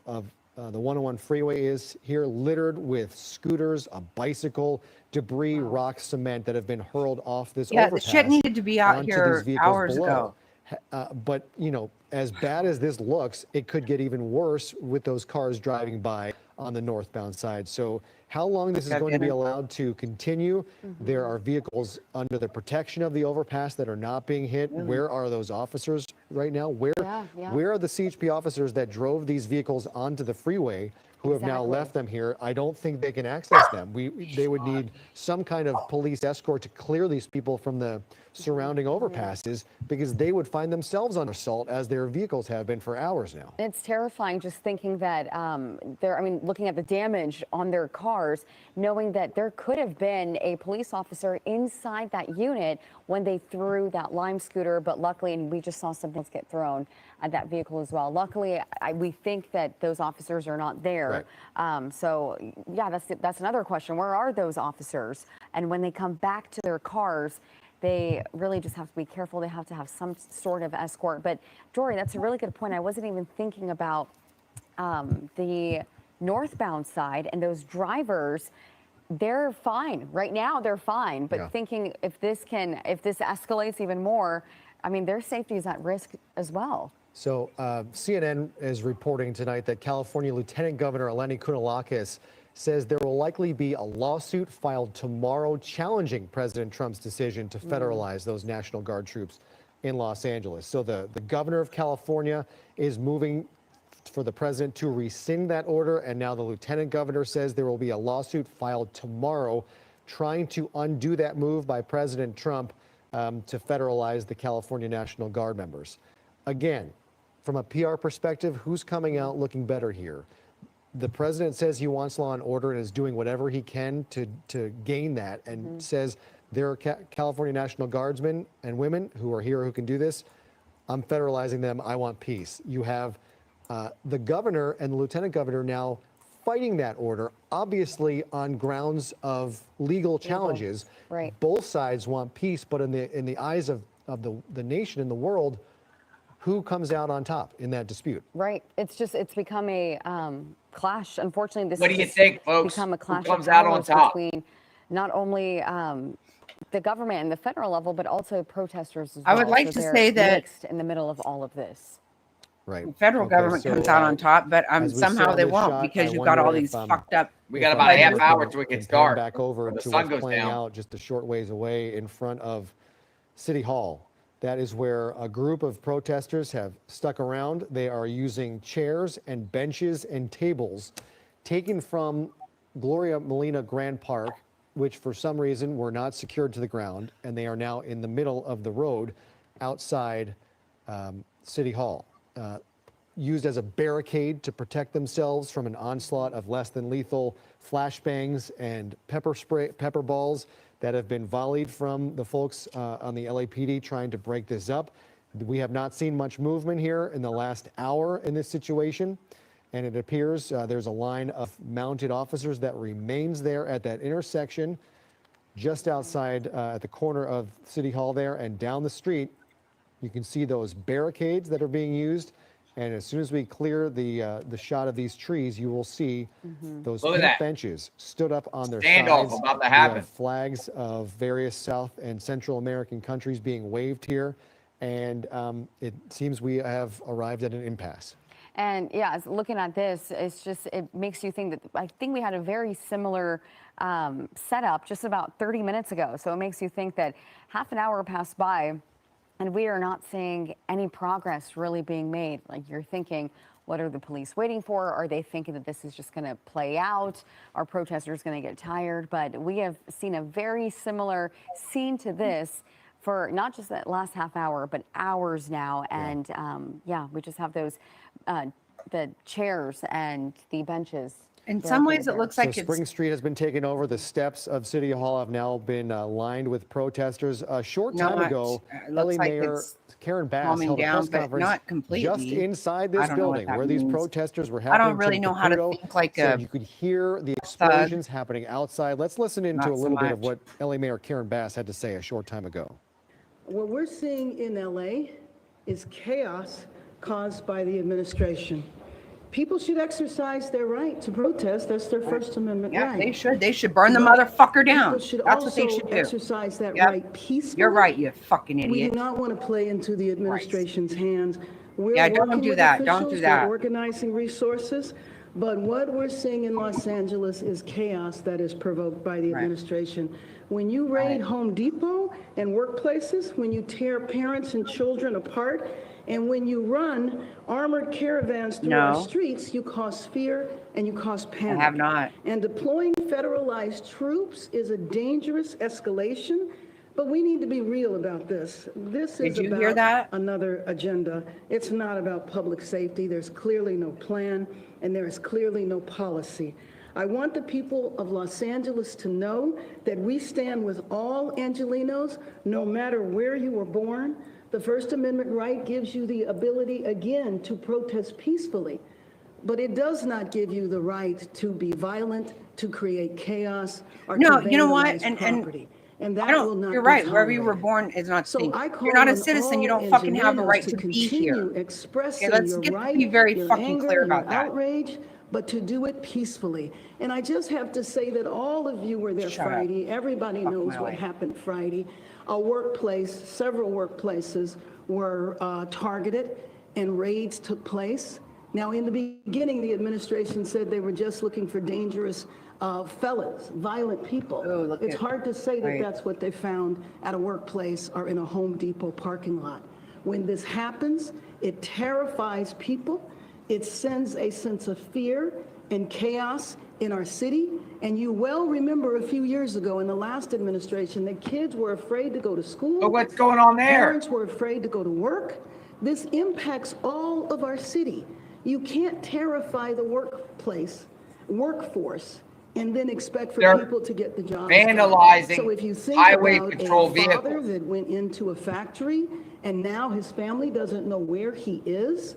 the 101 freeway is here, littered with scooters, a bicycle, debris, rock, cement that have been hurled off this Yeah. The overpass shit needed to be out onto these here vehicles hours below. ago. But, you know, as bad as this looks, it could get even worse with those cars driving by on the northbound side. So how long this is going to be allowed to continue? There are vehicles under the protection of the overpass that are not being hit. Where are those officers right now? Where are the CHP officers that drove these vehicles onto the freeway who have now left them here? I don't think they can access them. They would need some kind of police escort to clear these people from the surrounding overpasses, because they would find themselves under assault as their vehicles have been for hours now. It's terrifying just thinking that looking at the damage on their cars, knowing that there could have been a police officer inside that unit when they threw that lime scooter, but luckily, and we just saw something get thrown at that vehicle as well. Luckily, we think that those officers are not there. Right. So yeah, that's another question. Where are those officers? And when they come back to their cars, they really just have to be careful. They have to have some sort of escort. But Dory, that's a really good point. I wasn't even thinking about the northbound side and those drivers. They're fine right now. They're fine. But thinking if this escalates even more, I mean, their safety is at risk as well. So CNN is reporting tonight that California Lieutenant Governor Eleni Kounalakis says there will likely be a lawsuit filed tomorrow challenging President Trump's decision to federalize those National Guard troops in Los Angeles. So the governor of California is moving for the president to rescind that order, and now the lieutenant governor says there will be a lawsuit filed tomorrow trying to undo that move by President Trump to federalize the California National Guard members. Again, from a PR perspective, who's coming out looking better here? The president says he wants law and order and is doing whatever he can to gain that, and says there are California National Guardsmen and women who are here who can do this. I'm federalizing them. I want peace. You have the governor and the lieutenant governor now fighting that order, obviously on grounds of legal challenges. Right. Both sides want peace, but in the eyes of the nation and the world, who comes out on top in that dispute? Right. It's become a clash. Unfortunately, this What do you think, folks? become a clash Who comes of out on values top? between not only the government and the federal level, but also protesters as well. I would like So to they're say that mixed in the middle of all of this. Right. the federal government comes out on top, but as we somehow saw they this won't, shot, because I you've got all wonder these if, fucked up. We got about a half legends. hour till we can pan start. back over before the to sun what's goes playing down. out just a short ways away in front of City Hall. That is where a group of protesters have stuck around. They are using chairs and benches and tables taken from Gloria Molina Grand Park, which for some reason were not secured to the ground, and they are now in the middle of the road outside City Hall, used as a barricade to protect themselves from an onslaught of less than lethal flashbangs and pepper balls that have been volleyed from the folks on the LAPD trying to break this up. We have not seen much movement here in the last hour in this situation, and it appears there's a line of mounted officers that remains there at that intersection just outside at the corner of City Hall there, and down the street you can see those barricades that are being used. And as soon as we clear the shot of these trees, you will see those Look at pink that. benches stood up on their Standoff sides. about to We happen. have flags of various South and Central American countries being waved here, and it seems we have arrived at an impasse. And yeah, looking at this, it makes you think that I think we had a very similar setup just about 30 minutes ago. So it makes you think that half an hour passed by and we are not seeing any progress really being made. Like, you're thinking, what are the police waiting for? Are they thinking that this is just going to play out? Are protesters going to get tired? But we have seen a very similar scene to this for not just that last half hour, but hours now. And yeah, we just have those, the chairs and the benches In some ways, it looks like So it's Spring Street has been taken over. The steps of City Hall have now been lined with protesters. A short time not. ago, It LA looks like Mayor it's Karen Bass calming held a down, press but conference not completely. just inside I this don't know what building that where these means. protesters were I happening. don't really Tim know how to Caputo think like said a you could hear the thug. explosions happening outside. Let's listen into Not a so little bit of much. what LA Mayor Karen Bass had to say a short time ago. What we're seeing in LA is chaos caused by the administration. People should exercise their right to protest. That's their First Amendment right. They should. They should burn the But motherfucker down. People should That's what they also should do. exercise that Yep. right peacefully. You're right, you fucking We idiot. do not want to play into the administration's hands. We're Yeah, don't working do with that. Don't officials, do that. we're organizing resources, but what we're seeing in Los Angeles is chaos that is provoked by the administration. When you raid Home Depot and workplaces, when you tear parents and children apart, and when you run armored caravans through our No. streets, you cause fear and you cause panic. have not. And deploying federalized troops is a dangerous escalation, but we need to be real about this. This is Did you about hear that? another agenda. It's not about public safety. There's clearly no plan, and there is clearly no policy. I want the people of Los Angeles to know that we stand with all Angelenos, no matter where you were born. The First Amendment right gives you the ability, again, to protest peacefully, but it does not give you the right to be violent, to create chaos, or No, to you know what? vandalize property. And that I don't, will not you're be right. Wherever you were tolerated. born is not So safe. I call You're not a on citizen. You all don't fucking have a Angelenos right to be continue here. expressing Okay, let's your get right, to be very your fucking anger, clear about your that. outrage, but to do it peacefully. And I just have to say that all of you were there Shut up. Friday. Everybody knows my what way. happened Friday. A workplace, several workplaces were targeted and raids took place. Now, in the beginning, the administration said they were just looking for dangerous felons, violent people. It's hard to say that that's what they found at a workplace or in a Home Depot parking lot. When this happens, it terrifies people. It sends a sense of fear and chaos in our city. And you well remember a few years ago in the last administration that kids were afraid to go to school. But what's going on there? Parents were afraid to go to work. This impacts all of our city. You can't terrify the workforce, and then expect for They're people to get the jobs vandalizing done. So if you think highway about patrol a father vehicles. that went into a factory and now his family doesn't know where he is,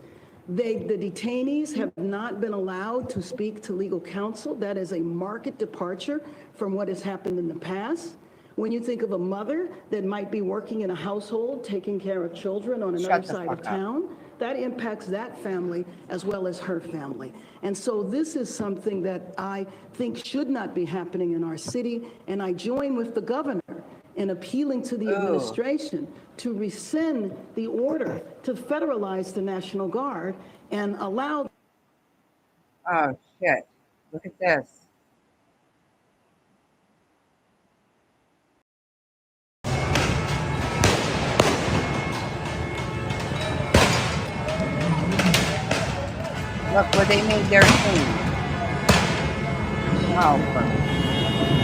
the detainees have not been allowed to speak to legal counsel. That is a marked departure from what has happened in the past. When you think of a mother that might be working in a household, taking care of children on another Shut the side of fuck up. town, that impacts that family as well as her family. And so this is something that I think should not be happening in our city. And I join with the governor in appealing to the administration to rescind the order to federalize the National Guard and allow. Oh, shit. Look at this. Look where they made their thing. Oh,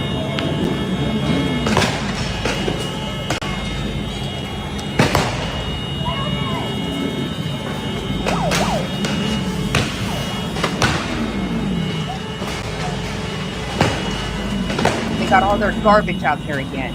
they got all their garbage out there again.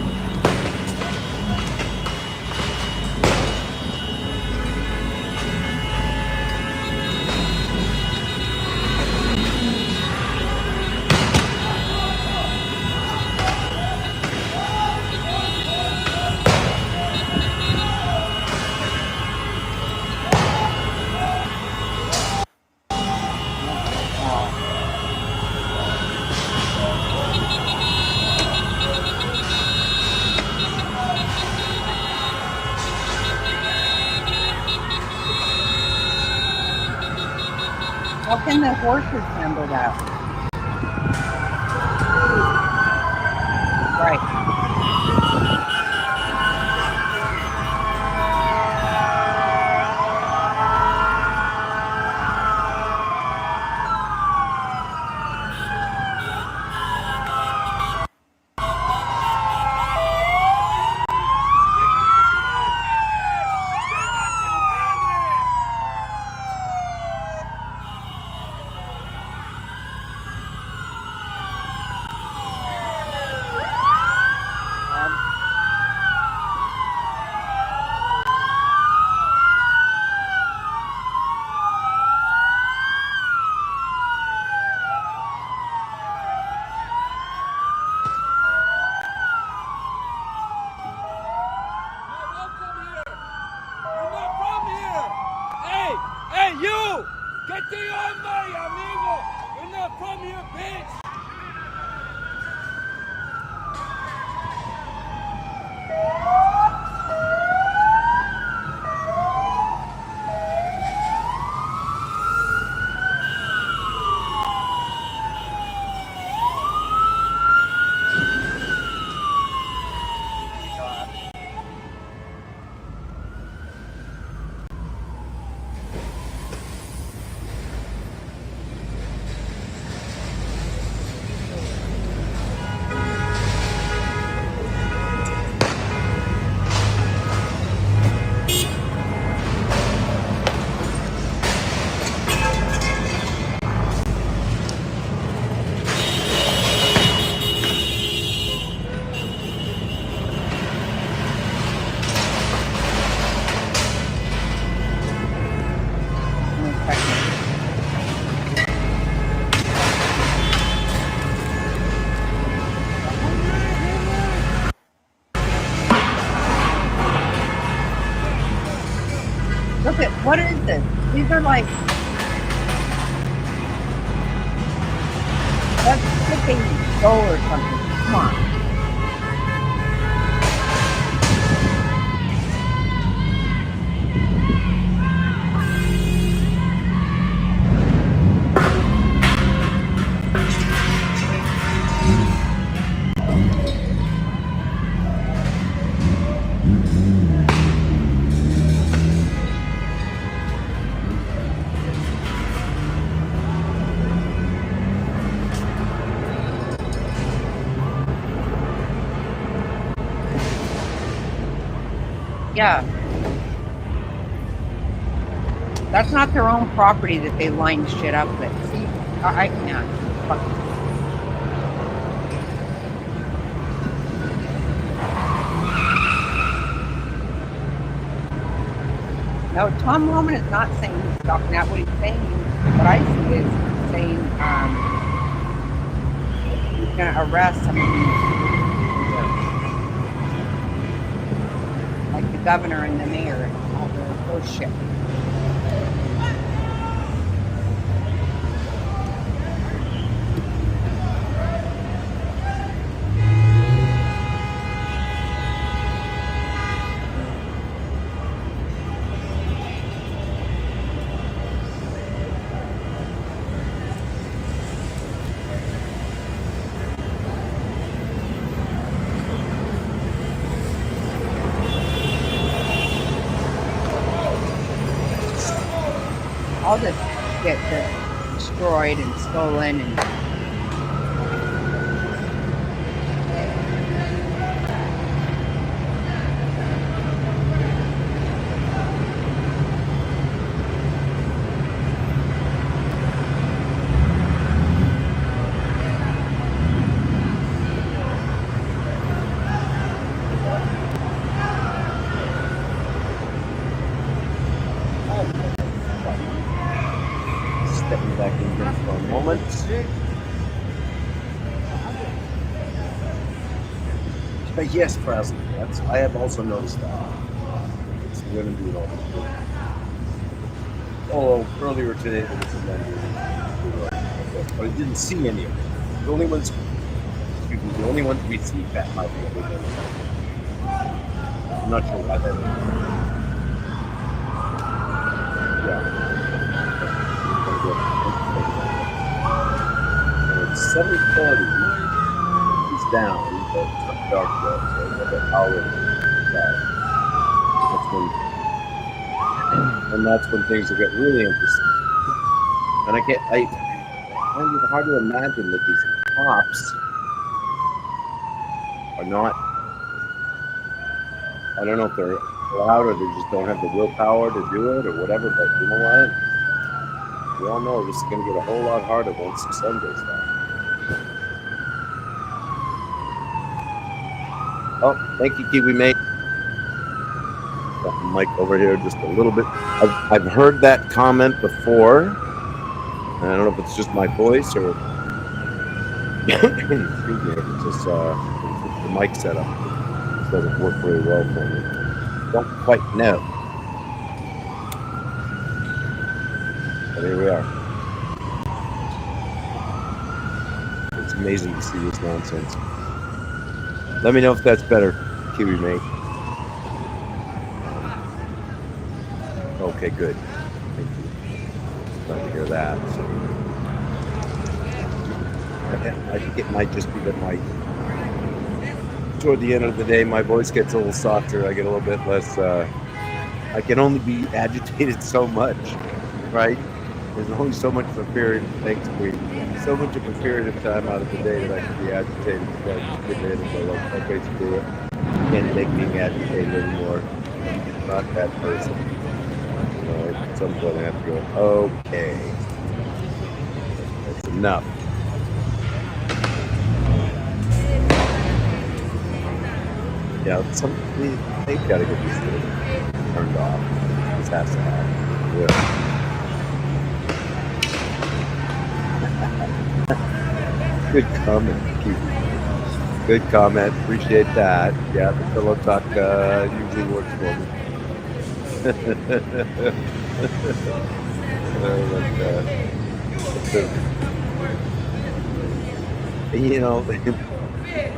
How can the horses handle that? Right. Get to your money, amigo. We're not from here, bitch. Look at, what is this? These are like, that's flipping gold or something. Come on. Yeah. That's not their own property that they line shit up with. See, I can't. Fuck. No, Tom Loman is not saying he's stopping that. What he's saying, what I see is saying he's going to arrest some of these, like the governor and the mayor and all the horse shit. All this get destroyed and stolen and Stepping back in here for a moment. But yes, Presley, I have also noticed that. It's women doing all this work. Oh, earlier today there was a men doing it, but I didn't see any of them. The only ones we see fat mouthing are women. I'm not sure why that is. Yeah. And it's 7:40. He's down, but it's not dark yet, so another hour back. That's when things will get really interesting. And I find it hard to imagine that these cops are not, I don't know if they're allowed or they just don't have the willpower to do it or whatever, but you know what? We all know this is going to get a whole lot harder once the sun goes down. Oh, thank you, Kiwi Mate. Got the mic over here just a little bit. I've heard that comment before. I don't know if it's just my voice or excuse me, it's just the mic setup. It doesn't work very well for me. Don't quite know. But here we are. It's amazing to see this nonsense. Let me know if that's better, Kiwi mate. Okay, good. Thank you. Glad to hear that. So, I think it might just be that toward the end of the day, my voice gets a little softer. I get a little bit less. I can only be agitated so much, right? There's only so much of a period. Thanks, Queen. So much of a period of time out of the day that I can be agitated. So I just get in and go, like, okay, screw it. Can't make me agitated anymore. I'm not that person. You know, at some point I have to go, okay, that's enough. Yeah, they've got to get this thing turned off. This has to happen. Yeah. Good comment, Keith. Good comment. Appreciate that. Yeah, the pillow talk usually works for me. You know,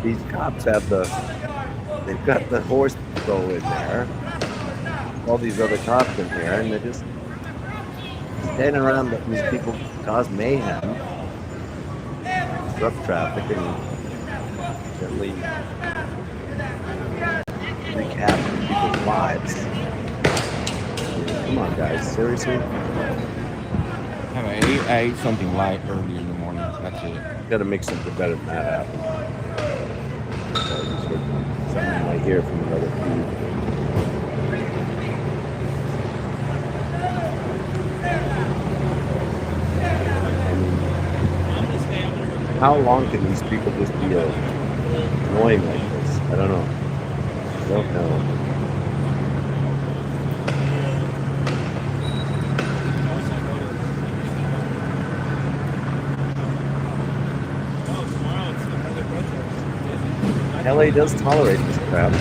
these cops they've got the horse patrol in there, all these other cops in here, and they're just standing around letting these people cause mayhem, disrupt traffic, and gently wreak havoc in people's lives. Come on, guys, seriously? I ate something light early in the morning. That's it. Got to make something better than that happen. Something I hear from another feed. How long can these people just be annoying like this? I don't know. I don't know. LA does tolerate this crap. You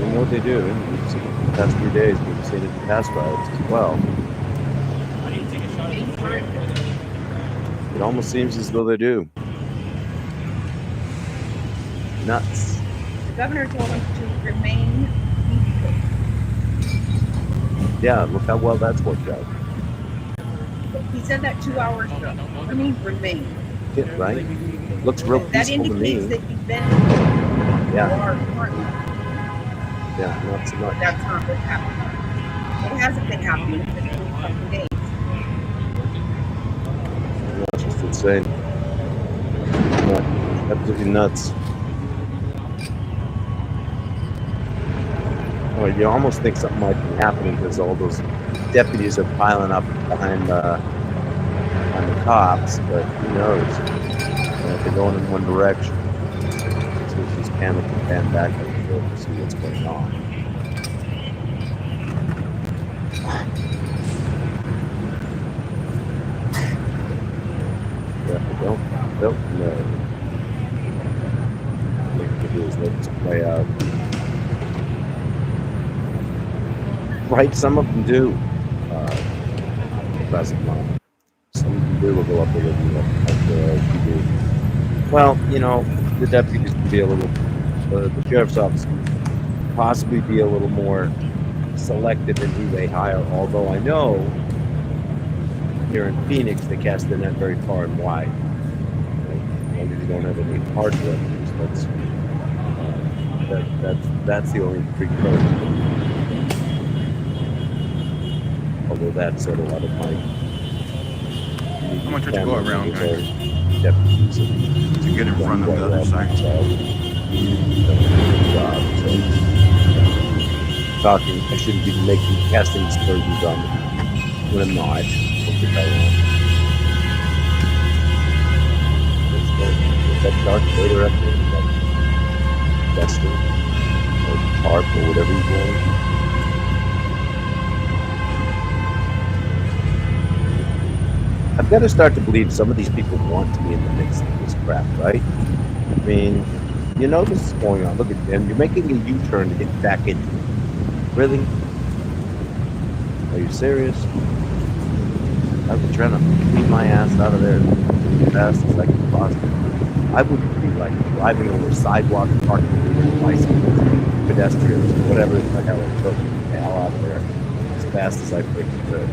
know what they do. We've seen it in the past few days. We've seen it in past riots as well. It almost seems as though they do. Nuts. The governor told him to remain peaceful. Yeah, look how well that's worked out. He said that 2 hours ago. I mean, remain. Yeah, right? Looks real peaceful to me. That indicates that you've been Yeah. Yeah, not so much. That's not what's happening. It hasn't been happening for 20 days. That's just insane. Absolutely nuts. Well, you almost think something might be happening because all those deputies are piling up behind the cops, but who knows? They're going in one direction. So just panic and pan back and forth to see what's going on. Yeah, don't know. What they do is let this play out. Right, some of them do. Present moment. Some of them do will go up a little bit. Well, you know, the deputies can be a little, the sheriff's office can possibly be a little more selective in who they hire, although I know here in Phoenix they cast the net very far and wide. Right? As long as you don't have any hard revenues, that's the only precursor. Although that's sort of a lot of money. How much would you go around, guys? Deputies to get in front of the other side. Talking, I shouldn't be casting aspersions on them when I'm not. That dark later up there, that Dustin or Tarp or whatever you're doing. I've got to start to believe some of these people want to be in the mix of this crap, right? I mean, you know this is going on. Look at them. You're making a U-turn to get back into it. Really? Are you serious? I've been trying to beat my ass out of there as fast as I can possibly. I would be like driving over sidewalks, parking meters, bicycles, pedestrians, whatever the hell it took to get the hell out of there as fast as I freaking could.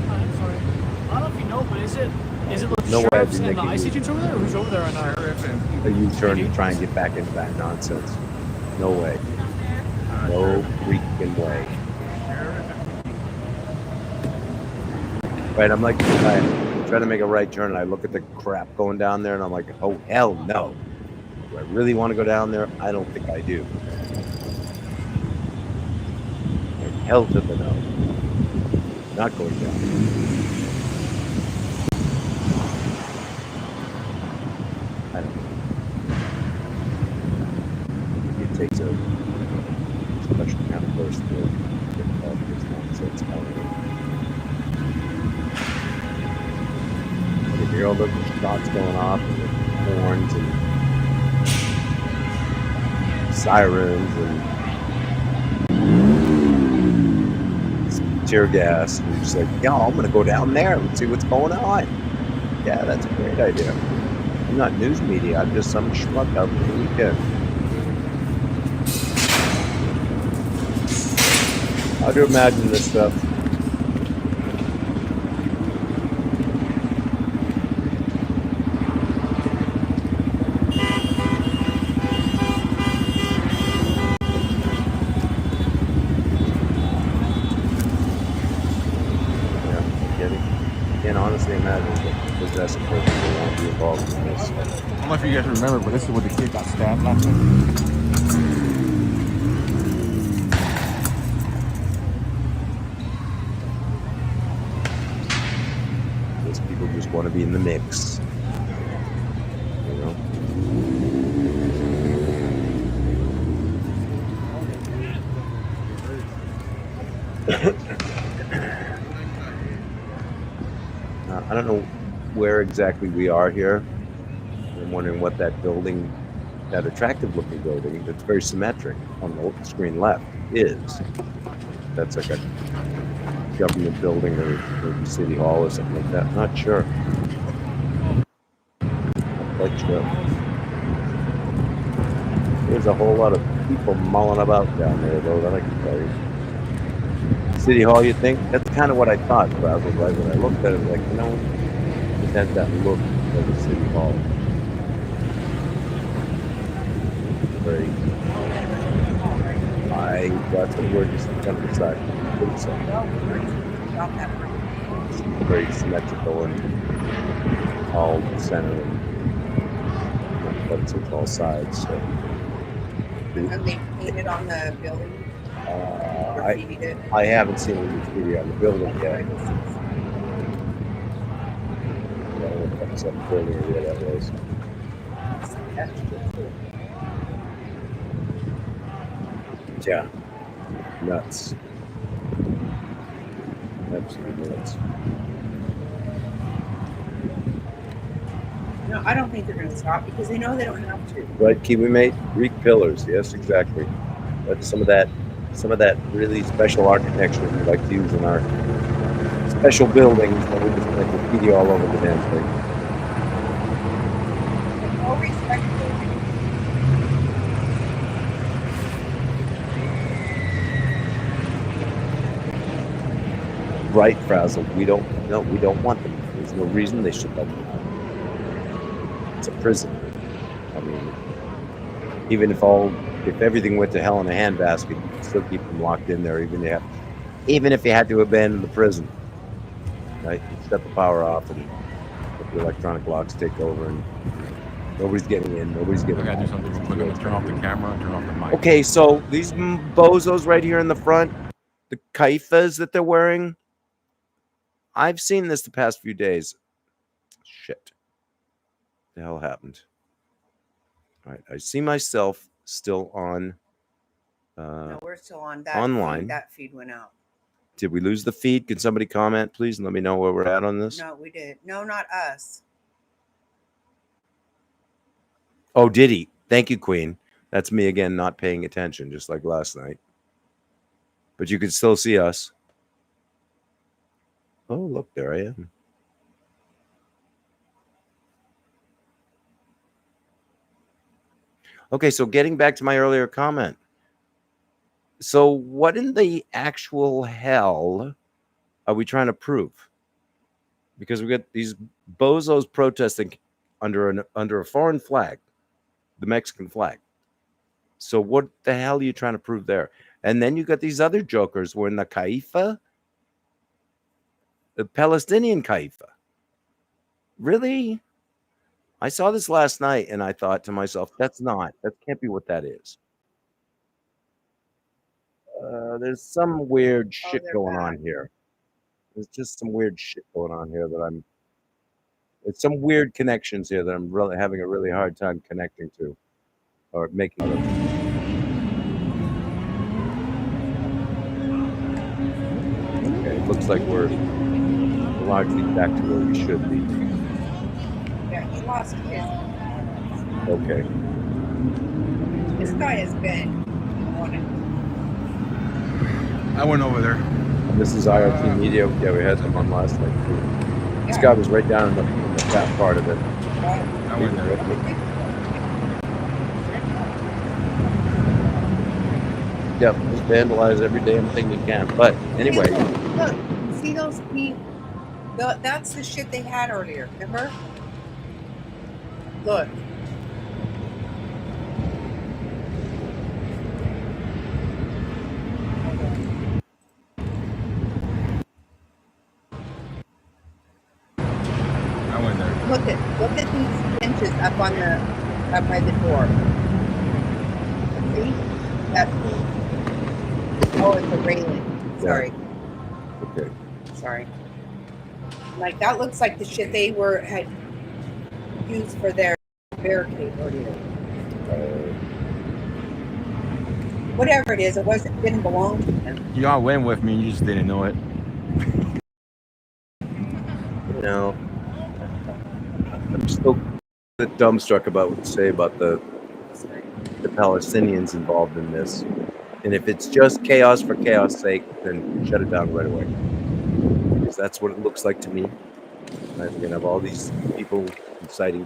I'm sorry. I don't know if you know, but is it the No way I'd sheriffs be and the making ICE agents over there, or who's over there right now? a U-turn to try and get back into that nonsense. No way. No freaking way. Right, I'm like, I'm trying to make a right turn, and I look at the crap going down there, and I'm like, oh, hell no. Do I really want to go down there? I don't think I do. Like, hell to the no. Not going down. I don't know. It takes a special kind of person to get involved in this nonsense. I don't know. You hear all the shots going off and the horns and sirens and tear gas. And you're just like, yo, I'm going to go down there and see what's going on. Yeah, that's a great idea. I'm not news media. I'm just some schmuck out for the weekend. How'd you imagine this stuff? Can't honestly imagine that possessive person will want to be involved in this. I don't know if you guys remember, but this is where the kid got stabbed last night. Those people just want to be in the mix. You know? I don't know where exactly we are here. I'm wondering what that building, that attractive looking building that's very symmetric on the screen left is. That's like a government building or maybe city hall or something like that. Not sure. Not quite sure. There's a whole lot of people mulling about down there though, that I can tell you. City Hall, you think? That's kind of what I thought, probably, right? When I looked at it, like, you know, it had that look of a City Hall. Very. That's what we're just kind of deciding. It's very symmetrical and all center but it's on all sides. So. And they painted on the building? I haven't seen any graffiti on the building yet. I don't know if that's up building or where that was. Yeah. Nuts. Absolutely nuts. No, I don't think they're going to stop because they know they don't have to. Right, Kiwi mate? Greek pillars. Yes, exactly. That's some of that really special architecture we like to use in our special buildings that we just like graffiti all over the damn thing. No respect. Right, Frazzle. We don't want them. There's no reason they should let them out. It's a prison. I mean, even if everything went to hell in a handbasket, you could still keep them locked in there, even if you had to abandon the prison. Right? You shut the power off and let the electronic locks take over, and nobody's getting in, nobody's getting out. I gotta do something real quick. I'm gonna turn off the camera and turn off the mic. Okay, so these bozos right here in the front, the kaifas that they're wearing, I've seen this the past few days. Shit. What the hell happened? All right, I see myself still on. No, we're still on that online. That feed went out. Did we lose the feed? Can somebody comment, please, and let me know where we're at on this? No, we did. No, not us. Oh, did he? Thank you, Queen. That's me again, not paying attention, just like last night. But you can still see us. Oh, look, there I am. Okay, so getting back to my earlier comment. So what in the actual hell are we trying to prove? Because we got these bozos protesting under a foreign flag, the Mexican flag. So what the hell are you trying to prove there? And then you got these other jokers wearing the caifa, the Palestinian caifa. Really? I saw this last night and I thought to myself, that can't be what that is. There's some weird shit going on here. There's just some weird shit going on here that it's some weird connections here that I'm really having a really hard time connecting to or making them. Okay, it looks like we're largely back to where we should be. Yeah, he lost his. Okay. This guy has been on it. I went over there. And this is IRT Media. Yeah, we had them on last night too. This guy was right down in the fat part of it. I went there. Yep, just vandalize every damn thing you can. But anyway. Look, see those people? That's the shit they had earlier, remember? Look. I went there. Look at these benches up by the door. See? Oh, it's a railing. Sorry. Okay. Sorry. Like that looks like the shit they had used for their barricade earlier. Whatever it is, didn't belong to them. Y'all went with me, you just didn't know it. You know, I'm still dumbstruck about what to say about the Palestinians involved in this. And if it's just chaos for chaos' sake, then shut it down right away. Because that's what it looks like to me. We're going to have all these people inciting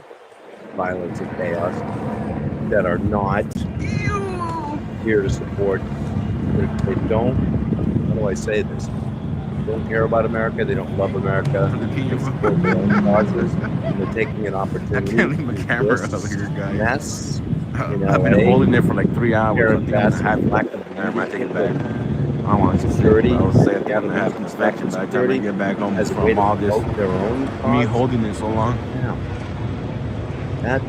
violence and chaos that are not here to support. They don't, how do I say this? They don't care about America. They don't love America. They support their own causes. And they're taking an opportunity. I can't leave my camera over here, guys. Mess. I've been holding it for like 3 hours. I think I'm gonna have lack of camera. I take it back. I don't want to security. I was saying I'm gonna have inspection by the time I get back home from all this. Me holding it so long. Yeah.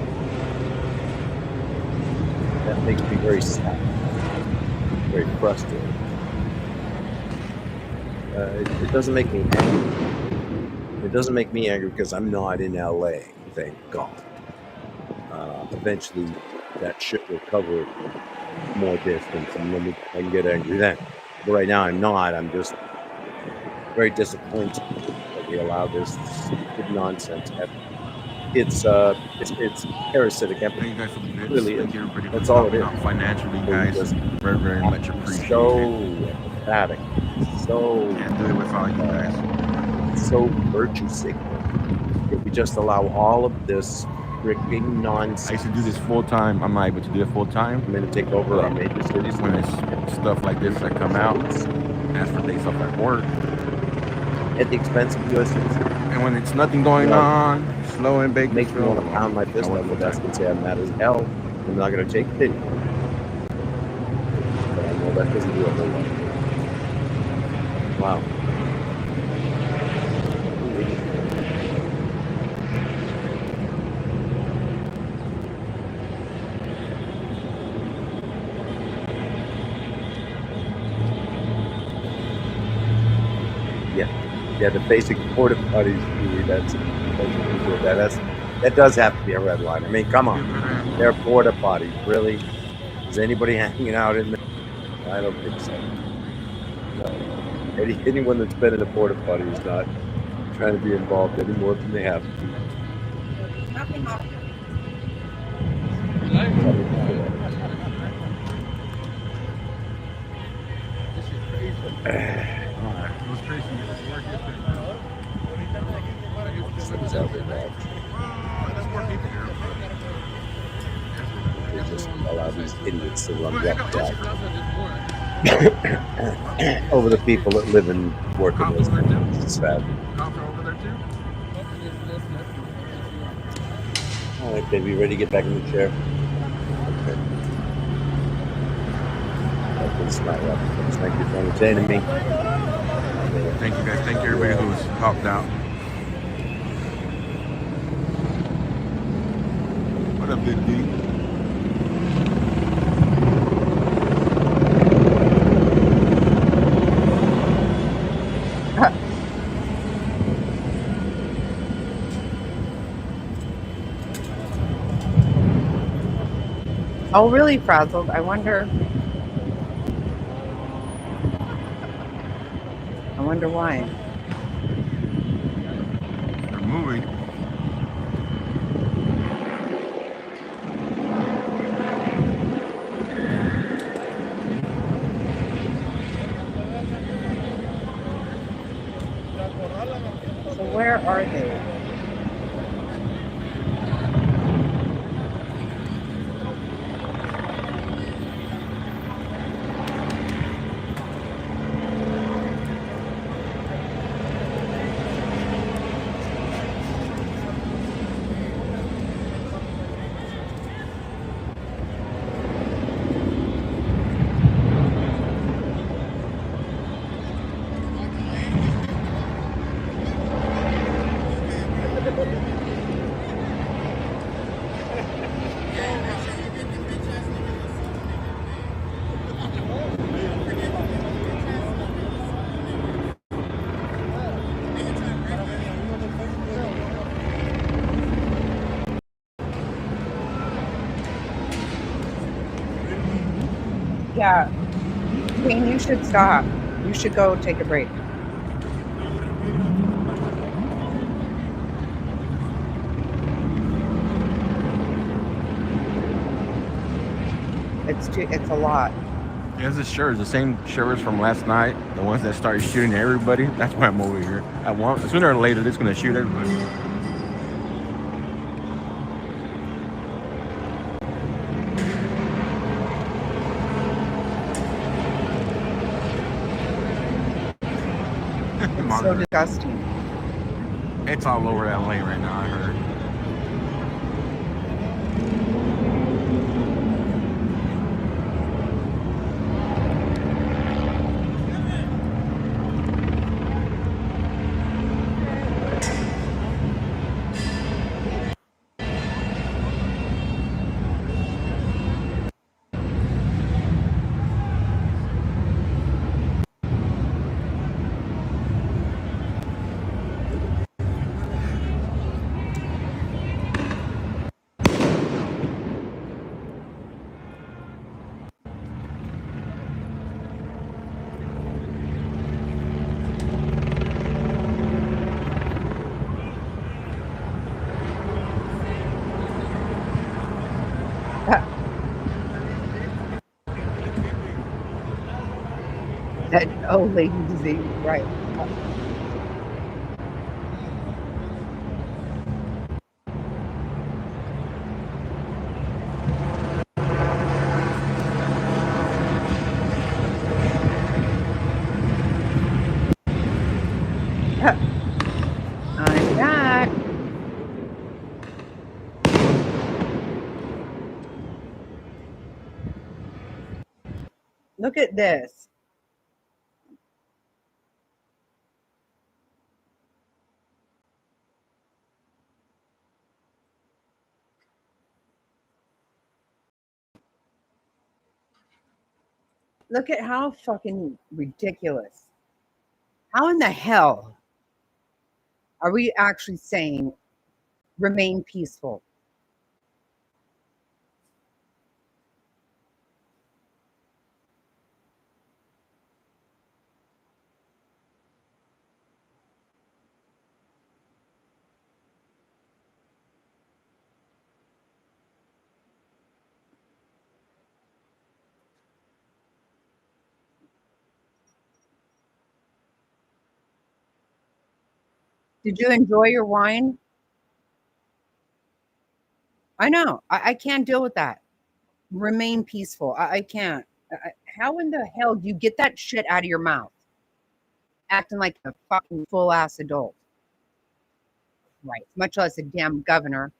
That makes me very sad. Very frustrated. It doesn't make me angry. It doesn't make me angry because I'm not in LA, thank God. Eventually, that shit will cover more distance, and then I can get angry then. But right now, I'm not. I'm just very disappointed that we allow this stupid nonsense. It's parasitic. Thank you guys for the bits. Really, Thank you everybody for that's all it helping is. out financially, guys. Very, very much appreciated. So pathetic. So can't do it without you guys. So virtue signaling. If we just allow all of this freaking nonsense. I used to do this full time. I'm not able to do it full time. I'm going to take over our major cities when it's stuff like this that come out. Ask for days off at work. At the expense of U.S. citizens. And when it's nothing going on, slow and bake. Makes me want to pound my fist on the desk and say I'm mad as hell. I'm not going to take it anymore. But I know that doesn't do a whole lot. Wow. Yeah, the basic porta potties. That does have to be a red line. I mean, come on, they're porta potties. Really? Is anybody hanging out in there? I don't think so. No. Anyone that's been in a porta potty is not trying to be involved any more than they have to. It was crazy. Most of it was out there now. There's more people here. They just allow these idiots to run roughshod over the people that live and work in those communities. It's sad. Over there too? All right, baby, you ready to get back in the chair? Okay. That was my folks. Thank you for entertaining me. Thank you guys. Thank you everybody who's helped out. What up, Big D? Oh, really frazzled. I wonder why. They're moving. So where are they? Yeah. Queen, you should stop. You should go take a break. It's a lot. Yeah, this sure is the same sheriffs from last night, the ones that started shooting everybody. That's why I'm over here. Sooner or later, they're gonna shoot everybody. It's so disgusting. It's all over LA right now, I heard. That old lady disease, right. I'm back. Look at this. Look at how fucking ridiculous. How in the hell are we actually saying remain peaceful? Did you enjoy your wine? I know. I can't deal with that. Remain peaceful. I can't. How in the hell do you get that shit out of your mouth? Acting like a fucking full ass adult. Right. Much less a damn governor.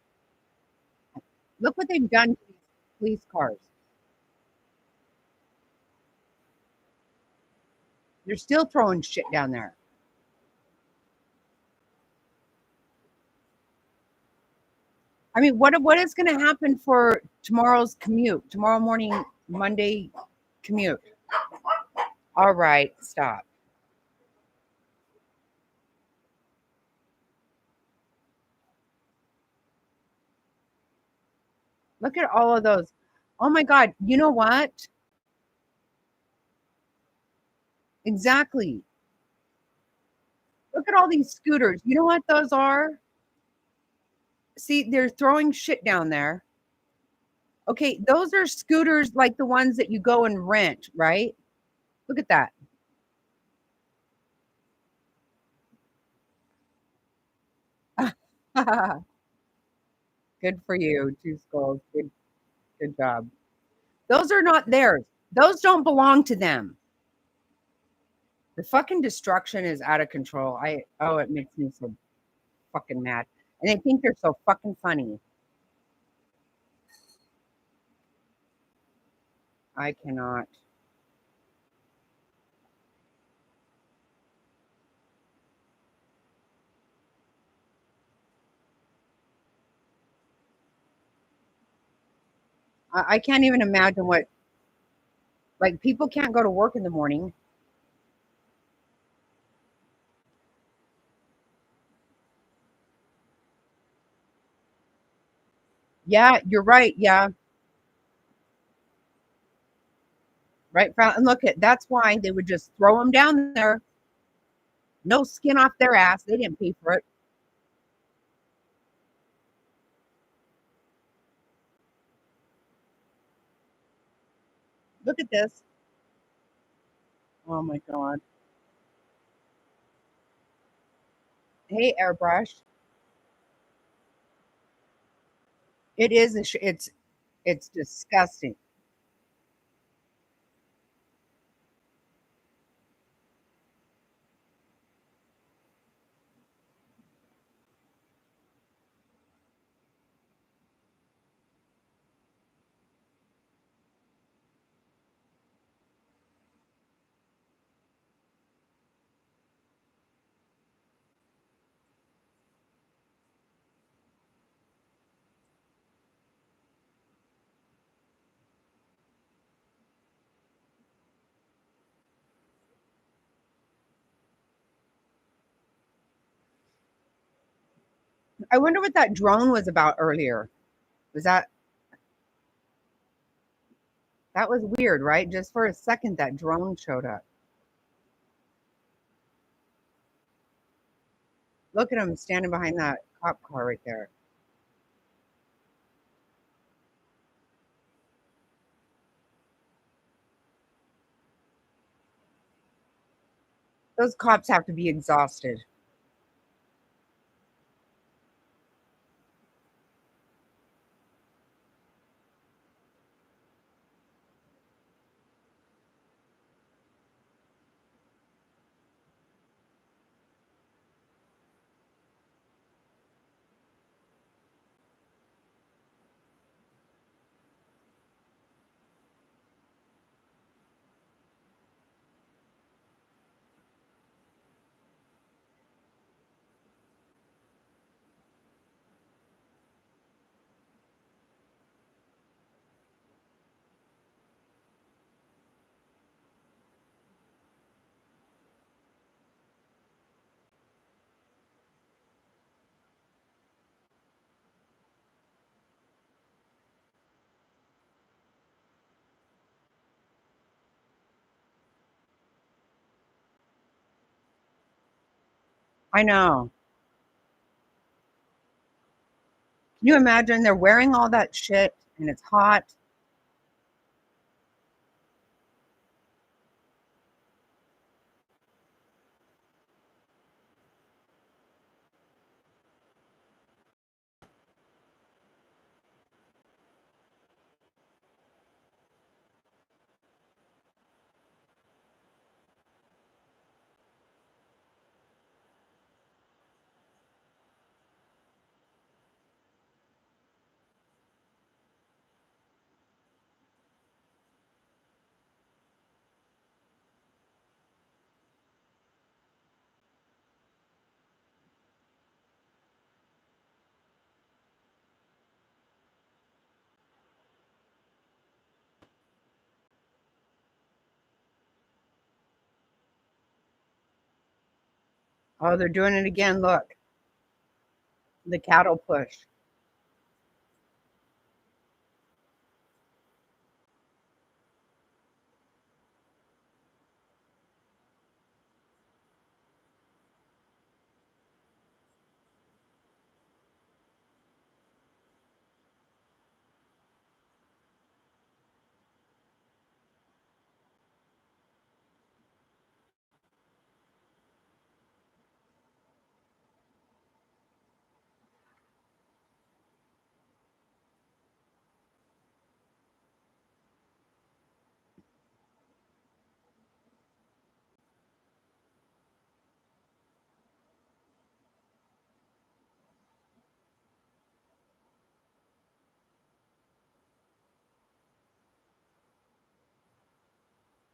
Look what they've done to these police cars. They're still throwing shit down there. I mean, what is going to happen for tomorrow's commute? Tomorrow morning, Monday commute. All right, stop. Look at all of those. Oh my God, you know what? Exactly. Look at all these scooters. You know what those are? See, they're throwing shit down there. Okay, those are scooters like the ones that you go and rent, right? Look at that. Good for you, Two Skulls. Good job. Those are not theirs. Those don't belong to them. The fucking destruction is out of control. It makes me so fucking mad. And they think they're so fucking funny. I cannot. I can't even imagine what, like, people can't go to work in the morning. Yeah, you're right. Yeah. Right. And look at that's why they would just throw them down there. No skin off their ass. They didn't pay for it. Look at this. Oh my God. Hey, airbrush. It is it's disgusting. I wonder what that drone was about earlier. Was that was weird, right? Just for a second that drone showed up. Look at him standing behind that cop car right there. Those cops have to be exhausted. I know. Can you imagine they're wearing all that shit and it's hot? Oh, they're doing it again. Look, the cattle push.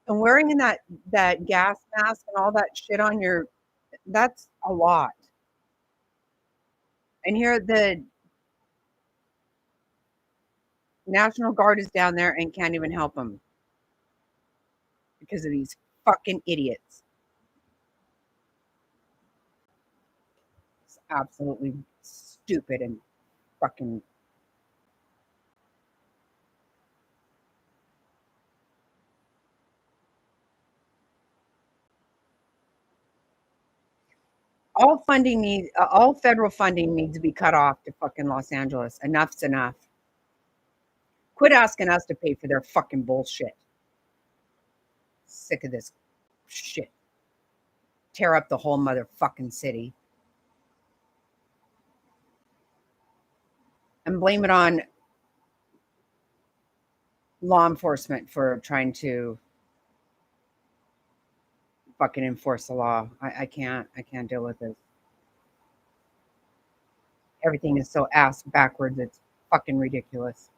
And wearing that gas mask and all that shit on your, that's a lot. And here the National Guard is down there and can't even help them because of these fucking idiots. It's absolutely stupid and fucking. All federal funding needs to be cut off to fucking Los Angeles. Enough's enough. Quit asking us to pay for their fucking bullshit. Sick of this shit. Tear up the whole motherfucking city. And blame it on law enforcement for trying to fucking enforce the law. I can't deal with this. Everything is so ass backwards. It's fucking ridiculous.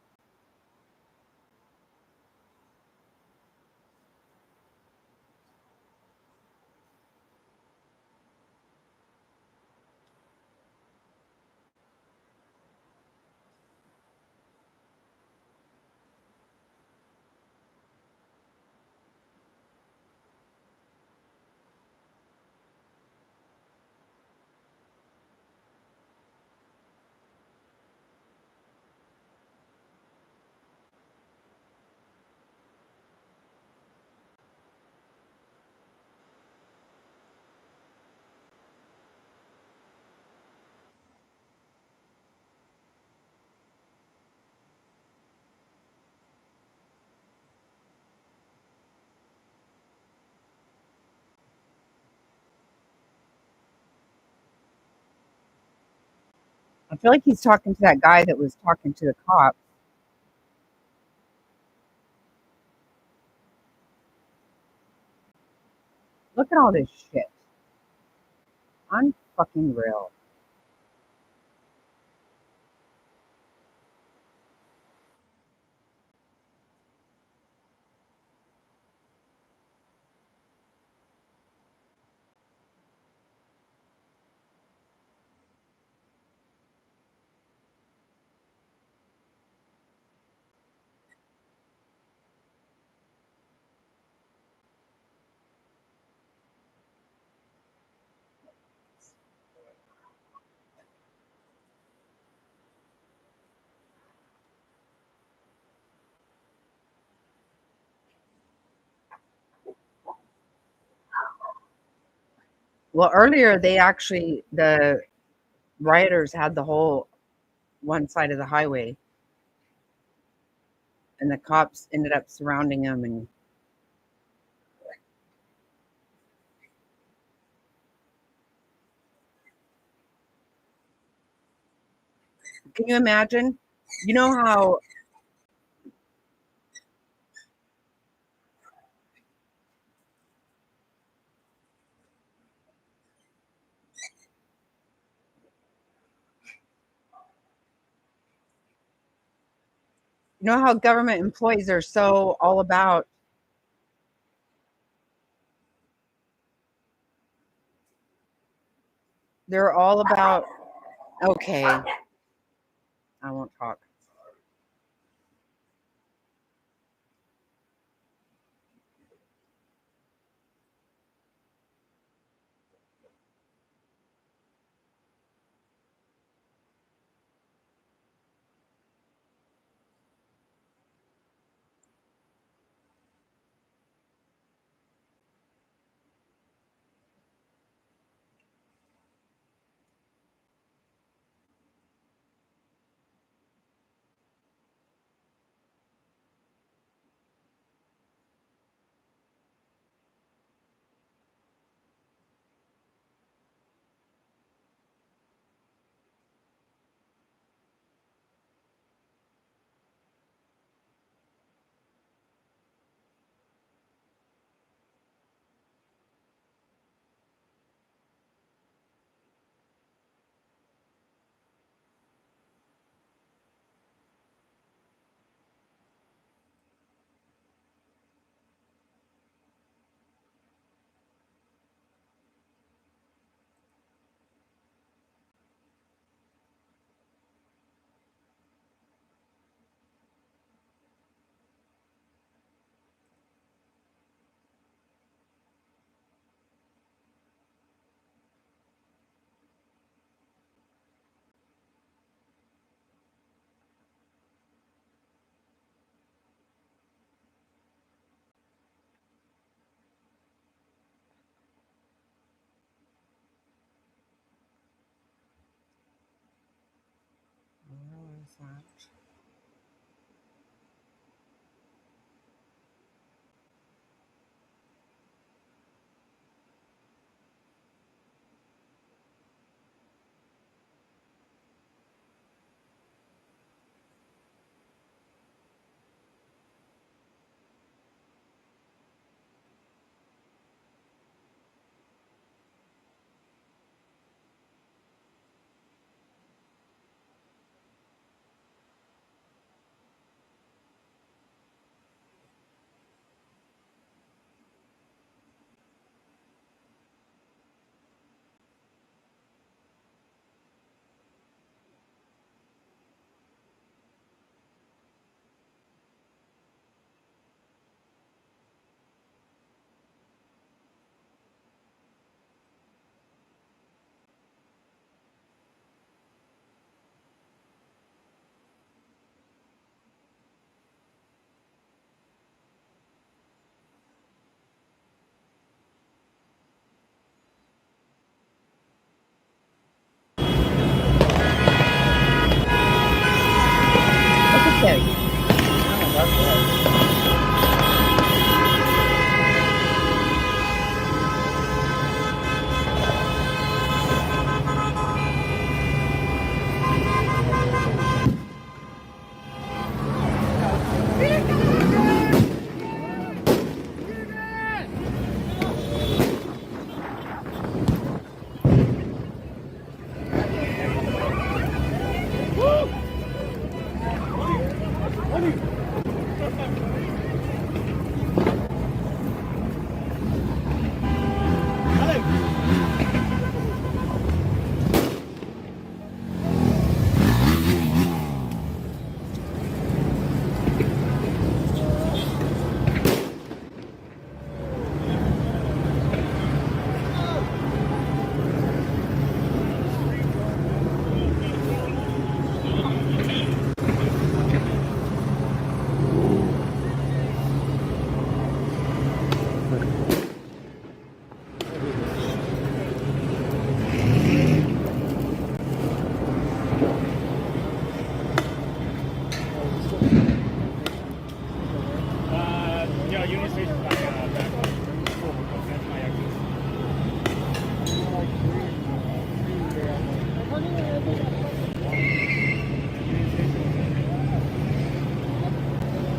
I feel like he's talking to that guy that was talking to the cop. Look at all this shit. Unfucking real. Well, earlier the rioters had the whole one side of the highway, and the cops ended up surrounding them. And can you imagine? You know how government employees are so all about they're all about okay. I won't talk.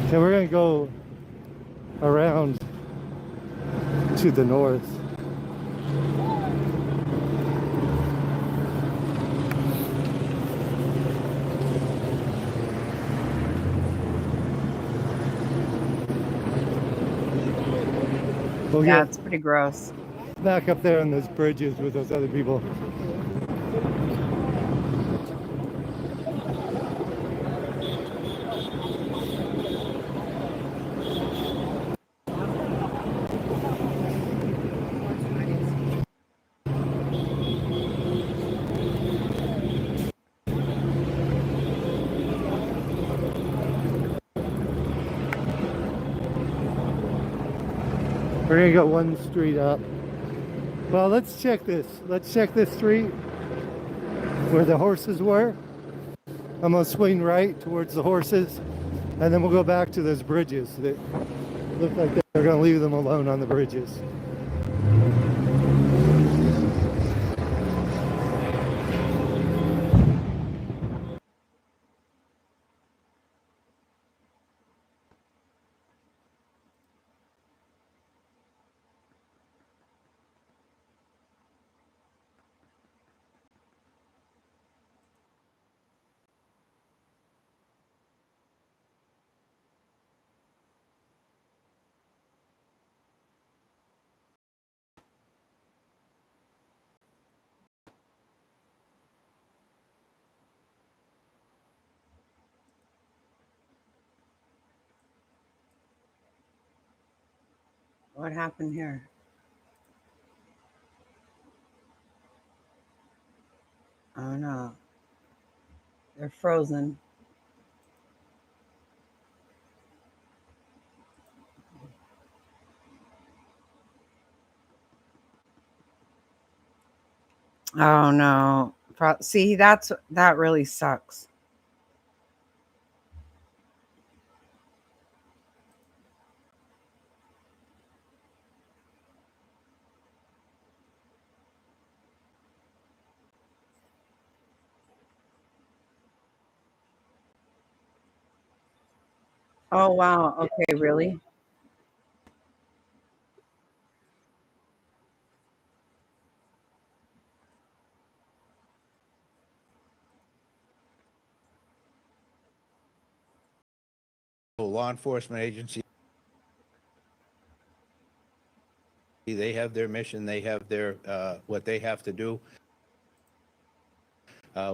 So we're gonna go around to the north. We'll Yeah, get it's pretty gross. back up there on those bridges with those other people. We're gonna go one street up. Well, let's check this. Let's check this street where the horses were. I'm gonna swing right towards the horses, and then we'll go back to those bridges that look like they're gonna leave them alone on the bridges. What happened here? Oh no. They're frozen. Oh no. See, that really sucks. Oh wow. Okay, really? Law enforcement agency, they have their mission, they have their what they have to do.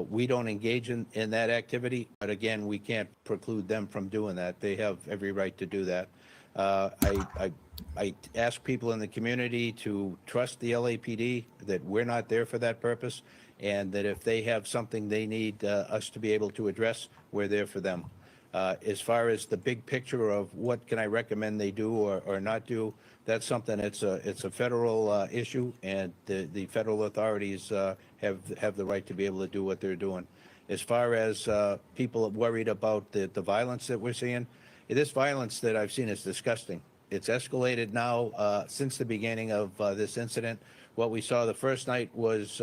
We don't engage in that activity, but again, we can't preclude them from doing that. They have every right to do that. I ask people in the community to trust the LAPD, that we're not there for that purpose, and that if they have something they need us to be able to address, we're there for them. As far as the big picture of what can I recommend they do or not do, that's something, it's a federal issue, and the federal authorities have the right to be able to do what they're doing. As far as people worried about the violence that we're seeing, this violence that I've seen is disgusting. It's escalated now since the beginning of this incident. What we saw the first night was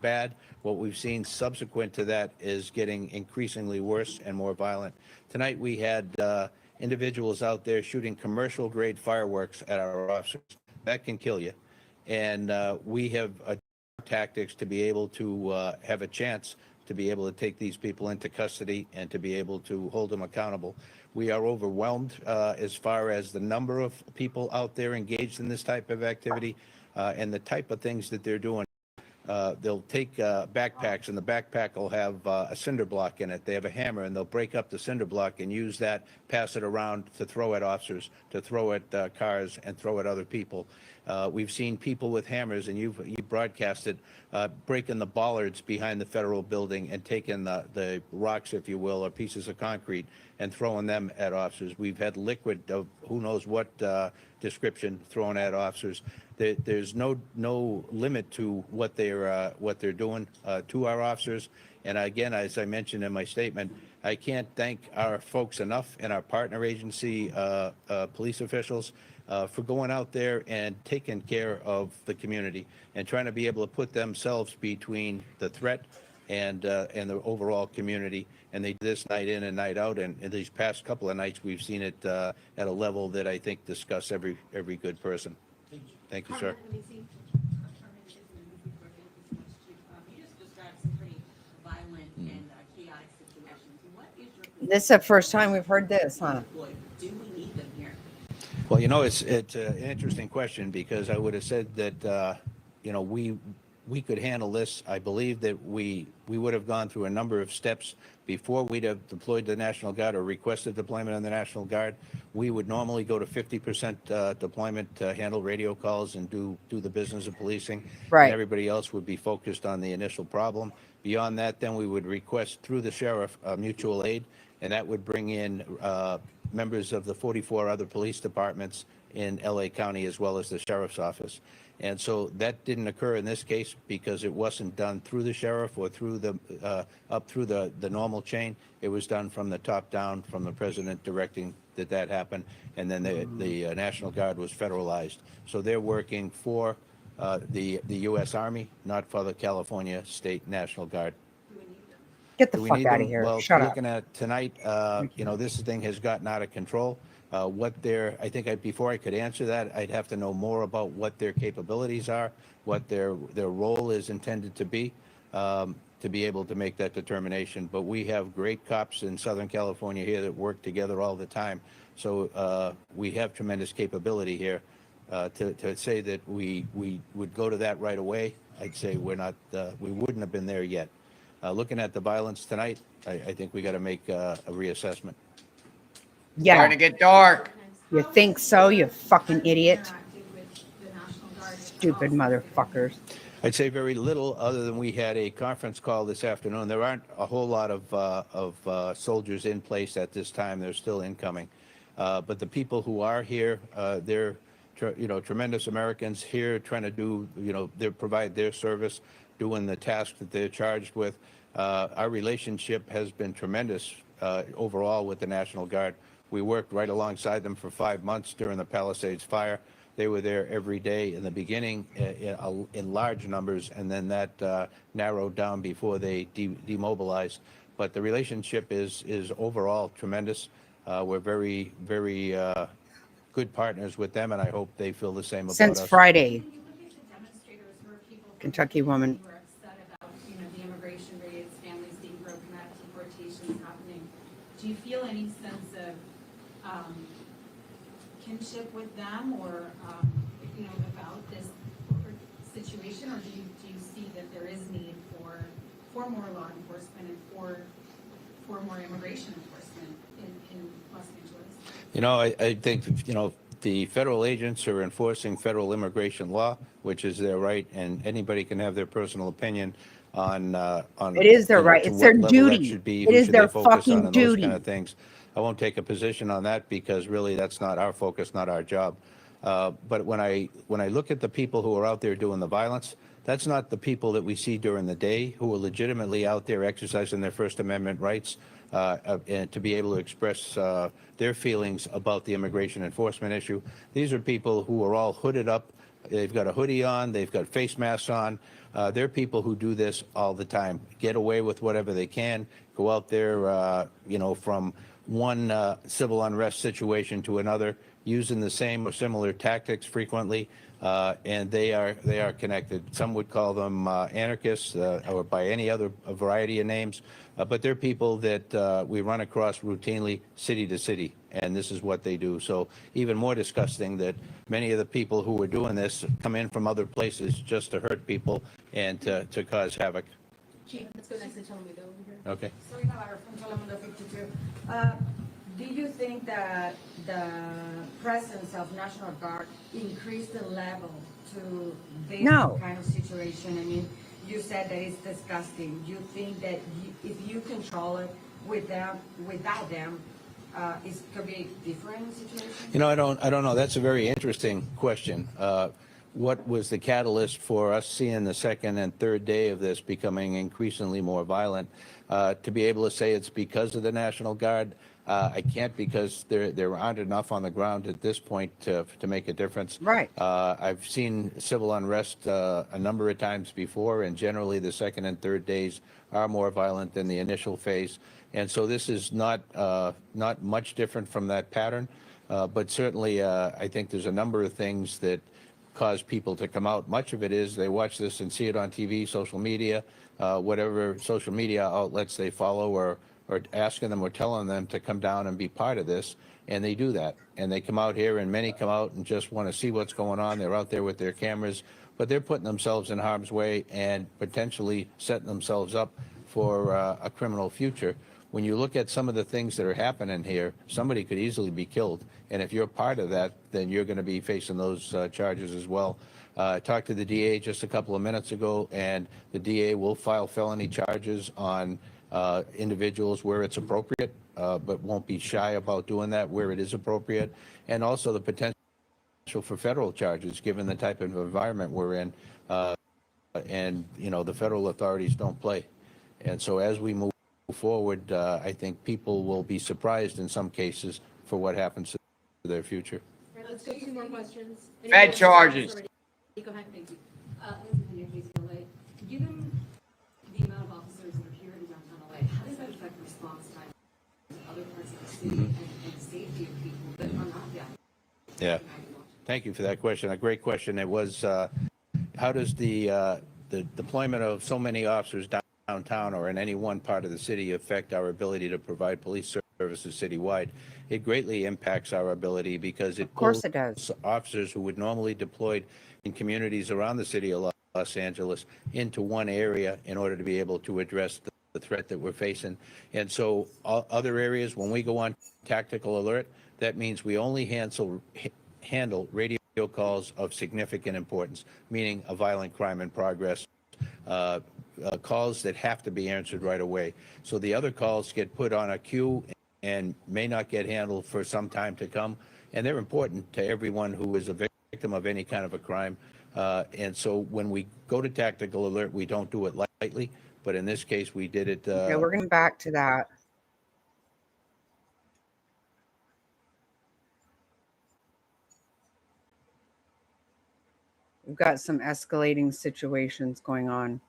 bad. What we've seen subsequent to that is getting increasingly worse and more violent. Tonight we had individuals out there shooting commercial-grade fireworks at our officers. That can kill you. And we have tactics to be able to have a chance to be able to take these people into custody and to be able to hold them accountable. We are overwhelmed as far as the number of people out there engaged in this type of activity and the type of things that they're doing. They'll take backpacks, and the backpack will have a cinder block in it. They have a hammer, and they'll break up the cinder block and use that, pass it around to throw at officers, to throw at cars, and throw at other people. We've seen people with hammers, and you broadcasted, breaking the bollards behind the federal building and taking the rocks, if you will, or pieces of concrete, and throwing them at officers. We've had liquid of who knows what description thrown at officers. There's no limit to what they're doing to our officers. And again, as I mentioned in my statement, I can't thank our folks enough and our partner agency police officials for going out there and taking care of the community and trying to be able to put themselves between the threat and the overall community. And they do this night in and night out. And in these past couple of nights, we've seen it at a level that I think disgusts every good person. Thank you, sir. This is the first time we've heard this, huh? Well, you know, it's an interesting question, because I would have said that, you know, we could handle this. I believe that we would have gone through a number of steps before we'd have deployed the National Guard or requested deployment of the National Guard. We would normally go to 50% deployment to handle radio calls and do the business of policing. Right. And everybody else would be focused on the initial problem. Beyond that, then we would request through the sheriff mutual aid, and that would bring in members of the 44 other police departments in LA County, as well as the sheriff's office. And so that didn't occur in this case because it wasn't done through the sheriff or through the up through the normal chain. It was done from the top down, from the president directing that happened, and then the National Guard was federalized. So they're working for the U.S. Army, not for the California State National Guard. Get the Do we fuck need out them? of here. Well, Shut up. looking at tonight, you know, this thing has gotten out of control. I think before I could answer that, I'd have to know more about what their capabilities are, what their role is intended to be able to make that determination. But we have great cops in Southern California here that work together all the time. So we have tremendous capability here. To say that we would go to that right away, I'd say we wouldn't have been there yet. Looking at the violence tonight, I think we got to make a reassessment. Yeah. Starting to get dark. You think so, you fucking idiot? Stupid motherfuckers. I'd say very little, other than we had a conference call this afternoon. There aren't a whole lot of soldiers in place at this time. They're still incoming. But the people who are here, they're tremendous Americans here trying to do, they provide their service, doing the task that they're charged with. Our relationship has been tremendous overall with the National Guard. We worked right alongside them for 5 months during the Palisades fire. They were there every day in the beginning in large numbers, and then that narrowed down before they demobilized. But the relationship is overall tremendous. We're very, very good partners with them, and I hope they feel the same about us. Since Friday. Kentucky woman. The immigration raids, families being broken up, deportations happening. Do you feel any sense of kinship with them, or about this situation, or do you see that there is need for more law enforcement and for more immigration enforcement in Los Angeles? I think the federal agents are enforcing federal immigration law, which is their right, and anybody can have their personal opinion on it is their right. It's their duty. Should be, it is their fucking duty. Those kind of things. I won't take a position on that because really that's not our focus, not our job. But when I look at the people who are out there doing the violence, that's not the people that we see during the day who are legitimately out there exercising their First Amendment rights and to be able to express their feelings about the immigration enforcement issue. These are people who are all hooded up. They've got a hoodie on. They've got face masks on. They're people who do this all the time, get away with whatever they can, go out there, from one civil unrest situation to another, using the same or similar tactics frequently, and they are connected. Some would call them anarchists or by any other variety of names, but they're people that we run across routinely city to city, and this is what they do. So even more disgusting that many of the people who are doing this come in from other places just to hurt people and to cause havoc. Chief, let's go next to Telemundo over here. Okay. Sorry, Navarro from Telemundo 52. Do you think that the presence of National Guard increased the level to this kind of situation? I mean, you said that it's disgusting. Do you think that if you control it without them, it could be a different situation? I don't know. That's a very interesting question. what was the catalyst for us seeing the second and third day of this becoming increasingly more violent. To be able to say it's because of the National Guard, I can't, because there aren't enough on the ground at this point to make a difference. Right. I've seen civil unrest a number of times before, and generally the second and third days are more violent than the initial phase. And so this is not much different from that pattern, but certainly I think there's a number of things that cause people to come out. Much of it is they watch this and see it on TV, social media, whatever social media outlets they follow, or asking them or telling them to come down and be part of this, and they do that. And they come out here, and many come out and just want to see what's going on. They're out there with their cameras, but they're putting themselves in harm's way and potentially setting themselves up for a criminal future. When you look at some of the things that are happening here, somebody could easily be killed. And if you're part of that, then you're going to be facing those charges as well. I talked to the DA just a couple of minutes ago, and the DA will file felony charges on individuals where it's appropriate, but won't be shy about doing that where it is appropriate. And also the potential for federal charges, given the type of environment we're in. And, you know, the federal authorities don't play. And so as we move forward, I think people will be surprised in some cases for what happens to their future. All right, let's go two more questions. Fed charges. Go ahead, thank you. Given the amount of officers that are here in downtown LA, how does that affect response time to other parts of the city and safety of people that are not down? Yeah. Thank you for that question. A great question. It was, how does the deployment of so many officers downtown or in any one part of the city affect our ability to provide police services citywide? It greatly impacts our ability, because it pulls officers who would normally deployed in communities around the city of Los Angeles into one area in order to be able to address the threat that we're facing. And so other areas, when we go on tactical alert, that means we only handle radio calls of significant importance, meaning a violent crime in progress, calls that have to be answered right away. So the other calls get put on a queue and may not get handled for some time to come. And they're important to everyone who is a victim of any kind of a crime. And so when we go to tactical alert, we don't do it lightly. But in this case, we did it. Okay, we're going back to that. We've got some escalating situations going on.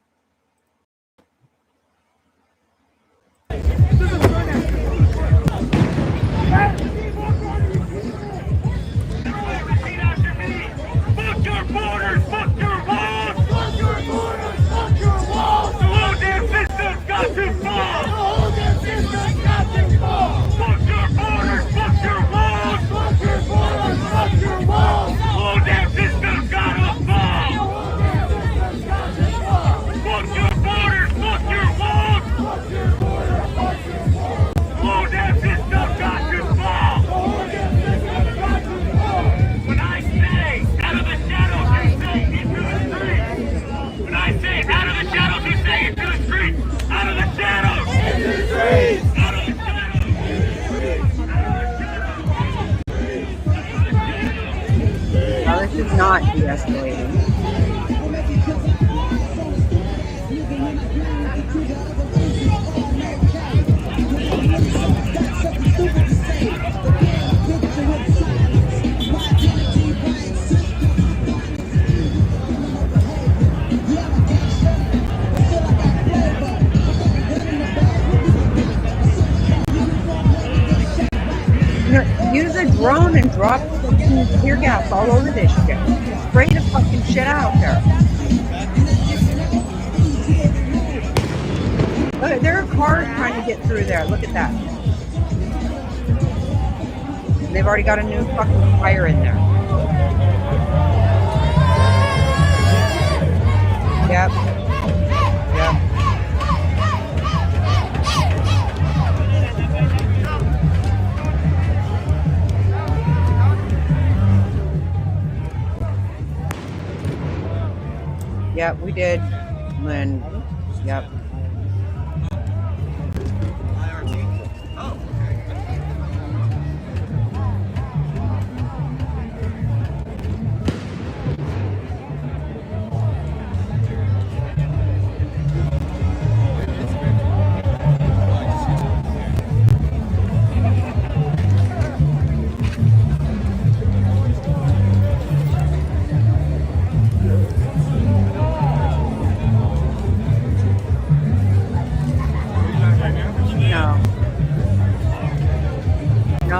Fuck your borders, fuck your walls! Fuck your borders, fuck your walls! The whole damn system's got to fall! The whole damn system's got to fall! Fuck your borders, fuck your walls! Fuck your borders, fuck your walls! The whole damn system's got to fall! The whole damn system's got to fall! Fuck your borders, fuck your walls! Fuck your borders, fuck your walls! The whole damn system's got to fall! The whole damn system's got to fall! When I say out of the shadows, you say into the streets. When I say out of the shadows, you say into the streets. Out of the shadows, into the streets. Out of the shadows, into the streets. Now, this is not de-escalating. Use a drone and drop tear gas all over this shit. Spray the fucking shit out there. Look, there are cars trying to get through there. Look at that. They've already got a new fucking fire in there. Yep. Yep. Yep, we did, Lynn. Yep.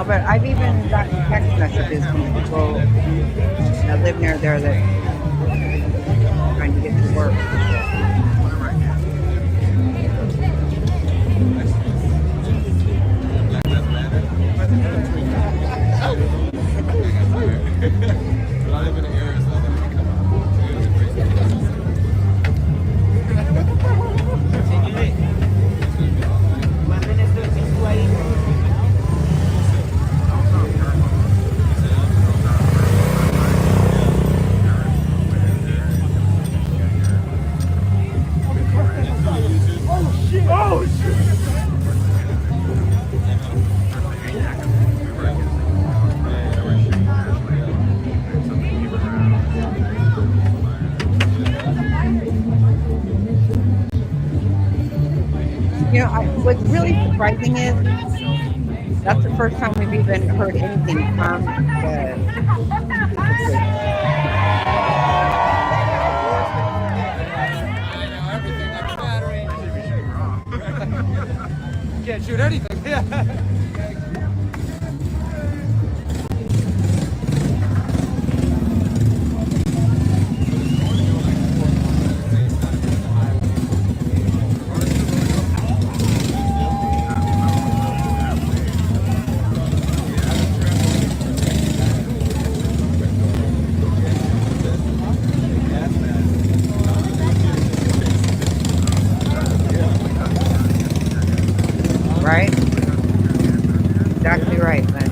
No, but I've even gotten text messages from people that live near there that trying to get to work and shit. You know, what's really surprising is that's the first time we've even heard anything from the situation. Can't shoot anything. Yeah. Right? Exactly right, man.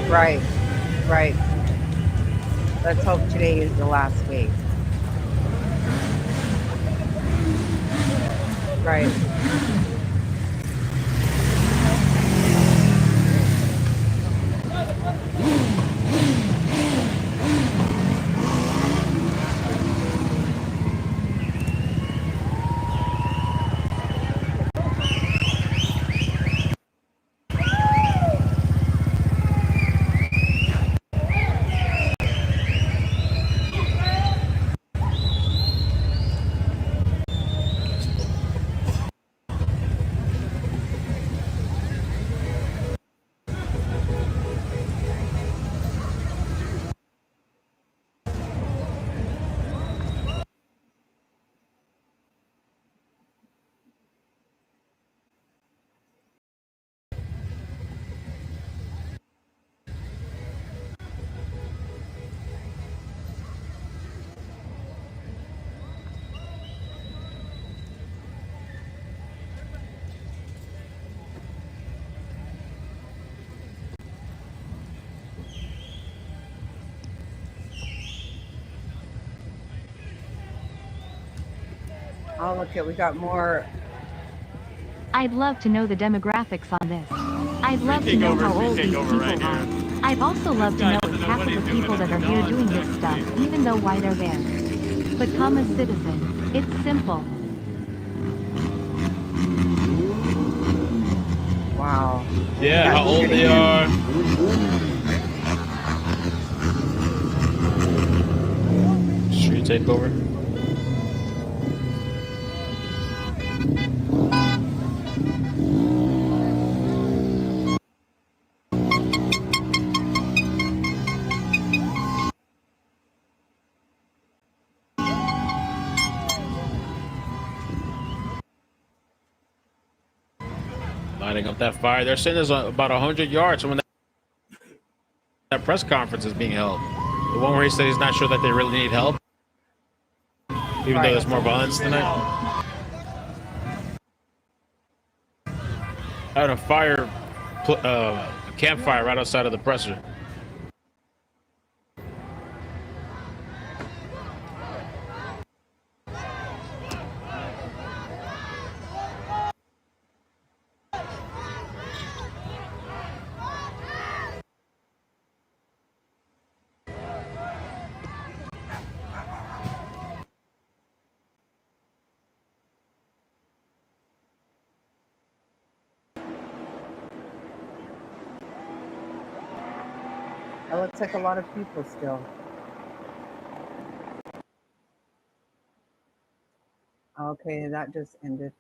Right, right. Let's hope today is the last day. Right. Oh, look at, we got more. I'd love to know the demographics on this. I'd love to know how old these people are. I'd also love to know if half of the people that are here doing this stuff even know why they're there. Become a citizen. It's simple. Wow. Yeah, how old they are. Street takeover. lighting up that fire. They're saying there's about 100 yards from when that press conference is being held. The one where he said he's not sure that they really need help, even though there's more violence tonight. I had a fire, a campfire right outside of the presser. That looks like a lot of people still. Okay, that just ended.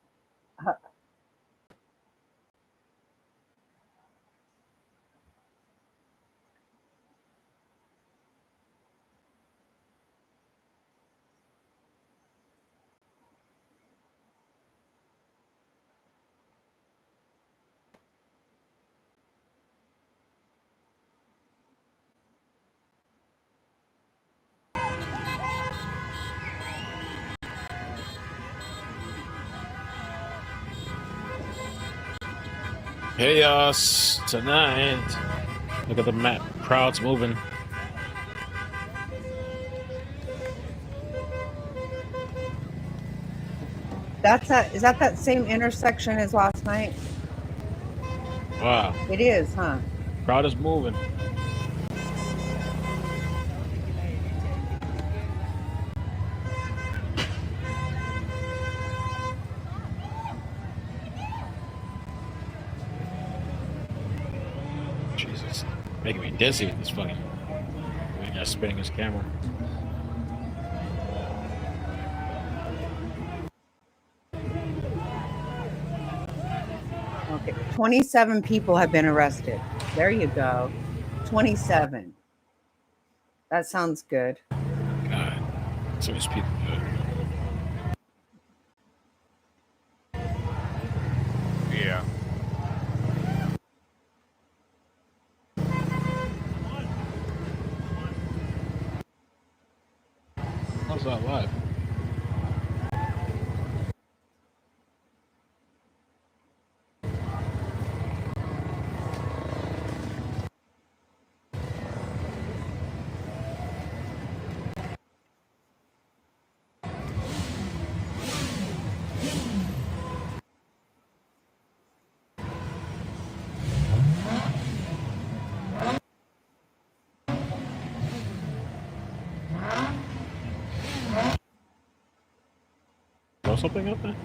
Chaos tonight. Look at the map. Crowds moving. Is that same intersection as last night? Wow. It is, huh? Crowd is moving. Jesus. Making me dizzy with this fucking guy spinning his camera. Okay, 27 people have been arrested. There you go. 27. That sounds good. God. So many people good. Yeah. How's that live? Throw something up there?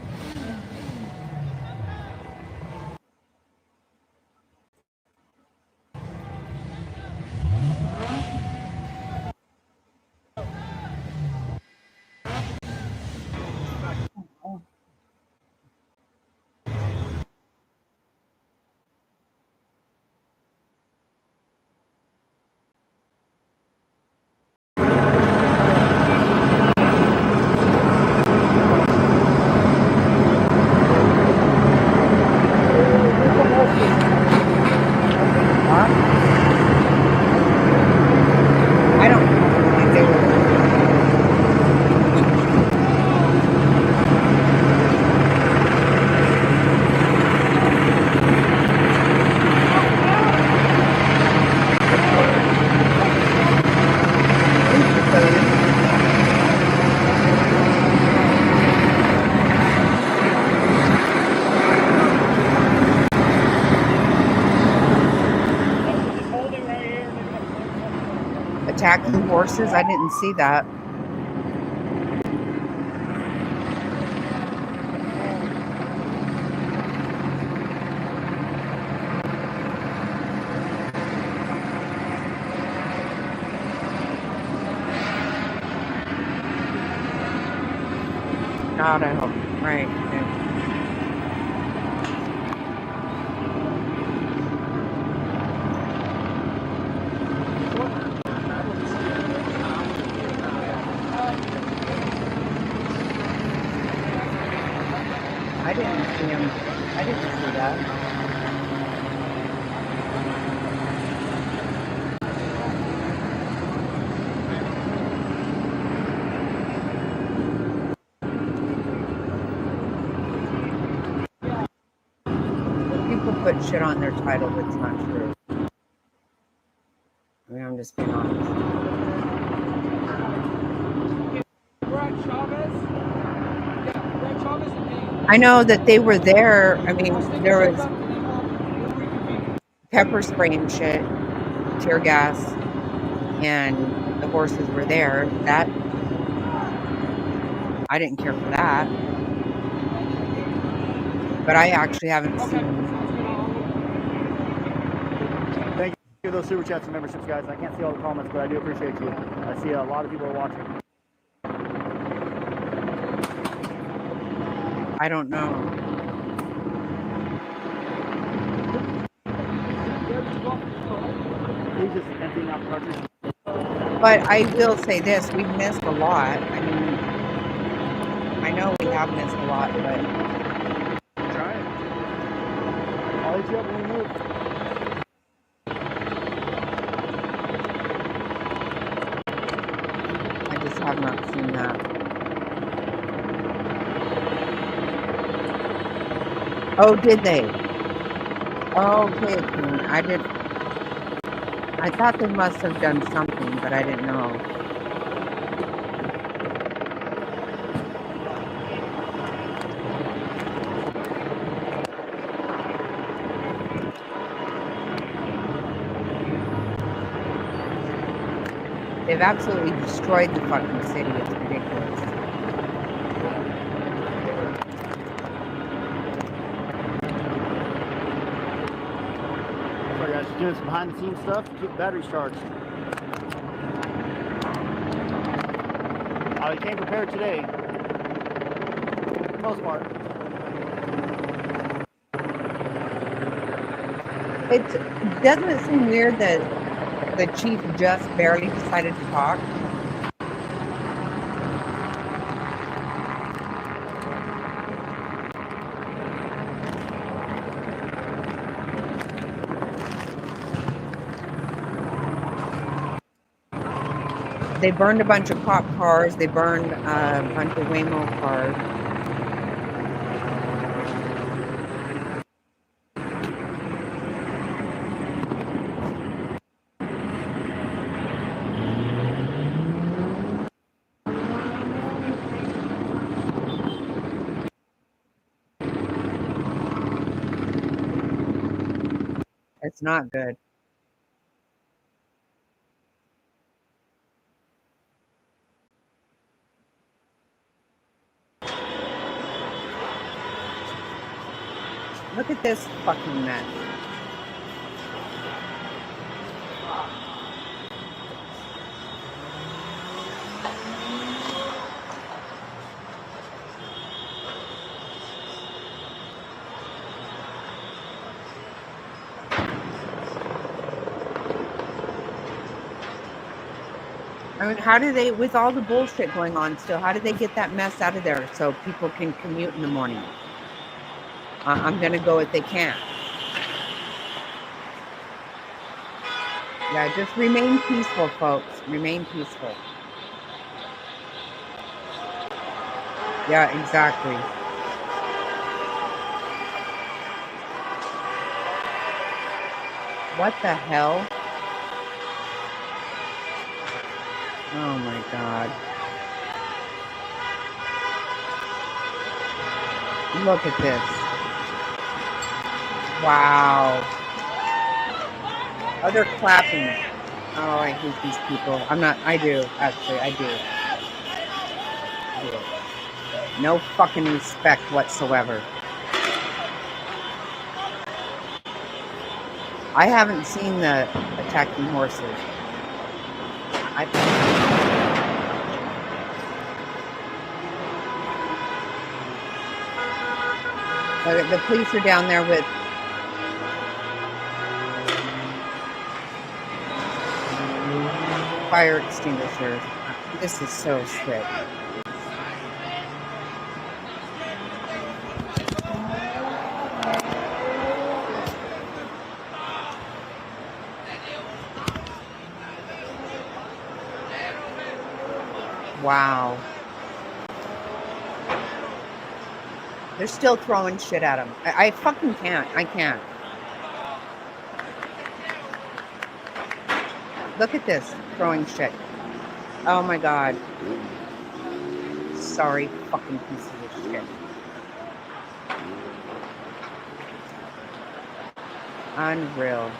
I don't think they were. Attacking horses? I didn't see that. God, I hope. Right. Okay. I didn't see him. I didn't see that. put shit on their title that's not true. I mean, I'm just being honest. We're at Chavez. Yeah, we're at Chavez and Main. I know that they were there. I mean, there was pepper spray and shit, tear gas, and the horses were there. That I didn't care for that. But I actually haven't seen. Thank you for those super chats and memberships, guys. I can't see all the comments, but I do appreciate you. I see a lot of people are watching. I don't know. He's just emptying out the cartridge. But I will say this, we've missed a lot. I mean, I know we have missed a lot, but... Try it. I'll hit you up when we move. I just have not seen that. Oh, did they? Oh, okay, I didn't... I thought they must have done something, but I didn't know. They've absolutely destroyed the fucking city. It's ridiculous. Sorry guys, just doing some behind the scenes stuff to keep the batteries charged. I came prepared today, for the most part. Doesn't it seem weird that the chief just barely decided to talk? They burned a bunch of cop cars. They burned a bunch of Waymo cars. It's not good. Look at this fucking mess. I mean, how do they, with all the bullshit going on still, how do they get that mess out of there so people can commute in the morning? I'm going to go if they can. Yeah, just remain peaceful, folks. Remain peaceful. Yeah, exactly. What the hell? Oh my God. Look at this. Wow. Oh, they're clapping. Oh, I hate these people. I do, actually, I do. No fucking respect whatsoever. I haven't seen the attacking horses. The police are down there with fire extinguishers. This is so sick. Wow. They're still throwing shit at him. I fucking can't. I can't. Look at this throwing shit. Oh my god. Sorry, fucking pieces of shit. Unreal.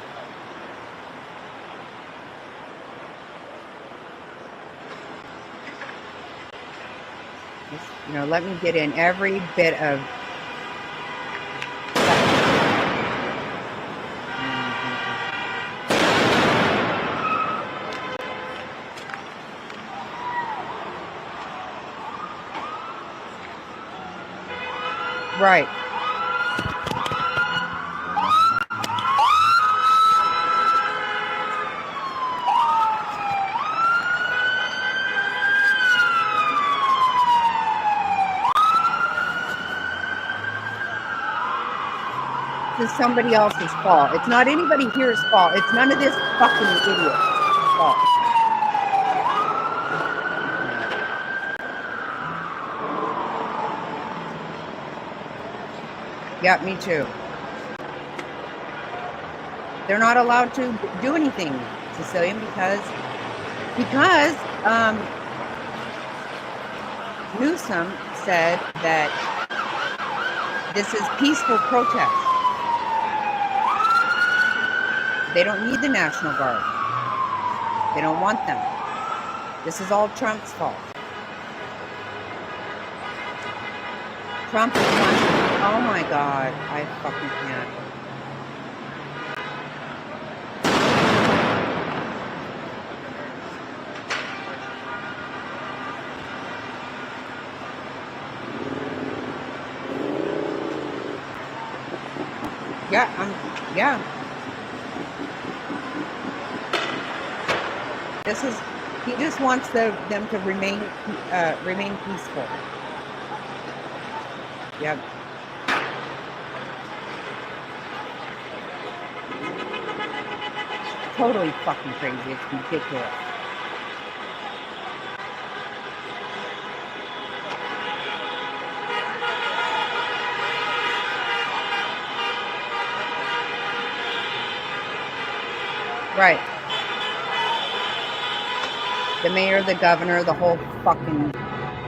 Just, you know, let me get in every bit of. Right. This is somebody else's fault. It's not anybody here's fault. It's none of this fucking idiot's fault. Yeah, me too. They're not allowed to do anything, Sicilian, because Newsom said that this is peaceful protest. They don't need the National Guard. They don't want them. This is all Trump's fault. Trump is one. Oh my God, I fucking can't. Yeah. This is, he just wants them to remain peaceful. Yep. Totally fucking crazy. It's ridiculous. Right. The mayor, the governor, the whole fucking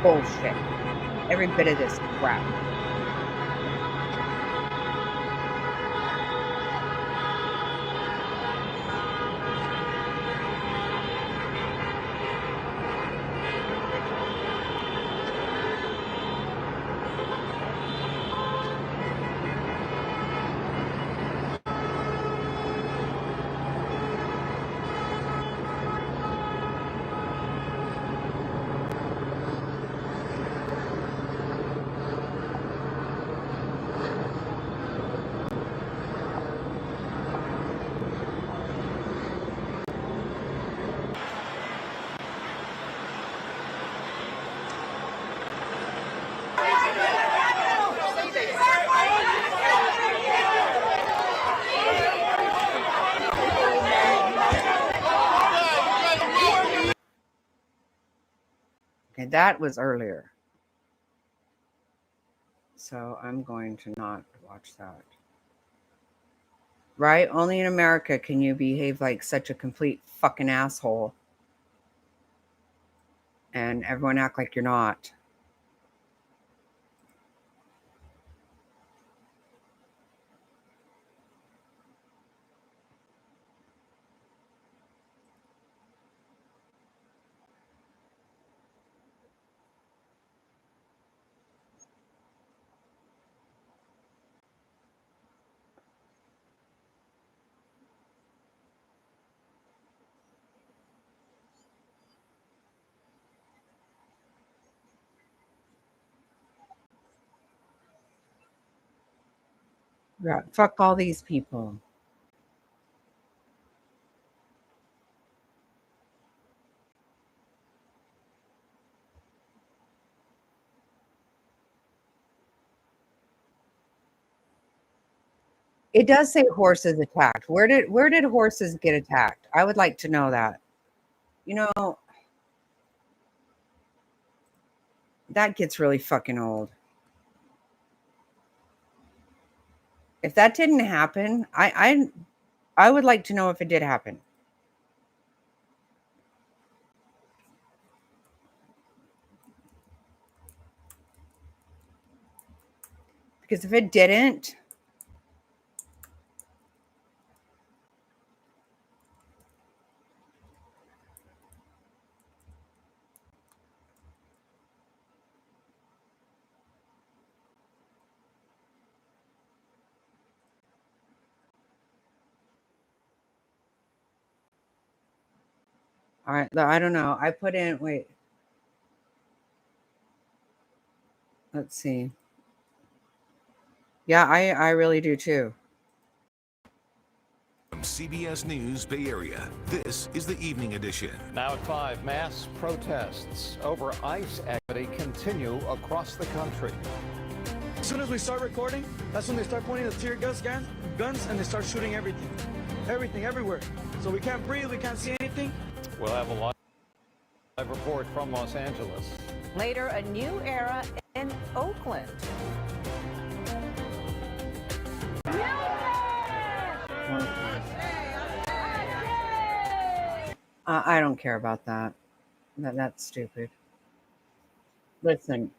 bullshit. Every bit of this crap. Okay, that was earlier. So I'm going to not watch that. Right? Only in America can you behave like such a complete fucking asshole. And everyone act like you're not. Yeah, fuck all these people. It does say horses attacked. Where did horses get attacked? I would like to know that. You know, that gets really fucking old. If that didn't happen, I would like to know if it did happen. Because if it didn't, all right, I don't know. I put in, wait. Let's see. Yeah, I really do too. From CBS News Bay Area, this is the Evening Edition. Now at 5, mass protests over ICE activity continue across the country. As soon as we start recording, that's when they start pointing the tear gas guns, and they start shooting everything. Everything, everywhere. So we can't breathe, we can't see anything. We'll have a live report from Los Angeles. Later, a new era in Oakland. I don't care about that. That's stupid. Listen.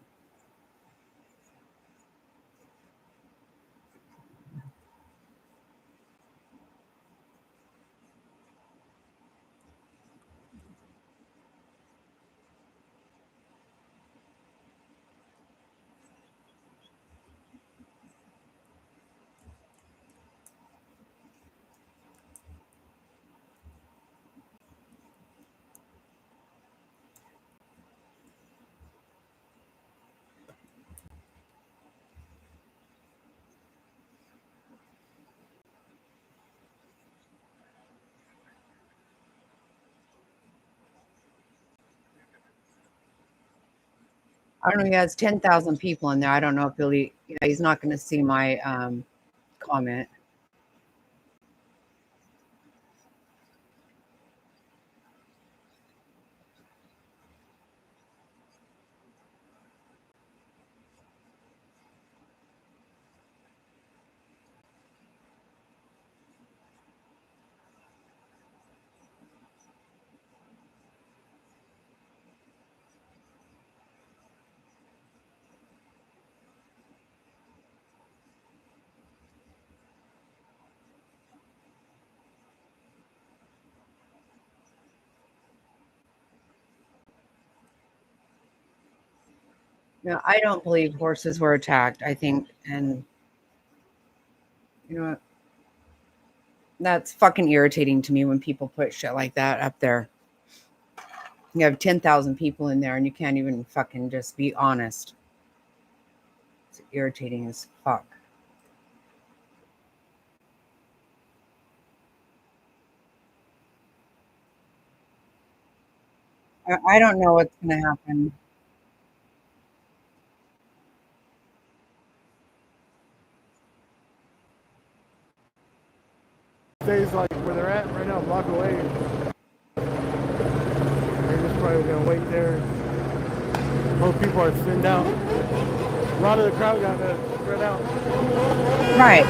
I don't know. He has 10,000 people in there. I don't know if he's not going to see my comment. No, I don't believe horses were attacked. I think, and you know what? That's fucking irritating to me when people put shit like that up there. You have 10,000 people in there and you can't even fucking just be honest. It's irritating as fuck. I don't know what's going to happen. Stays like where they're at right now, a block away. They're just probably gonna wait there. Most people are thinned out. A lot of the crowd got spread out. Right.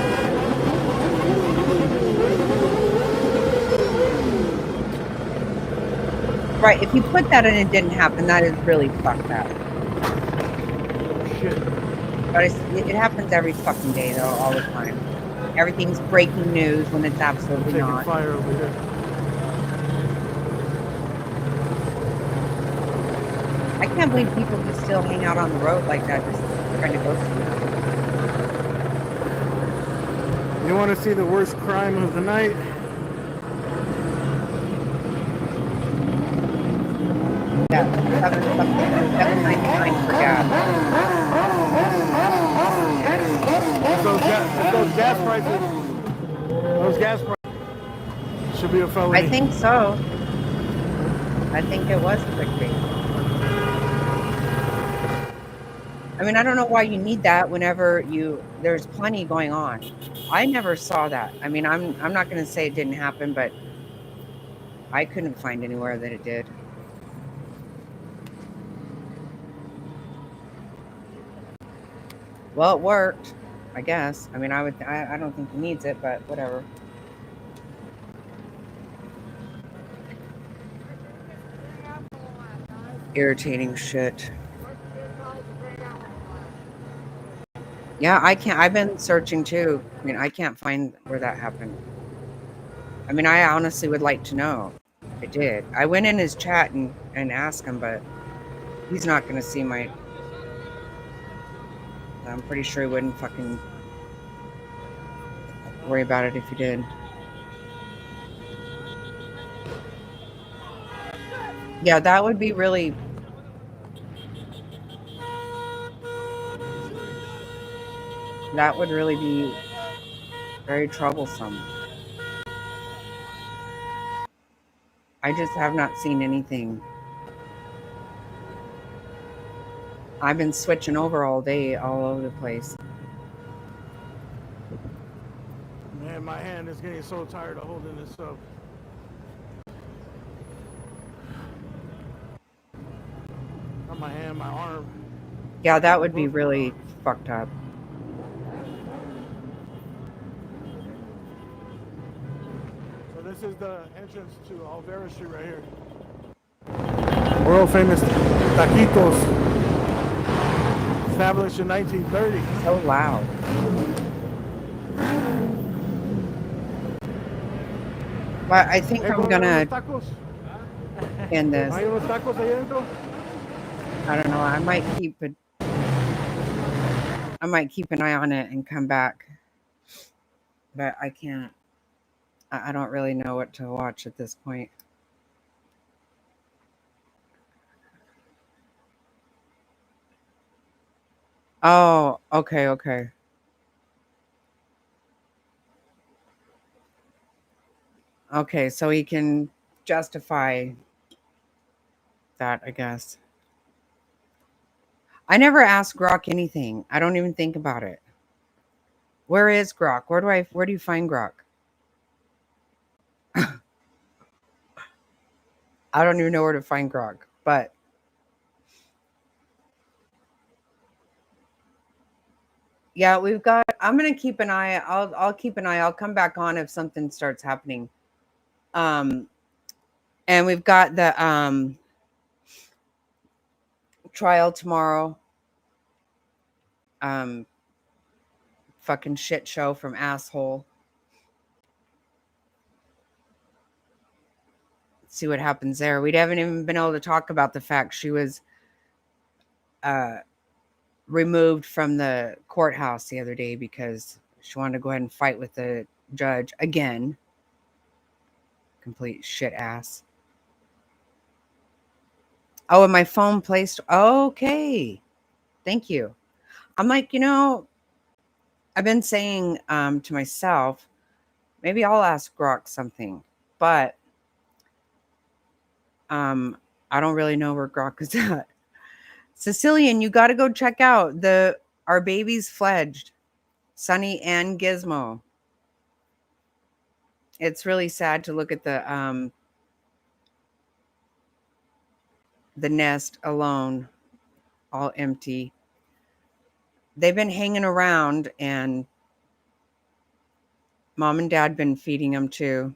Right. If you put that in and it didn't happen, that is really fucked up. Shit. But it happens every fucking day, though, all the time. Everything's breaking news when it's absolutely not. Fire over here. I can't believe people can still hang out on the road like that, just trying to go somewhere. You want to see the worst crime of the night? Yeah, $7.99 for gas. Those gas prices. Those gas prices should be a felony. I think so. I think it was clickbait. I mean, I don't know why you need that whenever there's plenty going on. I never saw that. I mean, I'm not going to say it didn't happen, but I couldn't find anywhere that it did. Well, it worked, I guess. I mean, I don't think he needs it, but whatever. Irritating shit. Yeah, I can't. I've been searching too. I mean, I can't find where that happened. I mean, I honestly would like to know. I did. I went in his chat and asked him, but he's not going to see my. I'm pretty sure he wouldn't fucking worry about it if he did. Yeah, that would be really. That would really be very troublesome. I just have not seen anything. I've been switching over all day, all over the place. Man, my hand is getting so tired of holding this up. Not my hand, my arm. Yeah, that would be really fucked up. So this is the entrance to Alvera Street right here. World famous taquitos. Established in 1930. So loud. But I think I'm gonna end this. I don't know. I might keep an eye on it and come back. But I can't. I don't really know what to watch at this point. Oh, okay, okay. Okay, so he can justify that, I guess. I never ask Grok anything. I don't even think about it. Where is Grok? Where do you find Grok? I don't even know where to find Grok, but yeah, I'm gonna keep an eye. I'll keep an eye. I'll come back on if something starts happening. And we've got the trial tomorrow. Fucking shit show from asshole. Let's see what happens there. We haven't even been able to talk about the fact she was removed from the courthouse the other day because she wanted to go ahead and fight with the judge again. Complete shit ass. Oh, and my phone placed. Okay. Thank you. I'm like, I've been saying to myself, maybe I'll ask Grok something, but I don't really know where Grok is at. Sicilian, you got to go check out our babies fledged, Sunny and Gizmo. It's really sad to look at the nest alone, all empty. They've been hanging around, and mom and dad been feeding them too.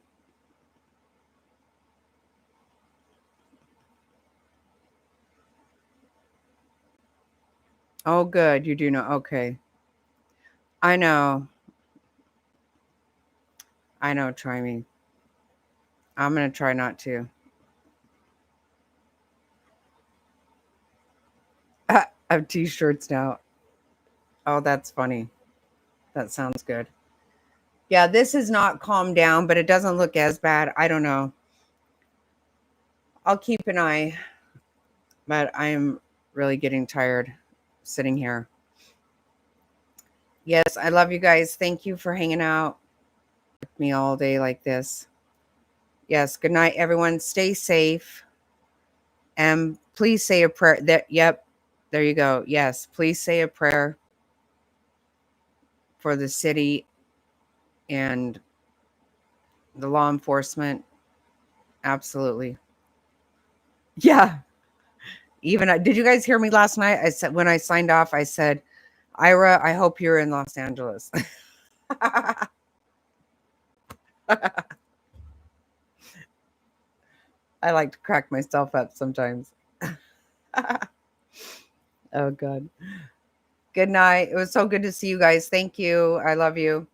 Oh, good. You do know. Okay. I know. Try me. I'm going to try not to. I have t-shirts now. Oh, that's funny. That sounds good. Yeah, this is not calmed down, but it doesn't look as bad. I don't know. I'll keep an eye, but I am really getting tired sitting here. Yes, I love you guys. Thank you for hanging out with me all day like this. Yes, good night, everyone. Stay safe. And please say a prayer. Yep, there you go. Yes, please say a prayer for the city and the law enforcement. Absolutely. Yeah. Even did you guys hear me last night? I said when I signed off, I said, Ira, I hope you're in Los Angeles. I like to crack myself up sometimes. Oh, God. Good night. It was so good to see you guys. Thank you. I love you.